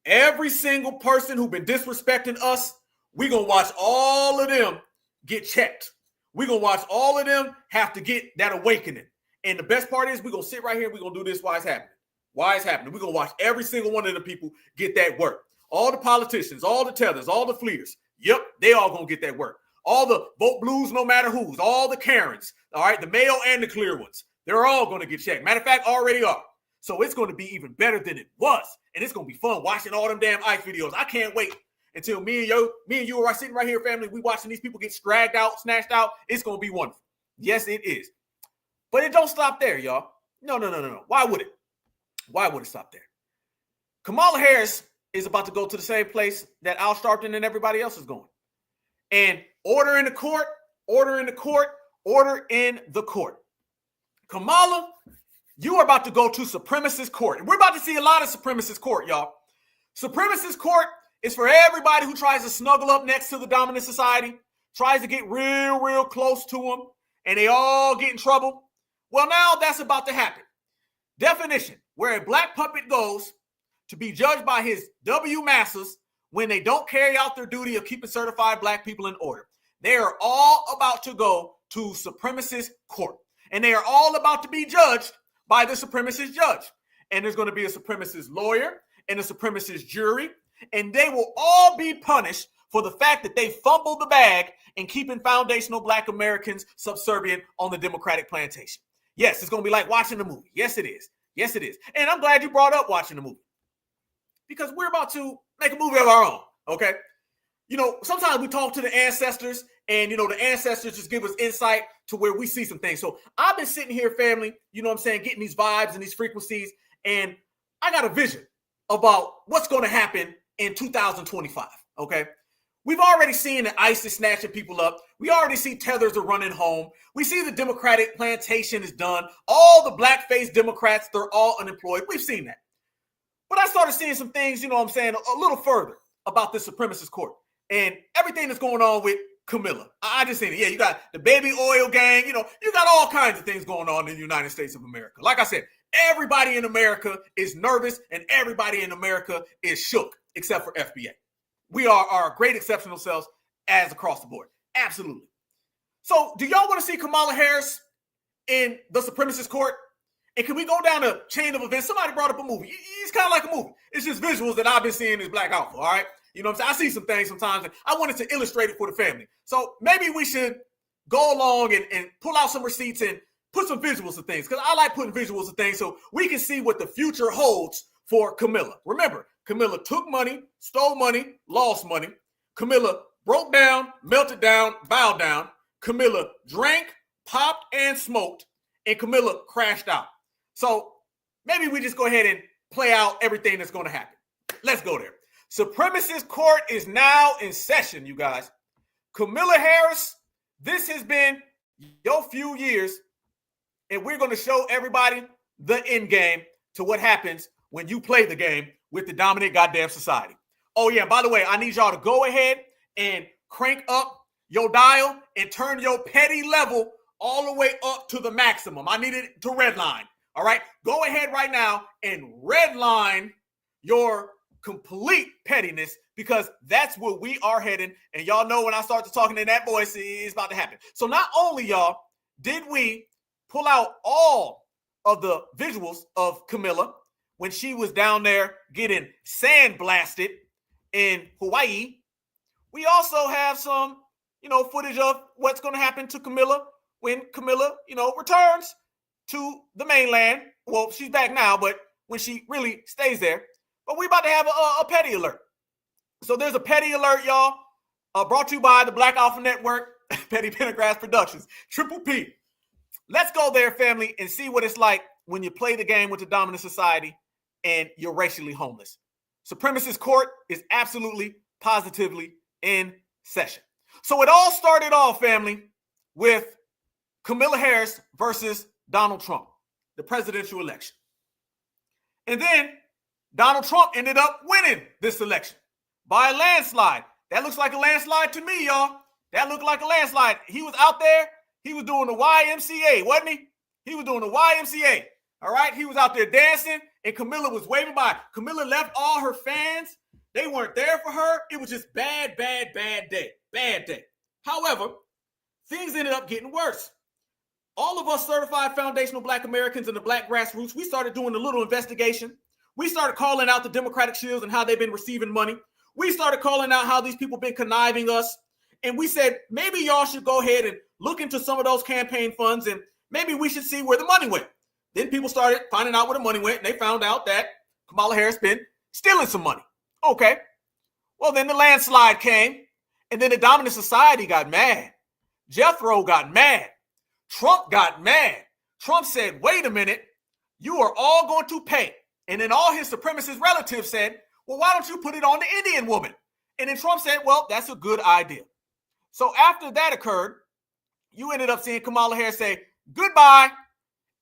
Every single person who's been disrespecting us, we're going to watch all of them get checked. We're going to watch all of them have to get that awakening. And the best part is we're going to sit right here. We're going to do this while it's happening. Why it's happening. We're going to watch every single one of the people get that work. All the politicians, all the tethers, all the fleers. Yep, they all going to get that work. All the vote blues, no matter who's, all the Karens, all right, the male and the clear ones. They're all going to get checked. Matter of fact, already are. So it's going to be even better than it was. And it's going to be fun watching all them damn ICE videos. I can't wait until me and you are sitting right here, family. We watching these people get dragged out, snatched out. It's going to be wonderful. Yes, it is. But it don't stop there, y'all. No. Why would it? Why would it stop there? Kamala Harris is about to go to the same place that Al Sharpton and everybody else is going. And order in the court, order in the court, order in the court. Kamala, you are about to go to supremacist court. And we're about to see a lot of supremacist court, y'all. Supremacist court is for everybody who tries to snuggle up next to the dominant society, tries to get real close to them, and they all get in trouble. Well, now that's about to happen. Definition, where a black puppet goes to be judged by his W masses when they don't carry out their duty of keeping certified black people in order. They are all about to go to supremacist court, and they are all about to be judged by the supremacist judge. And there's going to be a supremacist lawyer and a supremacist jury, and they will all be punished for the fact that they fumbled the bag in keeping foundational black Americans subservient on the Democratic plantation. Yes, it's going to be like watching a movie. Yes, it is. Yes, it is. And I'm glad you brought up watching the movie, because we're about to make a movie of our own, okay? You know, sometimes we talk to the ancestors, and, the ancestors just give us insight to where we see some things. So I've been sitting here, family, getting these vibes and these frequencies, and I got a vision about what's going to happen in 2025, okay? We've already seen that ICE is snatching people up. We already see tethers are running home. We see the Democratic plantation is done. All the black-faced Democrats, they're all unemployed. We've seen that. But I started seeing some things, a little further about this supremacist court and everything that's going on with Kamala. I just seen it. Yeah, you got the baby oil gang. You got all kinds of things going on in the United States of America. Like I said, everybody in America is nervous and everybody in America is shook except for FBA. We are our great exceptional selves as across the board. Absolutely. So do y'all want to see Kamala Harris in the supremacist court? And can we go down a chain of events? Somebody brought up a movie. It's kind of like a movie. It's just visuals that I've been seeing as Black Alpha, all right? You know what I'm saying? I see some things sometimes, and I wanted to illustrate it for the family. So maybe we should go along and pull out some receipts and put some visuals of things, because I like putting visuals of things so we can see what the future holds for Kamala. Remember, Kamala took money, stole money, lost money. Kamala broke down, melted down, bowed down. Kamala drank, popped, and smoked, and Kamala crashed out. So maybe we just go ahead and play out everything that's going to happen. Let's go there. Supremacist court is now in session, you guys. Kamala Harris, this has been your few years, and we're going to show everybody the end game to what happens when you play the game with the dominant goddamn society. Oh, yeah, by the way, I need y'all to go ahead and crank up your dial and turn your petty level all the way up to the maximum. I need it to redline. All right, go ahead right now and redline your complete pettiness, because that's where we are heading. And y'all know when I start to talking in that voice, it's about to happen. So not only, y'all, did we pull out all of the visuals of Kamala when she was down there getting sandblasted in Hawaii, we also have some, footage of what's going to happen to Kamala when Kamala, returns to the mainland. Well, she's back now, but when she really stays there. But we about to have a petty alert. So there's a petty alert, y'all, brought to you by the Black Alpha Network, Petty Pendergrass Productions, Triple P. Let's go there, family, and see what it's like when you play the game with the dominant society and you're racially homeless. Supremacist court is absolutely, positively in session. So it all started off, family, with Kamala Harris versus Donald Trump, the presidential election. And then Donald Trump ended up winning this election by a landslide. That looks like a landslide to me, y'all. That looked like a landslide. He was out there. He was doing the YMCA, wasn't he? He was doing the YMCA. All right. He was out there dancing, and Kamala was waving by. Kamala left all her fans. They weren't there for her. It was just bad day. Bad day. However, things ended up getting worse. All of us certified foundational Black Americans and the Black grassroots, we started doing a little investigation. We started calling out the Democratic shields and how they've been receiving money. We started calling out how these people been conniving us. And we said, maybe y'all should go ahead and look into some of those campaign funds, and maybe we should see where the money went. Then people started finding out where the money went, and they found out that Kamala Harris been stealing some money. Okay. Well, then the landslide came, and then the dominant society got mad. Jethro got mad. Trump got mad. Trump said, wait a minute, you are all going to pay. And then all his supremacist relatives said, well, why don't you put it on the Indian woman? And then Trump said, well, that's a good idea. So after that occurred, you ended up seeing Kamala Harris say goodbye,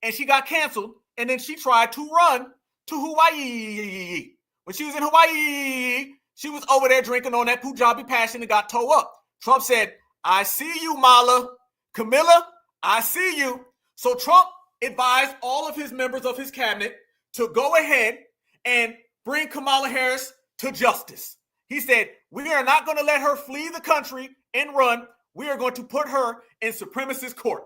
and she got canceled. And then she tried to run to Hawaii. When she was in Hawaii, she was over there drinking on that Punjabi passion and got towed up. Trump said, I see you, Mala. Kamala, I see you. So Trump advised all of his members of his cabinet to go ahead and bring Kamala Harris to justice. He said, we are not going to let her flee the country and run. We are going to put her in supremacist court.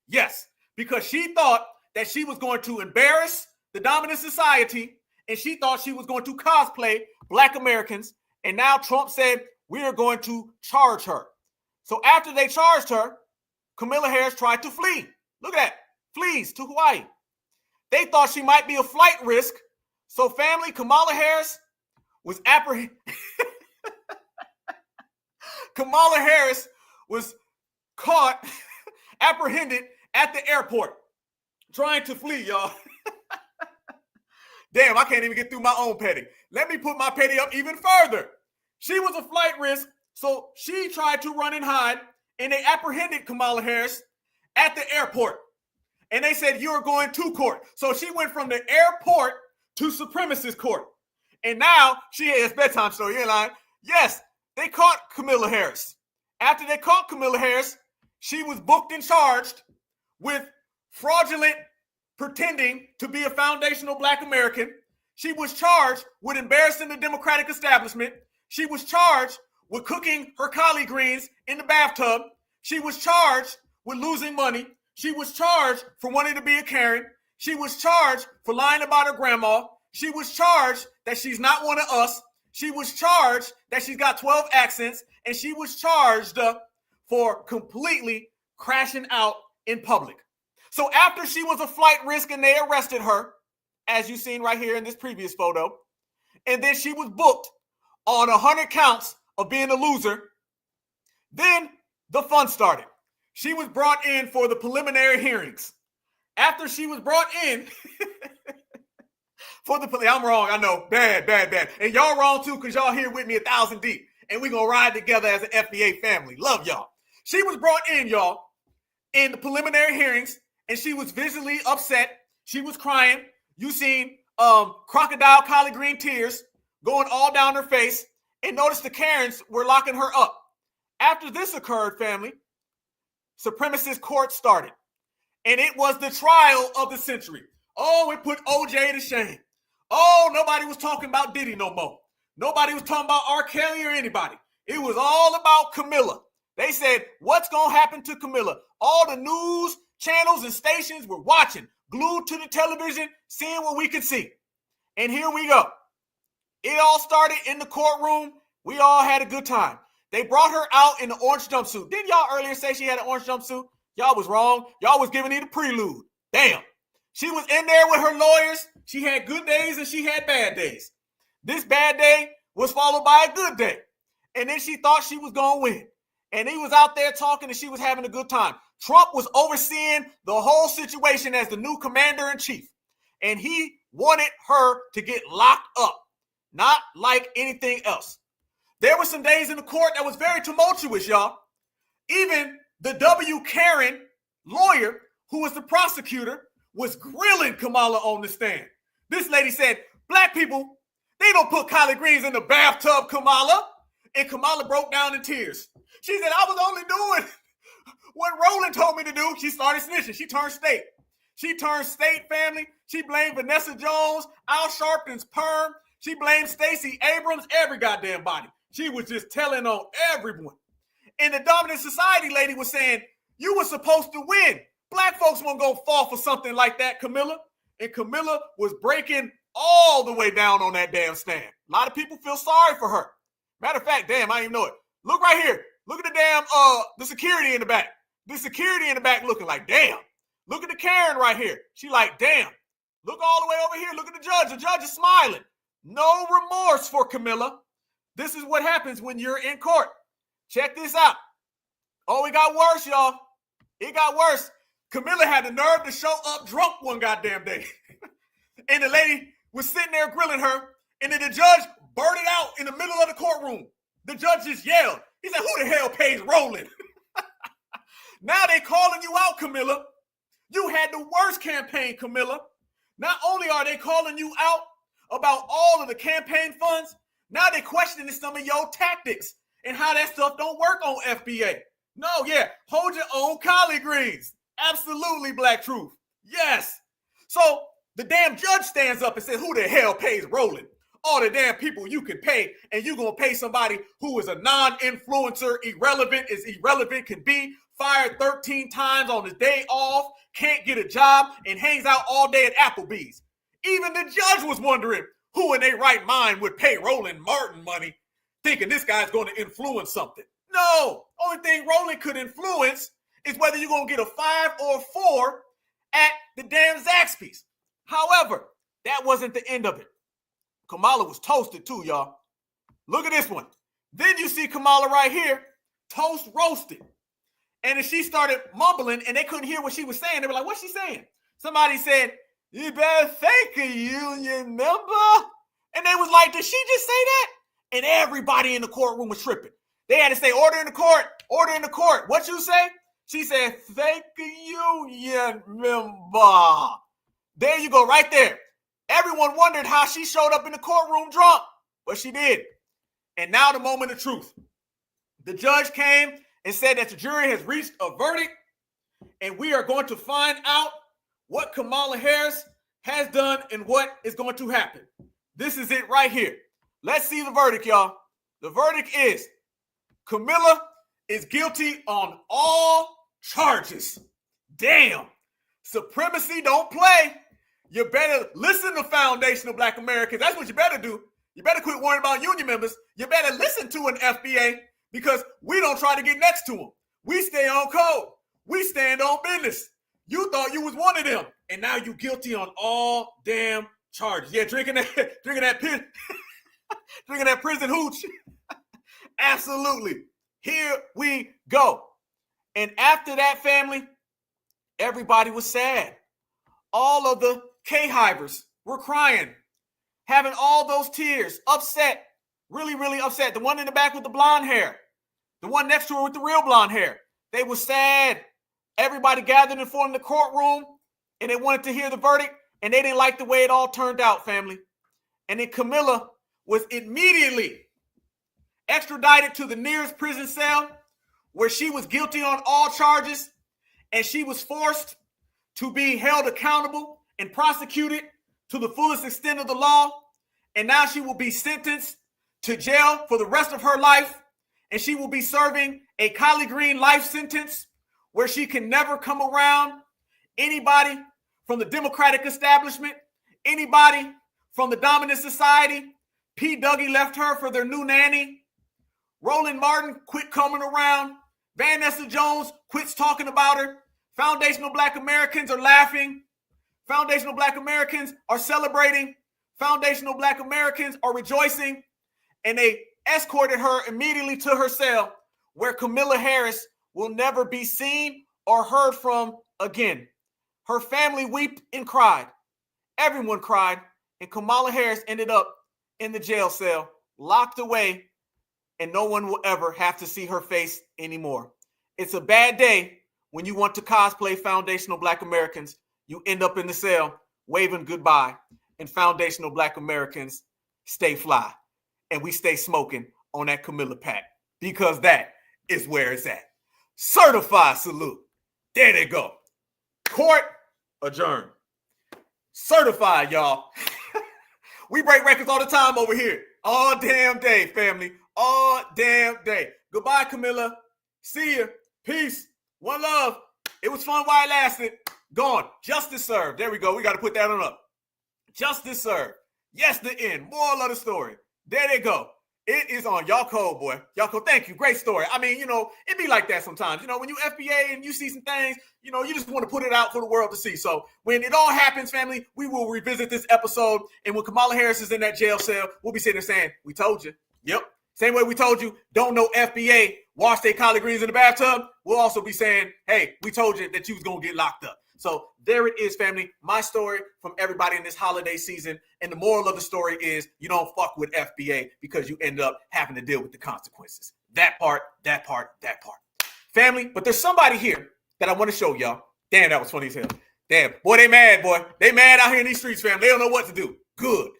Yes, because she thought that she was going to embarrass the dominant society, and she thought she was going to cosplay Black Americans. And now Trump said, we are going to charge her. So after they charged her, Kamala Harris tried to flee. Look at that. Flees to Hawaii. They thought she might be a flight risk. So family, Kamala Harris was apprehended. Kamala Harris was caught, apprehended at the airport, trying to flee, y'all. Damn, I can't even get through my own petty. Let me put my petty up even further. She was a flight risk, so she tried to run and hide, and they apprehended Kamala Harris at the airport. And they said, you're going to court. So she went from the airport to supremacist court. And now she has bedtime story. You ain't lying. Yes, they caught Kamala Harris. After they caught Kamala Harris, she was booked and charged with fraudulent pretending to be a foundational Black American. She was charged with embarrassing the Democratic establishment. She was charged with cooking her collard greens in the bathtub. She was charged with losing money. She was charged for wanting to be a Karen. She was charged for lying about her grandma. She was charged that she's not one of us. She was charged that she's got 12 accents. And she was charged for completely crashing out in public. So after she was a flight risk and they arrested her, as you've seen right here in this previous photo, and then she was booked on 100 counts of being a loser, then the fun started. She was brought in for the preliminary hearings. After she was brought in for the I'm wrong, I know, bad. And y'all wrong too, because y'all here with me 1,000 deep. And we're going to ride together as an FBA family. Love y'all. She was brought in, y'all, in the preliminary hearings, and she was visibly upset. She was crying. You seen crocodile collard green tears going all down her face. And notice the Karens were locking her up. After this occurred, family, supremacist court started. And it was the trial of the century. Oh, it put OJ to shame. Oh, nobody was talking about Diddy no more. Nobody was talking about R. Kelly or anybody. It was all about Kamala. They said, what's going to happen to Kamala? All the news channels and stations were watching, glued to the television, seeing what we could see. And here we go. It all started in the courtroom. We all had a good time. They brought her out in the orange jumpsuit. Didn't y'all earlier say she had an orange jumpsuit? Y'all was wrong. Y'all was giving it a prelude. Damn. She was in there with her lawyers. She had good days and she had bad days. This bad day was followed by a good day. And then she thought she was going to win. And he was out there talking and she was having a good time. Trump was overseeing the whole situation as the new commander-in-chief. And he wanted her to get locked up, not like anything else. There were some days in the court that was very tumultuous, y'all. Even the W. Karen lawyer, who was the prosecutor, was grilling Kamala on the stand. This lady said, black people, they don't put collard greens in the bathtub, Kamala. And Kamala broke down in tears. She said, I was only doing what Roland told me to do. She started snitching. She turned state. She turned state, family. She blamed Vanessa Jones, Al Sharpton's perm. She blamed Stacey Abrams, every goddamn body. She was just telling on everyone. And the dominant society lady was saying, you were supposed to win. Black folks won't go fall for something like that, Kamala. And Kamala was breaking all the way down on that damn stand. A lot of people feel sorry for her. Matter of fact, damn, I didn't even know it. Look right here. Look at the damn, the security in the back. The security in the back looking like, damn. Look at the Karen right here. She like, damn. Look all the way over here. Look at the judge. The judge is smiling. No remorse for Kamala. This is what happens when you're in court. Check this out. Oh, it got worse, y'all. It got worse. Kamala had the nerve to show up drunk one goddamn day. And the lady was sitting there grilling her. And then the judge blurted out in the middle of the courtroom. The judge just yelled. He said, who the hell pays Roland? Now they calling you out, Kamala. You had the worst campaign, Kamala. Not only are they calling you out about all of the campaign funds, now they're questioning some of your tactics and how that stuff don't work on FBA. No, yeah, hold your own collard greens. Absolutely, Black Truth. Yes. So the damn judge stands up and says, who the hell pays Roland? All the damn people you can pay, and you're going to pay somebody who is a non-influencer, irrelevant as irrelevant can be, fired 13 times on his day off, can't get a job, and hangs out all day at Applebee's. Even the judge was wondering who in their right mind would pay Roland Martin money, thinking this guy's going to influence something. No, only thing Roland could influence is whether you're going to get a 5 or a 4 at the damn Zaxby's. However, that wasn't the end of it. Kamala was toasted too, y'all. Look at this one. Then you see Kamala right here, toast roasted. And then she started mumbling and they couldn't hear what she was saying. They were like, what's she saying? Somebody said, you better thank a union member. And they was like, did she just say that? And everybody in the courtroom was tripping. They had to say, order in the court, order in the court. What you say? She said, thank a union member. There you go, right there. Everyone wondered how she showed up in the courtroom drunk, but she did. And now the moment of truth. The judge came and said that the jury has reached a verdict, and we are going to find out what Kamala Harris has done and what is going to happen. This is it right here. Let's see the verdict, y'all. The verdict is Kamala is guilty on all charges. Damn. Supremacy don't play. You better listen to Foundation of Black Americans. That's what you better do. You better quit worrying about union members. You better listen to an FBA because we don't try to get next to them. We stay on code. We stand on business. You thought you was one of them, and now you guilty on all damn charges. Yeah, drinking that prison hooch. Absolutely. Here we go. And after that, family, everybody was sad. All of the K-hivers were crying, having all those tears, upset, really, really upset. The one in the back with the blonde hair, the one next to her with the real blonde hair. They were sad. Everybody gathered in front of the courtroom, and they wanted to hear the verdict, and they didn't like the way it all turned out, family. And then Kamala was immediately extradited to the nearest prison cell where she was guilty on all charges, and she was forced to be held accountable and prosecuted to the fullest extent of the law. And now she will be sentenced to jail for the rest of her life, and she will be serving a collard green life sentence where she can never come around anybody from the Democratic establishment, anybody from the dominant society. P. Dougie left her for their new nanny. Roland Martin quit coming around. Vanessa Jones quits talking about her. Foundational Black Americans are laughing. Foundational Black Americans are celebrating. Foundational Black Americans are rejoicing. And they escorted her immediately to her cell, where Kamala Harris will never be seen or heard from again. Her family wept and cried. Everyone cried. And Kamala Harris ended up in the jail cell, locked away, and no one will ever have to see her face anymore. It's a bad day when you want to cosplay Foundational Black Americans. You end up in the cell waving goodbye. And Foundational Black Americans stay fly. And we stay smoking on that Camilla pack, because that is where it's at. Certified salute. There they go. Court adjourned. Certified, y'all. We break records all the time over here. All damn day, family. All damn day. Goodbye, Camilla. See ya. Peace. One love. It was fun while it lasted. Gone. Justice served. There we go. We got to put that on up. Justice served. Yes, the end. Moral of the story. There they go. It is on. Y'all cold, boy. Y'all cold. Thank you. Great story. I mean, it be like that sometimes. When you FBA and you see some things, you just want to put it out for the world to see. So when it all happens, family, we will revisit this episode. And when Kamala Harris is in that jail cell, we'll be sitting there saying, we told you. Yep. Same way we told you, don't know FBA, wash their collard greens in the bathtub. We'll also be saying, hey, we told you that you was going to get locked up. So there it is, family. My story from everybody in this holiday season. And the moral of the story is you don't fuck with FBA because you end up having to deal with the consequences. That part. Family, but there's somebody here that I want to show y'all. Damn, that was funny as hell. Damn, boy, they mad, boy. They mad out here in these streets, family. They don't know what to do. Good.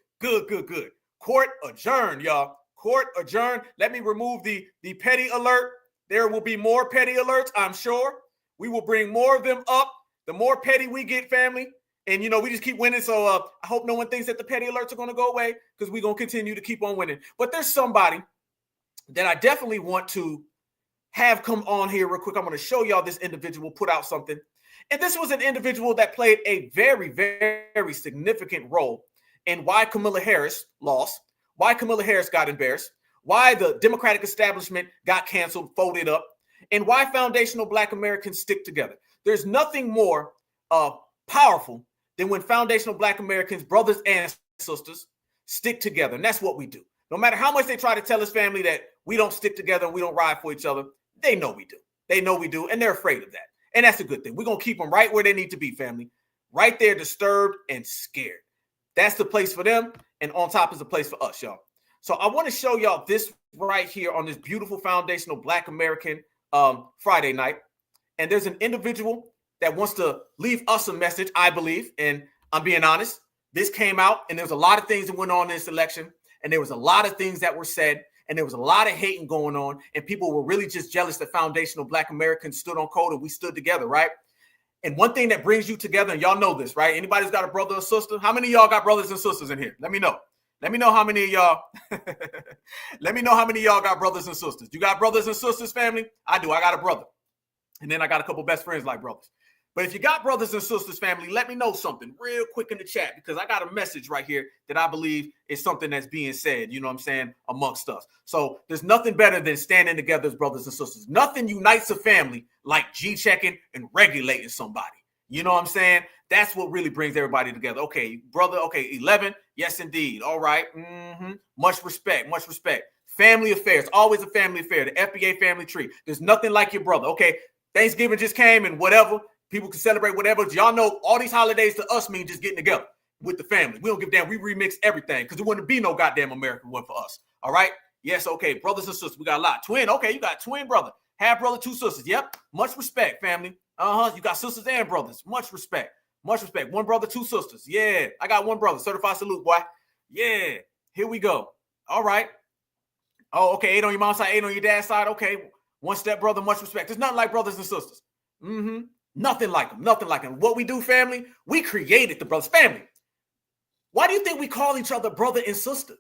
Court adjourned, y'all. Court adjourned. Let me remove the petty alert. There will be more petty alerts, I'm sure. We will bring more of them up. The more petty we get, family, and we just keep winning. So I hope no one thinks that the petty alerts are going to go away, because we're going to continue to keep on winning. But there's somebody that I definitely want to have come on here real quick. I'm going to show y'all this individual put out something. And this was an individual that played a very, very significant role in why Kamala Harris lost, why Kamala Harris got embarrassed, why the Democratic establishment got canceled, folded up, and why Foundational Black Americans stick together. There's nothing more powerful than when Foundational Black Americans, brothers and sisters, stick together. And that's what we do. No matter how much they try to tell us, family, that we don't stick together and we don't ride for each other, they know we do. They know we do, and they're afraid of that. And that's a good thing. We're going to keep them right where they need to be, family. Right there, disturbed and scared. That's the place for them, and on top is the place for us, y'all. So I want to show y'all this right here on this beautiful Foundational Black American Friday night. And there's an individual that wants to leave us a message, I believe. And I'm being honest. This came out, and there was a lot of things that went on in this election. And there was a lot of things that were said. And there was a lot of hating going on. And people were really just jealous that Foundational Black Americans stood on code and we stood together, right? And one thing that brings you together, and y'all know this, right? Anybody's got a brother or sister? How many of y'all got brothers and sisters in here? Let me know. Let me know how many of y'all. Let me know how many of y'all got brothers and sisters. You got brothers and sisters, family? I do. I got a brother. And then I got a couple best friends like brothers. But if you got brothers and sisters, family, let me know something real quick in the chat, because I got a message right here that I believe is something that's being said, you know what I'm saying, amongst us. So there's nothing better than standing together as brothers and sisters. Nothing unites a family like G-checking and regulating somebody. You know what I'm saying? That's what really brings everybody together. Okay, brother. Okay, 11. Yes, indeed. All right. Much respect. Much respect. Family affairs. Always a family affair. The FBA family tree. There's nothing like your brother. Okay, Thanksgiving just came and whatever. People can celebrate whatever. Y'all know all these holidays to us mean just getting together with the family. We don't give a damn. We remix everything because there wouldn't be no goddamn American one for us. All right? Yes, okay. Brothers and sisters, we got a lot. Twin, okay, you got twin brother. Half brother, two sisters. Yep. Much respect, family. You got sisters and brothers. Much respect. Much respect. One brother, two sisters. Yeah. I got one brother. Certified salute, boy. Yeah. Here we go. All right. Oh, okay. 8 on your mom's side, 8 on your dad's side. Okay. One step brother, much respect. There's nothing like brothers and sisters. Nothing like them. Nothing like them. What we do, family, we created the brothers. Family. Why do you think we call each other brother and sister?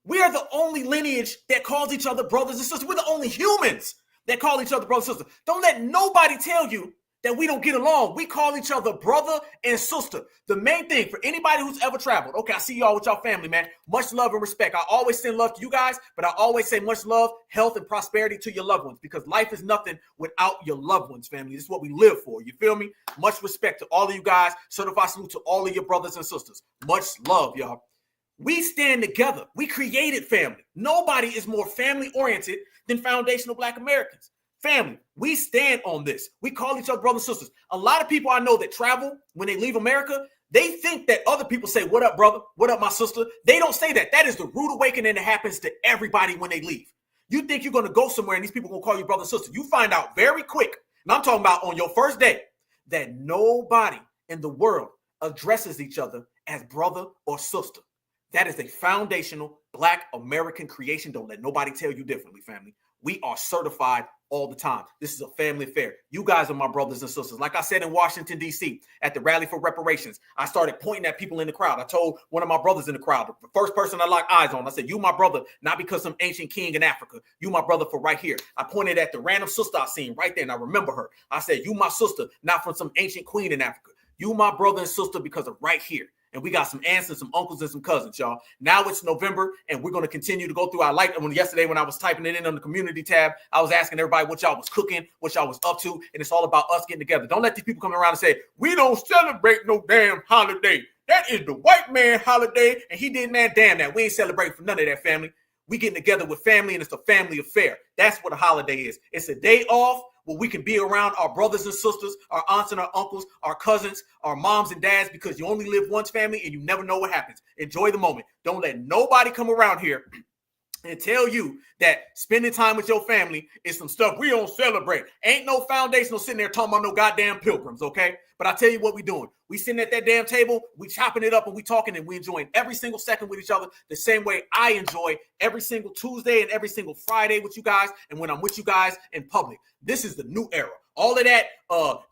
We are the only lineage that calls each other brothers and sisters. We're the only humans that call each other brothers and sisters. Don't let nobody tell you that we don't get along. We call each other brother and sister. The main thing for anybody who's ever traveled, okay, I see y'all with y'all family, man. Much love and respect. I always send love to you guys, but I always say much love, health, and prosperity to your loved ones, because life is nothing without your loved ones, family. This is what we live for. You feel me? Much respect to all of you guys. Certified salute to all of your brothers and sisters. Much love, y'all. We stand together. We created family. Nobody is more family-oriented than foundational Black Americans. Family, we stand on this. We call each other brothers and sisters. A lot of people I know that travel, when they leave America, they think that other people say, what up, brother? What up, my sister? They don't say that. That is the rude awakening that happens to everybody when they leave. You think you're going to go somewhere and these people going to call you brother and sister. You find out very quick, and I'm talking about on your first day, that nobody in the world addresses each other as brother or sister. That is a foundational Black American creation. Don't let nobody tell you differently, family. We are certified all the time. This is a family affair. You guys are my brothers and sisters. Like I said in Washington, D.C., at the Rally for Reparations, I started pointing at people in the crowd. I told one of my brothers in the crowd, the first person I locked eyes on, I said, you my brother, not because some ancient king in Africa. You my brother for right here. I pointed at the random sister I seen right there, and I remember her. I said, you my sister, not from some ancient queen in Africa. You my brother and sister because of right here. And we got some aunts and some uncles and some cousins, y'all. Now it's November, and we're going to continue to go through our life. And yesterday when I was typing it in on the community tab, I was asking everybody what y'all was cooking, what y'all was up to, and it's all about us getting together. Don't let these people come around and say, we don't celebrate no damn holiday. That is the white man holiday, and he did, man, damn that. We ain't celebrating for none of that, family. We getting together with family, and it's a family affair. That's what a holiday is. It's a day off where we can be around our brothers and sisters, our aunts and our uncles, our cousins, our moms and dads, because you only live once, family, and you never know what happens. Enjoy the moment. Don't let nobody come around here and tell you that spending time with your family is some stuff we don't celebrate. Ain't no foundational sitting there talking about no goddamn pilgrims, okay? But I tell you what we doing. We sitting at that damn table, we chopping it up, and we talking, and we enjoying every single second with each other the same way I enjoy every single Tuesday and every single Friday with you guys, and when I'm with you guys in public. This is the new era. All of that,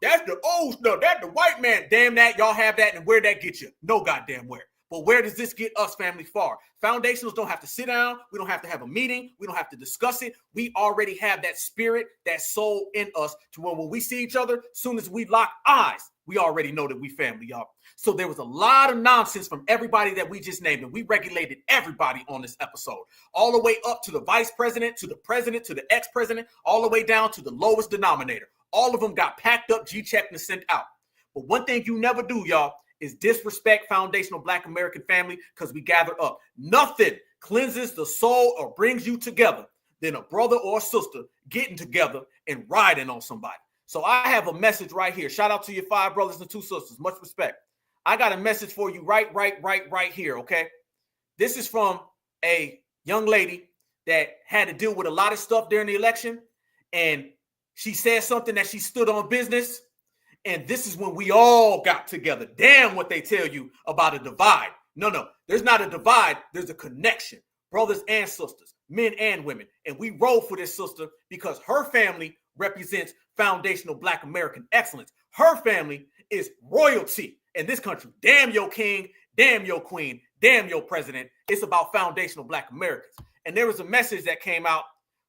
that's the old stuff. That's the white man. Damn that, y'all have that, and where'd that get you? No goddamn where. But where does this get us, family, far? Foundationals don't have to sit down. We don't have to have a meeting. We don't have to discuss it. We already have that spirit, that soul in us to where when we see each other, as soon as we lock eyes, we already know that we family, y'all. So there was a lot of nonsense from everybody that we just named, and we regulated everybody on this episode, all the way up to the vice president, to the president, to the ex-president, all the way down to the lowest denominator. All of them got packed up, G-checked, and sent out. But one thing you never do, y'all, is disrespect foundational Black American family, because we gather up. Nothing cleanses the soul or brings you together than a brother or a sister getting together and riding on somebody. So I have a message right here. Shout out to your 5 brothers and 2 sisters. Much respect. I got a message for you right here, okay? This is from a young lady that had to deal with a lot of stuff during the election, and she said something that she stood on business. And this is when we all got together. Damn what they tell you about a divide. No, there's not a divide. There's a connection. Brothers and sisters, men and women. And we roll for this sister because her family represents foundational Black American excellence. Her family is royalty in this country. Damn your king, damn your queen, damn your president. It's about foundational Black Americans. And there was a message that came out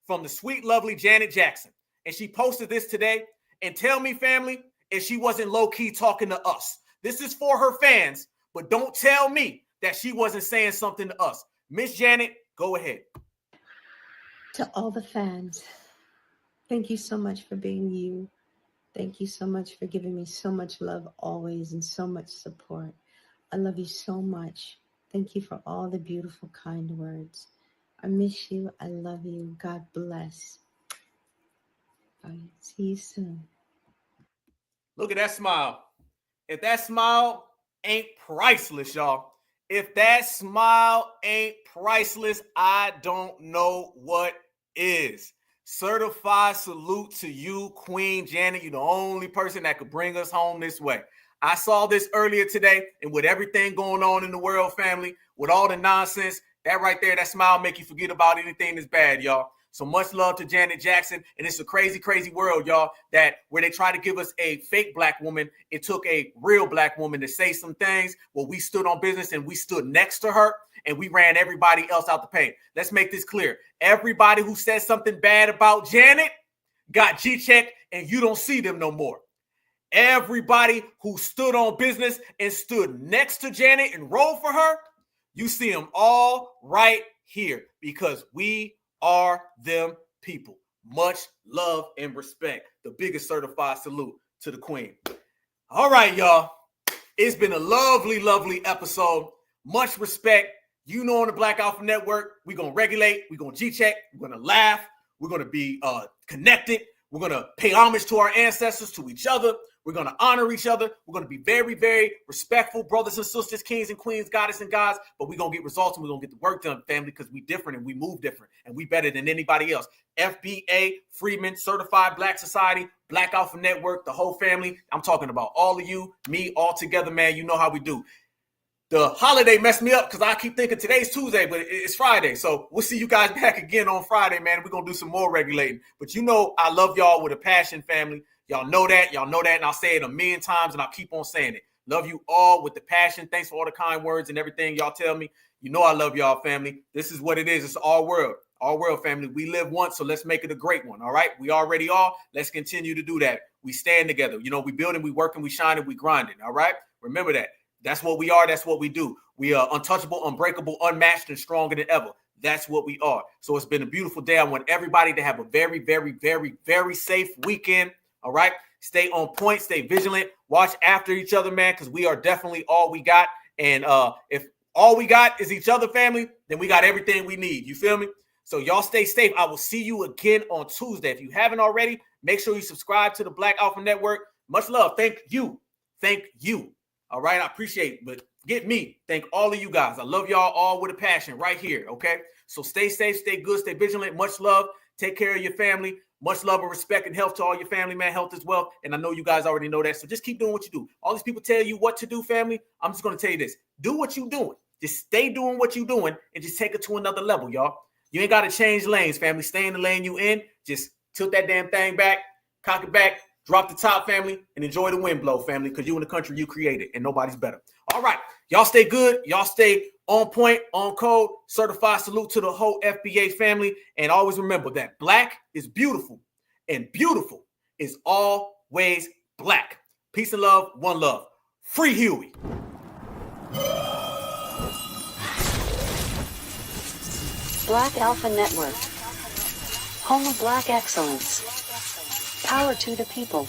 from the sweet, lovely Janet Jackson. And she posted this today. And tell me, family, if she wasn't low-key talking to us. This is for her fans, but don't tell me that she wasn't saying something to us. Miss Janet, go ahead. To all the fans, thank you so much for being you. Thank you so much for giving me so much love always and so much support. I love you so much. Thank you for all the beautiful, kind words. I miss you. I love you. God bless. Bye. See you soon. Look at that smile. If that smile ain't priceless, y'all. If that smile ain't priceless, I don't know what is. Certified salute to you, Queen Janet. You're the only person that could bring us home this way. I saw this earlier today, and with everything going on in the world, family, with all the nonsense, that right there, that smile make you forget about anything that's bad, y'all. So much love to Janet Jackson. And it's a crazy, crazy world, y'all, that where they try to give us a fake black woman, it took a real black woman to say some things. Well, we stood on business and we stood next to her and we ran everybody else out the paint. Let's make this clear. Everybody who said something bad about Janet got G-checked and you don't see them no more. Everybody who stood on business and stood next to Janet and rolled for her, you see them all right here because we are them people. Much love and respect. The biggest certified salute to the queen. All right, y'all. It's been a lovely, lovely episode. Much respect. You know, on the Black Alpha Network, we're going to regulate. We're going to G-check. We're going to laugh. We're going to be connected. We're going to pay homage to our ancestors, to each other. We're going to honor each other. We're going to be very, very respectful brothers and sisters, kings and queens, goddess and gods. But we're going to get results and we're going to get the work done, family, because we different and we move different and we better than anybody else. FBA, Freeman, Certified Black Society, Black Alpha Network, the whole family. I'm talking about all of you, me, all together, man. You know how we do. The holiday messed me up because I keep thinking today's Tuesday, but it's Friday. So we'll see you guys back again on Friday, man. We're going to do some more regulating. But you know I love y'all with a passion, family. Y'all know that. Y'all know that. And I'll say it a million times, and I'll keep on saying it. Love you all with the passion. Thanks for all the kind words and everything y'all tell me. You know I love y'all, family. This is what it is. It's our world. Our world, family. We live once, so let's make it a great one, all right? We already are. Let's continue to do that. We stand together. You know, we building, we working, we shining, we grinding, all right? Remember that. That's what we are. That's what we do. We are untouchable, unbreakable, unmatched, and stronger than ever. That's what we are. So it's been a beautiful day. I want everybody to have a very, very, very, very safe weekend. All right. Stay on point. Stay vigilant. Watch after each other, man, because we are definitely all we got. And if all we got is each other, family, then we got everything we need. You feel me? So y'all stay safe. I will see you again on Tuesday. If you haven't already, make sure you subscribe to the Black Alpha Network. Much love. Thank you. Thank you. All right. I appreciate it. But get me. Thank all of you guys. I love y'all all with a passion right here. Okay. So stay safe, stay good, stay vigilant. Much love. Take care of your family. Much love and respect and health to all your family, man. Health is wealth. And I know you guys already know that. So just keep doing what you do. All these people tell you what to do, family. I'm just going to tell you this. Do what you're doing. Just stay doing what you're doing and just take it to another level, y'all. You ain't got to change lanes, family. Stay in the lane you in. Just tilt that damn thing back, cock it back, drop the top, family, and enjoy the wind blow, family, because you in the country you created and nobody's better. All right. Y'all stay good. Y'all stay on point, on code. Certified salute to the whole FBA family. And always remember that black is beautiful and beautiful is always black. Peace and love. One love. Free Huey. Black Alpha Network. Home of Black excellence. Power to the people.